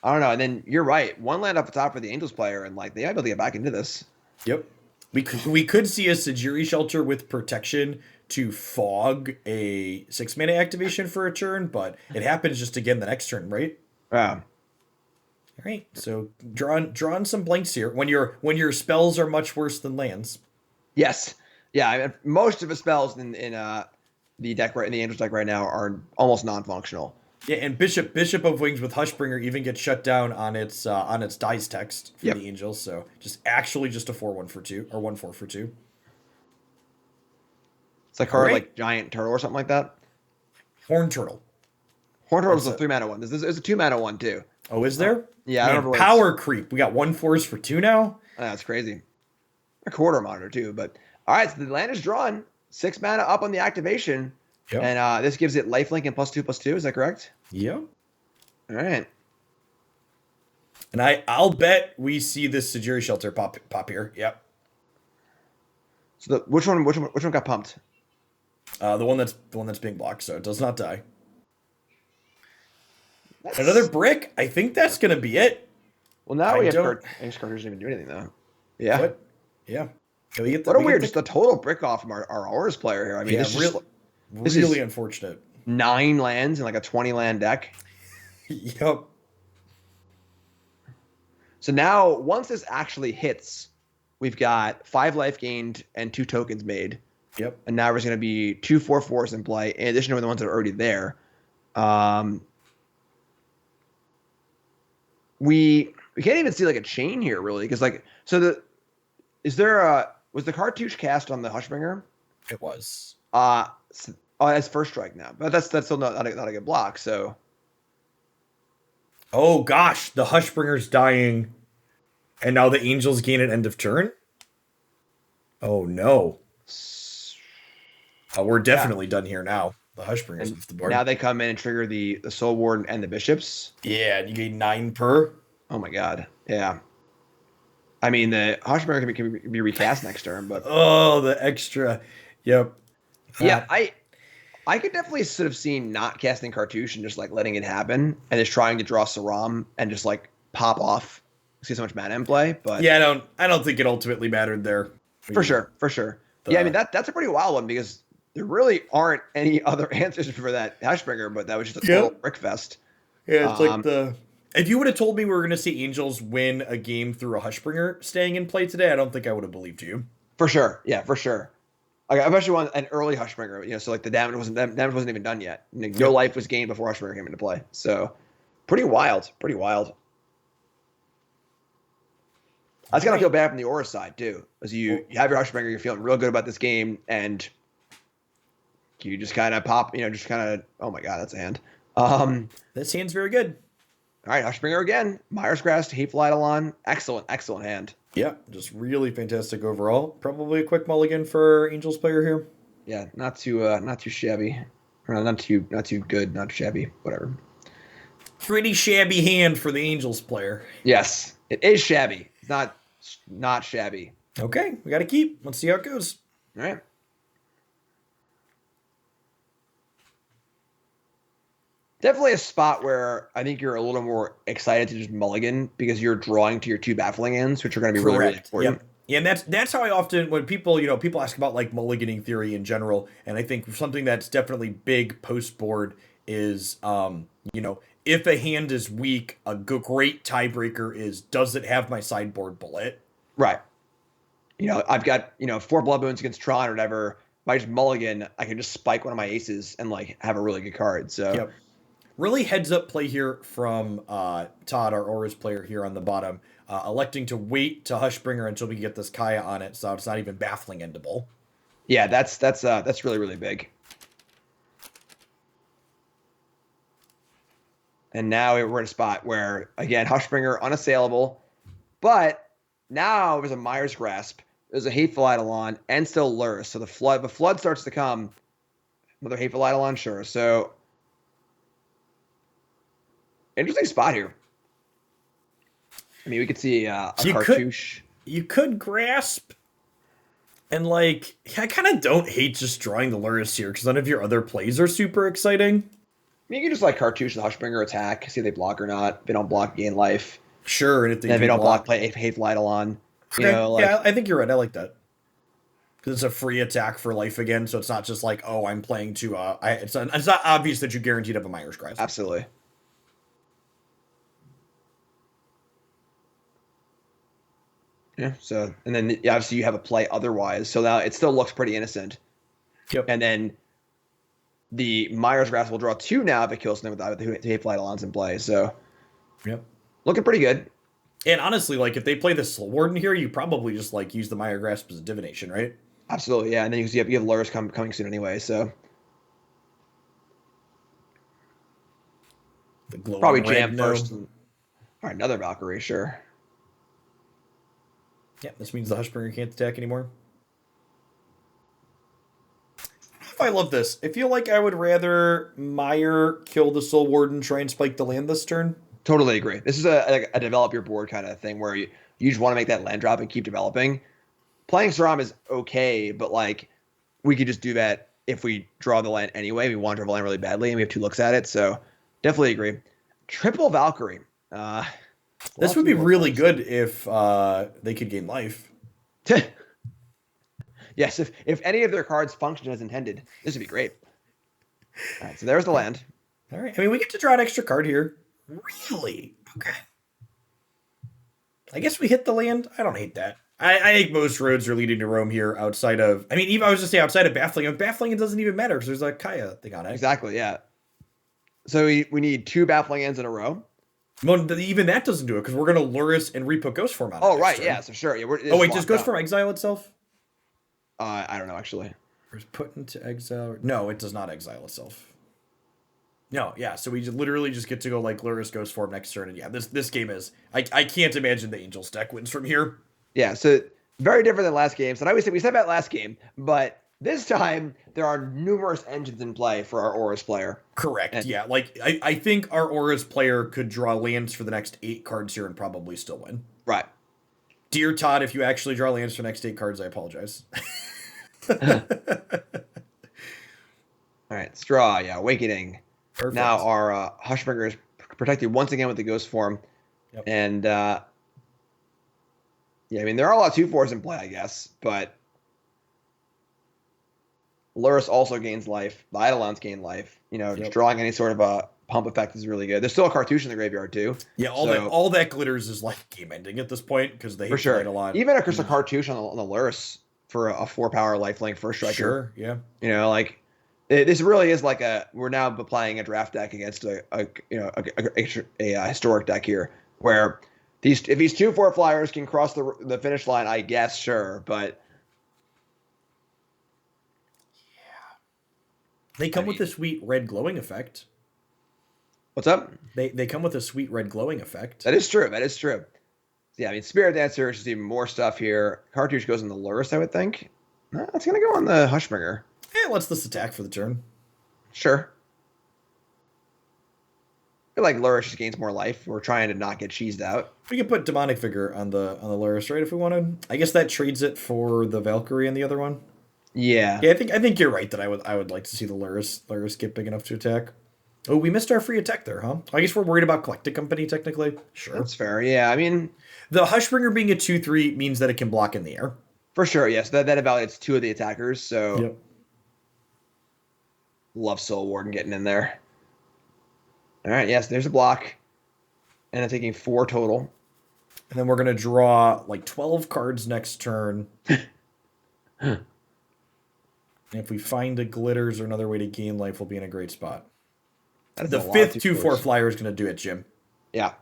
I don't know. And then you're right. 1 land off the top for the Angels player, and like they might be able to get back into this. Yep. We could see a Sajiri Shelter with protection to fog a 6-mana activation for a turn, but it happens just again the next turn, right? Yeah. All right. So drawing some blanks here when your spells are much worse than lands. Yes. Yeah. I mean, most of the spells in the deck in the Angels deck right now are almost non-functional. Yeah, and Bishop of Wings with Hushbringer even gets shut down on its dice text for the Angels. So just a 4/1 for 2 or 1/4 for 2. It's a card like Giant Turtle or something like that. Horn Turtle. Horn Turtle is a 3-mana one. There's a 2-mana one too. Oh, is there? Yeah, I don't remember. Power creep. We got 1/4s for 2 now. That's crazy. A quarter monitor too, but all right. So the land is drawn. 6 mana up on the activation. Yep. And this gives it lifelink and +2/+2. Is that correct? Yep. All right. And I'll bet we see this Sajiri Shelter pop here. Yep. So which one got pumped? The one that's being blocked, so it does not die. Another brick. I think that's gonna be it. Well, now we have card doesn't even do anything though. Yeah. What? Yeah. Can we get what a weird, just a total brick off from our Aura's player here. I mean, this is really unfortunate. 9 lands in like a 20 land deck. Yep. So now, once this actually hits, we've got 5 life gained and 2 tokens made. Yep. And now there's going to be 2 4/4s in play, in addition to the ones that are already there. We can't even see like a chain here really, because like was the cartouche cast on the Hushbringer? It was. As first strike now, but that's still not a good block. So. Oh gosh, the Hushbringer's dying, and now the Angels gain at end of turn. Oh no. Oh, we're definitely done here now. The Hushbringer's off the board. Now they come in and trigger the Soul Warden and the Bishops. Yeah, and you gain 9 per. Oh my god. Yeah. I mean, the Hushbringer can be recast next turn, but oh, the extra. Yep. Yeah, I could definitely sort of see not casting Cartouche and just like letting it happen and just trying to draw Saram and just like pop off. See so much mana in play, but yeah, I don't think it ultimately mattered there. For sure, for sure. Yeah, I mean that's a pretty wild one because there really aren't any other answers for that Hashbringer, but that was just a total brickfest. Yeah, it's like the. If you would have told me we were going to see Angels win a game through a Hushbringer staying in play today, I don't think I would have believed you. For sure, yeah, for sure. Like, I've actually won an early Hushbringer, so like the damage wasn't even done yet. No life was gained before Hushbringer came into play. So, pretty wild, pretty wild. I was gonna feel bad from the Aura side too, as you have your Hushbringer, you're feeling real good about this game, and you just kind of pop, just kind of. Oh my god, that's a hand. This hand's very good. All right, Hushbringer again. Myers Grasp, Hateful Eidolon. Excellent, excellent hand. Yeah, just really fantastic overall. Probably a quick mulligan for Angels player here. Yeah, not too shabby, or not too good, not shabby, whatever. Pretty shabby hand for the Angels player. Yes, it is shabby. It's not shabby. Okay, we got to keep. Let's see how it goes. All right. Definitely a spot where I think you're a little more excited to just mulligan because you're drawing to your two baffling ends, which are going to be really, really important. Yep. Yeah, and that's how I often, when people ask about like mulliganing theory in general, and I think something that's definitely big post board is, if a hand is weak, a great tiebreaker is, does it have my sideboard bullet? Right. I've got, 4 blood boons against Tron or whatever. If I just mulligan, I can just spike one of my aces and like have a really good card. So. Yep. Really heads up play here from Todd, our Auras player here on the bottom, electing to wait to Hushbringer until we get this Kaya on it, so it's not even baffling endable. Yeah, that's really, really big. And now we're at a spot where, again, Hushbringer unassailable, but now there's a Myers Grasp, there's a Hateful Eidolon, and still Lurrus. So the flood starts to come. Another Hateful Eidolon, sure. So interesting spot here. I mean, we could see a cartouche. You could grasp, and I kind of don't hate just drawing the Lurrus here because none of your other plays are super exciting. I mean, you can just cartouche the Hushbringer attack, see if they block or not. If they don't block, gain life. Sure, and if they don't block, play Hateful Eidolon. Okay. Yeah, I think you're right. I like that. Because it's a free attack for life again, so it's not just like, oh, I'm playing to. It's not obvious that you guaranteed have a Myers Grasp. Absolutely. Yeah. So, and then obviously you have a play otherwise. So now it still looks pretty innocent. Yep. And then the Myers Grasp will draw 2 now if it kills them without the Hateful Eidolons in play. So, yep, looking pretty good. And honestly, if they play the Soul Warden here, you probably just use the Myers Grasp as a divination, right? Absolutely, yeah. And then you have Lurrus coming soon anyway. So the probably jam first. All right, another Valkyrie, sure. Yeah, this means the Hushbringer can't attack anymore. I love this. I feel like I would rather Meyer kill the Soul Warden, try and spike the land this turn. Totally agree. This is a develop your board kind of thing where you just want to make that land drop and keep developing. Playing Saram is okay, but we could just do that if we draw the land anyway. We want to draw the land really badly, and we have 2 looks at it. So definitely agree. Triple Valkyrie. This would be really good if they could gain life. Yes, if any of their cards function as intended, this would be great. All right, so there's the land. All right. I mean, we get to draw an extra card here. Really? Okay. I guess we hit the land. I don't hate that. I think most roads are leading to Rome here outside of... I mean, even I was just saying outside of Baffling. And Baffling, it doesn't even matter because there's a Kaya thing on it. Exactly, yeah. So we need 2 Baffling ends in a row. Well, even that doesn't do it because we're going to Lurrus and re-put Ghost Form on it. Oh, right, yeah, so sure. Yeah, wait, does Ghost Form exile itself? I don't know, actually. Or put into exile? No, it does not exile itself. No, yeah, so we literally just get to go Lurrus Ghost Form next turn, and yeah, this game is... I can't imagine the Angels deck wins from here. Yeah, so very different than last game. So I always say we said that last game, but this time there are numerous engines in play for our Auras player. Correct, yeah. I think our Auras player could draw lands for the next 8 cards here and probably still win. Right. Dear Todd, if you actually draw lands for the next 8 cards, I apologize. All right, Straw, yeah, Awakening. Perfect. Now our Hushbringer is protected once again with the Ghost Form. Yep. And, yeah, I mean, there are a lot of 2/4s in play, I guess, but Lurrus also gains life. The Eidolons gain life. Just drawing any sort of a pump effect is really good. There's still a cartouche in the graveyard too. Yeah, all that glitters is like game ending at this point because they hate for sure. Eidolon. Even a cartouche on the Lurrus for a 4-power lifelink first striker. Sure, yeah. This really is like we're now applying a draft deck against a historic deck here, where if these 2/4 flyers can cross the finish line, I guess sure, but yeah, they come with a sweet red glowing effect. What's up? They come with a sweet red glowing effect. That is true. Yeah, Spirit Dancer is just even more stuff here. Cartouche goes in the Lurrus, I would think. It's gonna go on the Hushbringer. Yeah, let's this attack for the turn. Sure. I feel like Lurrus just gains more life. We're trying to not get cheesed out. We can put Demonic Vigor on the Lurrus, right, if we wanted. I guess that trades it for the Valkyrie and the other one. Yeah. Yeah, I think you're right that I would like to see the Lurrus get big enough to attack. Oh, we missed our free attack there, huh? I guess we're worried about Collected Company, technically. Sure. That's fair. Yeah, the Hushbringer being a 2/3 means that it can block in the air. For sure, yes. That invalidates 2 of the attackers, so... Yep. Love Soul Warden getting in there. All right, yes, there's a block. And I'm taking 4 total. And then we're going to draw like 12 cards next turn. And if we find a Glitters or another way to gain life, we'll be in a great spot. The 5th 2/4 flyer is going to do it, Jim. Yeah.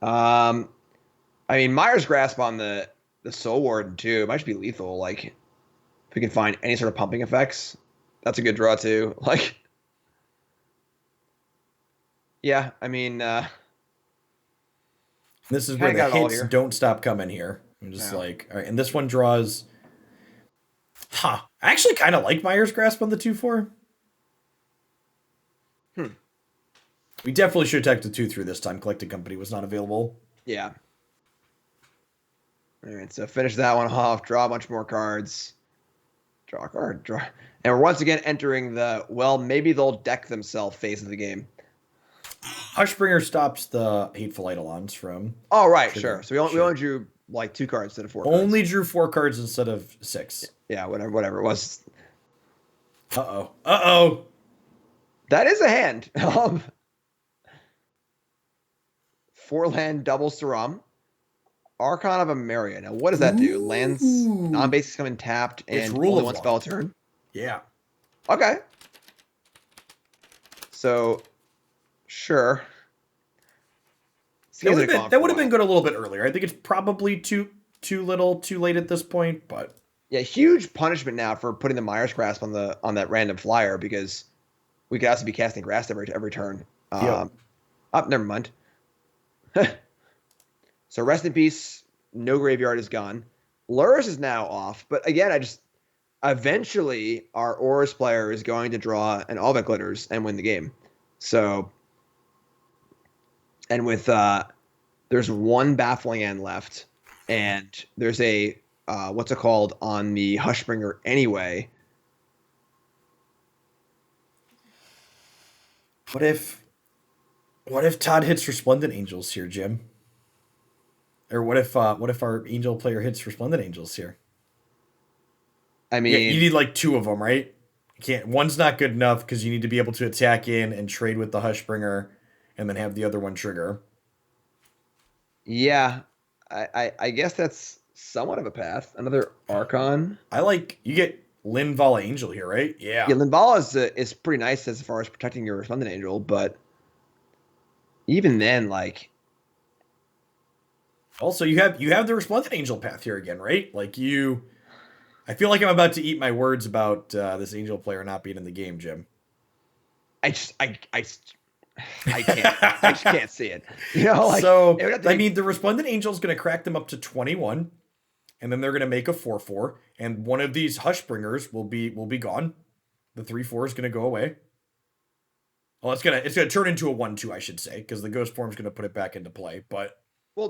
Myers Grasp on the Soul Warden, too. It might just be lethal. Like, if we can find any sort of pumping effects, that's a good draw, too. Like, yeah, this is where the hits don't stop coming here. I'm just like, all right, and this one draws... I actually kind of like Myers Grasp on the 2/4. We definitely should attack the 2/3 this time. Collected Company was not available. Yeah. All right, so finish that one off. Draw a bunch more cards. Draw a card. Draw. And we're once again entering the, maybe they'll deck themselves phase of the game. Hushbringer stops the Hateful Eidolons from... Oh, right, sure. So we only drew like 2 cards instead of 4 cards. Only drew 4 cards instead of 6. Yeah, whatever it was. Uh-oh. That is a hand. 4-land double Saram. Archon of Ameria. Now, what does that do? Lands, non-basics come in tapped, and only one spell a turn? Yeah. Okay. So, sure. That would have been good a little bit earlier. I think it's probably too little, too late at this point, but... Yeah, huge punishment now for putting the Myers Grasp on that random flyer, because we could also be casting Grasp every turn. Never mind. So rest in peace. No graveyard is gone. Lurrus is now off, but again, eventually our Aurus player is going to draw an all that glitters and win the game. So, and with there's 1 Baffling End left, and there's a what's it called on the Hushbringer anyway. What if Todd hits Resplendent Angels here, Jim? Or what if our Angel player hits Resplendent Angels here? You need like 2 of them, right? You can't. One's not good enough because you need to be able to attack in and trade with the Hushbringer, and then have the other one trigger. Yeah, I guess that's somewhat of a path. Another Archon. You get Linvala Angel here, right? Yeah. Yeah, Linvala is pretty nice as far as protecting your Resplendent Angel, but even then, like. Also, you have the Resplendent Angel path here again, right? I feel like I'm about to eat my words about this Angel player not being in the game, Jim. I can't. I just can't see it. The Resplendent Angel is going to crack them up to 21, and then they're going to make a 4/4, and one of these Hushbringers will be gone. The 3/4 is going to go away. Well, it's gonna turn into a 1/2, I should say, because the Ghost Form is going to put it back into play. But we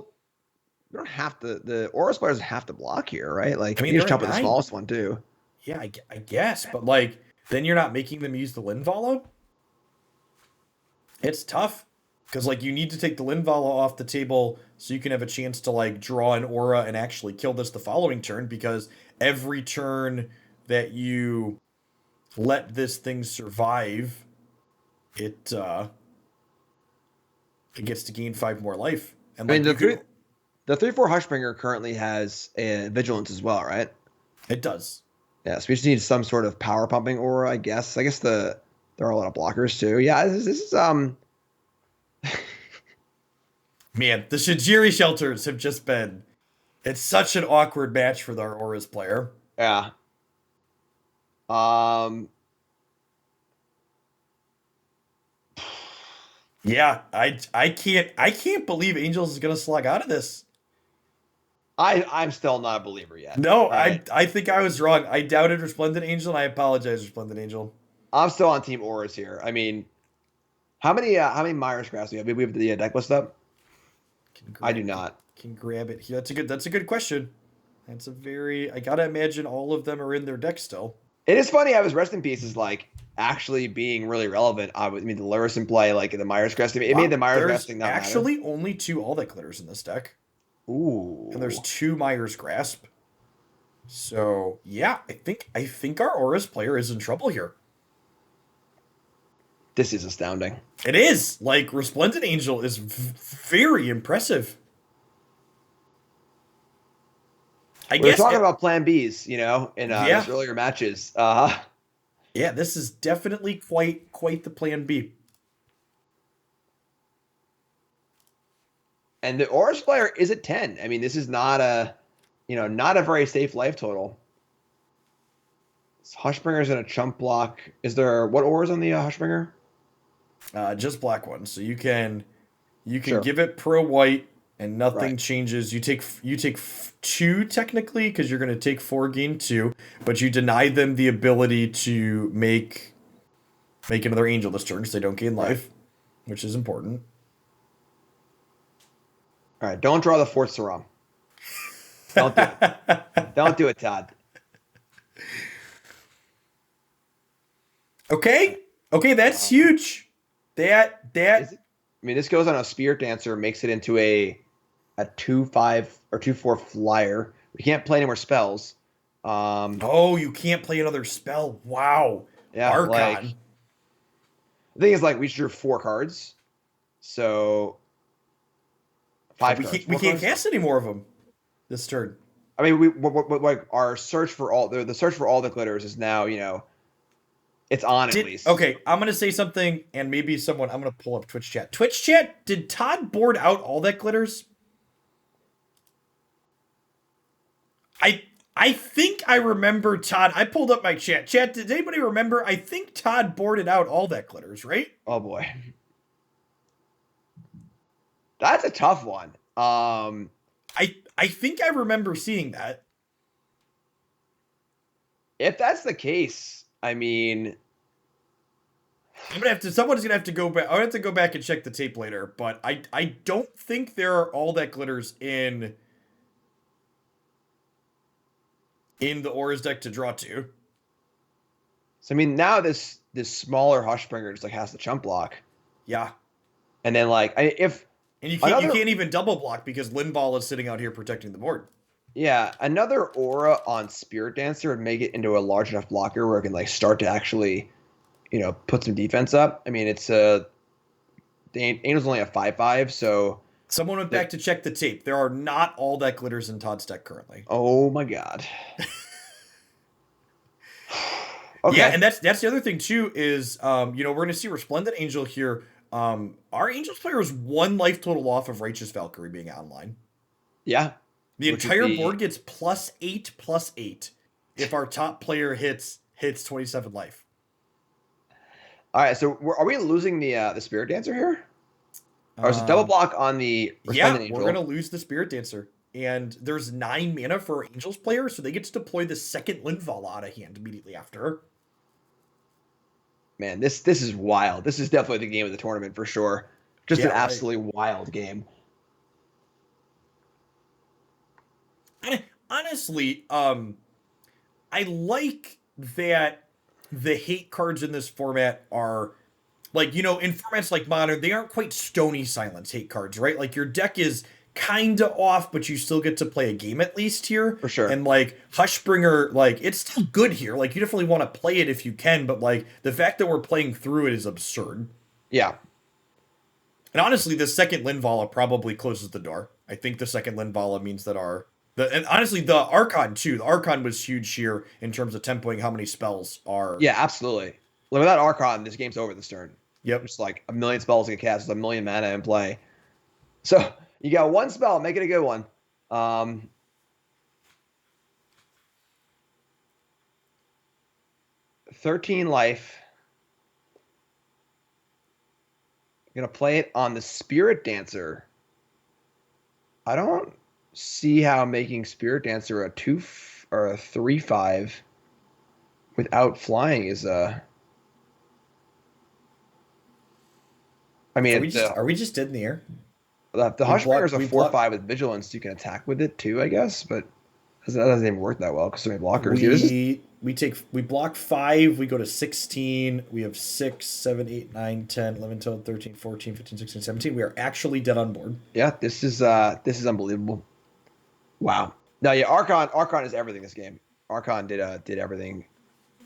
don't have to. The Aurus players have to block here, right? You just jump at the smallest one too. Yeah, I guess, but then you're not making them use the Linvala. It's tough because you need to take the Linvala off the table so you can have a chance to draw an aura and actually kill this the following turn, because every turn that you let this thing survive, it gets to gain 5 more life. And I mean, like the 3/4 Hushbringer currently has a vigilance as well, right? it does. Yeah, so we just need some sort of power pumping aura, I guess. I guess there are a lot of blockers too. Yeah, this is Man, the Shajiri shelters have just been. It's such an awkward match for our Auras player. yeah. Yeah, I can't believe Angels is gonna slug out of this. I'm still not a believer yet. No, Right? I think I was wrong. I doubted Resplendent Angel, and I apologize, Resplendent Angel. I'm still on Team Auras here. I mean, how many Myers Grass do we have? We have the deck list up. I do not. Can grab it here. That's a good question. That's a very. I gotta imagine all of them are in their deck still. It is funny how his Rest in Peace is like actually being really relevant. I mean, the Luris in play, like the Myers Crest. It made the Myers Crest thing not actually only 2 all that glitters in this deck. Ooh. And there's 2 Myers Grasp. So yeah, I think our Auras player is in trouble here. This is astounding. It is. Like, Resplendent Angel is very impressive. We were talking about Plan Bs, you know, in those earlier matches. Yeah, this is definitely quite the Plan B. And the Auras player is at 10. I mean, this is not not a very safe life total. Hushbringer's in a chump block. Is there what auras on the Hushbringer? Just black ones. So you can Sure. give it pro white and nothing changes. You take 2 technically because you're going to take 4, gain 2, but you deny them the ability to make another angel this turn because they don't gain life, which is important. All right, don't draw the 4th Saram. Don't do it. Don't do it, Todd. Okay, that's huge. That I mean, this goes on a Spirit Dancer, makes it into a 2/5 or 2/4 flyer. We can't play any more spells. You can't play another spell. Wow. Yeah, Archon. like, the thing is, like, we drew 4 cards, so 5 cards. We can't cast any more of them this turn. I mean, like our search for all the search for all the glitters is now, it's on at least. Okay, I'm gonna say something, and maybe I'm gonna pull up Twitch chat. Twitch chat, did Todd board out all that glitters? I think I remember Todd. I pulled up my chat. Chat, did anybody remember? I think Todd boarded out all that glitters, right? Oh boy. That's a tough one. I think I remember seeing that. If that's the case, I mean, someone's gonna have to go back. I'll have to go back and check the tape later, but I don't think there are all that glitters in the Auras deck to draw to. So I mean, now this smaller Hushbringer just like has the chump block. Yeah. And then you can't even double block because Linball is sitting out here protecting the board. Yeah, another aura on Spirit Dancer would make it into a large enough blocker where it can like start to actually, put some defense up. I mean, it's the Angel's only a 5/5, so someone went back to check the tape. There are not all that glitters in Todd's deck currently. Oh my god. Okay. Yeah, and that's the other thing too is we're gonna see Resplendent Angel here. Our Angels player is 1 life total off of Righteous Valkyrie being online. Yeah. The entire board gets +8/+8 if our top player hits 27 life. All right, so are we losing the Spirit Dancer here? Or is it double block on the Resplendent Angel? We're gonna lose the Spirit Dancer. And there's 9 mana for our Angels player, so they get to deploy the second Linval out of hand immediately after. Man, this is wild. This is definitely the game of the tournament for sure. Just an absolutely wild game. Honestly, I like that the hate cards in this format are like, in formats like Modern, they aren't quite Stony Silence hate cards, right? Like your deck is kind of off, but you still get to play a game at least here. For sure. And like Hushbringer, like it's still good here. Like you definitely want to play it if you can, but like the fact that we're playing through it is absurd. Yeah. And honestly, the second Linvala probably closes the door. I think the second Linvala means that and honestly the Archon too. The Archon was huge here in terms of tempoing how many spells are. Yeah, absolutely. Like, without Archon, this game's over this turn. Yep. Just like a million spells to get cast, with a million mana in play. So you got one spell, make it a good one. 13 life. Gonna play it on the Spirit Dancer. I don't see how making Spirit Dancer a 2 or a 3/5 without flying is a. I mean, Are we just dead in the air? The Hushbringer is a 4/5 with vigilance. You can attack with it too, I guess, but that doesn't even work that well because so many blockers. We block 5, we go to 16, we have 6, 7, 8, 9, 10, 11, 12, 13, 14, 15, 16, 17. We are actually dead on board. Yeah, this is unbelievable. Wow. No, yeah, Archon is everything this game. Archon did everything.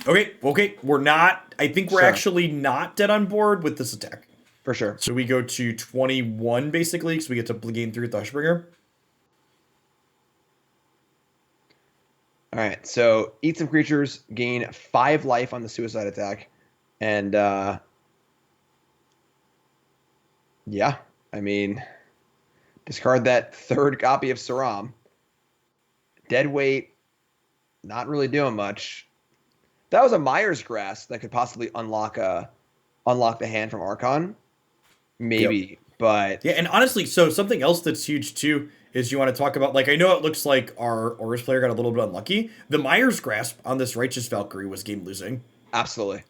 Okay. I think we're actually not dead on board with this attack. For sure. So we go to 21 basically, because we get to gain 3 with the Hushbringer. All right, so eat some creatures, gain 5 life on the suicide attack, and yeah, I mean, discard that 3rd copy of Saram. Dead weight, not really doing much. That was a Myers Grass that could possibly unlock the hand from Archon, maybe, but yeah, and honestly, so something else that's huge too is you want to talk about, like, I know it looks like our Aurus player got a little bit unlucky. The Myers Grasp on this Righteous Valkyrie was game losing. Absolutely.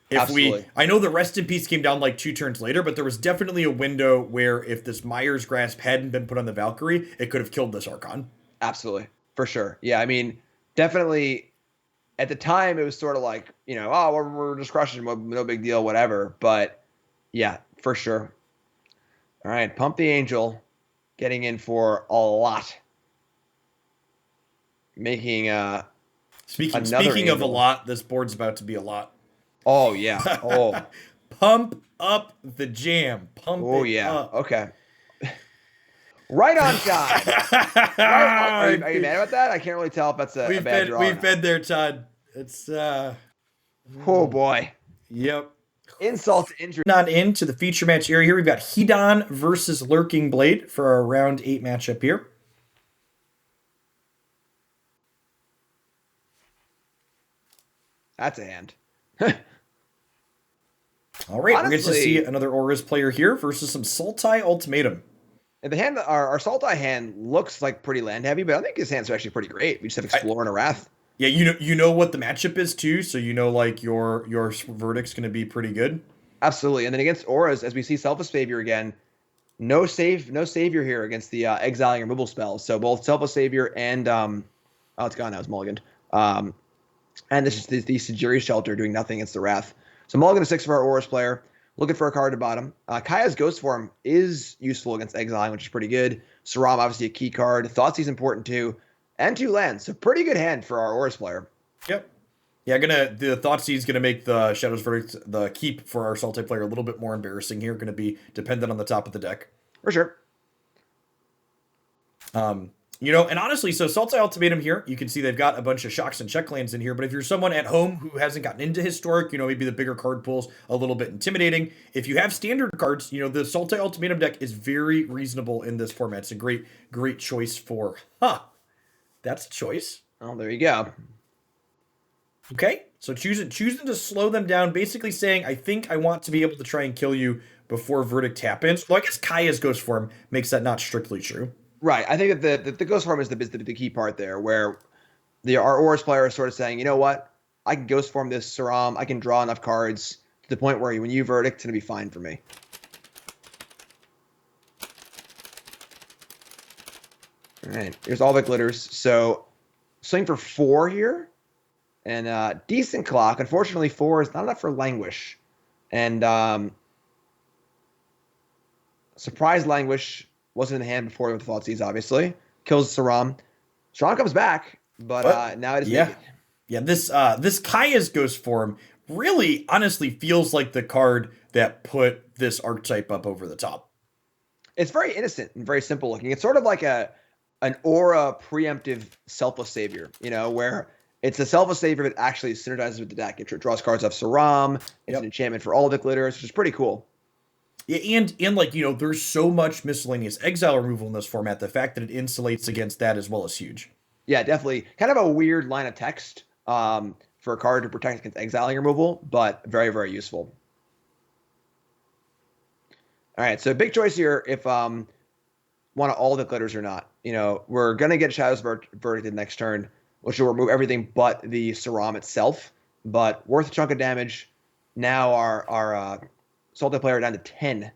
I know the Rest in Peace came down like 2 turns later, but there was definitely a window where if this Myers Grasp hadn't been put on the Valkyrie, it could have killed this Archon. Absolutely. For sure. Yeah, I mean, definitely at the time it was sort of like, we're just crushing, no big deal, whatever. But yeah, for sure. All right, Pump the Angel. Getting in for a lot. Making Speaking of a lot, this board's about to be a lot. Oh yeah. Oh. Pump up the jam. Pump it up. Okay. Right on time. Are you mad about that? I can't really tell if that's a bad draw. We've been there, Todd. It's oh boy. Yep. Insult to injury. On into the feature match area here. We've got Hedon versus Lurking Blade for our round 8 matchup here. That's a hand. All right, honestly, we're going to see another Aurus player here versus some Sultai Ultimatum. And the hand, our Sultai hand looks like pretty land heavy, but I think his hands are actually pretty great. We just have Explore and a Wrath. Yeah, you know what the matchup is too, so you know like your verdict's going to be pretty good. Absolutely, and then against Auras, as we see Selfless Savior again, no savior here against the exiling removal spells. So both Selfless Savior and it's gone now, it's mulliganed. And this is the Sejiri's Shelter doing nothing against the Wrath. So mulligan to 6 for our Auras player, looking for a card to bottom. Kaya's Ghost Form is useful against exiling, which is pretty good. Saram obviously a key card. Thoughtseize important too. And 2 lands. So pretty good hand for our Aurus player. Yep. Yeah, the Thoughtseize is gonna make the Shadow's Verdict, the keep for our Sultai player, a little bit more embarrassing here. Gonna be dependent on the top of the deck. For sure. And honestly, so Sultai Ultimatum here, you can see they've got a bunch of shocks and check lands in here, but if you're someone at home who hasn't gotten into Historic, maybe the bigger card pool's a little bit intimidating. If you have standard cards, the Sultai Ultimatum deck is very reasonable in this format. It's a great choice for, that's a choice. Oh, there you go. Okay, so choosing to slow them down, basically saying, I think I want to be able to try and kill you before Verdict happens. Well, I guess Kaya's Ghost Form makes that not strictly true. Right. I think that the Ghost Form is the key part there, where our Aurus player is sort of saying, you know what? I can Ghost Form this Saram. I can draw enough cards to the point where when you Verdict, it's going to be fine for me. All right. Here's all the glitters. So swing for 4 here. And decent clock. Unfortunately, 4 is not enough for Languish. And Surprise Languish Wasn't in the hand before with Thoughtseize, obviously. Kills Saram. Saram comes back, but now it is yeah. naked. Yeah, this Kaya's Ghost form really honestly feels like the card that put this archetype up over the top. It's very innocent and very simple looking. It's sort of like an aura preemptive selfless savior, where it's a selfless savior that actually synergizes with the deck. It draws cards off Saram. It's an enchantment for all of the glitters, which is pretty cool. Yeah, and like, there's so much miscellaneous exile removal in this format. The fact that it insulates against that as well is huge. Yeah, definitely. Kind of a weird line of text for a card to protect against exiling removal, but very, very useful. All right, so big choice here if want all the glitters or not. We're going to get Shadow's Verdict next turn, which will remove everything but the Saram itself, but worth a chunk of damage. Now our Sultai player down to 10,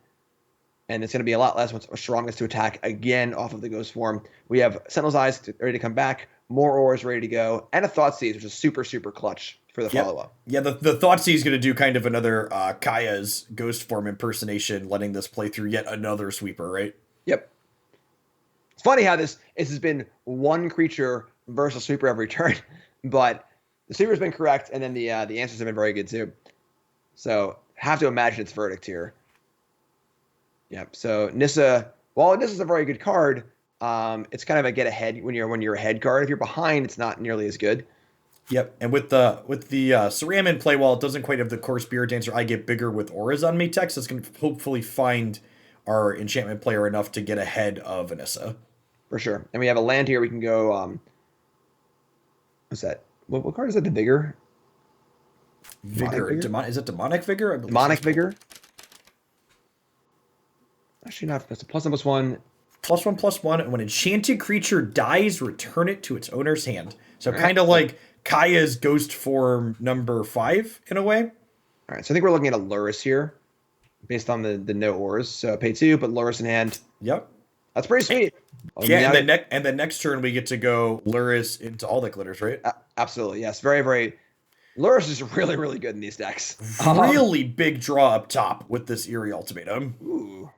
and it's going to be a lot less once Saram gets to attack again off of the Ghost form. We have Sentinel's Eyes ready to come back, more auras ready to go, and a Thoughtseize, which is super, super clutch for the follow-up. Yeah, the Thoughtseize is going to do kind of another Kaya's Ghost form impersonation, letting this play through yet another sweeper, right? Yep. It's funny how this has been one creature versus sweeper every turn, but the sweeper's been correct, and then the answers have been very good too. So have to imagine it's Verdict here. Yep. So Nissa, while Nissa's a very good card, it's kind of a get ahead when you're a head card. If you're behind, it's not nearly as good. Yep. And with the Saram in play, while it doesn't quite have the core Spirit Dancer, I get bigger with auras on me text. It's going to hopefully find our enchantment player enough to get ahead of Anissa. For sure. And we have a land here. We can go. What's that? What card is that? The Vigor. Vigor. Is it Demonic Vigor? Demonic Vigor. Actually, not. That's a +1/+1. +1/+1. And when enchanted creature dies, return it to its owner's hand. So kind of like Kaya's Ghost form number 5 in a way. All right. So I think we're looking at a Lurrus here, based on the no auras. So pay 2, but Lurrus in hand. Yep. That's pretty sweet. Yeah, and the next turn we get to go Lurrus into all the glitters, right? Absolutely, yes. Very, very. Lurrus is really, really good in these decks. Really big draw up top with this Eerie Ultimatum. Ooh.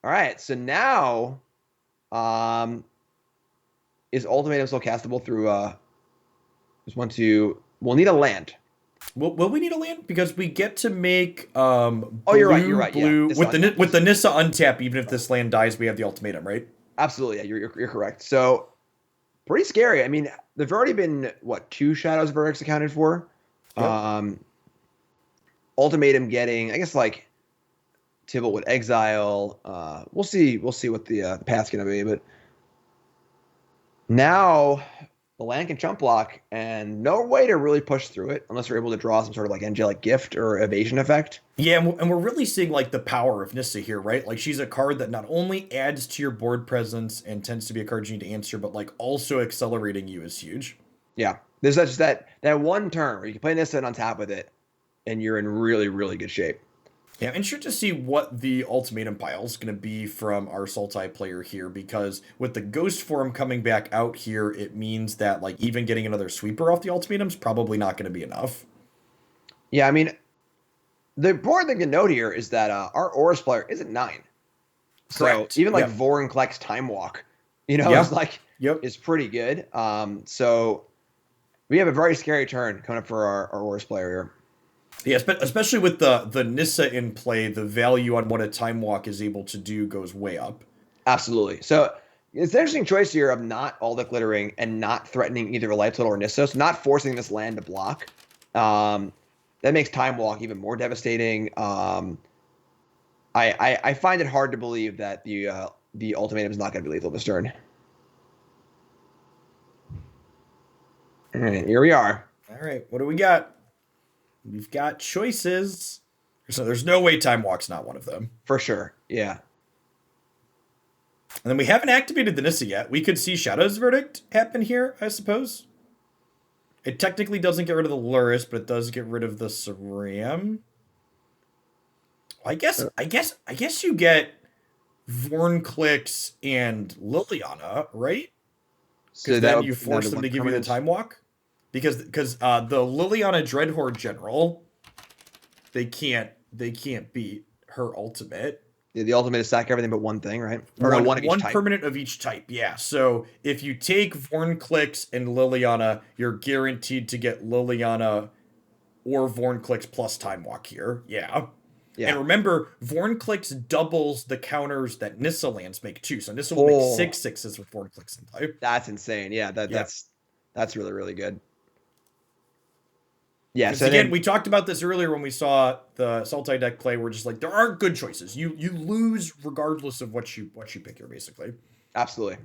All right, so now, is Ultimatum still castable through? We'll need a land. Will we need a land? Because we get to make you're right. Blue yeah. with the Nissa untap. Even if this land dies, we have the Ultimatum, right? Absolutely, yeah. You're correct. So pretty scary. I mean, there've already been 2 Shadows Verdicts accounted for. Yep. Ultimatum getting, I guess, like Tibble would exile. We'll see what the path's gonna be, but now the land can chump block, and no way to really push through it unless we're able to draw some sort of like angelic gift or evasion effect. Yeah, and we're really seeing like the power of Nissa here, right? Like she's a card that not only adds to your board presence and tends to be a card you need to answer, but like also accelerating you is huge. Yeah, there's just that one turn where you can play Nissa and on top with it, and you're in really, really good shape. Yeah, I'm interested to see what the Ultimatum pile is going to be from our Sultai player here, because with the Ghost form coming back out here, it means that like even getting another sweeper off the Ultimatum is probably not going to be enough. Yeah, I mean, the important thing to note here is that our Aurus player isn't 9. So Correct. even like Vorin Kleck's Time Walk, is pretty good. So we have a very scary turn coming up for our Aurus player here. Yeah, especially with the Nissa in play, the value on what a Time Walk is able to do goes way up. Absolutely. So it's an interesting choice here of not all the glittering and not threatening either a life total or Nissa. So not forcing this land to block. That makes Time Walk even more devastating. I find it hard to believe that the Ultimatum is not going to be lethal this turn. All right, here we are. All right, what do we got? We've got choices. So there's no way Time Walk's not one of them. For sure, yeah. And then we haven't activated the Nissa yet. We could see Shadow's Verdict happen here, I suppose. It technically doesn't get rid of the Lurrus, but it does get rid of the Saram. I guess you get Vornclix and Liliana, right? Because then you force them to give you the Time Walk. Because the Liliana Dreadhorde General, they can't beat her ultimate. The ultimate is sack everything but one thing, right? Or no, one of each One type. permanent of each type, yeah. So if you take Vornclicks and Liliana, you're guaranteed to get Liliana or Vornclicks plus Time Walk here. Yeah. Yeah. And remember, Vornclicks doubles the counters that Nissa lands make too. So Nissa will make Oh. 6/6s with Vornclicks in play. That's insane. Yeah, Yeah. that's really, really good. Yeah, Because so again, then, we talked about this earlier when we saw the Sultai deck play. We're just like, there aren't good choices. You lose regardless of what you pick here, basically. absolutely.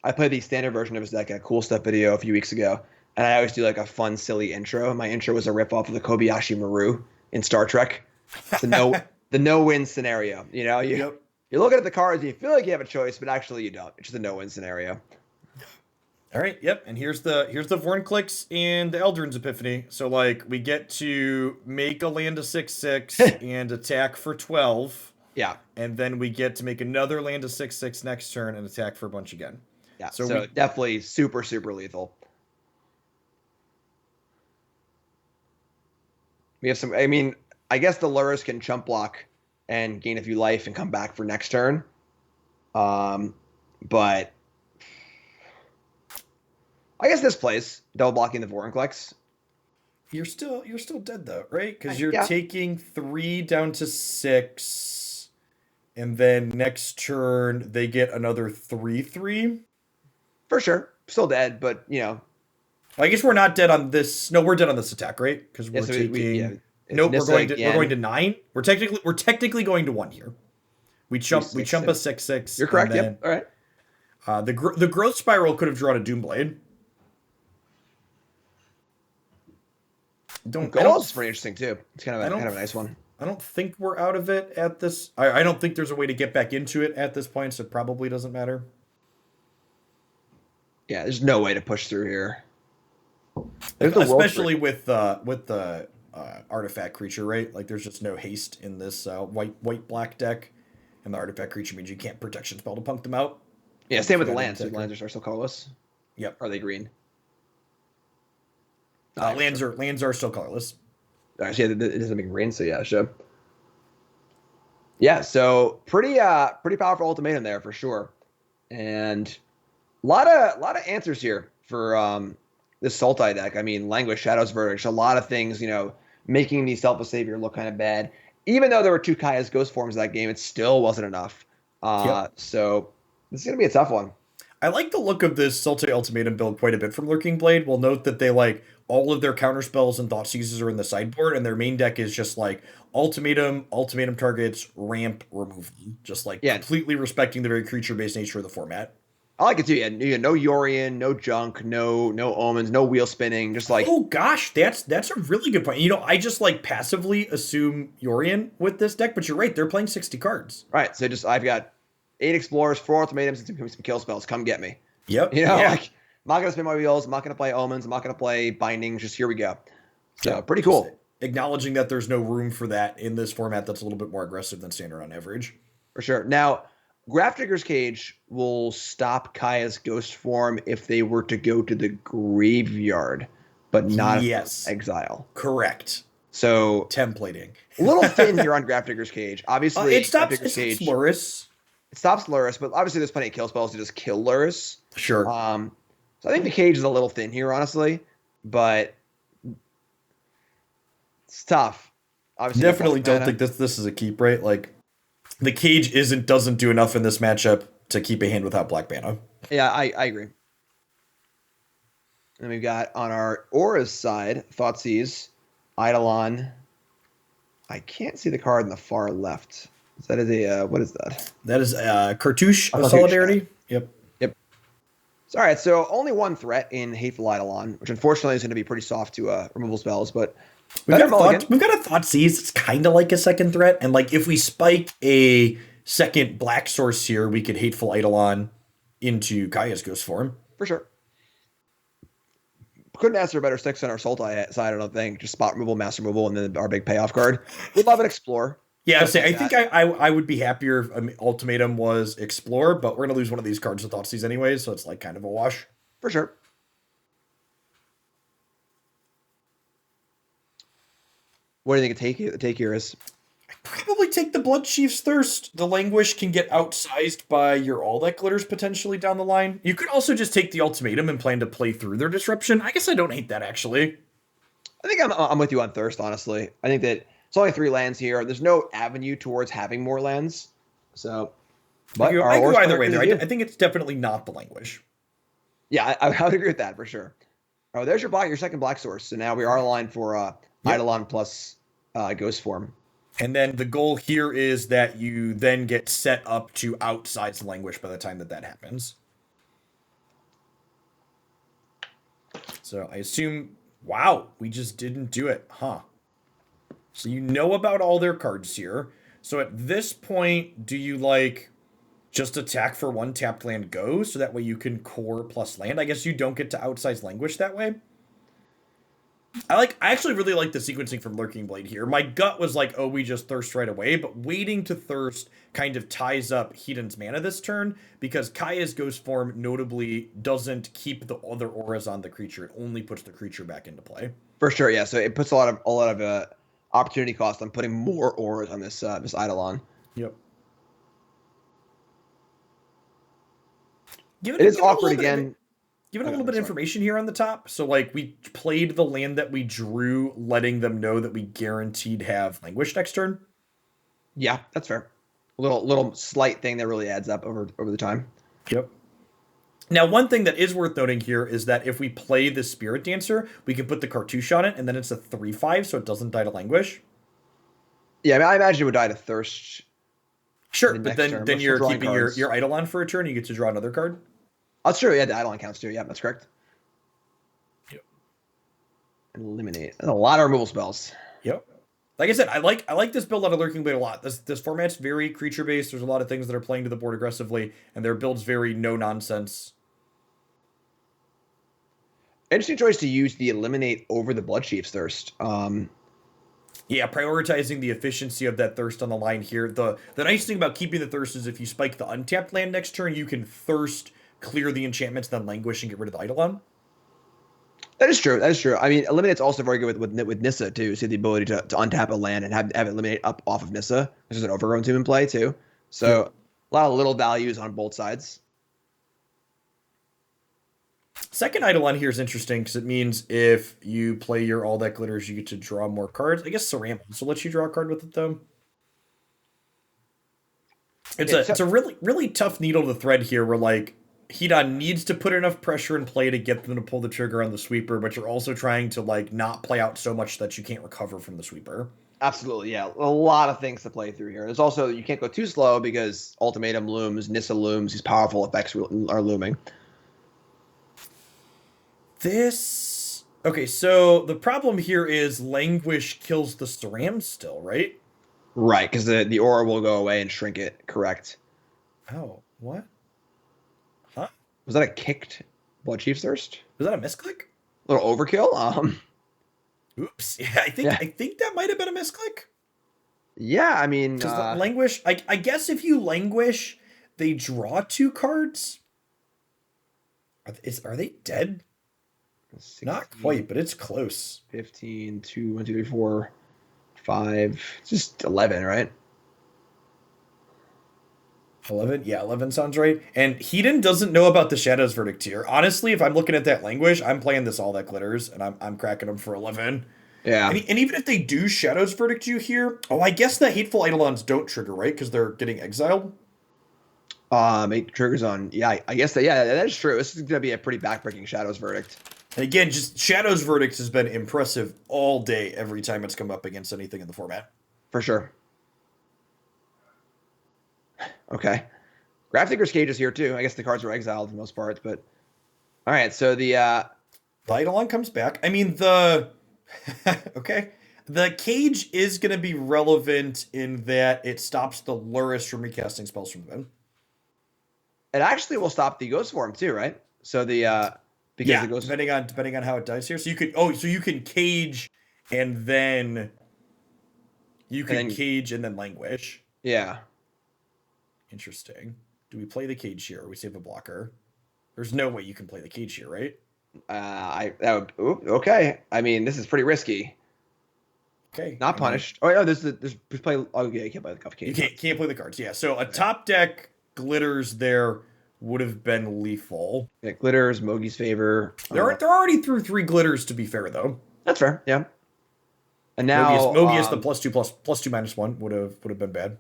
I played the standard version of his deck in a cool stuff video a few weeks ago, and I always do like a fun, silly intro. My intro was a rip off of the Kobayashi Maru in Star Trek. It's the no-win scenario. You know, you're looking at the cards and you feel like you have a choice, but actually you don't. It's just a no-win scenario. All right, yep, and here's the Vornclicks and the Eldrin's Epiphany. So like we get to make a land a 6/6 and attack for 12. Yeah. And then we get to make another land a 6/6 next turn and attack for a bunch again. Yeah. So definitely super, super lethal. We have some. I mean, I guess the Lurrus can chump block and gain a few life and come back for next turn. But I guess this plays double blocking the Vorinclex. You're still dead though, right? Because you're Yeah. taking 3 down to 6, and then next turn they get another 3/3. For sure, still dead, but you know. I guess we're not dead on this. No, we're dead on this attack, right? Because we're taking. Nope, we're going to 9. We're technically going to 1 here. We jump a 6/6. You're correct. Yep. All right. The growth spiral could have drawn a Doomblade. Goal's pretty interesting too. It's kind of a nice one. I don't think we're out of it at this. I don't think there's a way to get back into it at this point, so it probably doesn't matter. Yeah, there's no way to push through here. Especially with the artifact creature, right? Like there's just no haste in this white black deck, and the artifact creature means you can't protection spell to punk them out. Yeah, same with the lands. The lands are still colorless. Yep. Are they green? Lands are still colorless. Actually, it doesn't make green, so yeah, sure. Yeah, so pretty powerful ultimatum there for sure, and a lot of answers here for this Sultai deck. I mean, Languish, Shadow's Verdict, a lot of things, you know, making the Selfless Savior look kind of bad. Even though there were 2 Kaya's Ghost forms in that game, it still wasn't enough. So this is gonna be a tough one. I like the look of this Sultai Ultimatum build quite a bit from Lurking Blade. We'll note that they like all of their counter spells and thought seizes are in the sideboard, and their main deck is just like ultimatum targets, ramp, removal. Just like completely respecting the very creature-based nature of the format. I like it too. Yeah, no Yorion, no junk, no omens, no wheel spinning. Just like, oh gosh, that's a really good point. You know, I just like passively assume Yorion with this deck, but you're right. They're playing 60 cards. Right. So I've got 8 explorers, 4 ultimatums, and some kill spells. Come get me. Yep. You know, like I'm not gonna spin my wheels. I'm not gonna play omens. I'm not gonna play bindings. Just here we go. So pretty cool. Acknowledging that there's no room for that in this format that's a little bit more aggressive than standard on average. For sure. Now, Grafdigger's Cage will stop Kaya's Ghost form if they were to go to the graveyard, but not exile. Correct. So templating. A little thin here on Grafdigger's Cage. Obviously, it stops Lurrus. It stops Lurrus, but obviously there's plenty of kill spells to just kill Lurrus. Sure. So I think the cage is a little thin here, honestly, but it's tough. Obviously, definitely don't think this is a keep, right? Like the cage doesn't do enough in this matchup to keep a hand without Black Mana. Yeah, I agree. And we've got on our Aura's side, Thoughtseize, Eidolon. I can't see the card in the far left. That is a what is that? That is Cartouche of Solidarity. Yep. All right, so only 1 threat in Hateful Eidolon, which unfortunately is going to be pretty soft to removal spells, but we've got a Thoughtseize. It's kind of like a second threat, and like if we spike a second black source here, we could Hateful Eidolon into Kaya's Ghost form. For sure. Couldn't ask for a better 6 on our Sultai side, I don't think. Just spot removal, mass removal, and then our big payoff card. We'd love an Explore. Yeah, I think I would be happier if Ultimatum was Explore, but we're going to lose one of these cards with Thoughtseize anyways, so it's like kind of a wash. For sure. What do you think the take here is? take the Blood Chief's Thirst. The Languish can get outsized by your All That Glitters potentially down the line. You could also just take the Ultimatum and plan to play through their Disruption. I guess I don't hate that, actually. I think I'm with you on Thirst, honestly. I think that it's only 3 lands here. There's no avenue towards having more lands. So, but I go either way there. I think it's definitely not the Languish. Yeah, I would agree with that for sure. Oh, there's your second black source. So now we are aligned for Eidolon plus Ghost Form. And then the goal here is that you then get set up to outsize the Languish by the time that happens. So I assume, wow, we just didn't do it, huh? So you know about all their cards here. So at this point, do you like just attack for 1 tapped land go, so that way you can core plus land? I guess you don't get to outsize Languish that way. I actually really like the sequencing from Lurking Blade here. My gut was like, oh, we just Thirst right away, but waiting to Thirst kind of ties up Hedon's mana this turn, because Kaya's Ghost Form notably doesn't keep the other auras on the creature. It only puts the creature back into play. For sure, yeah. So it puts a lot of opportunity cost on putting more auras on this Eidolon. Yep. It is awkward again. Given a little bit of information here on the top. So, like, we played the land that we drew, letting them know that we guaranteed have Languish next turn. Yeah, that's fair. A little slight thing that really adds up over the time. Yep. Now, one thing that is worth noting here is that if we play the Spirit Dancer, we can put the Cartouche on it, and then it's a 3/5, so it doesn't die to Languish. Yeah, I mean, I imagine it would die to Thirst. Sure, but then you're keeping your Eidolon for a turn, you get to draw another card. That's true. Yeah, the Eidolon counts too. Yeah, that's correct. Yep. Eliminate. That's a lot of removal spells. Yep. Like I said, I like this build out of Lurking Blade a lot. This format's very creature based. There's a lot of things that are playing to the board aggressively, and their build's very no nonsense. Interesting choice to use the Eliminate over the Blood Chief's Thirst. Yeah, prioritizing the efficiency of that Thirst on the line here. The nice thing about keeping the Thirst is if you spike the untapped land next turn, you can Thirst, clear the enchantments, then Languish and get rid of the Eidolon. That is true. I mean, Eliminate's also very good with Nissa too. So the ability to untap a land and have it Eliminate up off of Nissa. There's an Overgrown Tomb in play too. So a lot of little values on both sides. Second Eidolon here is interesting because it means if you play your All That Glitters, you get to draw more cards. I guess Ceramic also lets you draw a card with it though. It's a really tough needle to thread here where like Hedon needs to put enough pressure in play to get them to pull the trigger on the sweeper, but you're also trying to like not play out so much that you can't recover from the sweeper. Absolutely, yeah. A lot of things to play through here. There's also, you can't go too slow because Ultimatum looms, Nissa looms, these powerful effects are looming. Okay, so the problem here is Languish kills the Ceram still, right? Right, because the aura will go away and shrink it, correct. Oh, what? Huh? Was that a kicked Blood Chief's Thirst? Was that a misclick? A little overkill? Oops. Yeah, I think that might have been a misclick. Yeah, I mean... Because Languish... I guess if you Languish, they draw 2 cards? Are they dead? 16, not quite, but it's close. 15, 2, 1, 2, 3, 4, 5... just 11, right? 11? Yeah, 11 sounds right. And Hedon doesn't know about the Shadow's Verdict here. Honestly, if I'm looking at that Languish, I'm playing this All That Glitters, and I'm cracking them for 11. Yeah. And even if they do Shadow's Verdict you here, I guess the Hateful Eidolons don't trigger, right? Because they're getting exiled? 8 triggers on... Yeah, I guess that is true. This is going to be a pretty backbreaking Shadow's Verdict. And again, just Shadow's Verdict has been impressive all day every time it's come up against anything in the format. For sure. Okay. Grafdigger's Cage is here too. I guess the cards are exiled for the most part, but... Alright, so the Eidolon comes back. I mean, okay. The Cage is going to be relevant in that it stops the Lurrus from recasting spells from the bin. It actually will stop the Ghost Form too, right? So the... because the Ghost... depending on how it dies here. So you can Cage and then... You can Cage and then Languish. Yeah. Interesting. Do we play the Cage here or we save a blocker? There's no way you can play the Cage here, right? Okay. I mean, this is pretty risky. Okay. Not punished. Oh, no, there's play. Oh, yeah, you can't play the Cuff You Cage. can't play the cards. Yeah. So a top deck glitters there would have been lethal. Yeah, glitters, Mogi's favor. They're already through 3 glitters, to be fair, though. That's fair. Yeah. And now Mogius the +2/+2/-1 would have been bad.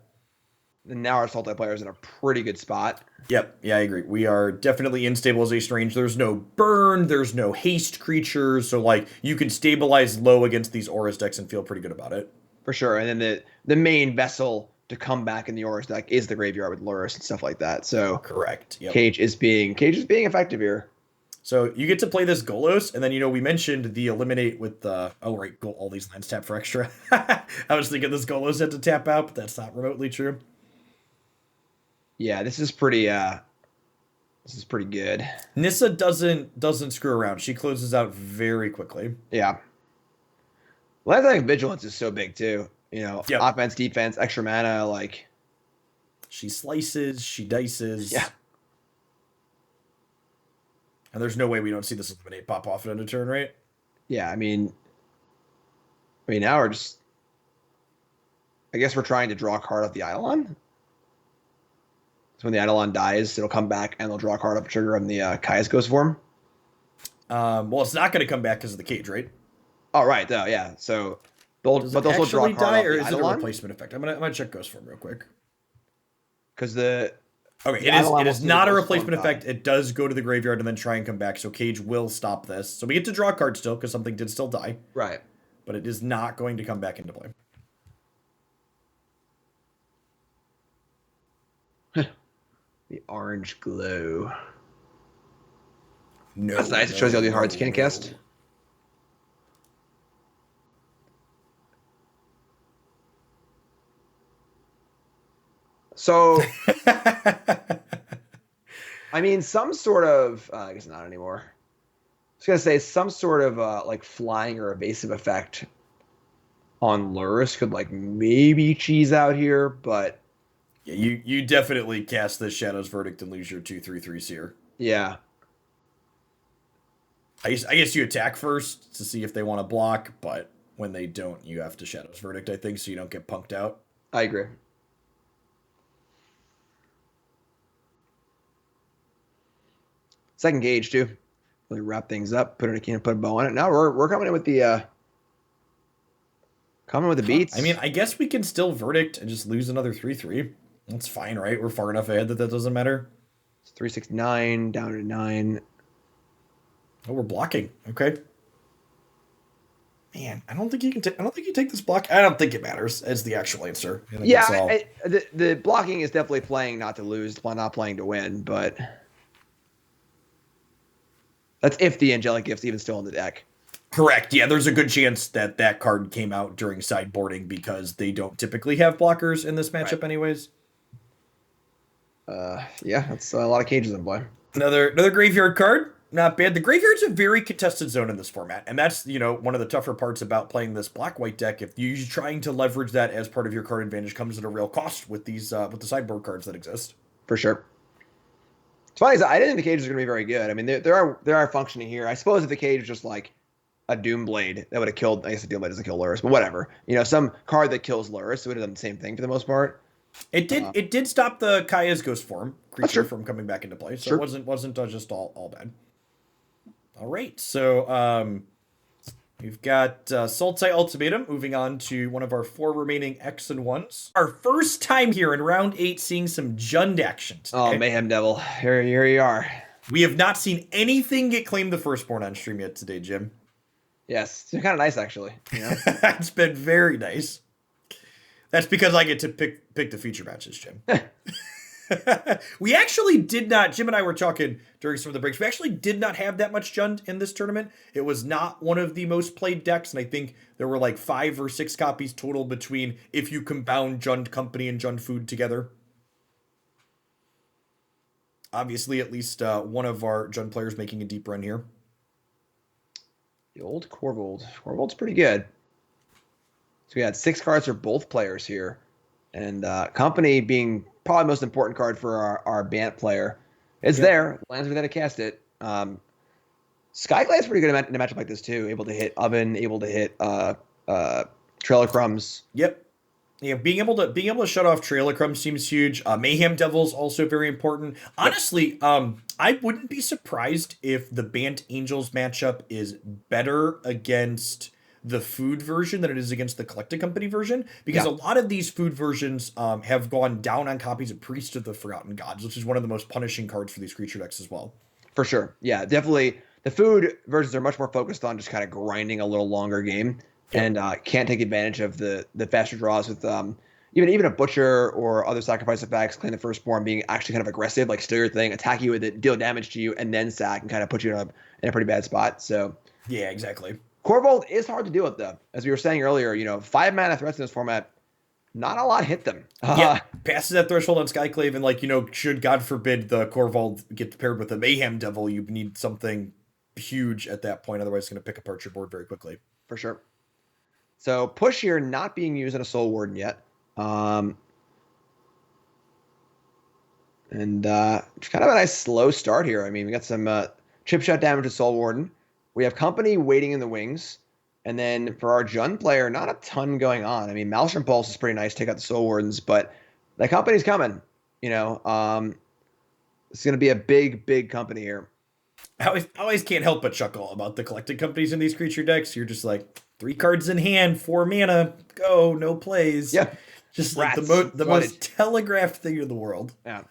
And now our Sultai player is in a pretty good spot. Yep, yeah, I agree. We are definitely in stabilization range. There's no burn, there's no haste creatures, so like you can stabilize low against these Aura's decks and feel pretty good about it. For sure. And then the main vessel to come back in the Aura's deck is the graveyard with Lurrus and stuff like that. So correct. Yep. Cage is being effective here. So you get to play this Golos, and then we mentioned the eliminate with the all these lands tap for extra. I was thinking this Golos had to tap out, but that's not remotely true. Yeah, this is pretty good. Nissa doesn't screw around. She closes out very quickly. Yeah. Well, I think Vigilance is so big too. Yep. Offense, defense, extra mana, like she slices, she dices. Yeah. And there's no way we don't see this eliminate pop off at end of turn, right? Yeah, I mean now we're just I guess we're trying to draw a card off the Eidolon. So when the Eidolon dies, it'll come back and they'll draw a card off a trigger on the Kai's Ghost form. Well, it's not going to come back because of the cage, right? Oh, right. Though, yeah. So they'll draw a card off the Eidolon. Or is it a replacement effect? I'm gonna check Ghost form real quick. Because it is not a replacement effect. It does go to the graveyard and then try and come back. So Cage will stop this. So we get to draw a card still because something did still die. Right. But it is not going to come back into play. The orange glow. No. That's nice. It shows you all the cards you can't cast. So, I mean, some sort of, I guess not anymore. I was going to say some sort of like flying or evasive effect on Lurrus could like maybe cheese out here, but. Yeah, you definitely cast the Shadow's Verdict and lose your 2/3/3 here. Yeah. I guess you attack first to see if they want to block, but when they don't, you have to Shadow's Verdict, I think, so you don't get punked out. I agree. Second gauge too. Really wrap things up, put it in a can, put a bow on it. Now we're coming in with the beats. I mean, I guess we can still Verdict and just lose another 3/3. That's fine, right? We're far enough ahead that doesn't matter. It's 369 down to 9. Oh, we're blocking. Okay. Man, I don't think you can. I don't think you take this block. I don't think it matters as the actual answer. Yeah, the blocking is definitely playing not to lose, not playing to win. But that's if the angelic gift's even still in the deck. Correct. Yeah, there's a good chance that that card came out during sideboarding because they don't typically have blockers in this matchup, anyways. Yeah, that's a lot of cages in play. Another graveyard card. Not bad. The graveyard's a very contested zone in this format, and that's, one of the tougher parts about playing this black-white deck. If you're trying to leverage that as part of your card advantage, comes at a real cost with these with the sideboard cards that exist. For sure. It's funny, I didn't think the cages are going to be very good. I mean, there are functioning here. I suppose if the cage was just like a Doomblade, that would have killed. I guess the Doomblade doesn't kill Lurrus, but whatever. Some card that kills Lurrus, it would have done the same thing for the most part. It did stop the Kaya's Ghost form creature from coming back into play, so it wasn't just all bad. All right, so we've got Sultai Ultimatum moving on to one of our 4 remaining X and 1s. Our first time here in round 8 seeing some Jund action today. Oh, Mayhem Devil, here you are. We have not seen anything get claimed the Firstborn on stream yet today, Jim. Yes, it's been kind of nice actually. It's been very nice. That's because I get to pick the feature matches, Jim. We actually did not, Jim and I were talking during some of the breaks, we actually did not have that much Jund in this tournament. It was not one of the most played decks, and I think there were like 5 or 6 copies total between if you compound Jund Company and Jund Food together. Obviously, at least one of our Jund players making a deep run here. The old Corvold. Corvold's pretty good. So we had 6 cards for both players here. And Company being probably the most important card for our Bant player. It's there. Lands without to cast it. Skyglide's pretty good in a matchup like this too. Able to hit Oven, able to hit Trail of Crumbs. Yep. Yeah, being able to shut off Trail of Crumbs seems huge. Mayhem Devil's also very important. Yep. Honestly, I wouldn't be surprised if the Bant Angels matchup is better against the food version than it is against the Collected Company version, because Yeah, a lot of these food versions have gone down on copies of Priest of the Forgotten Gods, which is one of the most punishing cards for these creature decks as well. for sure. Yeah, definitely. The food versions are much more focused on just kind of grinding a little longer game, Yep. and can't take advantage of the faster draws with even a butcher or other sacrifice effects, claim the firstborn being actually kind of aggressive, like steal your thing, attack you with it, deal damage to you, and then sack and kind of put you in a pretty bad spot. So Yeah, exactly. Corvold is hard to deal with though. As we were saying earlier, 5 mana threats in this format, not a lot hit them. Yeah, passes that threshold on Skyclave, and should God forbid the Corvold get paired with a Mayhem Devil, you need something huge at that point. Otherwise, it's going to pick apart your board very quickly. For sure. So push here not being used in a Soul Warden yet. And it's kind of a nice slow start here. I mean, we got some chip shot damage to Soul Warden. We have Company waiting in the wings. And then for our Jund player, not a ton going on. I mean, Maelstrom Pulse is pretty nice, take out the Soul Wardens, but that Company's coming. It's going to be a big, big company here. I always can't help but chuckle about the Collected Companies in these creature decks. You're just like, 3 cards in hand, 4 mana, go, no plays. Yeah. Just like Rats, the most telegraphed thing in the world. Yeah.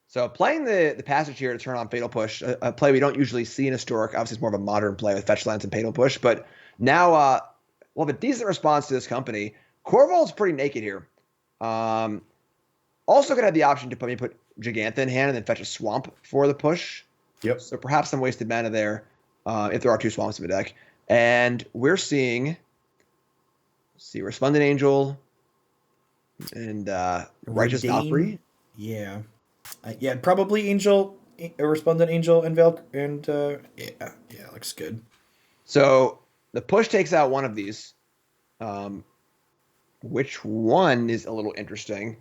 So playing the passage here to turn on Fatal Push, a play we don't usually see in Historic. Obviously, it's more of a modern play with Fetch Lands and Fatal Push. But now we'll have a decent response to this company. Corvold's pretty naked here. Also going to have the option to put Gigantha in hand and then fetch a Swamp for the push. Yep. So perhaps some wasted mana there if there are 2 Swamps in the deck. And we're seeing, Resplendent Angel and Righteous Valkyrie. Yeah. Yeah, probably Angel, a Resplendent Angel, and Valk, and yeah, looks good. So the push takes out one of these. Which one is a little interesting?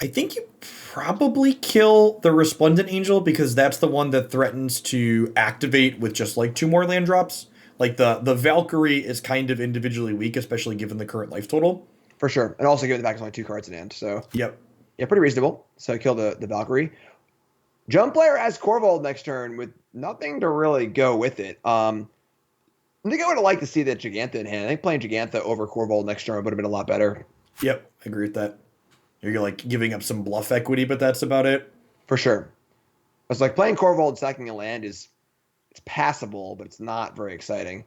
I think you probably kill the Resplendent Angel because that's the one that threatens to activate with just like 2 more land drops. Like the Valkyrie is kind of individually weak, especially given the current life total. For sure. And also given the fact it's only 2 cards in hand. So Yep. yeah, pretty reasonable. So kill the Valkyrie. Jump player has Corvold next turn with nothing to really go with it. I think I would have liked to see that Gigantha in hand. I think playing Gigantha over Corvold next turn would have been a lot better. Yep, I agree with that. You're like giving up some bluff equity, but that's about it. For sure. It's like playing Corvold sacking a land it's passable, but it's not very exciting.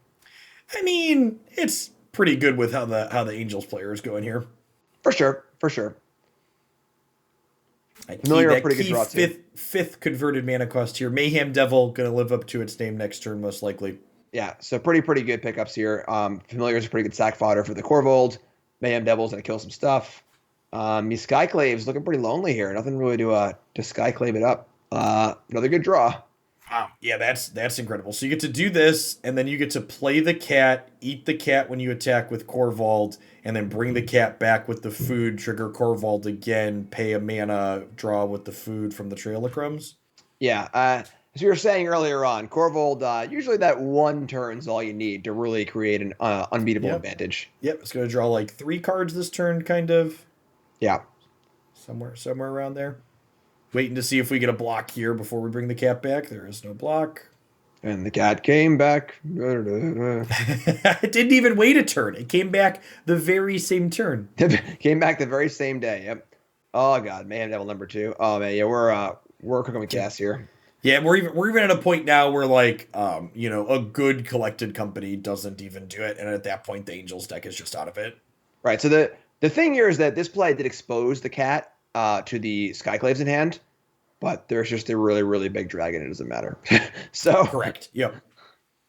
I mean, it's pretty good with how the Angels player is going here. For sure. Familiar, a pretty good draw too. Fifth converted mana cost here. Mayhem Devil gonna live up to its name next turn, most likely. Yeah, so pretty good pickups here. Familiar is a pretty good sack fodder for the Corvold. Mayhem Devil's gonna kill some stuff. Skyclave's looking pretty lonely here. Nothing really to Skyclave it up. Another good draw. Wow, yeah, that's incredible. So you get to do this, and then you get to play the cat, eat the cat when you attack with Corvold, and then bring the cat back with the food, trigger Corvold again, pay a mana, draw with the food from the Trail of Crumbs. Yeah, as we were saying earlier on, Corvold, usually that 1 turn's all you need to really create an unbeatable advantage. Yep, it's going to draw like 3 cards this turn, kind of. Yeah. Somewhere around there. Waiting to see if we get a block here before we bring the cat back. There is no block. And the cat came back. It didn't even wait a turn. It came back the very same turn. Came back the very same day. Yep. Oh god, Mayhem Devil number 2. Oh man, yeah, we're cooking with gas here. Yeah, we're even at a point now where like a good Collected Company doesn't even do it, and at that point the Angels deck is just out of it. Right. So the thing here is that this play did expose the cat to the Skyclaves in hand, but there's just a really, really big dragon. It doesn't matter. So correct. Yep.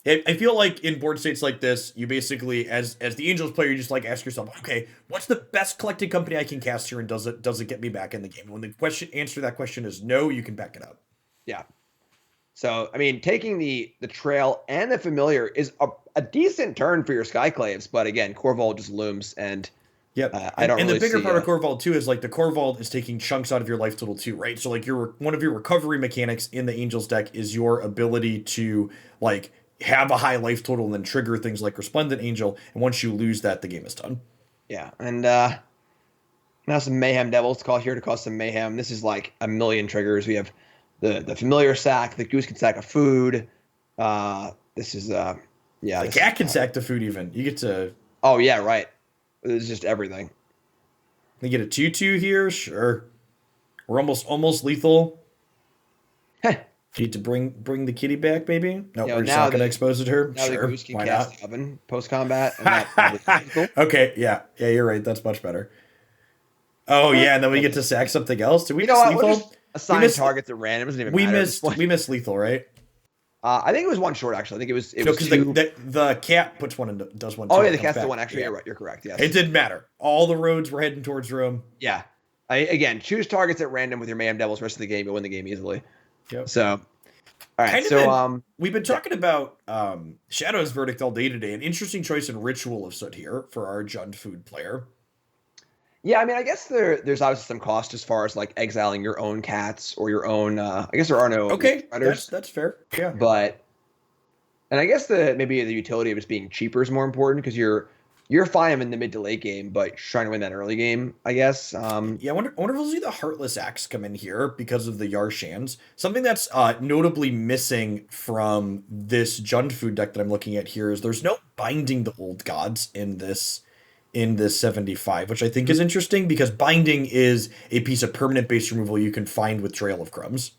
I feel like in board states like this, you basically, as the Angels player, you just like ask yourself, okay, what's the best Collected Company I can cast here, and does it get me back in the game? When the answer to that question is no, you can back it up. Yeah. So I mean, taking the trail and the familiar is a decent turn for your Skyclaves, but again, Corvold just looms and. Yep. I don't. And really the bigger see, part of Corvold too is like the Corvold is taking chunks out of your life total too, right? So like one of your recovery mechanics in the Angels deck is your ability to like have a high life total and then trigger things like Resplendent Angel. And once you lose that, the game is done. Yeah, and now some Mayhem Devils call here to cause some mayhem. This is like a million triggers. We have the familiar sack, the goose can sack a food. This is yeah. The cat can sack the food even. You get to. Oh yeah, right. It's just everything. They get a 2/2 here, sure. We're almost lethal. Heh. Need to bring the kitty back, maybe? No, You know, we're just not gonna expose it to her. Now Sure, the goose can why cast not? the oven post combat. And that's cool. Okay, yeah, you're right. That's much better. Oh yeah, and then we get to sack something else. Did we You know miss what? We'll lethal? just assign targets at random. It doesn't even matter. We missed lethal, right? I think it was one short actually. I think it was No, because two. the cat puts one and does one. Oh too, yeah, and the comes cast the back. one. Actually, Yeah. you're right. You're correct. Yes. It didn't matter. All the roads were heading towards Rome. Yeah. Again, choose targets at random with your Mayhem Devils. Rest of the game, you win the game easily. Yep. So, all right. Kind of So, we've been talking about Shadow's Verdict all day today. An interesting choice in Ritual of Soot here for our Jund Food player. yeah. I mean, I guess there's obviously some cost as far as like exiling your own cats or your own. I guess there are no Okay, predators, that's fair. Yeah. but and I guess maybe the utility of just being cheaper is more important because you're fine in the mid to late game, but you're trying to win that early game, I guess. Yeah, I wonder if we'll see the Heartless Axe come in here because of the Yarshans. Something that's notably missing from this Jund Food deck that I'm looking at here is there's no binding the old gods in this 75, which I think is interesting because binding is a piece of permanent base removal you can find with Trail of Crumbs.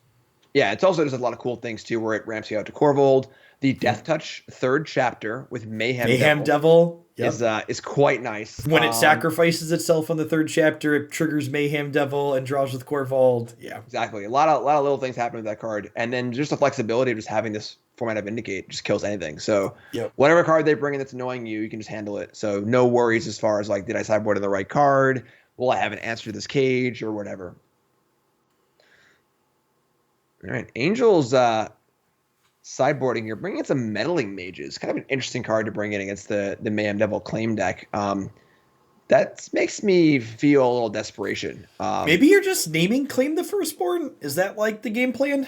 Yeah, it's also there's a lot of cool things too, where it ramps you out to Corvold. The Death Touch third chapter with Mayhem Devil. Yep. is quite nice. When it sacrifices itself on the third chapter, it triggers Mayhem Devil and draws with Corvold. Yeah. Exactly. A lot of little things happen with that card. And then just the flexibility of just having this format of Vindicate just kills anything. So whatever card they bring in that's annoying you, you can just handle it. So no worries as far as like, did I sideboard in the right card? Will I have an answer to this cage or whatever? All right. Angels sideboarding here, bringing in some Meddling Mages. Kind of an interesting card to bring in against the Mayhem Devil claim deck. That makes me feel a little desperation. Maybe you're just naming Claim the Firstborn? Is that like the game plan?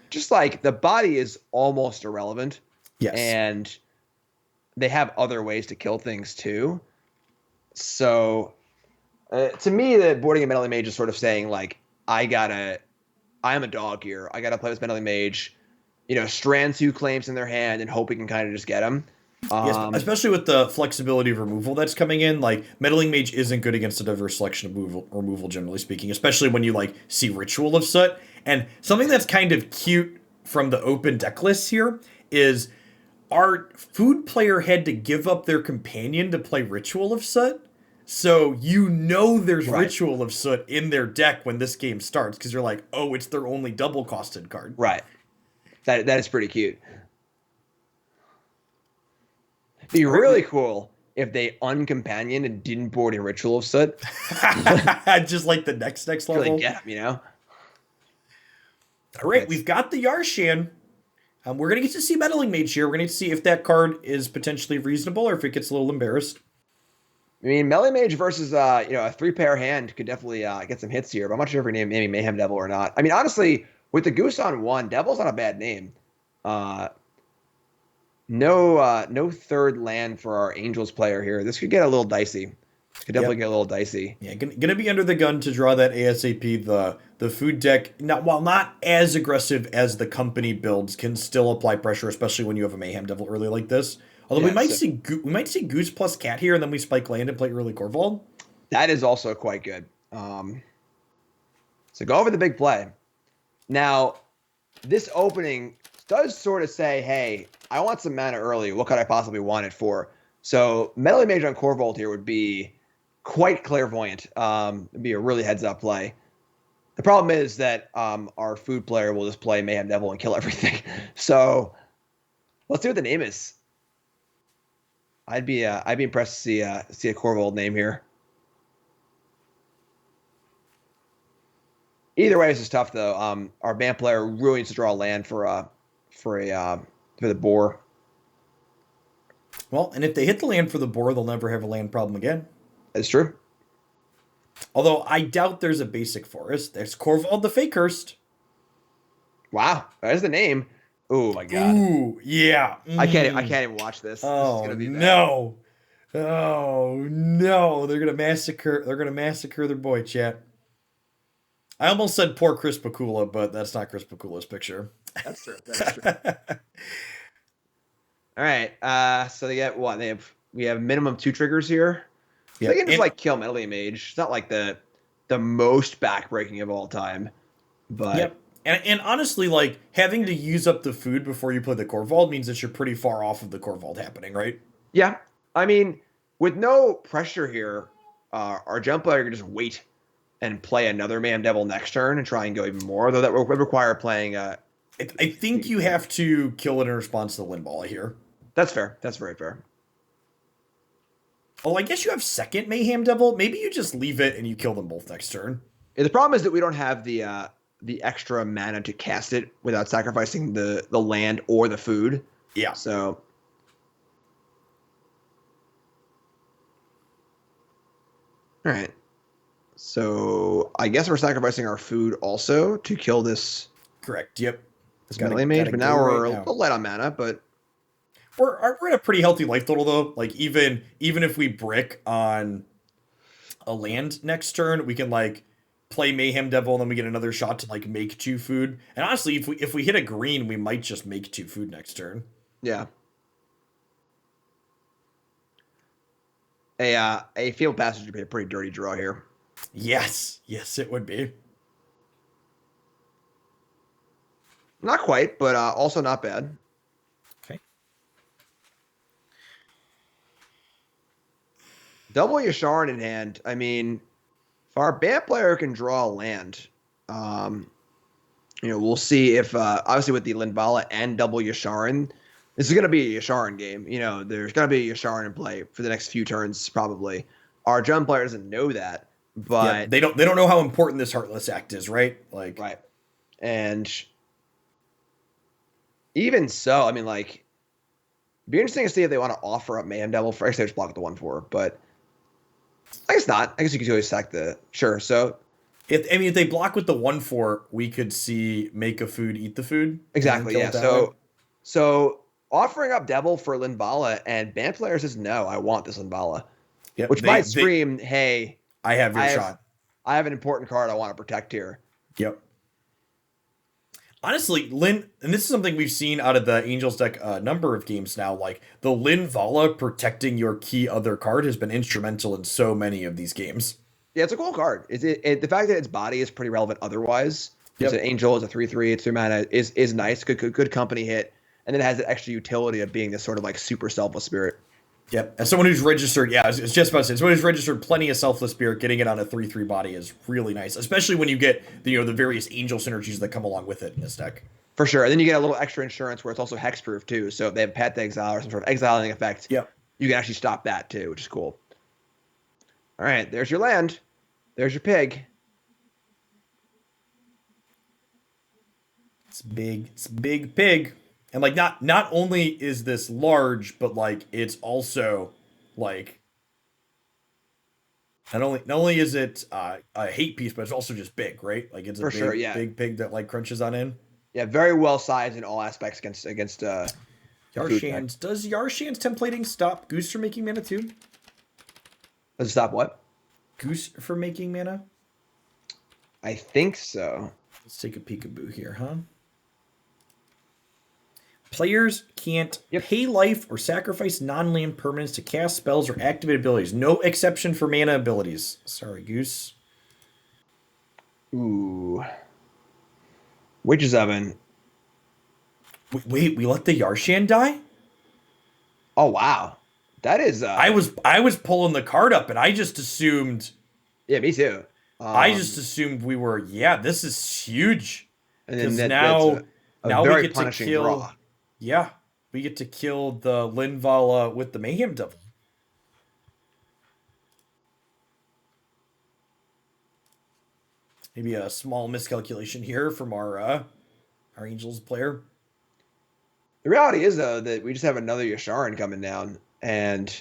Just like the body is almost irrelevant. Yes. And they have other ways to kill things too. So to me, the boarding a Meddling Mage is sort of saying like, I'm a dog here. I got to play this Meddling Mage. Strand 2 claims in their hand and hope we can kind of just get them. Yes, especially with the flexibility of removal that's coming in. Like, Meddling Mage isn't good against a diverse selection of removal, generally speaking, especially when you, like, see Ritual of Soot. And something that's kind of cute from the open deck lists here is our food player had to give up their companion to play Ritual of Soot. So there's Ritual of Soot in their deck when this game starts, because you're like, oh, it's their only double-costed card. Right. That is pretty cute. It'd be really cool if they uncompanioned and didn't board in Ritual of Soot. Just like the next level. Really get them, All right, we've got the Yarshan. We're going to get to see Meddling Mage here. We're going to see if that card is potentially reasonable or if it gets a little embarrassed. I mean, Meddling Mage versus a 3-pair hand could definitely get some hits here, but I'm not sure if we're naming Mayhem Devil or not. I mean, honestly, with the Goose on 1, Devil's not a bad name. No third land for our Angels player here. This could get a little dicey. Could definitely get a little dicey. Yeah, gonna be under the gun to draw that ASAP. The food deck, while not as aggressive as the company builds, can still apply pressure, especially when you have a Mayhem Devil early like this. Although we might see Goose plus Cat here, and then we spike land and play early Corvold. That is also quite good. So go over the big play. Now, this opening does sort of say, hey, I want some mana early. What could I possibly want it for? So Meddling Mage on Corvold here would be quite clairvoyant. It'd be a really heads-up play. The problem is that our food player will just play Mayhem Devil and kill everything. So let's see what the name is. I'd be impressed to see a Corvold name here. Either way, this is tough though. Our Bant player really needs to draw a land for the boar. Well, and if they hit the land for the boar, they'll never have a land problem again. That's true. Although I doubt there's a basic forest. There's Corvold the Fakehurst. Wow, that is the name. Oh my god. Ooh, yeah. I can't even watch this. This is Oh gonna be bad. no. Oh no. They're gonna massacre their boy, chat. I almost said poor Chris Pakula, but that's not Chris Pakula's picture. That's true. That is true. All right. So they get what? We have minimum 2 triggers here. So they Yep. can just like kill Metal Mage. It's not like the most backbreaking of all time, but Yep. And honestly, like having to use up the food before you play the Corvold means that you're pretty far off of the Corvold happening, right? yeah. I mean, with no pressure here, our jump player can just wait and play another Mayhem Devil next turn and try and go even more. Though that would require playing. I think you have to kill it in response to the Lindball here. That's fair. That's very fair. Oh, I guess you have second Mayhem Devil. Maybe you just leave it and you kill them both next turn. Yeah, the problem is that we don't have the extra mana to cast it without sacrificing the land or the food. Yeah. So. All right. So I guess we're sacrificing our food also to kill this Correct. Yep. Melee Mage, but now we're a little light on mana, but we're at a pretty healthy life total though. Like even if we brick on a land next turn, we can like play Mayhem Devil and then we get another shot to like make 2 food. And honestly, if we hit a green, we might just make 2 food next turn. yeah. A Field Passage would be a pretty dirty draw here. Yes. Yes, it would be. Not quite, but also not bad. Okay. Double Yasharin in hand. I mean, if our Bant player can draw a land, we'll see if obviously with the Linvala and double Yasharin, this is going to be a Yasharin game. There's going to be a Yasharin in play for the next few turns probably. Our Jump player doesn't know that, but yeah, they don't know how important this Heartless Act is, right? Like right, and even so, I mean, like, it'd be interesting to see if they want to offer up Mayhem Devil for. Actually, they just block the 1/4, but I guess not. I guess you could always sack the sure. So if they block with the 1/4, we could see make a food, eat the food. Exactly. Yeah. So offering up Devil for Linvala and Bant player says no, I want this Linvala. Yep, Which might scream, hey, I have your shot. I have an important card I want to protect here. Yep. Honestly, and this is something we've seen out of the Angels deck a number of games now, like the Linvala protecting your key other card has been instrumental in so many of these games. Yeah, it's a cool card. The fact that its body is pretty relevant otherwise. Yep. It's an Angel, it's a 3/3, it's 3 mana, is nice, good company hit, and then it has the extra utility of being this sort of like super selfless spirit. Yep. As someone who's registered, yeah, it's just about to say, someone who's registered plenty of Selfless Spirit, getting it on a 3/3 body is really nice, especially when you get the various Angel synergies that come along with it in this deck. For sure. And then you get a little extra insurance where it's also hexproof too. So if they have Path to Exile or some sort of exiling effect, yep, you can actually stop that too, which is cool. All right, there's your land. There's your pig. It's big. It's a big pig. And like not only is this large, but like it's also like not only is it a hate piece, but it's also just big, right? Like it's a big pig that like crunches on in. Yeah, very well sized in all aspects against Yarshan's. Does Yarshan's templating stop Goose from making mana too? Does it stop what? Goose from making mana? I think so. Let's take a peekaboo here, huh? Players can't pay life or sacrifice non-land permanents to cast spells or activate abilities. No exception for mana abilities. Sorry, Goose. Ooh. Witch's Oven. Wait, we let the Yarshan die? Oh, wow. That is... I was pulling the card up, and I just assumed... Yeah, me too. I just assumed we were... Yeah, this is huge. Because now we get to kill... Draw. Yeah, we get to kill the Linvala with the Mayhem Devil. Maybe a small miscalculation here from our Angels player. The reality is, though, that we just have another Yasharin coming down, and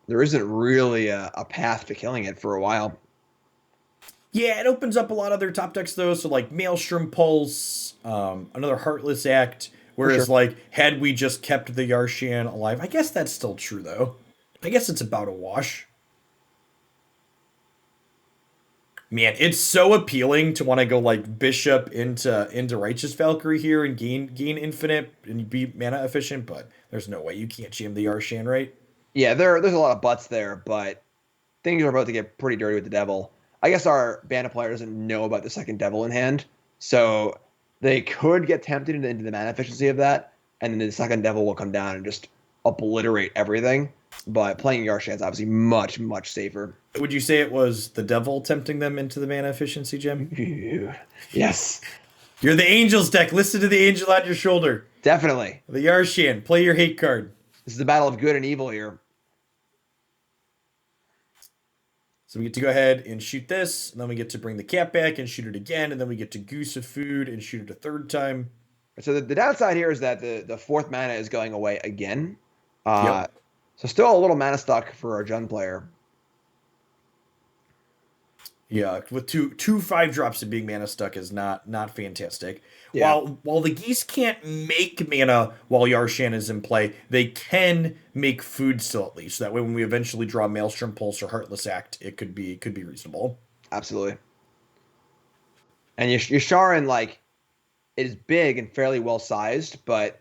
there isn't really a path to killing it for a while. Yeah, it opens up a lot of their top decks though. So like Maelstrom Pulse, another Heartless Act. For Whereas sure. like had we just kept the Yarshan alive, I guess that's still true though. I guess it's about a wash. Man, it's so appealing to want to go like Bishop into Righteous Valkyrie here and gain infinite and be mana efficient, but there's no way you can't jam the Yarshan, right? Yeah, there's a lot of butts there, but things are about to get pretty dirty with the devil. I guess our Banta player doesn't know about the second devil in hand, so they could get tempted into the mana efficiency of that, and then the second devil will come down and just obliterate everything. But playing Yarshan is obviously much, much safer. Would you say it was the devil tempting them into the mana efficiency, Jim? Yes, You're the Angels deck. Listen to the angel on your shoulder. definitely. The Yarshan. Play your hate card. This is the battle of good and evil here. So we get to go ahead and shoot this, and then we get to bring the cat back and shoot it again, and then we get to goose of food and shoot it a third time. So the downside here is that the fourth mana is going away again. Yep. So still a little mana stuck for our Jund player. Yeah, with two 5-drops and being mana stuck is not fantastic. Yeah. While the geese can't make mana while Yarshan is in play, they can make food still at least. So that way, when we eventually draw Maelstrom Pulse or Heartless Act, it could be reasonable. Absolutely. And Yasharin, like, it is big and fairly well sized, but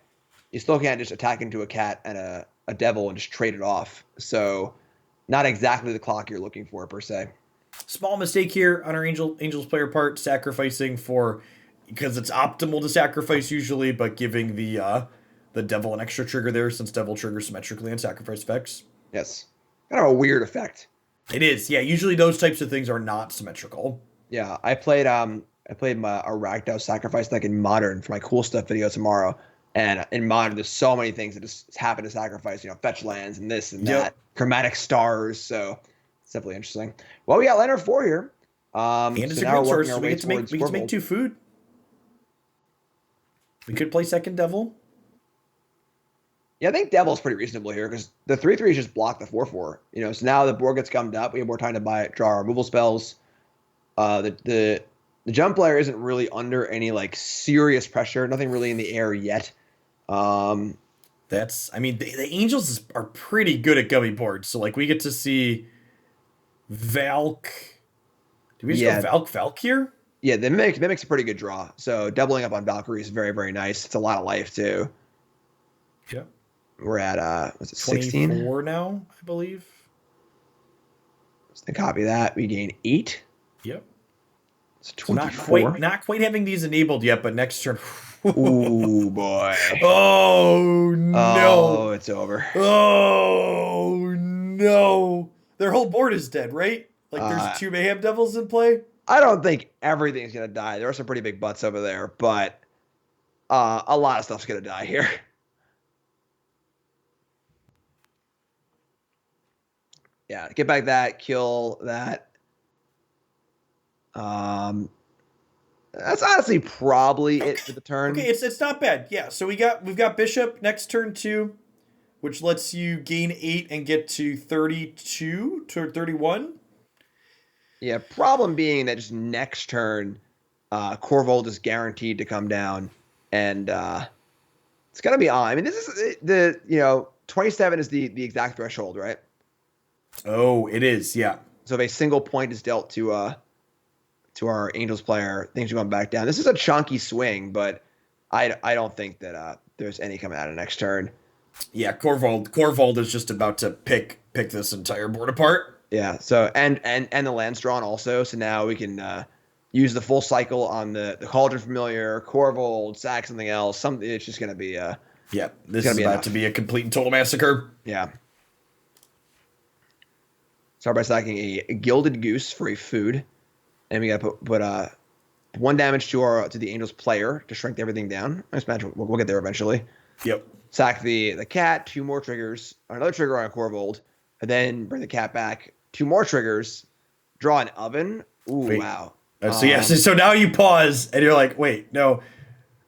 you still can't just attack into a cat and a devil and just trade it off. So not exactly the clock you're looking for per se. Small mistake here on our Angels player part, sacrificing for, because it's optimal to sacrifice usually, but giving the devil an extra trigger there since devil triggers symmetrically on sacrifice effects. Yes. Kind of a weird effect. It is, yeah. Usually those types of things are not symmetrical. Yeah, I played a Ragdow sacrifice deck in Modern for my cool stuff video tomorrow. And in Modern, there's so many things that just happen to sacrifice, fetch lands and this and that, chromatic stars. So it's definitely interesting. Well, we got Leonard 4 here. And it's a green source, so we get to make 2 food. We could play second devil. Yeah, I think Devil's pretty reasonable here because the 3/3 just block the 4/4. So now the board gets gummed up. We have more time to draw our removal spells. The jump player isn't really under any like serious pressure. Nothing really in the air yet. The Angels are pretty good at gummy boards. So like we get to see Valk. Do we just go Valk here? Yeah, that makes a pretty good draw. So doubling up on Valkyrie is very, very nice. It's a lot of life too. Yeah. We're at was it 16? 24 now, I believe. So to copy that, we gain 8. Yep. It's 24. So not quite having these enabled yet, but next turn. Ooh boy. Oh no. Oh, it's over. Oh no. Their whole board is dead, right? Like there's 2 Mayhem Devils in play. I don't think everything's gonna die. There are some pretty big butts over there, but a lot of stuff's gonna die here. Yeah, get back that, kill that. That's honestly probably it for the turn. Okay, it's not bad. Yeah, so we've got Bishop next turn 2, which lets you gain 8 and get to 32 to 31. Yeah, problem being that just next turn, Corvold is guaranteed to come down, and it's gonna be on. I mean, this is the 27 is the exact threshold, right? Oh, it is, yeah. So if a single point is dealt to our Angels player, things are going back down. This is a chunky swing, but I don't think that there's any coming out of next turn. Yeah, Corvold is just about to pick this entire board apart. Yeah. So and the land's drawn also. So now we can use the full cycle on the Cauldron Familiar, Corvold, sack something else. It's just gonna be yeah. This is about to be a complete and total massacre. Yeah. Start by sacking a Gilded Goose for a food, and we got to put 1 damage to the Angels player to shrink everything down. Nice match. We'll get there eventually. Yep. Sack the cat, 2 more triggers, another trigger on a Corvold, and then bring the cat back, 2 more triggers, draw an oven. Ooh, wait. Wow. So now you pause and you're like, wait, no,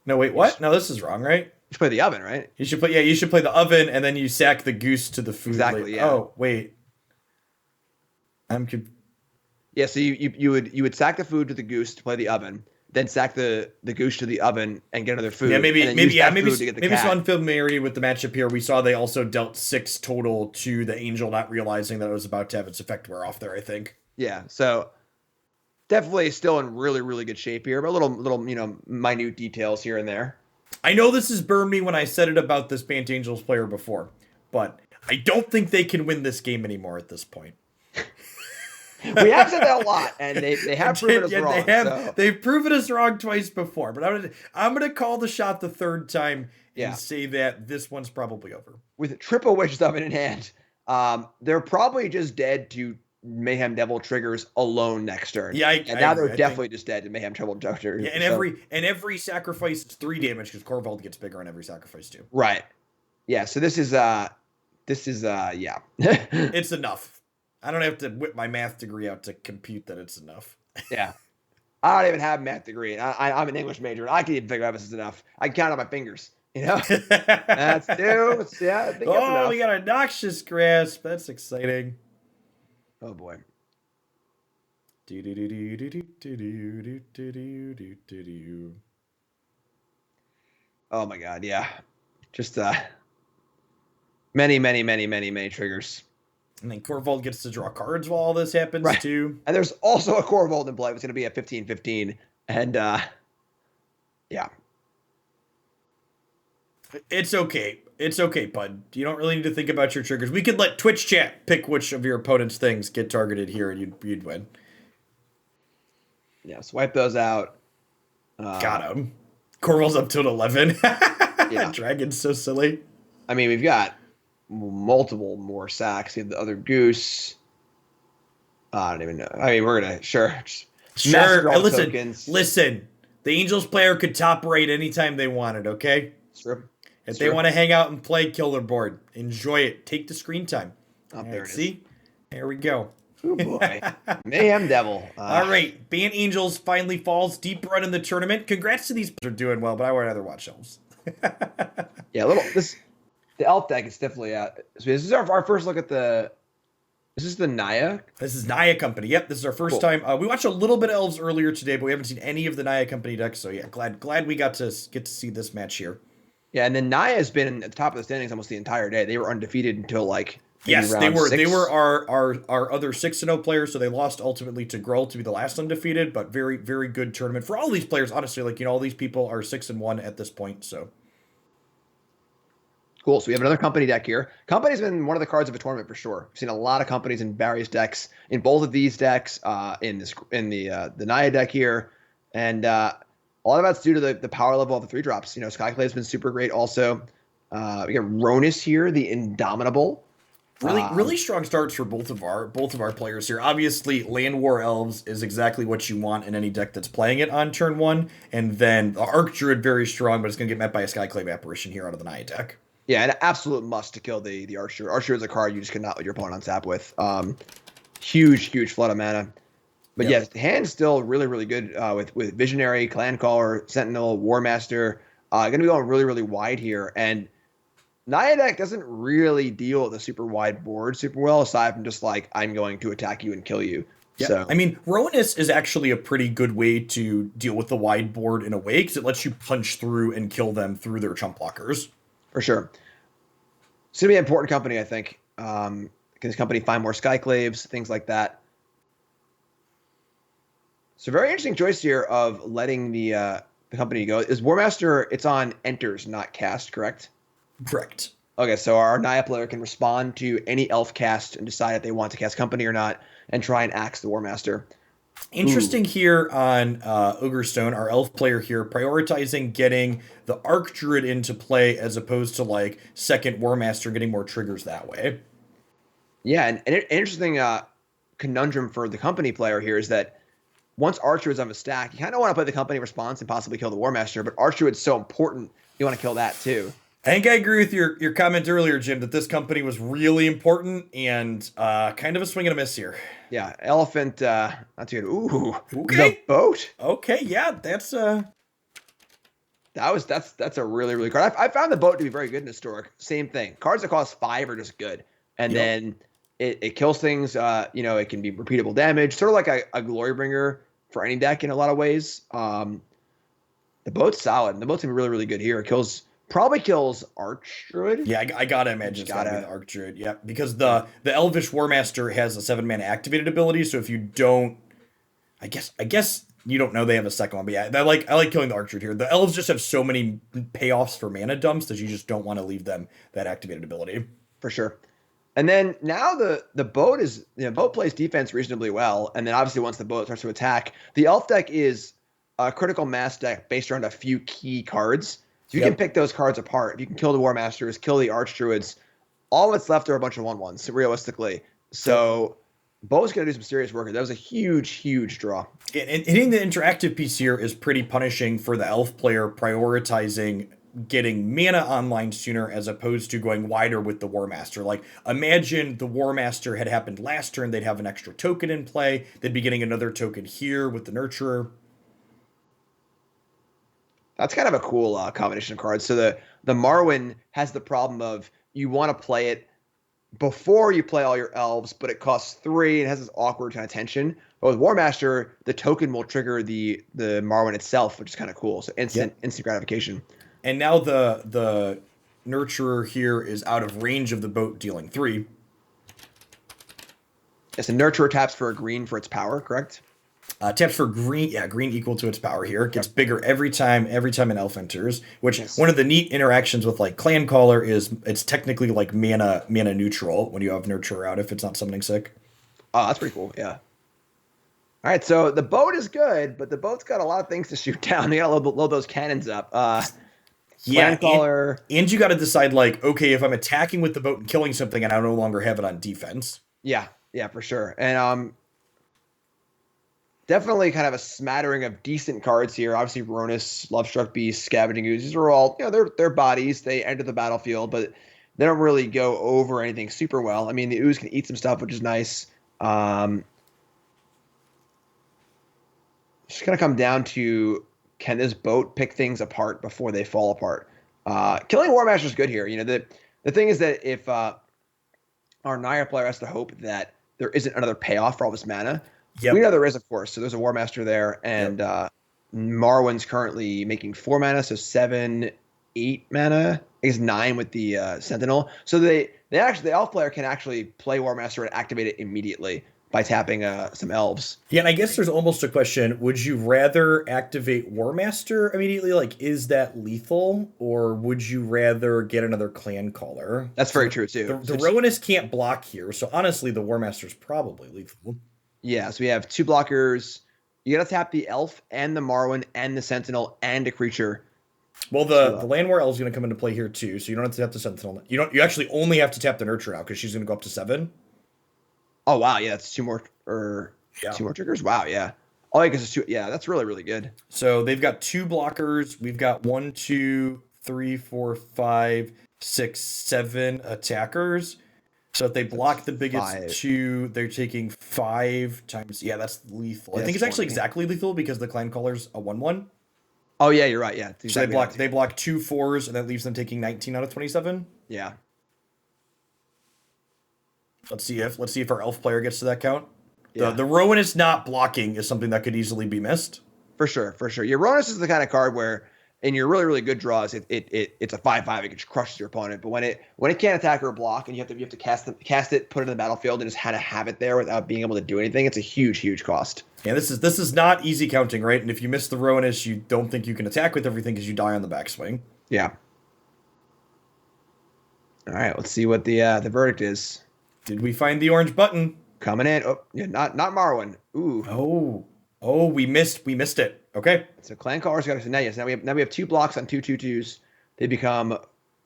wait, what? No, this is wrong, right? You should play the oven, right? You should play the oven, and then you sack the goose to the food. Exactly. Yeah. Oh, wait. Yeah, so you would sack the food to the goose to play the oven, then sack the goose to the oven and get another food. Yeah, and then use that food to get the maybe some cat. unfamiliarity with the matchup here. We saw they also dealt 6 total to the angel, not realizing that it was about to have its effect wear off there, I think. Yeah, so definitely still in really, really good shape here, but little minute details here and there. I know this has burned me when I said it about this Bant Angels player before, but I don't think they can win this game anymore at this point. We have said that a lot, and they have proven us wrong. They've proven us wrong twice before, but I'm gonna call the shot the third time and say that this one's probably over. With triple Witch's Oven in hand, they're probably just dead to Mayhem Devil triggers alone next turn. Yeah, now they're definitely just dead to Mayhem Devil triggers. Yeah, and every sacrifice is 3 damage because Corvald gets bigger on every sacrifice too. Right. Yeah. So this is yeah. It's enough. I don't have to whip my math degree out to compute that it's enough. Yeah. I don't even have a math degree. I'm an English major, and I can even figure out if this is enough. I can count on my fingers. That's 2. Yeah. I think that's enough. We got a Noxious Grasp. That's exciting. Oh boy. Oh my god, yeah. Just many triggers. And then Corvald gets to draw cards while all this happens too. And there's also a Corvald in play. It's going to be a 15-15. And yeah. It's okay. It's okay, bud. You don't really need to think about your triggers. We could let Twitch chat pick which of your opponent's things get targeted here, and you'd win. Yeah, swipe those out. Got him. Corvald's up to an 11. Yeah. Dragon's so silly. I mean, we've got multiple more sacks. You have the other goose. I don't even know. I mean, we're gonna sure. Listen. The Angels player could top rate anytime they wanted. Okay. True. If they want to hang out and play, kill their board. Enjoy it. Take the screen time. Oh, there it is. See? There we go. Oh boy. Mayhem Devil. All right. Bant Angels finally falls deep run in the tournament. Congrats to these players. Are doing well, but I would rather watch Elves. Yeah, the Elf deck is definitely out. So this is our first look at This is the Naya? This is Naya Company. Yep, this is our first time. We watched a little bit of Elves earlier today, but we haven't seen any of the Naya Company decks. So yeah, glad we got to see this match here. Yeah, and then Naya has been at the top of the standings almost the entire day. They were undefeated until like yes, they were. 6. They were our other 6-0 players. So they lost ultimately to Gruul to be the last undefeated, but very very good tournament for all these players. Honestly, like all these people are 6-1 at this point. So. Cool. So we have another company deck here. Company's been one of the cards of a tournament for sure. We've seen a lot of companies in various decks, in both of these decks, in the Naya deck here, and a lot of that's due to the power level of the 3-drops. Skyclave's been super great. Also, we got Ronus here, the Indomitable. Really strong starts for both of our players here. Obviously, Land War Elves is exactly what you want in any deck that's playing it on turn 1, and then the Arc Druid very strong, but it's going to get met by a Skyclave Apparition here out of the Naya deck. Yeah, an absolute must to kill the Archer. Archer is a card you just cannot let your opponent untap with. Huge flood of mana. But yes, the hand's still really, really good with Visionary, Clan Caller, Sentinel, War Master. Going to be going really, really wide here. And Naya deck doesn't really deal with a super wide board super well, aside from just like, I'm going to attack you and kill you. Yeah, so. I mean, Ronus is actually a pretty good way to deal with the wide board in a way, because it lets you punch through and kill them through their chump blockers. For sure. It's going to be an important company, I think. Can this company find more Skyclaves, things like that? So very interesting choice here of letting the company go. Is War Master, it's on enters, not cast, correct? Correct. Okay, so our Naya player can respond to any elf cast and decide if they want to cast company or not, and try and axe the War Master. Interesting here on Ogre Stone, our elf player here, prioritizing getting the Arc Druid into play as opposed to like second War Master getting more triggers that way. Yeah, and an interesting conundrum for the company player here is that once Archer is on the stack, you kind of want to play the company response and possibly kill the War Master, but Archer is so important, you want to kill that too. I think I agree with your comment earlier, Jim, that this company was really important and kind of a swing and a miss here. Yeah, Elephant, not too good. Ooh, okay. The boat. Okay, yeah, that's a really, really card. I found the boat to be very good in Historic. Same thing. Cards that cost 5 are just good. And then It kills things. It can be repeatable damage, sort of like a Glory Bringer for any deck in a lot of ways. The boat's solid. And the boat's gonna be really, really good here. It probably kills Arch Druid. Yeah, I gotta imagine it's gotta be the Arc Druid. Yeah, because the Elvish War Master has a 7-mana activated ability. So if you don't, I guess you don't know they have a second one. But yeah, I like killing the Arc Druid here. The Elves just have so many payoffs for mana dumps that you just don't want to leave them that activated ability. For sure. And then now the boat boat plays defense reasonably well. And then obviously once the boat starts to attack, the Elf deck is a critical mass deck based around a few key cards. So you can pick those cards apart. If you can kill the War Masters, kill the Arch Druids, all that's left are a bunch of 1/1s, realistically. So Bo's going to do some serious work. That was a huge, huge draw. And hitting the interactive piece here is pretty punishing for the Elf player prioritizing getting mana online sooner as opposed to going wider with the War Master. Like, imagine the War Master had happened last turn, they'd have an extra token in play, they'd be getting another token here with the Nurturer. That's kind of a cool combination of cards. So the Marwyn has the problem of you want to play it before you play all your Elves, but it costs 3 and has this awkward kind of tension. But with War Master, the token will trigger the Marwyn itself, which is kind of cool. So instant gratification. And now the Nurturer here is out of range of the boat, dealing 3. Yes, the Nurturer taps for a green for its power, correct? Taps for green, green equal to its power here. It gets bigger every time an elf enters, which one of the neat interactions with like Clan Caller is it's technically like mana neutral when you have Nurturer out if it's not summoning sick. Oh, that's pretty cool, yeah. All right, so the boat is good, but the boat's got a lot of things to shoot down. They got to load those cannons up. Clan Caller. And you got to decide like, okay, if I'm attacking with the boat and killing something and I no longer have it on defense. Yeah, for sure. And definitely kind of a smattering of decent cards here. Obviously, Ronus, Lovestruck Beast, Scavenging Ooze. These are all, they're bodies. They enter the battlefield, but they don't really go over anything super well. I mean, the Ooze can eat some stuff, which is nice. It's going to come down to, can this boat pick things apart before they fall apart? Killing War Master is good here. The thing is that if our Naya player has to hope that there isn't another payoff for all this mana, we know there is, of course. So there's a War Master there, and Marwyn's currently making 4 mana, so 7, 8 mana. I guess 9 with the Sentinel. So the Elf player can actually play War Master and activate it immediately by tapping some Elves. Yeah, and I guess there's almost a question, would you rather activate War Master immediately? Like, is that lethal? Or would you rather get another Clan Caller? That's very true, too. The Rowanist can't block here, so honestly, the War Master's probably lethal. Yeah, so we have 2 blockers. You got to tap the Elf and the Marwyn and the Sentinel and a creature. Well, the Land War Elf is going to come into play here, too, so you don't have to tap the Sentinel. You actually only have to tap the Nurture now, because she's going to go up to 7. Oh, wow, yeah, that's 2 more, 2 more triggers? Wow, yeah. Oh, I guess it's 2, yeah, that's really, really good. So they've got 2 blockers. We've got 1, 2, 3, 4, 5, 6, 7 attackers. So if they block the biggest 2, they're taking 5 times. Yeah, that's lethal. I think it's actually exactly lethal because the Clan Caller's a 1/1. Oh yeah, you're right. Yeah. So they block 2 4s, and that leaves them taking 19 out of 27. Yeah. Let's see if our Elf player gets to that count. Yeah. The Rowan is not blocking is something that could easily be missed. For sure. Your Ronus is the kind of card where in your really, really good draws, it's a 5/5. It just crushes your opponent. But when it can't attack or block, and you have to cast it, put it in the battlefield, and just have it there without being able to do anything, it's a huge, huge cost. Yeah, this is not easy counting, right? And if you miss the Rowanist, you don't think you can attack with everything because you die on the backswing. Yeah. All right, let's see what the verdict is. Did we find the orange button? Coming in. Oh, yeah, not Marwyn. Ooh. Oh, we missed it. Okay. So Clan Caller's got to Naya. So now we have 2 blocks on 2 2/2s. They become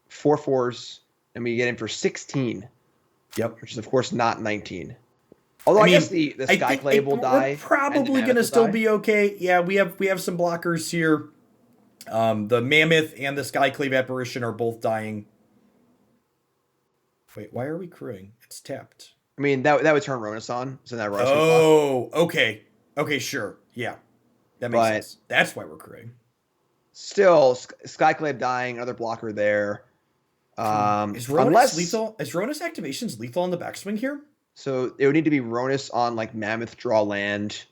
4 4s, and we get in for 16. Yep. Which is of course not 19. Although I guess the Skyclave will die. We're probably gonna still be okay. Yeah, we have some blockers here. The Mammoth and the Skyclave Apparition are both dying. Wait, why are we crewing? It's tapped. I mean, that would turn Ronus on. So that Ronus okay. Okay, sure. Yeah. That makes sense. That's why we're crewing. Still, Skyclave dying, another blocker there. Is Ronus lethal? Is Ronus activations lethal on the backswing here? So it would need to be Ronus on like Mammoth draw land,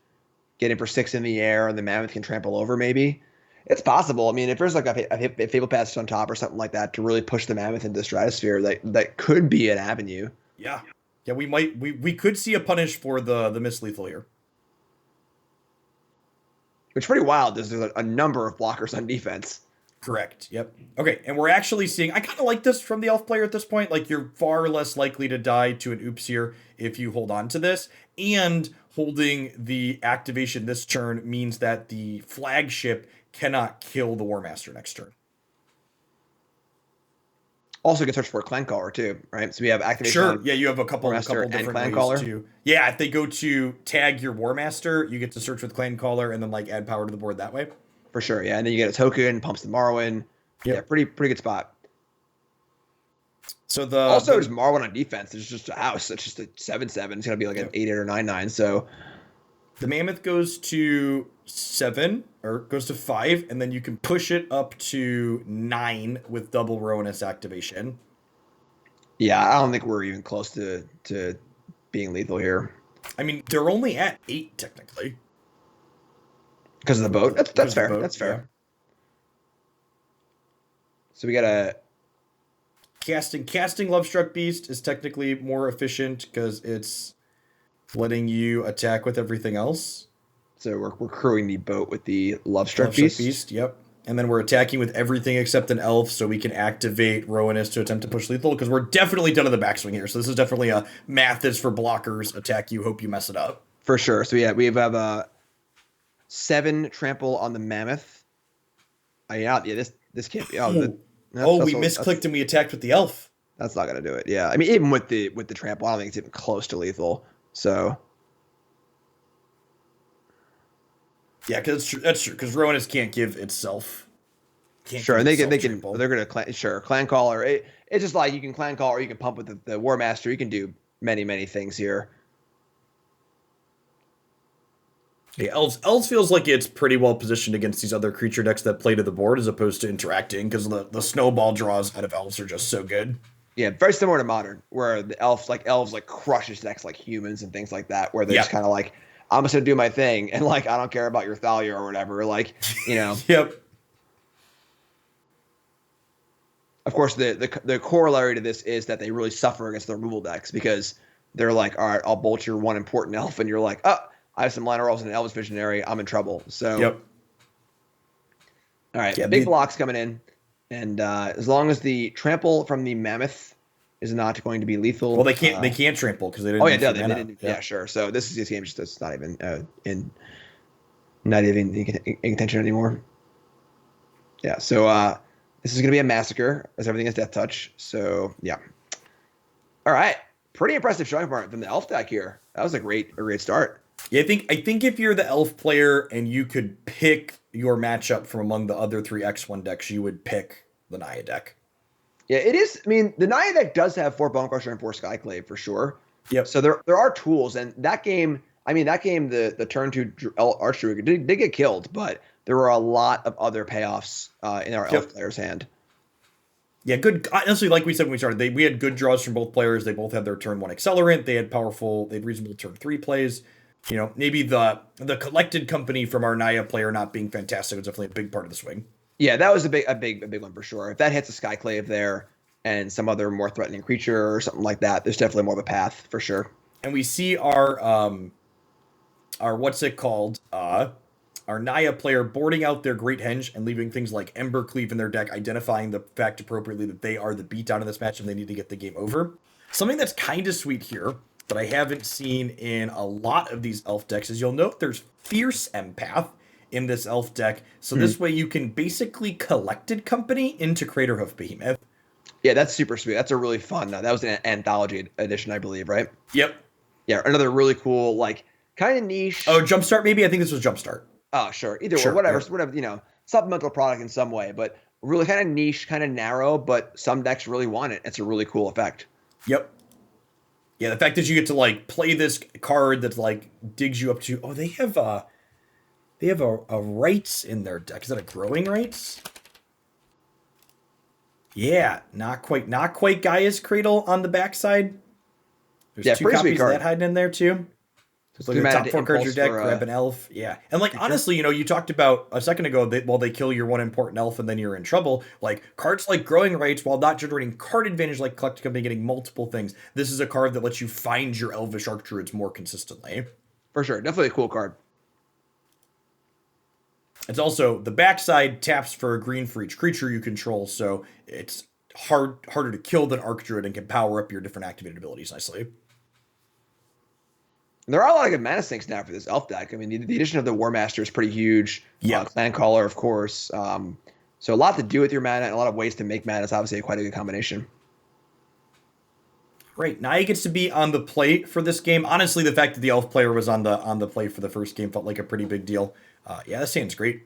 get in for 6 in the air, and the Mammoth can trample over maybe. It's possible. I mean, if there's like a Fable Passage on top or something like that to really push the Mammoth into the Stratosphere, that could be an avenue. Yeah. Yeah, we could see a punish for the mislethal here. Which is pretty wild. There's a number of blockers on defense. Correct. Yep. Okay, and we're actually seeing, I kind of like this from the elf player at this point. Like, you're far less likely to die to an oops here if you hold on to this. And holding the activation this turn means that the flagship cannot kill the War Master next turn. Also, you can search for a Clan Caller too, right? So we have activation. Sure. Yeah, you have a couple different Clan ways Caller. to. Yeah, if they go to tag your War Master, you get to search with Clan Caller and then like add power to the board that way. For sure, yeah. And then you get a token, pumps the Marwyn. Yep. Yeah, pretty good spot. So there's Marwyn on defense. It's just a house. It's just a 7/7. It's gonna be like an 8/8 or 9/9. So the Mammoth goes to 7 or goes to 5, and then you can push it up to 9 with double Rowanus activation. Yeah, I don't think we're even close to being lethal here. I mean, they're only at 8 technically. Because of the boat? That's fair. That's fair. Yeah. So we got a... Casting Lovestruck Beast is technically more efficient because it's letting you attack with everything else. So we're crewing the boat with the Lovestruck Beast. Yep. And then we're attacking with everything except an elf, so we can activate Rowanus to attempt to push lethal, because we're definitely done on the backswing here. So this is definitely a math is for blockers, attack you, hope you mess it up. For sure. So yeah, we have 7 trample on the Mammoth. This can't be. We misclicked and we attacked with the elf. That's not gonna do it. Yeah, I mean, even with the trample, I don't think it's even close to lethal. So yeah, because that's true. Because Rowanus can't give itself. Sure, and they're gonna clan caller. It's just like you can clan call or you can pump with the War Master. You can do many things here. Yeah, Elves feels like it's pretty well positioned against these other creature decks that play to the board as opposed to interacting, because the snowball draws out of Elves are just so good. Yeah, very similar to Modern, where the Elves crushes decks like humans and things like that, where they're just kind of like, I'm just gonna do my thing, and like I don't care about your Thalia or whatever, like, you know. Yep. Of course, the corollary to this is that they really suffer against the removal decks, because they're like, all right, I'll bolt your one important elf, and you're like, oh, I have some minor elves and an Elves Visionary. I'm in trouble. So, yep. All right, big blocks coming in, and as long as the trample from the Mammoth is not going to be lethal. Well, they can't trample because they didn't. Oh yeah, they didn't. Yeah, sure. So this game just not even in contention anymore. Yeah. So this is going to be a massacre, as everything is Death Touch. So yeah. All right, pretty impressive showing from the Elf deck here. That was a great start. Yeah, I think if you're the Elf player and you could pick your matchup from among the other 3 X1 decks, you would pick the Naya deck. Yeah, it is. I mean, the Naya deck does have 4 Bonecrusher and 4 Skyclave for sure. Yep. So there are tools, and that game, the turn 2 Archdruid did get killed, but there were a lot of other payoffs in our Elf player's hand. Yeah, good. Honestly, like we said when we started, we had good draws from both players. They both had their turn 1 accelerant. They had reasonable turn 3 plays. You know, maybe the collected company from our Naya player not being fantastic was definitely a big part of the swing. Yeah, that was a big one for sure. If that hits a Skyclave there and some other more threatening creature or something like that, there's definitely more of a path for sure. And we see our what's it called? Our Naya player boarding out their Great Henge and leaving things like Embercleave in their deck, identifying the fact appropriately that they are the beatdown in this match and they need to get the game over. Something that's kind of sweet here that I haven't seen in a lot of these Elf decks is you'll note there's Fierce Empath in this Elf deck. So this way you can basically collected company into Craterhoof Behemoth. Yeah, that's super sweet. That's a really fun. That was an anthology edition, I believe, right? Yep. Yeah, another really cool, like, kind of niche. Oh, Jumpstart maybe? I think this was Jumpstart. Oh, sure. Either way, whatever, you know, supplemental product in some way, but really kind of niche, kind of narrow, but some decks really want it. It's a really cool effect. Yep. Yeah, the fact that you get to like play this card that like digs you up to. Oh, they have a rights in their deck. Is that a growing rights? Yeah, not quite Gaia's Cradle on the backside. There's Yeah, two pretty sweet copies of card. that hiding in there too. So like the top 4 cards of your deck, grab an elf. Yeah. And like, honestly, you talked about a second ago that while they kill your one important elf and then you're in trouble, like cards like Growing Rights, while not generating card advantage like Collected Company, getting multiple things, this is a card that lets you find your Elvish Archdruids more consistently. For sure. Definitely a cool card. It's also, the backside taps for a green for each creature you control, so it's harder to kill than Archdruid and can power up your different activated abilities nicely. There are a lot of good mana sinks now for this elf deck. I mean, the addition of the War Master is pretty huge. Yeah. Clan Caller, of course. So a lot to do with your mana and a lot of ways to make mana is obviously quite a good combination. Right, Naya gets to be on the plate for this game. Honestly, the fact that the elf player was on the plate for the first game felt like a pretty big deal. Yeah, this hand's great.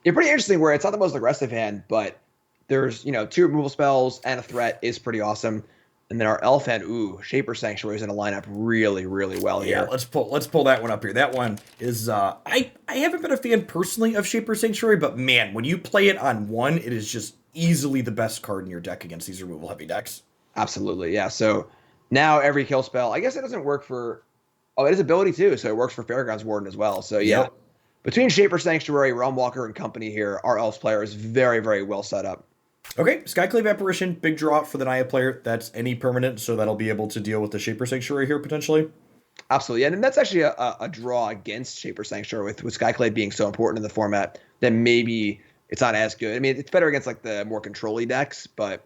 Yeah, pretty interesting where it's not the most aggressive hand, but there's, 2 removal spells and a threat is pretty awesome. And then our elf hand, Shaper Sanctuary is in a lineup really, really well here. Yeah, let's pull that one up here. That one is I haven't been a fan personally of Shaper Sanctuary, but man, when you play it on 1, it is just easily the best card in your deck against these removal heavy decks. Absolutely, yeah. So now every kill spell, I guess it doesn't work for, it is ability too, so it works for Fairgrounds Warden as well. So yeah, Yep. Between Shaper Sanctuary, Realm Walker, and company here, our Elves player is very, very well set up. Okay, Skyclave Apparition, big draw for the Naya player. That's any permanent, so that'll be able to deal with the Shaper Sanctuary here potentially. Absolutely, and that's actually a draw against Shaper Sanctuary with Skyclave being so important in the format that maybe it's not as good. I mean, it's better against like the more control-y decks, but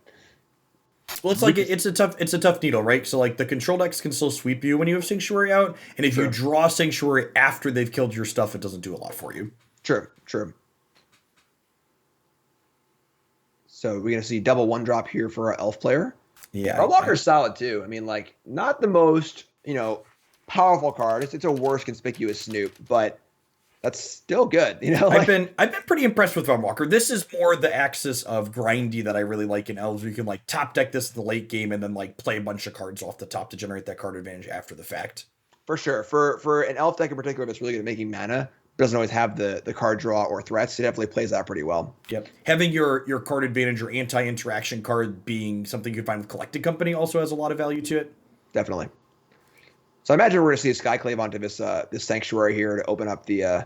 well, it's like it's a tough needle, right? So like the control decks can still sweep you when you have Sanctuary out, and if you draw Sanctuary after they've killed your stuff, it doesn't do a lot for you. True. So we're gonna see double 1-drop here for our elf player. Yeah, Realm Walker's solid too. I mean, like not the most powerful card. It's a worse conspicuous Snoop, but that's still good. I've been pretty impressed with Realm Walker. This is more the axis of grindy that I really like in Elves. You can like top deck this in the late game and then like play a bunch of cards off the top to generate that card advantage after the fact. For sure. For an elf deck in particular that's really good at making mana, doesn't always have the card draw or threats, it definitely plays out pretty well. Yep. Having your card advantage or anti-interaction card being something you find with Collected Company also has a lot of value to it. Definitely. So I imagine we're going to see a Skyclave onto this Sanctuary here to open up the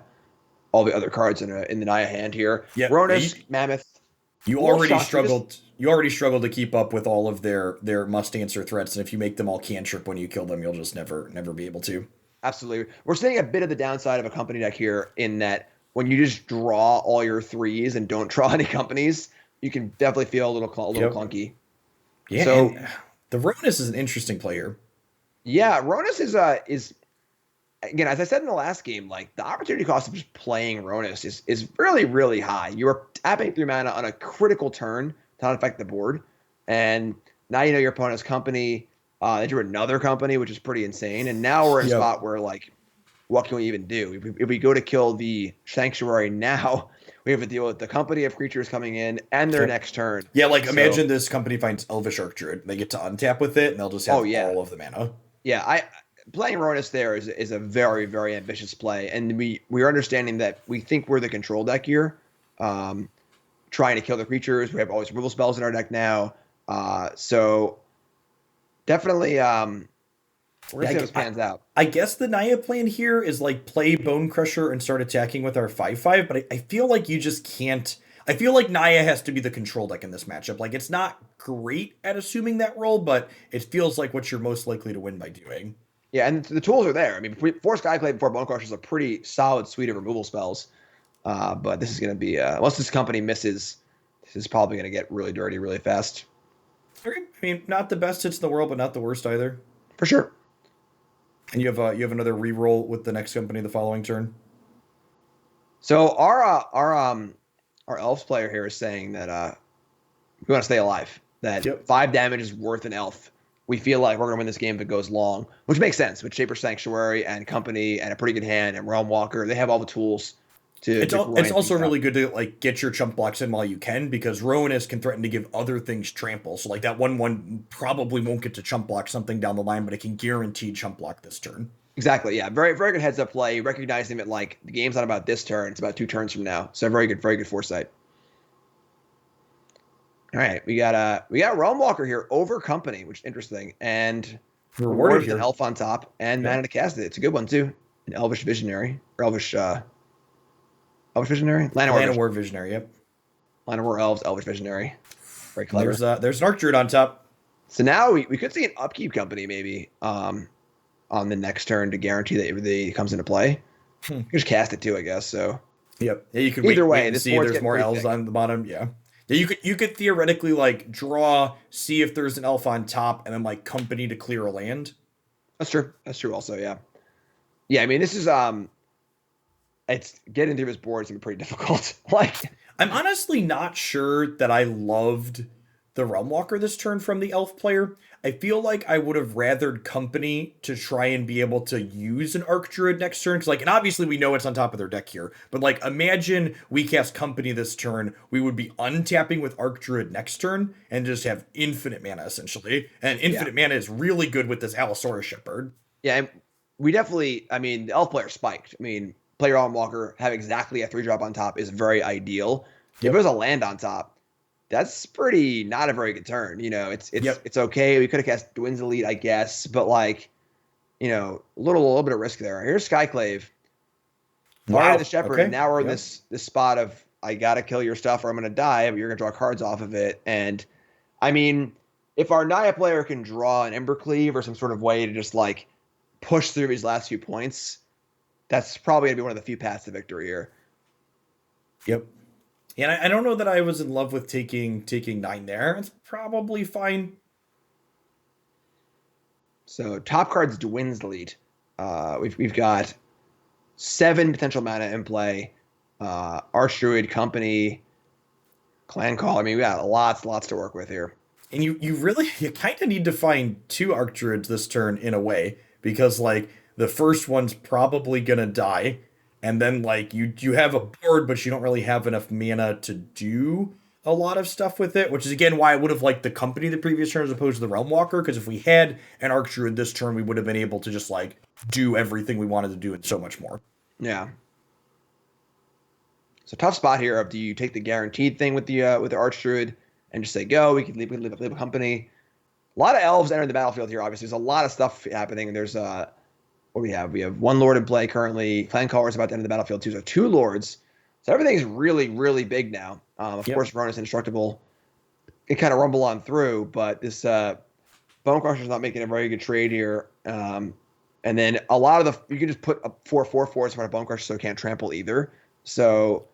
all the other cards in the Naya hand here. Yeah, Ronus, Mammoth. You already struggled to keep up with all of their must answer threats, and if you make them all cantrip when you kill them, you'll just never be able to. Absolutely. We're seeing a bit of the downside of a company deck here in that when you just draw all your 3s and don't draw any companies, you can definitely feel a little clunky. Yeah. So the Ronus is an interesting player. Yeah, Ronus is again, as I said in the last game, like the opportunity cost of just playing Ronus is really, really high. You are tapping 3 mana on a critical turn to not affect the board, and now you know your opponent's company. They drew another company, which is pretty insane, and now we're in a spot where like, what can we even do? If we go to kill the Sanctuary now, we have to deal with the company of creatures coming in and their next turn. Yeah, like imagine this company finds Elvish Archdruid. They get to untap with it, and they'll just have all of the mana. Yeah, playing Ronus there is a very, very ambitious play, and we're understanding that we think we're the control deck here, trying to kill the creatures. We have all these removal spells in our deck now, so definitely we're gonna see how this pans out. I guess the Naya plan here is like play Bone Crusher and start attacking with our 5/5, but I feel like you just can't. I feel like Naya has to be the control deck in this matchup. Like it's not great at assuming that role, but it feels like what you're most likely to win by doing. Yeah, and the tools are there. I mean, before Skyclave, before Bone Crusher is a pretty solid suite of removal spells. But this is going to be, once this company misses, this is probably going to get really dirty really fast. Okay. I mean, not the best hits in the world, but not the worst either. For sure. And you have another reroll with the next company the following turn. So our Elves player here is saying that we want to stay alive. That 5 damage is worth an elf. We feel like we're going to win this game if it goes long, which makes sense with Shaper Sanctuary and company and a pretty good hand and Realm Walker. They have all the tools to. It's also really good to like get your chump blocks in while you can, because Ronus can threaten to give other things trample. So like that 1/1 probably won't get to chump block something down the line, but it can guarantee chump block this turn. Exactly. Yeah. Very, very good heads up play. Recognizing that like the game's not about this turn; it's about 2 turns from now. So very good foresight. All right, we got Realm Walker here over company, which is interesting, and Rewarded Rewards with here. an elf on top and mana to cast it. It's a good one too. An Elvish Visionary or Elvish Visionary, Land of War Visionary. Yep. Land of War Elves, Elvish Visionary. Very clever. There's an Arc Druid on top. So now we could see an upkeep company maybe on the next turn to guarantee that everything comes into play. You just cast it too, I guess. So yep. Yeah, you could either wait way, and this see board's there's getting more pretty elves thick. on the bottom. Yeah. Yeah, you could theoretically like draw, see if there's an elf on top, and then like company to clear a land. That's true. That's true. Also, yeah. Yeah, I mean, this is it's getting through this board is gonna be pretty difficult. Like, I'm honestly not sure that I loved the Realm Walker this turn from the elf player. I feel like I would have rathered company to try and be able to use an Arc Druid next turn. Cause like, and obviously we know it's on top of their deck here, but like imagine we cast company this turn, we would be untapping with Arc Druid next turn and just have infinite mana essentially. And infinite mana is really good with this Allosaurus Shepherd. yeah, and we definitely. I mean, the elf player spiked. I mean, player on Walker have exactly a 3-drop on top is very ideal. Yep. If there's a land on top, that's pretty not a very good turn. You know, it's okay. We could have cast Dwin's Elite, I guess, but like, you know, a little bit of risk there. Here's Skyclave. Wow. The Shepherd, Okay. and now we're in this spot of I gotta kill your stuff or I'm gonna die, but you're gonna draw cards off of it. And I mean, if our Naya player can draw an Embercleave or some sort of way to just like push through these last few points, that's probably gonna be one of the few paths to victory here. Yep. And I don't know that I was in love with taking 9 there. It's probably fine. So top cards Dwin's Elite. We've got 7 potential mana in play. Archdruid, Company, Clan Call. I mean, we got lots to work with here. And you kind of need to find 2 Archdruids this turn in a way, because like the first one's probably gonna die, and then like you have a board, but you don't really have enough mana to do a lot of stuff with it, which is again why I would have liked the company the previous turn as opposed to the Realm Walker, because if we had an Archdruid this turn, we would have been able to just like do everything we wanted to do and so much more. Yeah. So tough spot here of do you take the guaranteed thing with the Archdruid and just say go? We can leave a company. A lot of elves entering the battlefield here. Obviously, there's a lot of stuff happening. There's what we have. We have 1 lord in play currently. Clan Caller is about to enter the battlefield too. So 2 lords. So everything's really big now. Of course, Ronus Indestructible. It kind of rumble on through, but this Bone Crusher's not making a very good trade here. And then a lot of you can just put up 4/4 in front of Bone Crusher so it can't trample either. So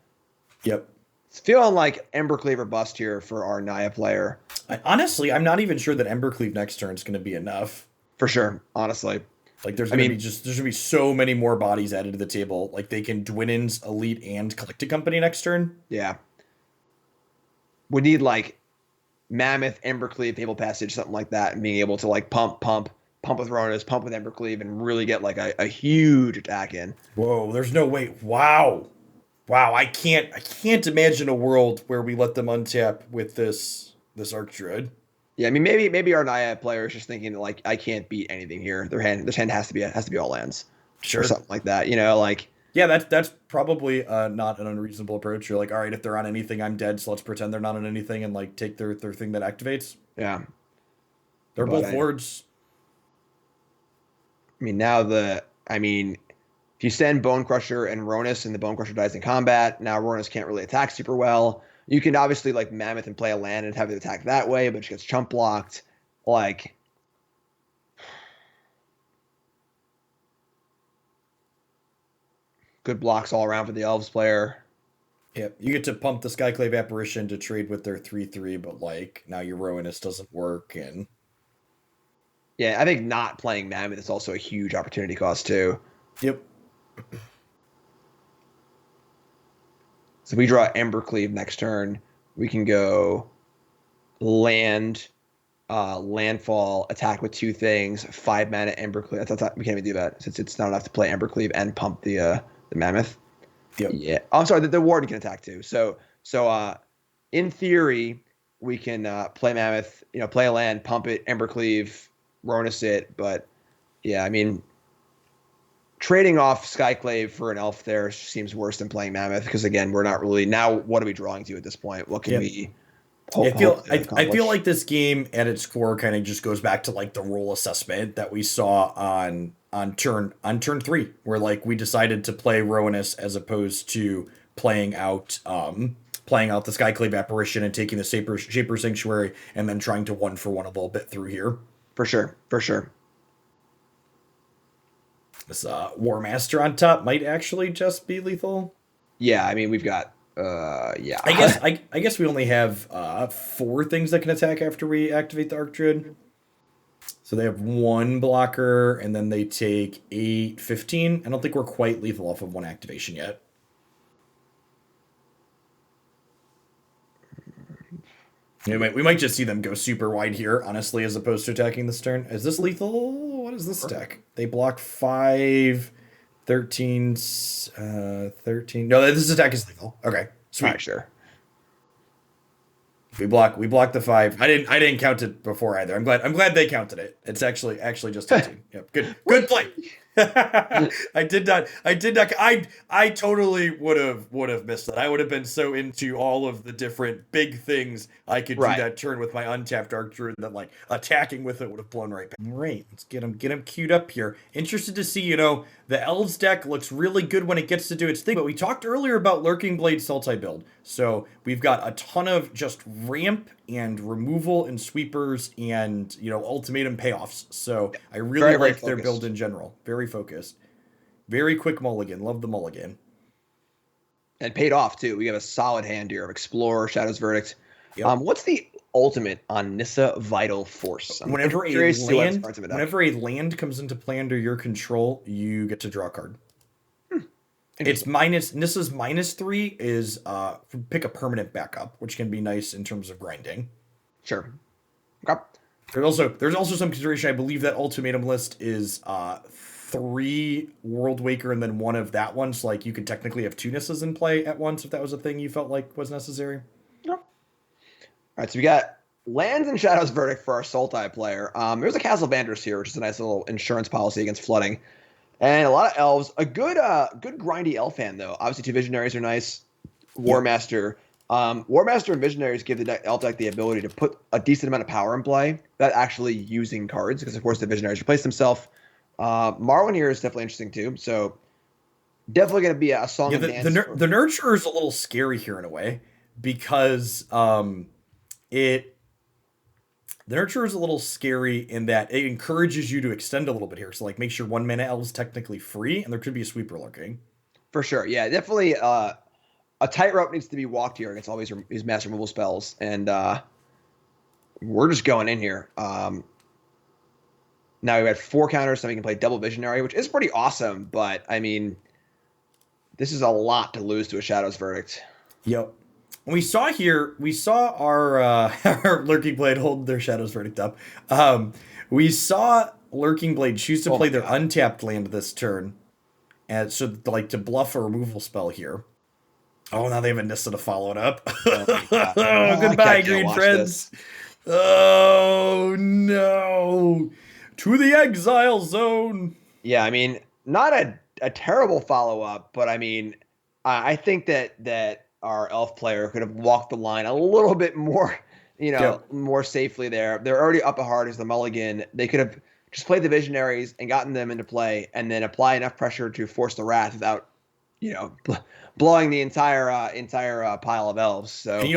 Yep. it's feeling like Embercleave or bust here for our Naya player. Honestly, I'm not even sure that Embercleave next turn is going to be enough. For sure, honestly. Like there's going to be so many more bodies added to the table. Like they can Dwinnen's Elite and Collected Company next turn. Yeah. We need like Mammoth, Embercleave, Fable Passage, something like that, and being able to like pump with Ronus, pump with Embercleave, and really get like a huge attack in. Whoa, there's no way. Wow, I can't imagine a world where we let them untap with this Archdruid. Yeah, I mean maybe our Naya player is just thinking that, like, I can't beat anything here. This hand has to be all lands. Sure. Or something like that. You know, like, yeah, that's probably not an unreasonable approach. You're like, all right, if they're on anything, I'm dead, so let's pretend they're not on anything and like take their thing that activates. Yeah. They're both lords. I mean, if you send Bone Crusher and Ronus and the Bone Crusher dies in combat, now Ronus can't really attack super well. You can obviously like Mammoth and play a land and have it attack that way, but she gets chump blocked. Like, good blocks all around for the Elves player. Yeah, you get to pump the Skyclave Apparition to trade with their 3/3, but like now your Rowanus doesn't work, and yeah, I think not playing Mammoth is also a huge opportunity cost too. Yep. So we draw Embercleave next turn. We can go land, landfall, attack with 2 things, 5 mana Embercleave. We can't even do that since it's not enough to play Embercleave and pump the Mammoth. Yep. Yeah. Oh, I'm sorry. The Warden can attack too. So in theory, we can play Mammoth. You know, play a land, pump it, Embercleave, Ronus it. But yeah, I mean, trading off Skyclave for an elf there seems worse than playing Mammoth because again, we're not really now. What are we drawing to at this point? What can we hopefully I feel accomplish. like this game at its core kind of just goes back to like the role assessment that we saw on turn 3, where like we decided to play Rowanus as opposed to playing out the Skyclave apparition and taking the Shaper Sanctuary and then trying to 1-for-1 a little bit through here. For sure, for sure. This War Master on top might actually just be lethal. Yeah, I mean we've got yeah. I guess we only have 4 things that can attack after we activate the Archdruid. So they have 1 blocker, and then they take 8, 15. I don't think we're quite lethal off of 1 activation yet. We might just see them go super wide here, honestly, as opposed to attacking this turn. Is this lethal? What is this deck? They block 5, 13, 13. No, this attack is lethal. Okay, sweet. Right, sure. We block the 5. I didn't count it before either. I'm glad they counted it. It's actually just 13. Yep. Good play. I did not. I totally would have missed that. I would have been so into all of the different big things I could do that turn with my untapped Archdruid that like attacking with it would have blown right back. Right, let's get him queued up here. Interested to see, the Elves deck looks really good when it gets to do its thing, but we talked earlier about Lurking Blade Sultai build. So we've got a ton of just ramp and removal and sweepers and, ultimatum payoffs. So I really like their build in general. Very focused. Very quick mulligan. Love the mulligan. And paid off, too. We have a solid hand here of Explorer, Shadow's Verdict. Yep. What's the ultimate on Nissa Vital Force? Whenever a land comes into play under your control, you get to draw a card. It's Nissa's -3 is pick a permanent backup, which can be nice in terms of grinding. Sure. Okay. There's also some consideration. I believe that ultimatum list is 3 World Waker and then 1 of that one. So like you could technically have 2 Nissas in play at once if that was a thing you felt like was necessary. Yeah. All right, so we got lands and Shadow's Verdict for our Sultai player. There's a Castle Vanders here, which is a nice little insurance policy against flooding. And a lot of elves. A good grindy elf hand, though. Obviously, 2 Visionaries are nice. War Master. War Master and Visionaries give the elf deck the ability to put a decent amount of power in play without actually using cards, because, of course, the Visionaries replace themselves. Marwyn here is definitely interesting, too. So, definitely going to be a song of dance. The Nurturer is a little scary here in a way, because the Nurturer is a little scary in that it encourages you to extend a little bit here. So, like, makes your 1 mana elves technically free, and there could be a sweeper lurking. For sure. Yeah, definitely a tightrope needs to be walked here against all these mass removal spells. And we're just going in here. Now we've had 4 counters, so we can play double Visionary, which is pretty awesome. But, I mean, this is a lot to lose to a Shadow's Verdict. Yep. We saw our our Lurking Blade hold their Shadow's Verdict up. We saw Lurking Blade choose to play their untapped land this turn, and so to bluff a removal spell here. Oh, now they have a Nissa to follow it up. Goodbye, green friends. Oh no, to the exile zone. Yeah, I mean, not a terrible follow up, but I mean, I think that our elf player could have walked the line a little bit more, more safely there. They're already up a hard as the mulligan. They could have just played the Visionaries and gotten them into play and then apply enough pressure to force the Wrath without, blowing the entire pile of elves. So and,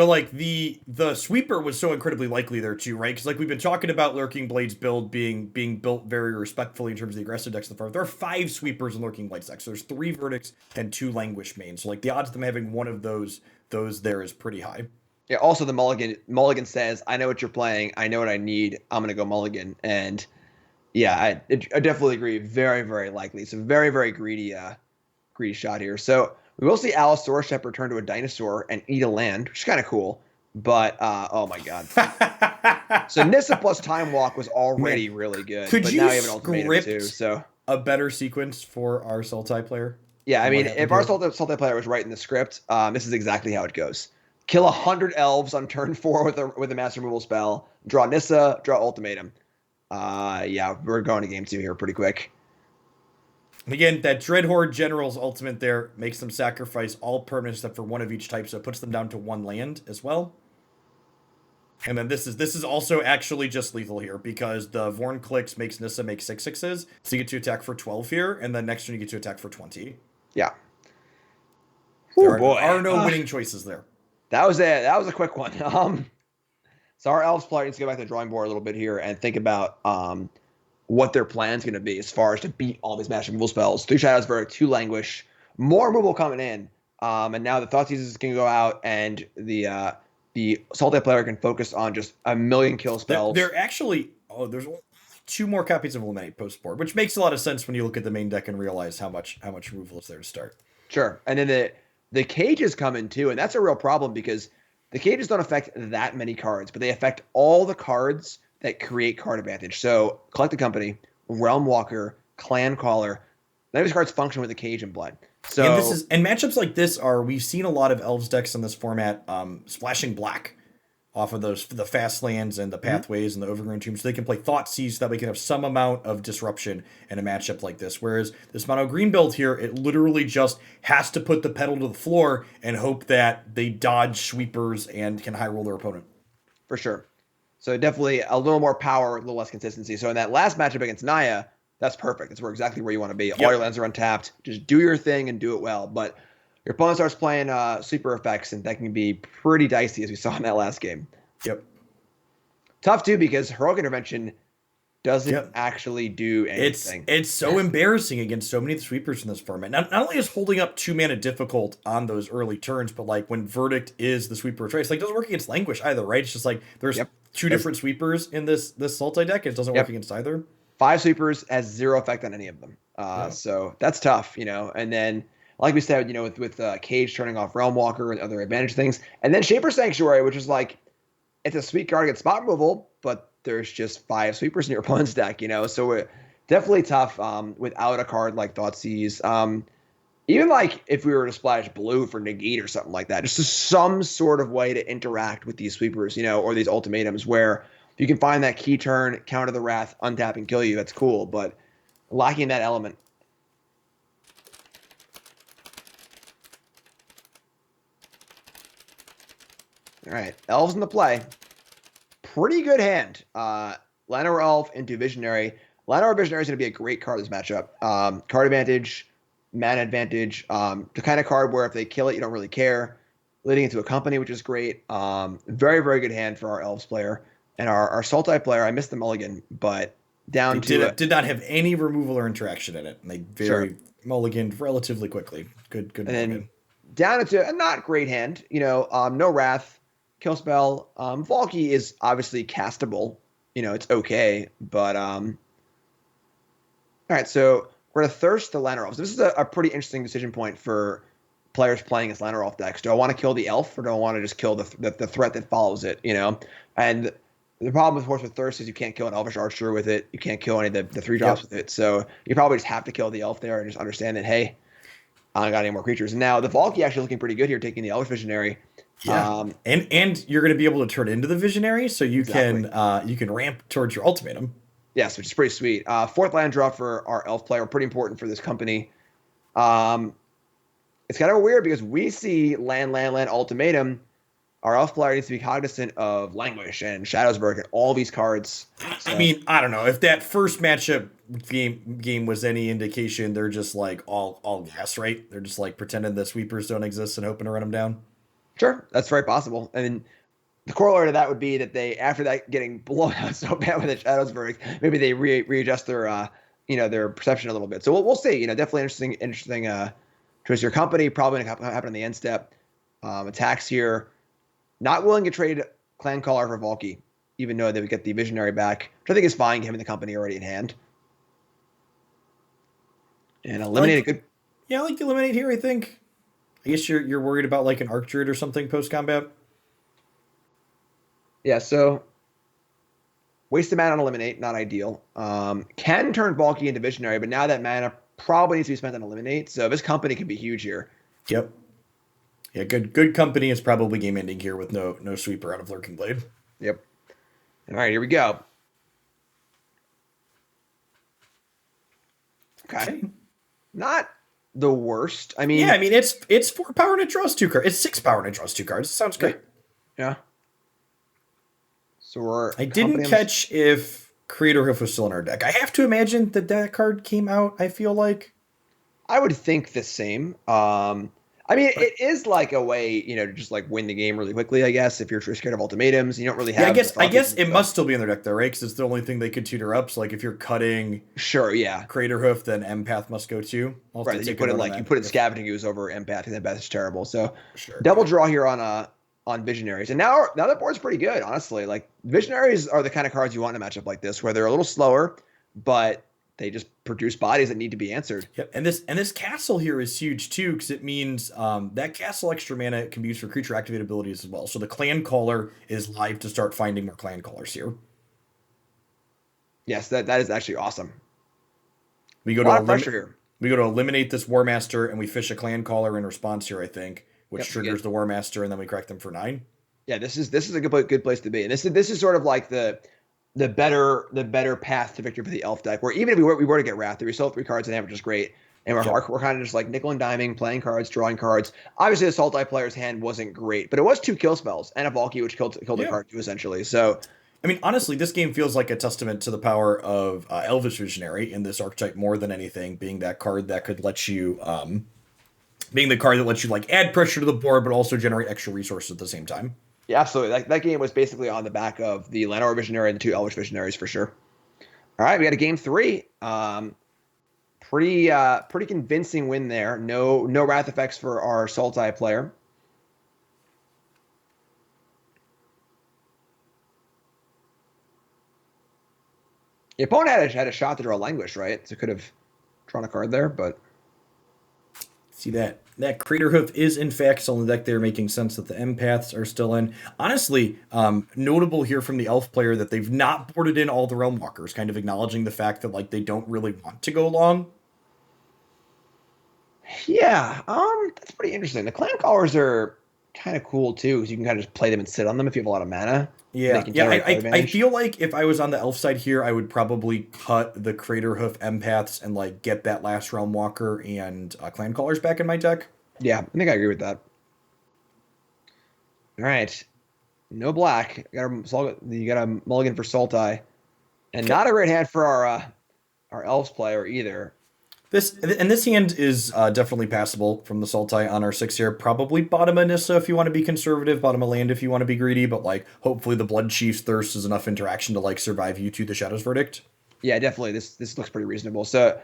the sweeper was so incredibly likely there too, right? Because like we've been talking about Lurking Blade's build being built very respectfully in terms of the aggressive decks of the farm. There are 5 sweepers in Lurking Blade's decks. So there's 3 verdicts and 2 languish mains. So like the odds of them having one of those there is pretty high. Yeah. Also, the mulligan says, "I know what you're playing. I know what I need. I'm gonna go mulligan." And yeah, I definitely agree. Very, very likely. It's a very, very greedy shot here. So we will see Allosaurus Shepherd turn to a dinosaur and eat a land, which is kind of cool. But oh my god! So Nissa plus Time Walk was already really good. But now we have an ultimatum too. So a better sequence for our Sultai player. Yeah, I mean, if our Sultai player was writing the script, this is exactly how it goes. Kill 100 elves on turn 4 with a mass removal spell. Draw Nissa, draw ultimatum. Yeah, we're going to game 2 here pretty quick. Again, that Dreadhorde General's ultimate there makes them sacrifice all permanents except for 1 of each type, so it puts them down to 1 land as well. And then this is also actually just lethal here because the Vorn clicks makes Nissa make 6/6s, so you get to attack for 12 here, and then next turn you get to attack for 20. Yeah. There Oh boy, are no winning choices there. That was a quick one. So our Elves player needs to go back to the drawing board a little bit here and think about what their plan's going to be as far as to beat all these match removal spells. 3 Shadows Verdict, 2 Languish, more removal coming in, and now the Thoughtseize can go out, and the Sultai player can focus on just a million kill spells. They're actually there's only 2 more copies of Eliminate post board, which makes a lot of sense when you look at the main deck and realize how much removal is there to start. Sure, and then the cages come in too, and that's a real problem because the cages don't affect that many cards, but they affect all the cards that create card advantage. So Collected Company, Realm Walker, Clan Caller, none of these cards function with a cage in play. So and matchups like this we've seen a lot of Elves decks in this format splashing black off of the fast lands and the pathways and the overgrown tombs, so they can play Thoughtseize so that we can have some amount of disruption in a matchup like this. Whereas this mono green build here, it literally just has to put the pedal to the floor and hope that they dodge sweepers and can high roll their opponent. For sure. So definitely a little more power, a little less consistency. So in that last matchup against Naya, that's perfect. That's exactly where you want to be. All your lands are untapped. Just do your thing and do it well. But your opponent starts playing sweeper effects, and that can be pretty dicey, as we saw in that last game. Yep. Tough, too, because Heroic Intervention doesn't actually do anything. It's so embarrassing against so many of the sweepers in this format. Not only is holding up 2 mana difficult on those early turns, but like when Verdict is the sweeper of choice, like it doesn't work against Languish either, right? It's just like there's 2 different sweepers in this Sultai deck, and it doesn't work against either. 5 sweepers has 0 effect on any of them. So that's tough, And then, like we said, with Cage turning off Realm Walker and other advantage things. And then Shaper Sanctuary, which is like, it's a sweet card against spot removal, but there's just 5 sweepers in your opponent's deck, So we're definitely tough without a card like Thoughtseize. Even like if we were to splash blue for negate or something like that, just some sort of way to interact with these sweepers, or these ultimatums where if you can find that key turn, counter the wrath, untap and kill you, that's cool. But lacking that element. All right, Elves in the play. Pretty good hand. Llanowar Elf into Visionary. Llanowar Visionary is going to be a great card in this matchup. Card advantage, mana advantage. The kind of card where if they kill it, you don't really care. Leading into a company, which is great. Very, very good hand for our Elves player. And our Sultai player, I missed the mulligan, but down did not have any removal or interaction in it. And they mulliganed relatively quickly. Good and mulligan. Then down into a not great hand. No Wrath. Kill spell. Valki is obviously castable. It's okay. But all right, so we're gonna thirst the Llanowar Elves. This is a pretty interesting decision point for players playing as Llanowar Elf decks. Do I want to kill the elf or do I want to just kill the threat that follows it? And the problem, of course, with thirst is you can't kill an Elvish Archer with it. You can't kill any of the 3 drops with it. So you probably just have to kill the elf there and just understand that, hey, I don't got any more creatures. And now the Valki actually looking pretty good here, taking the Elvish Visionary. Yeah, and you're going to be able to turn into the Visionary, so you can ramp towards your Ultimatum. Yes, which is pretty sweet. 4th land draw for our Elf player, pretty important for this company. It's kind of weird because we see land, Ultimatum. Our Elf player needs to be cognizant of Languish and Shadowsburg and all these cards. So, I mean, I don't know. If that first matchup game was any indication, they're just like all gas, right? They're just like pretending the sweepers don't exist and hoping to run them down. Sure, that's very possible. And the corollary to that would be that they, after that getting blown out so bad with the Shadowsburg, maybe they readjust their their perception a little bit. So we'll see. Definitely interesting choice. Your company probably going to happen on the end step. Attacks here. Not willing to trade Clan Caller for Valki, even though they would get the Visionary back, which I think is fine, given the company already in hand. And eliminate a good. Yeah, I like the eliminate here, I think. I guess you're worried about like an Arc Druid or something post-combat? Yeah, so waste the mana on eliminate, not ideal. Can turn Valki into Visionary, but now that mana probably needs to be spent on eliminate, so this company can be huge here. Yep. Yeah, good company is probably game ending here with no sweeper out of Lurking Blade. Yep. All right, here we go. Okay. Not the worst. I mean, it's 4 power and it draws 2 cards. It's 6 power and it draws 2 cards. It sounds great. Yeah. So we're I didn't catch if Creator Hoof was still in our deck. I have to imagine that card came out, I feel like. I would think the same. I mean, it is like a way, to just like win the game really quickly, I guess, if you're scared of ultimatums. You don't really have. Yeah, I guess it must still be in their deck though, right? Because it's the only thing they could tutor up. So like if you're cutting Sure, yeah. Crater Hoof, then Empath must go too. Right, you put in Scavenging Ooze over Empath, and Empath is terrible. So sure, double draw here on Visionaries. And now the board's pretty good, honestly. Like Visionaries are the kind of cards you want in a matchup like this, where they're a little slower, but they just produce bodies that need to be answered. Yep, and this castle here is huge too, because it means that castle extra mana can be used for creature activated abilities as well. So the Clan Caller is live to start finding more Clan Callers here. Yes, that is actually awesome. We go to pressure here. We go to eliminate this War Master, and we fish a Clan Caller in response here, I think, which triggers the War Master, and then we crack them for 9. Yeah, this is a good place to be, and this is sort of like the better path to victory for the Elf deck, where even if we were to get Wrath, we still have 3 cards in hand, which is great. And we're kind of just like nickel and diming, playing cards, drawing cards. Obviously, the Sultai player's hand wasn't great, but it was 2 kill spells and a Valki, which killed a card too, essentially. So, I mean, honestly, this game feels like a testament to the power of Elvish Visionary in this archetype more than anything, being that card that could let you, being the card that lets you like add pressure to the board, but also generate extra resources at the same time. Yeah, absolutely. That game was basically on the back of the Llanowar Visionary and the 2 Elvish Visionaries for sure. All right, we got a game 3. Pretty convincing win there. No Wrath effects for our Sultai player. The opponent had a shot to draw Languish, right? So could have drawn a card there, but see that Crater Hoof is in fact still in the deck there, making sense that the Empaths are still in. Honestly, notable here from the Elf player that they've not boarded in all the Realm Walkers, kind of acknowledging the fact that like they don't really want to go long. Yeah, that's pretty interesting. The Clan Callers are kind of cool too, because you can kind of just play them and sit on them if you have a lot of mana. Yeah, I feel like if I was on the Elf side here, I would probably cut the Crater Hoof Empaths and like get that last Realm Walker and Clan Callers back in my deck. Yeah, I think I agree with that. All right, no black. You got a mulligan for Sultai, and not a great hand for our Elves player either. This hand is definitely passable from the Sultai on our 6 here. Probably bottom of Nissa if you want to be conservative, bottom of land if you want to be greedy, but like hopefully the Blood Chief's Thirst is enough interaction to like survive you to the Shadow's Verdict. Yeah, definitely. This looks pretty reasonable. So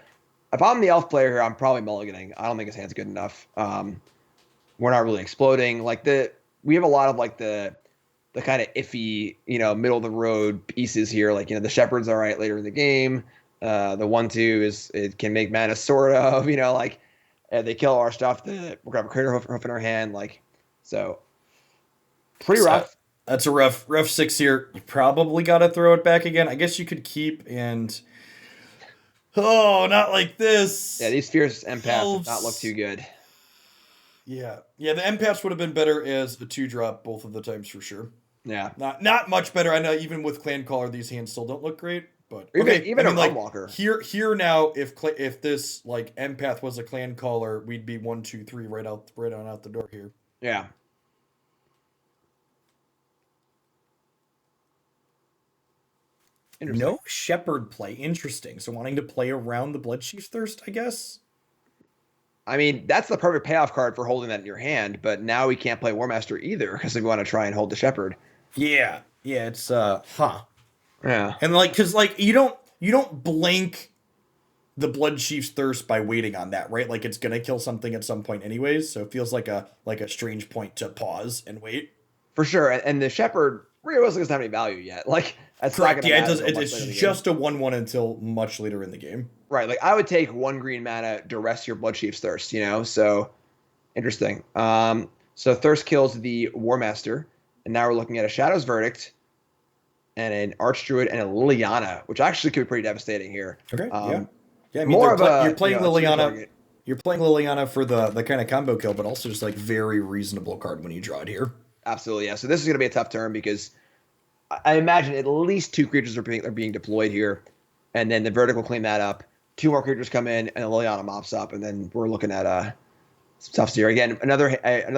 if I'm the Elf player here, I'm probably mulliganing. I don't think his hand's good enough. We're not really exploding. Like we have a lot of like the kind of iffy, middle of the road pieces here. Like, the Shepherd's all right later in the game. The 1/2 it can make mana sort of, they kill our stuff. We're gonna have a Crater Hoof in our hand, so pretty rough. That's a rough 6 here. You probably got to throw it back again. I guess you could keep and not like this. Yeah, these Fierce Empaths did not look too good. Yeah, the Empaths would have been better as a 2-drop both of the times for sure. Yeah, not much better. I know even with Clan Caller, these hands still don't look great. But even a Realm Walker. Here now, if this like Empath was a Clan Caller, we'd be 1, 2, 3 right on out the door here. Yeah. No Shepherd play. Interesting. So wanting to play around the Blood Chief's Thirst, I guess. I mean, that's the perfect payoff card for holding that in your hand. But now we can't play War Master either because we want to try and hold the Shepherd. Yeah. It's Yeah. And because you don't blink the Blood Chief's Thirst by waiting on that, right? Like it's gonna kill something at some point anyways, so it feels like a strange point to pause and wait. For sure, and the Shepherd realistically doesn't have any value yet. Like that's correct. Yeah, it's just a 1/1 until much later in the game. Right. Like I would take 1 green mana to rest your Blood Chief's Thirst. So interesting. So Thirst kills the War Master, and now we're looking at a Shadow's Verdict. And an Archdruid and a Liliana, which actually could be pretty devastating here. Okay. Yeah. I mean, you're playing Liliana. You're playing Liliana for the kind of combo kill, but also just like very reasonable card when you draw it here. Absolutely, yeah. So this is going to be a tough turn because I imagine at least 2 creatures are being deployed here, and then the Verdict will clean that up. 2 more creatures come in, and Liliana mops up, and then we're looking at some stuff here. Again, another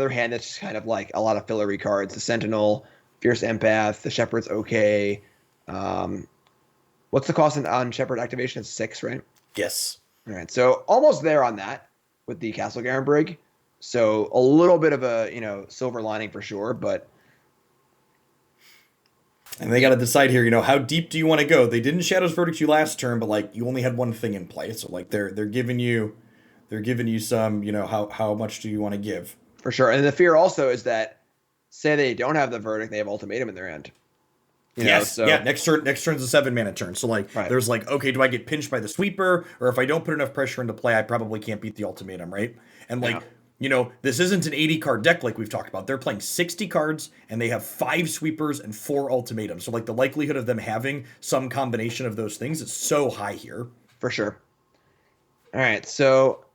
hand that's just kind of like a lot of fillery cards. The Sentinel. Fierce Empath. The Shepherd's okay. What's the cost on Shepherd activation? It's 6, right? Yes. All right, so almost there on that with the Castle Garen Brig. So a little bit of a silver lining for sure, but And they got to decide here, how deep do you want to go? They didn't Shadow's Verdict you last turn, but like you only had one thing in play, so like they're giving you some, how much do you want to give? for sure. And the fear also is that say they don't have the verdict, they have Ultimatum in their hand. Yeah. Next turn's a 7-mana turn. So like, right. There's like, okay, do I get pinched by the sweeper, or if I don't put enough pressure into play, I probably can't beat the Ultimatum, right? And like, this isn't an 80 card deck like we've talked about. They're playing 60 cards, and they have 5 sweepers and 4 ultimatums. So like, the likelihood of them having some combination of those things is so high here. For sure. All right, so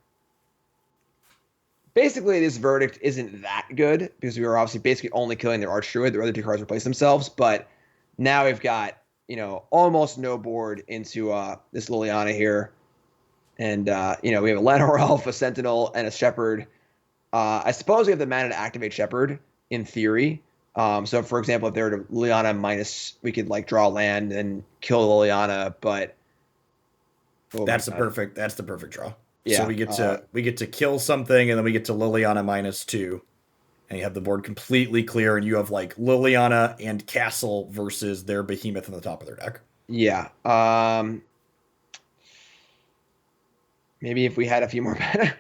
basically, this verdict isn't that good because we were obviously basically only killing their Archdruid. Their other 2 cards replace themselves, but now we've got, almost no board into this Liliana here. And, we have a Llanowar Elf, a Sentinel, and a Shepherd. I suppose we have the mana to activate Shepherd, in theory. So, for example, if they were to Liliana minus, we could, draw land and kill Liliana, but... That's the perfect draw. Yeah. So we get to kill something, and then we get to Liliana -2. And you have the board completely clear, and you have Liliana and Castle versus their Behemoth in the top of their deck. Yeah. Maybe if we had a few more mana.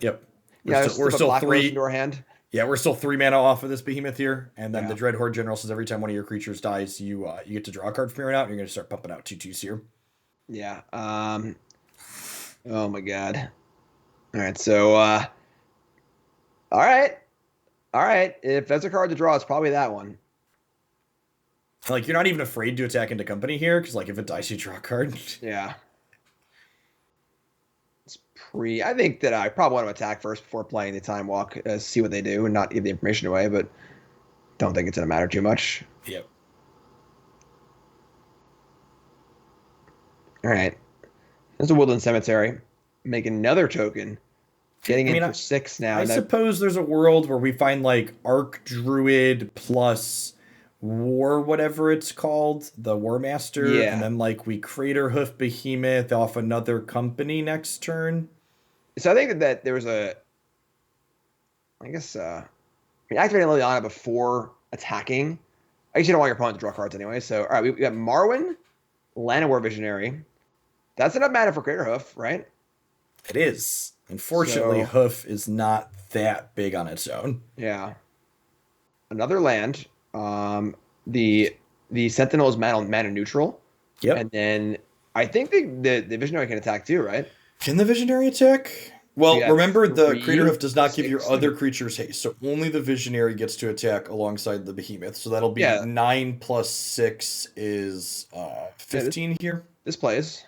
Yep. We're still 3 into our hand. Yeah, we're still 3 mana off of this Behemoth here, and then the Dreadhorde General says every time one of your creatures dies, you get to draw a card from your hand out, and you're going to start pumping out 2/2s here. Yeah. Oh my god. All right. So. All right. If that's a card to draw, it's probably that one. You're not even afraid to attack into company here, because if it dies, you draw a card. Yeah. I think that I probably want to attack first before playing the Time Walk, see what they do, and not give the information away, but don't think it's going to matter too much. Yep. All right. There's a Woodland Cemetery. Make another token. Getting in for 6 now. I suppose there's a world where we find Archdruid plus War, whatever it's called, the War Master, and then we Craterhoof Behemoth off another company next turn. So I think that there was activating Liliana before attacking. I guess you don't want your opponent to draw cards anyway. So all right, we got Marwyn, Llanowar Visionary. That's enough mana for Craterhoof, right? It is. Unfortunately, Hoof is not that big on its own. Yeah. Another land. The Sentinel is mana neutral. Yep. And then I think the Visionary can attack too, right? Can the Visionary attack? Well, remember the Craterhoof does not give your other creatures haste, so only the Visionary gets to attack alongside the Behemoth. So that'll be 9 plus 6 is 15 here. This plays.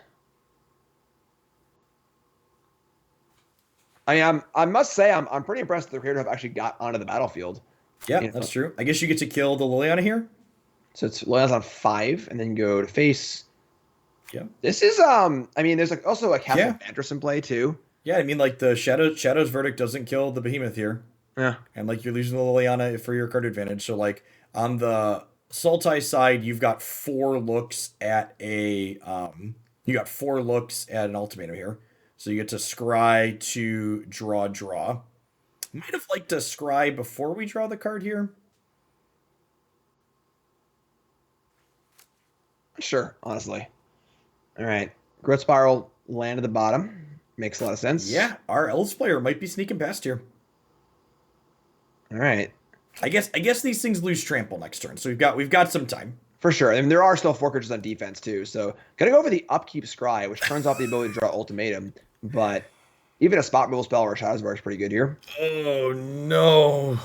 I mean, I must say I'm pretty impressed that the Craterhoof actually got onto the battlefield. Yeah, that's true. I guess you get to kill the Liliana here. So it's Liliana's on 5, and then go to face. Yeah. This is I mean, there's also a Castle Vantress in play too. Yeah, I mean, the Shadow's Verdict doesn't kill the Behemoth here. Yeah. And you're losing the Liliana for your card advantage. So on the Sultai side, you've got 4 looks at an ultimatum here. So you get to scry to draw. Might have liked to scry before we draw the card here. Sure, honestly. All right. Growth Spiral, land at the bottom. Makes a lot of sense. Yeah, our Elves player might be sneaking past here. All right. I guess these things lose trample next turn, so we've got some time. For sure. And there are still 4 creatures on defense too. So gotta go for the upkeep scry, which turns off the ability to draw ultimatum. But even a spot removal spell or a Shadow's Verdict is pretty good here. Oh no.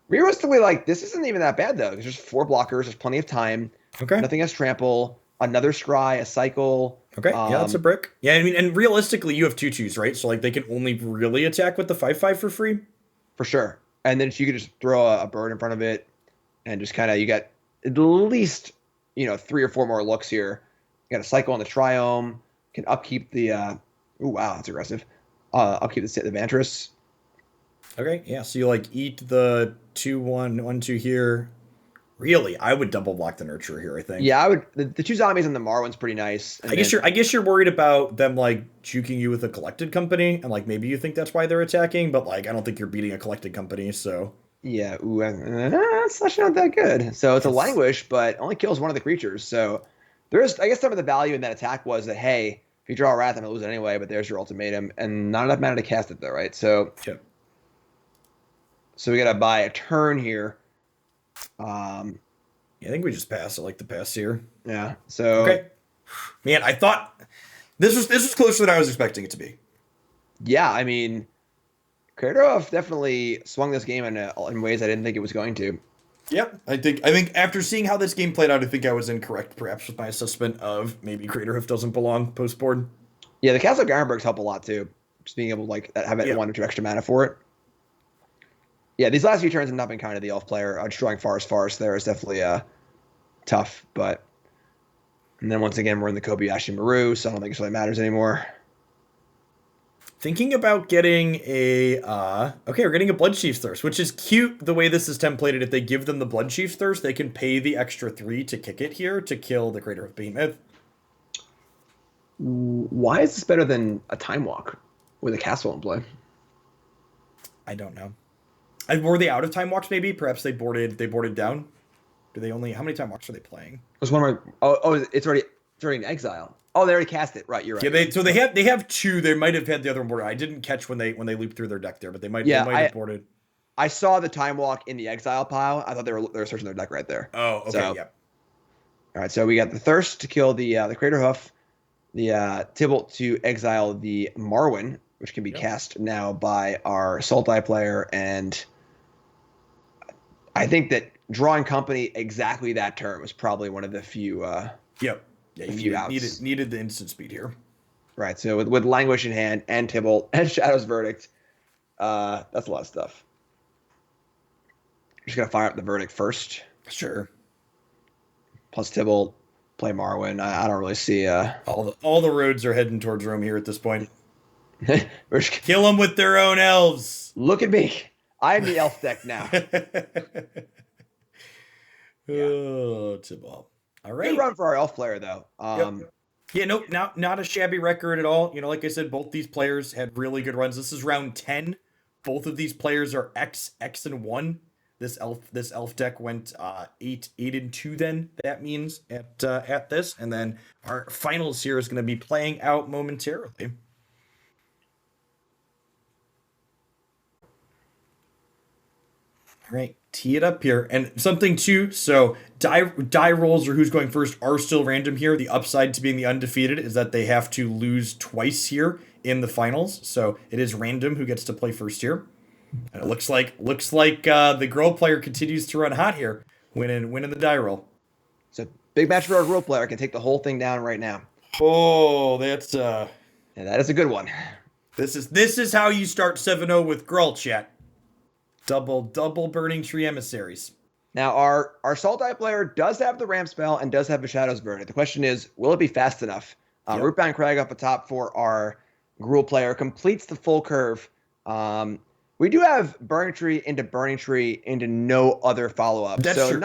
Realistically, this isn't even that bad though. There's just 4 blockers, there's plenty of time. Okay. Nothing has trample, another scry, a cycle. Okay, yeah, that's a brick. Yeah, I mean, and realistically, you have 2/2s, right? So they can only really attack with the 5/5 for free. For sure. And then you could just throw a bird in front of it, and just you got at least 3 or 4 more looks here. You got a cycle on the Triome. Can upkeep the. Oh wow, that's aggressive. Upkeep the Vantress. Okay, yeah. So you eat the 2/1/1/2 here. Really, I would double block the Nurturer here, I think. Yeah, I would. The two zombies and the Marwin's pretty nice. And I guess you're worried about them like juking you with a collected company, and like maybe you think that's why they're attacking, but like I don't think you're beating a collected company, so yeah, ooh, it's actually not that good. So it's a languish, but only kills one of the creatures. So there is, I guess, some of the value in that attack was that hey, if you draw a Wrath, I'm gonna lose it anyway. But there's your ultimatum, and not enough mana to cast it though, right? So yep. So we gotta buy a turn here. Yeah, I think we just pass. I like the pass here. Yeah. So okay, man, I thought this was closer than I was expecting it to be. Yeah, I mean, Kratos definitely swung this game in ways I didn't think it was going to. Yeah, I think after seeing how this game played out, I think I was incorrect, perhaps with my assessment of maybe Craterhoof doesn't belong post board. Yeah, the Castle Garenbergs help a lot too. Just being able to like have it 1 or 2 extra mana for it. Yeah, these last few turns have not been kind of the elf player. Destroying Forest there is definitely tough, but and then once again we're in the Kobayashi Maru, so I don't think it really matters anymore. Thinking about getting a okay, we're getting a Bloodchief's Thirst, which is cute the way this is templated. If they give them the Bloodchief's Thirst, they can pay the extra 3 to kick it here to kill the Craterhoof Behemoth. Why is this better than a Time Walk with a castle in play? I don't know. Were they out of Time Walks? Maybe perhaps they boarded down. Do they only? How many Time Walks are they playing? There's one more. Oh, it's already in exile. Oh, they already cast it. Right, you're right. Yeah, they have 2. They might have had the other one boarded. I didn't catch when they looped through their deck there, but they might have boarded. I saw the Time Walk in the exile pile. I thought they were searching their deck right there. Oh, okay, so, yeah. All right, so we got the Thirst to kill the Craterhoof, the Tybalt to exile the Marwin, which can be cast now by our Sultai player, and I think that drawing company exactly that turn was probably one of the few. Yep. Yeah, you needed the instant speed here. Right. So with Languish in hand and Tybalt and Shadow's Verdict, that's a lot of stuff. Just gotta fire up the Verdict first. Sure. Plus Tybalt, play Marwin. I don't really see. All the roads are heading towards Rome here at this point. Kill them with their own elves. Look at me. I'm the elf deck now. Oh, Tybalt. All right. Good run for our elf player, though. Yeah, no, not a shabby record at all. You know, like I said, both these players had really good runs. This is round 10. Both of these players are X, and 1. This elf deck went 8 and 2. Then that means at this, and then our finals here is going to be playing out momentarily. All right, tee it up here. And something too, so die rolls or who's going first are still random here. The upside to being the undefeated is that they have to lose twice here in the finals. So it is random who gets to play first here. And it looks like the Gruul player continues to run hot here, winning the die roll. So big match for our Gruul player. Can take the whole thing down right now. Oh, that's yeah, that is a good one. This is how you start 7-0 with Gruul, chat. Double Burning Tree Emissaries. Now, our Sultai player does have the ramp spell and does have a Shadow's Verdict. The question is, will it be fast enough? Rootbound Crag up atop for our Gruul player completes the full curve. We do have Burning Tree into no other follow-up. That's so true.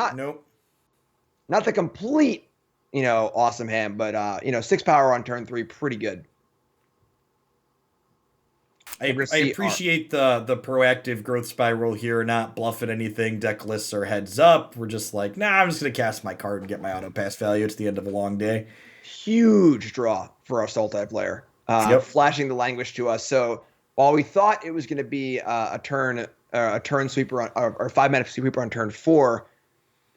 Not the complete, awesome hand, but 6 power on turn 3, pretty good. I appreciate the proactive growth spiral here, not bluffing anything. Deck lists are heads up. We're just like, I'm just going to cast my card and get my auto pass value. It's the end of a long day. Huge draw for our Sultai player. Flashing the Languish to us. So while we thought it was going to be a turn sweeper or 5-mana sweeper on turn 4,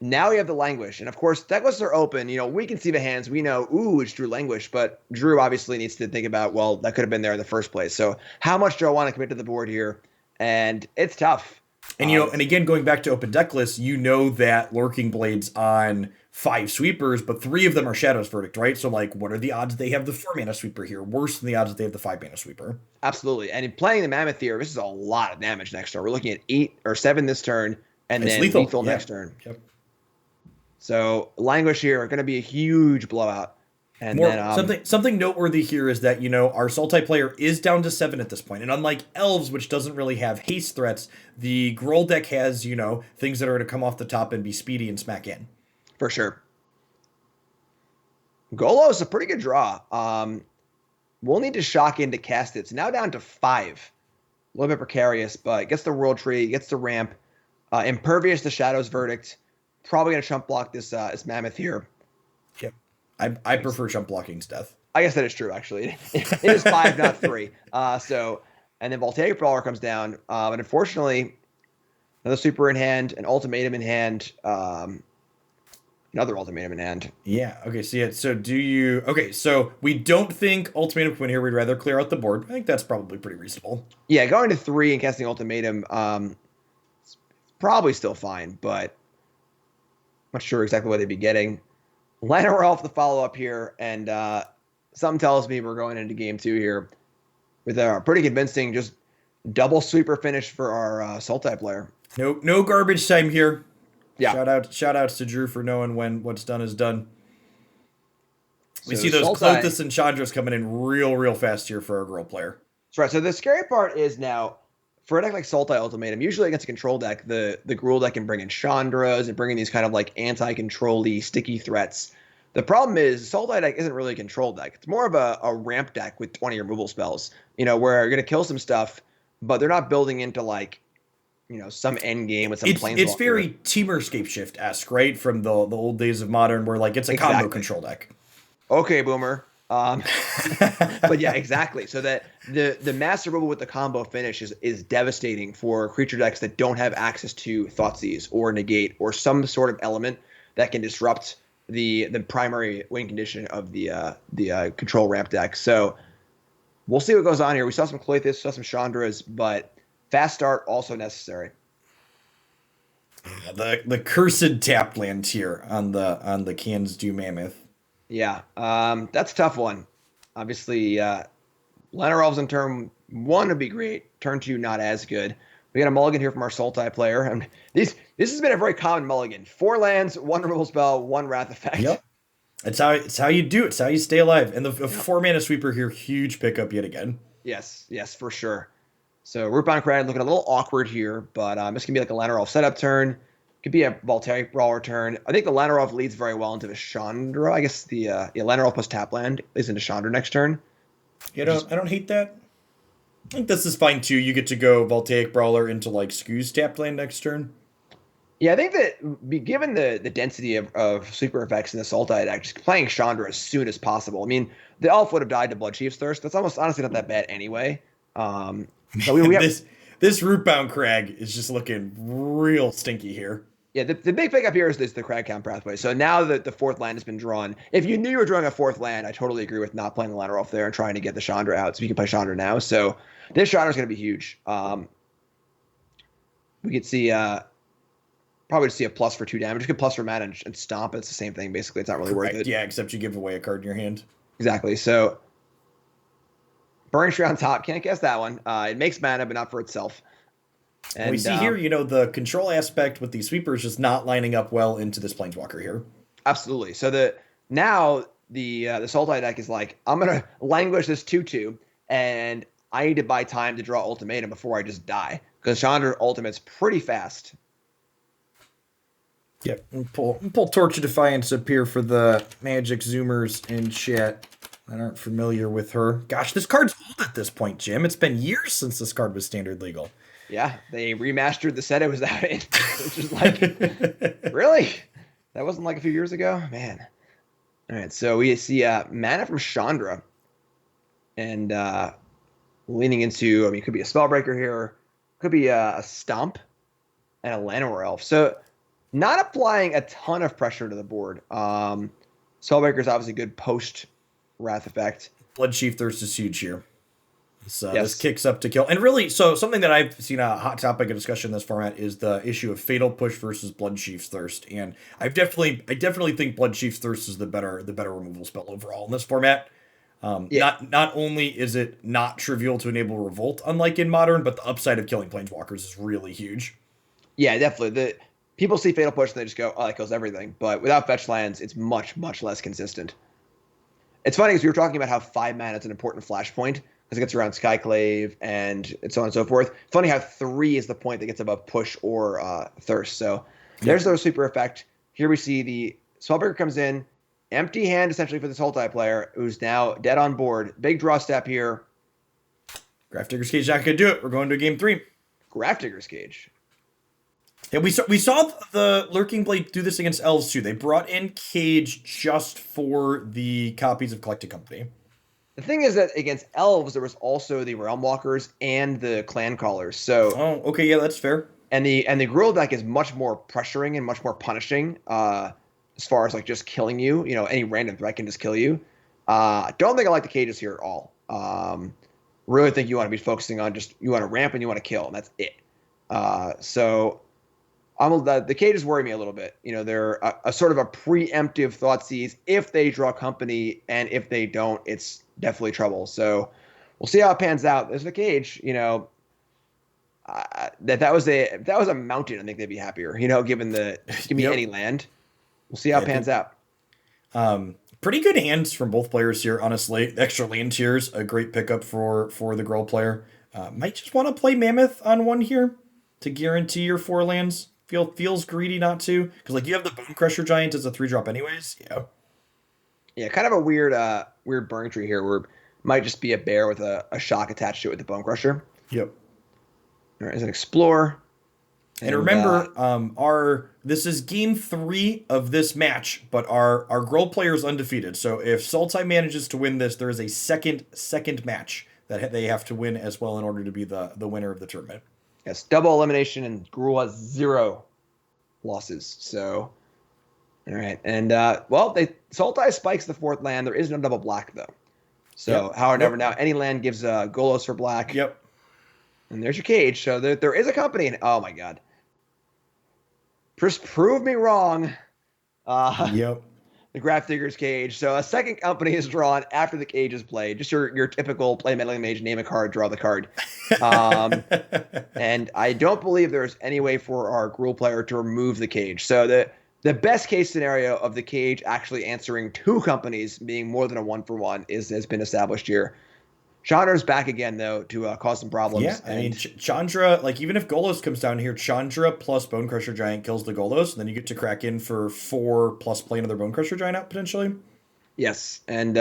now we have the Languish. And of course, deck lists are open. We can see the hands. We know, it's Drew Languish, but Drew obviously needs to think about, well, that could have been there in the first place. So how much do I want to commit to the board here? And it's tough. And and again, going back to open deck lists, that Lurking Blade's on 5 sweepers, but 3 of them are Shadow's Verdict, right? So like, what are the odds they have the 4-mana sweeper here? Worse than the odds that they have the 5-mana sweeper. Absolutely. And in playing the Mammoth here, this is a lot of damage next turn. We're looking at 8 or 7 this turn, and then lethal next turn. Yep. So Languish here are going to be a huge blowout. And then Something noteworthy here is that, our Sultai player is down to 7 at this point. And unlike Elves, which doesn't really have haste threats, the Gruul deck has, things that are going to come off the top and be speedy and smack in. for sure. Golo is a pretty good draw. We'll need to shock in to cast it. It's now down to 5. A little bit precarious, but gets the World Tree, gets the ramp. Impervious to Shadow's Verdict. Probably going to chump block this Mammoth here. Yep. I prefer chump blocking's death. I guess that is true, actually. It is 5, not 3. And then Voltaic Brawler comes down. And unfortunately, another Super in hand, an Ultimatum in hand, another Ultimatum in hand. Yeah, okay, so we don't think Ultimatum can win here. We'd rather clear out the board. I think that's probably pretty reasonable. Yeah, going to 3 and casting Ultimatum, it's probably still fine, but I'm not sure exactly what they'd be getting. Llanowar Elf the follow-up here, and something tells me we're going into game 2 here with a pretty convincing just double sweeper finish for our Sultai player. No garbage time here. Yeah. Shout outs to Drew for knowing when what's done is done. We So see those Sultai- Clothis and Chandras coming in real fast here for our Gruul player. That's right. So the scary part is now, for a deck like Sultai Ultimatum, usually against a control deck, the Gruul deck can bring in Chandras and bring in these kind of like anti-control-y, sticky threats. The problem is Sultai deck isn't really a control deck. It's more of a ramp deck with 20 removal spells, where you're going to kill some stuff, but they're not building into like, some end game with some planeswalker. It's very Teamer Scapeshift-esque, right? From the old days of Modern, where like it's a combo control deck. Okay, Boomer. But yeah, exactly. So that the master removal with the combo finish is devastating for creature decks that don't have access to Thoughtseize or Negate or some sort of element that can disrupt the primary win condition of the control ramp deck. So we'll see what goes on here. We saw some Clothis, saw some Chandras, but fast start also necessary. The cursed tapped land here on the Cans Do Mammoth. Yeah, that's a tough one. Obviously, Llanowar Elves in turn 1 would be great. Turn 2, not as good. We got a mulligan here from our Sultai player. And this has been a very common mulligan. 4 lands, 1 removal spell, 1 wrath effect. Yep. It's how you do it. It's how you stay alive. And the 4 mana sweeper here, huge pickup yet again. Yes, for sure. So Rootbound Crag looking a little awkward here, but this can be like a Llanowar Elf setup turn. Could be a Voltaic Brawler turn. I think the Llanowar Elf leads very well into the Chandra. I guess the Llanowar Elf plus tap land leads into Chandra next turn. I don't hate that. I think this is fine too. You get to go Voltaic Brawler into like Skoo's tapped land next turn. Yeah, I think that given the density of super effects in the Sultai deck, just playing Chandra as soon as possible. I mean, the Elf would have died to Bloodchief's Thirst. That's almost honestly not that bad anyway. But we have this Rootbound Crag is just looking real stinky here. Yeah, the big pickup here is the Crag Count pathway. So now that the 4th land has been drawn, if you knew you were drawing a 4th land, I totally agree with not playing the Llanowar Elf there and trying to get the Chandra out so you can play Chandra now. So this Chandra is going to be huge. We could see probably see a plus for 2 damage. You could plus for mana and stomp. It's the same thing basically. It's not really worth it. Yeah, except you give away a card in your hand. Exactly. So Burning Tree on top. Can't guess that one. It makes mana, but not for itself. And we see here, the control aspect with these sweepers just not lining up well into this Planeswalker here. Absolutely. So now the Sultai deck is like, I'm going to languish this 2/2, and I need to buy time to draw Ultimatum before I just die. Because Chandra Ultimate's pretty fast. Yep. And pull Torch of Defiance up here for the Magic Zoomers in chat that aren't familiar with her. Gosh, this card's old at this point, Jim. It's been years since this card was standard legal. Yeah, they remastered the set it was out in, which is like, really? That wasn't like a few years ago? Man. All right, so we see mana from Chandra. And leaning into, it could be a Spellbreaker here. Could be a Stomp and a Llanowar Elf. So not applying a ton of pressure to the board. Spellbreaker is obviously good post-Wrath effect. Bloodchief Thirst is huge here. Yes. This kicks up to kill. And really, so something that I've seen a hot topic of discussion in this format is the issue of Fatal Push versus Bloodchief's Thirst. And I definitely think Bloodchief's Thirst is the better removal spell overall in this format. Not only is it not trivial to enable Revolt, unlike in Modern, but the upside of killing Planeswalkers is really huge. Yeah, definitely. People see Fatal Push and they just go, oh, that kills everything. But without fetch lands, it's much, much less consistent. It's funny because we were talking about how 5 mana is an important flashpoint because it gets around Skyclave and so on and so forth. Funny how 3 is the point that gets above Push or Thirst. So there's their super effect. Here we see the Spellbreaker comes in, empty hand essentially for this Sultai player who's now dead on board. Big draw step here. Grafdigger's Cage not gonna do it. We're going to game 3. Grafdigger's Cage. Yeah, we saw the Lurking Blade do this against Elves too. They brought in Cage just for the copies of Collected Company. The thing is that against Elves, there was also the Realm Walkers and the Clan Callers. So okay, yeah, that's fair. And the Gruul deck is much more pressuring and much more punishing as far as like just killing you. You know, any random threat can just kill you. Don't think I like the cages here at all. Really think you want to be focusing on just you want to ramp and you want to kill, and that's it. So the cages worry me a little bit. You know, they're a sort of a preemptive Thoughtseizes if they draw company, and if they don't, it's definitely trouble. So we'll see how it pans out. There's the cage. You know, that was a mountain, I think they'd be happier. You know, give me any land. We'll see how it pans out. Pretty good hands from both players here, honestly. Extra land tiers, a great pickup for the Gruul player. Might just want to play Mammoth on one here to guarantee your 4 lands. Feels greedy not to, because like you have the Bone Crusher Giant as a 3-drop anyways. Yeah, kind of a weird burn tree here, where it might just be a bear with a shock attached to it with the Bone Crusher. Yep. All right, as an Explorer. And remember, this is game 3 of this match, but our Gruul player is undefeated. So if Sultai manages to win this, there is a second match that they have to win as well in order to be the winner of the tournament. Yes, double elimination, and Gruul has 0 losses. So, all right, and Sultai spikes the 4th land. There is no double black though. So, however, now any land gives Golos for black. Yep. And there's your cage. So there is a company. And oh my god, just prove me wrong. Yep. The Grafdigger's Cage. So a second company is drawn after the cage is played. Just your typical play Meddling Mage, name a card, draw the card. And I don't believe there's any way for our Gruul player to remove the cage. So the best case scenario of the cage actually answering 2 companies being more than a 1-for-1 has been established here. Chandra's back again, though, to cause some problems. Yeah, I mean, Chandra, like, even if Golos comes down here, Chandra plus Bone Crusher Giant kills the Golos, and then you get to crack in for 4 plus play another Bone Crusher Giant out, potentially. Yes, and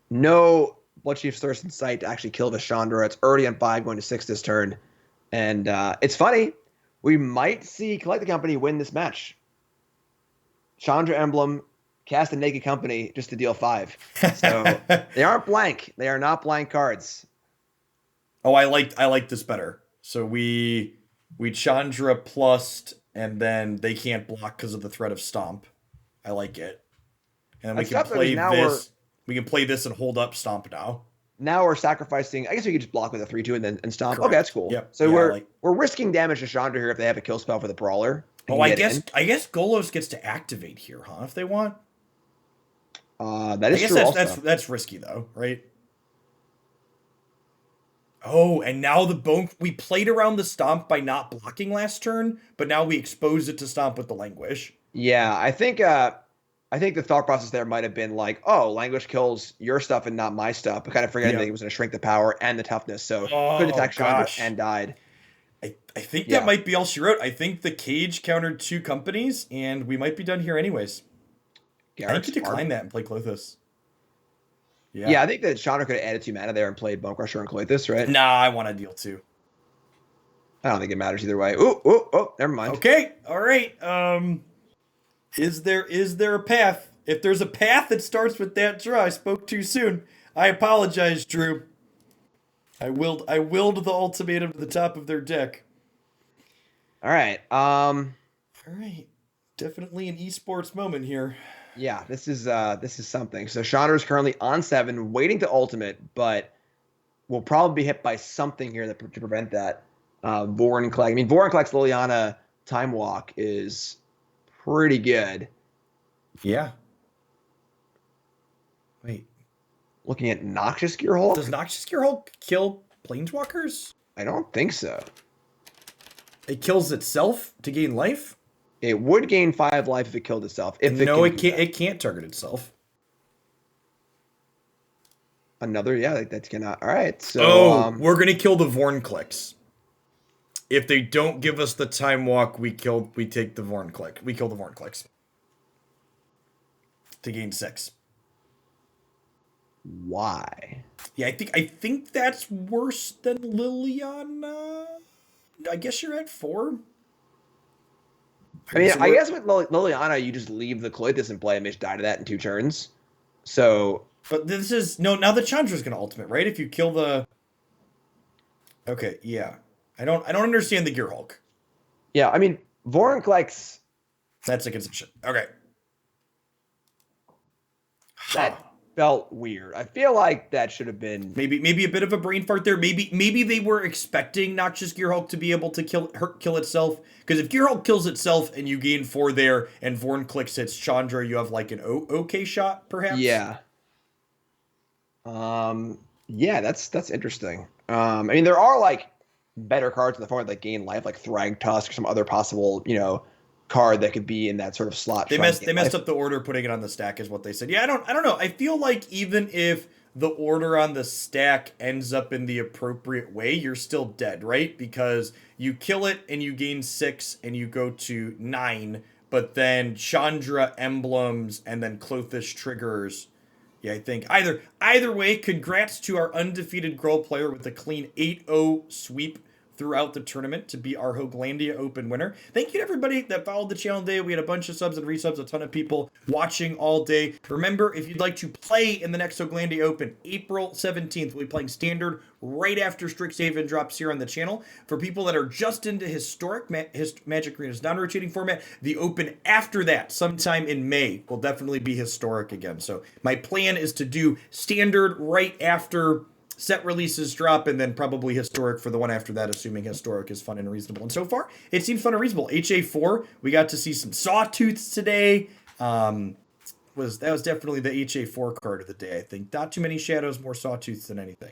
no Bloodchief's Thirst in sight to actually kill the Chandra. It's already on 5, going to 6 this turn. And it's funny, we might see Collected Company win this match. Chandra Emblem, cast a Naked Company just to deal 5. So they aren't blank. They are not blank cards. Oh, I like this better. So we Chandra plussed, and then they can't block because of the threat of Stomp. I like it. And we can play this. We can play this and hold up Stomp now. Now we're sacrificing. I guess we could just block with a 3/2 and Stomp. Correct. Okay, that's cool. Yep. So we're risking damage to Chandra here if they have a kill spell for the Brawler. Oh, I guess Golos gets to activate here, huh? If they want. That is true. That's risky though, right? Oh, and now we played around the Stomp by not blocking last turn, but now we expose it to Stomp with the Languish. Yeah, I think the thought process there might have been like, oh, Languish kills your stuff and not my stuff, but kind of forgetting that he was going to shrink the power and the toughness, so could attack Chandra and died. I think that might be all she wrote. I think the cage countered 2 companies, and we might be done here anyways. I think you decline that and play Klothys. Yeah, I think that Chandra could have added 2 mana there and played Bone Crusher and Klothys, right? Nah, I want to deal 2. I don't think it matters either way. Oh, never mind. Okay, all right. Is there a path? If there's a path that starts with that draw, I spoke too soon. I apologize, Drew. I willed the ultimatum to the top of their deck. All right. All right. Definitely an esports moment here. Yeah, this is something. So Chandra is currently on 7, waiting to ultimate, but will probably be hit by something here to prevent that. Vorinclex. I mean, Vorinclex Liliana Time Walk is pretty good. Yeah. Wait. Looking at Noxious Gearhulk? Does Noxious Gearhulk kill Planeswalkers? I don't think so. It kills itself to gain life? It would gain 5 life if it killed itself. It can't target itself. Another, yeah, like that cannot. All right, so We're gonna kill the Vorn clicks. If they don't give us the time walk, we take the Vorn click. We kill the Vorn clicks to gain 6. why? Yeah, I think that's worse than Liliana. I guess you're at 4. I mean, So I guess with Liliana, you just leave the Coitus in play and just die to that in 2 turns. So, but this is no. Now the Chandra's gonna ultimate, right? If you kill the. Okay, yeah. I don't understand the Gear Hulk. yeah, I mean, Vorinclex, That's a concession. Okay. that felt weird. I feel like that should have been Maybe a bit of a brain fart there. Maybe they were expecting Noxious Gear Hulk to be able to kill itself. Because if Gear Hulk kills itself and you gain 4 there, and Vorn clicks hits Chandra, you have like an okay shot, perhaps. Yeah. Yeah, that's interesting. I mean, there are like better cards in the format that gain life, like Thrag Tusk or some other possible, card that could be in that sort of slot. They messed up the order putting it on the stack, is what they said. Yeah, I don't know. I feel like even if the order on the stack ends up in the appropriate way, you're still dead, right? Because you kill it and you gain 6 and you go to 9, but then Chandra emblems and then Clothish triggers. Yeah, I think either way, congrats to our undefeated Gruul player with a clean 8-0 sweep throughout the tournament to be our Hooglandia Open winner. Thank you to everybody that followed the channel today. We had a bunch of subs and resubs, a ton of people watching all day. Remember, if you'd like to play in the next Hooglandia Open, April 17th, we'll be playing Standard right after Strixhaven drops here on the channel. For people that are just into historic Magic Arena's non-rotating format, the Open after that, sometime in May, will definitely be historic again. So my plan is to do Standard right after set releases drop, and then probably historic for the one after that, assuming historic is fun and reasonable. And so far, it seems fun and reasonable. HA4, we got to see some Sawtooths today. That was definitely the HA4 card of the day, I think. Not too many shadows, more Sawtooths than anything.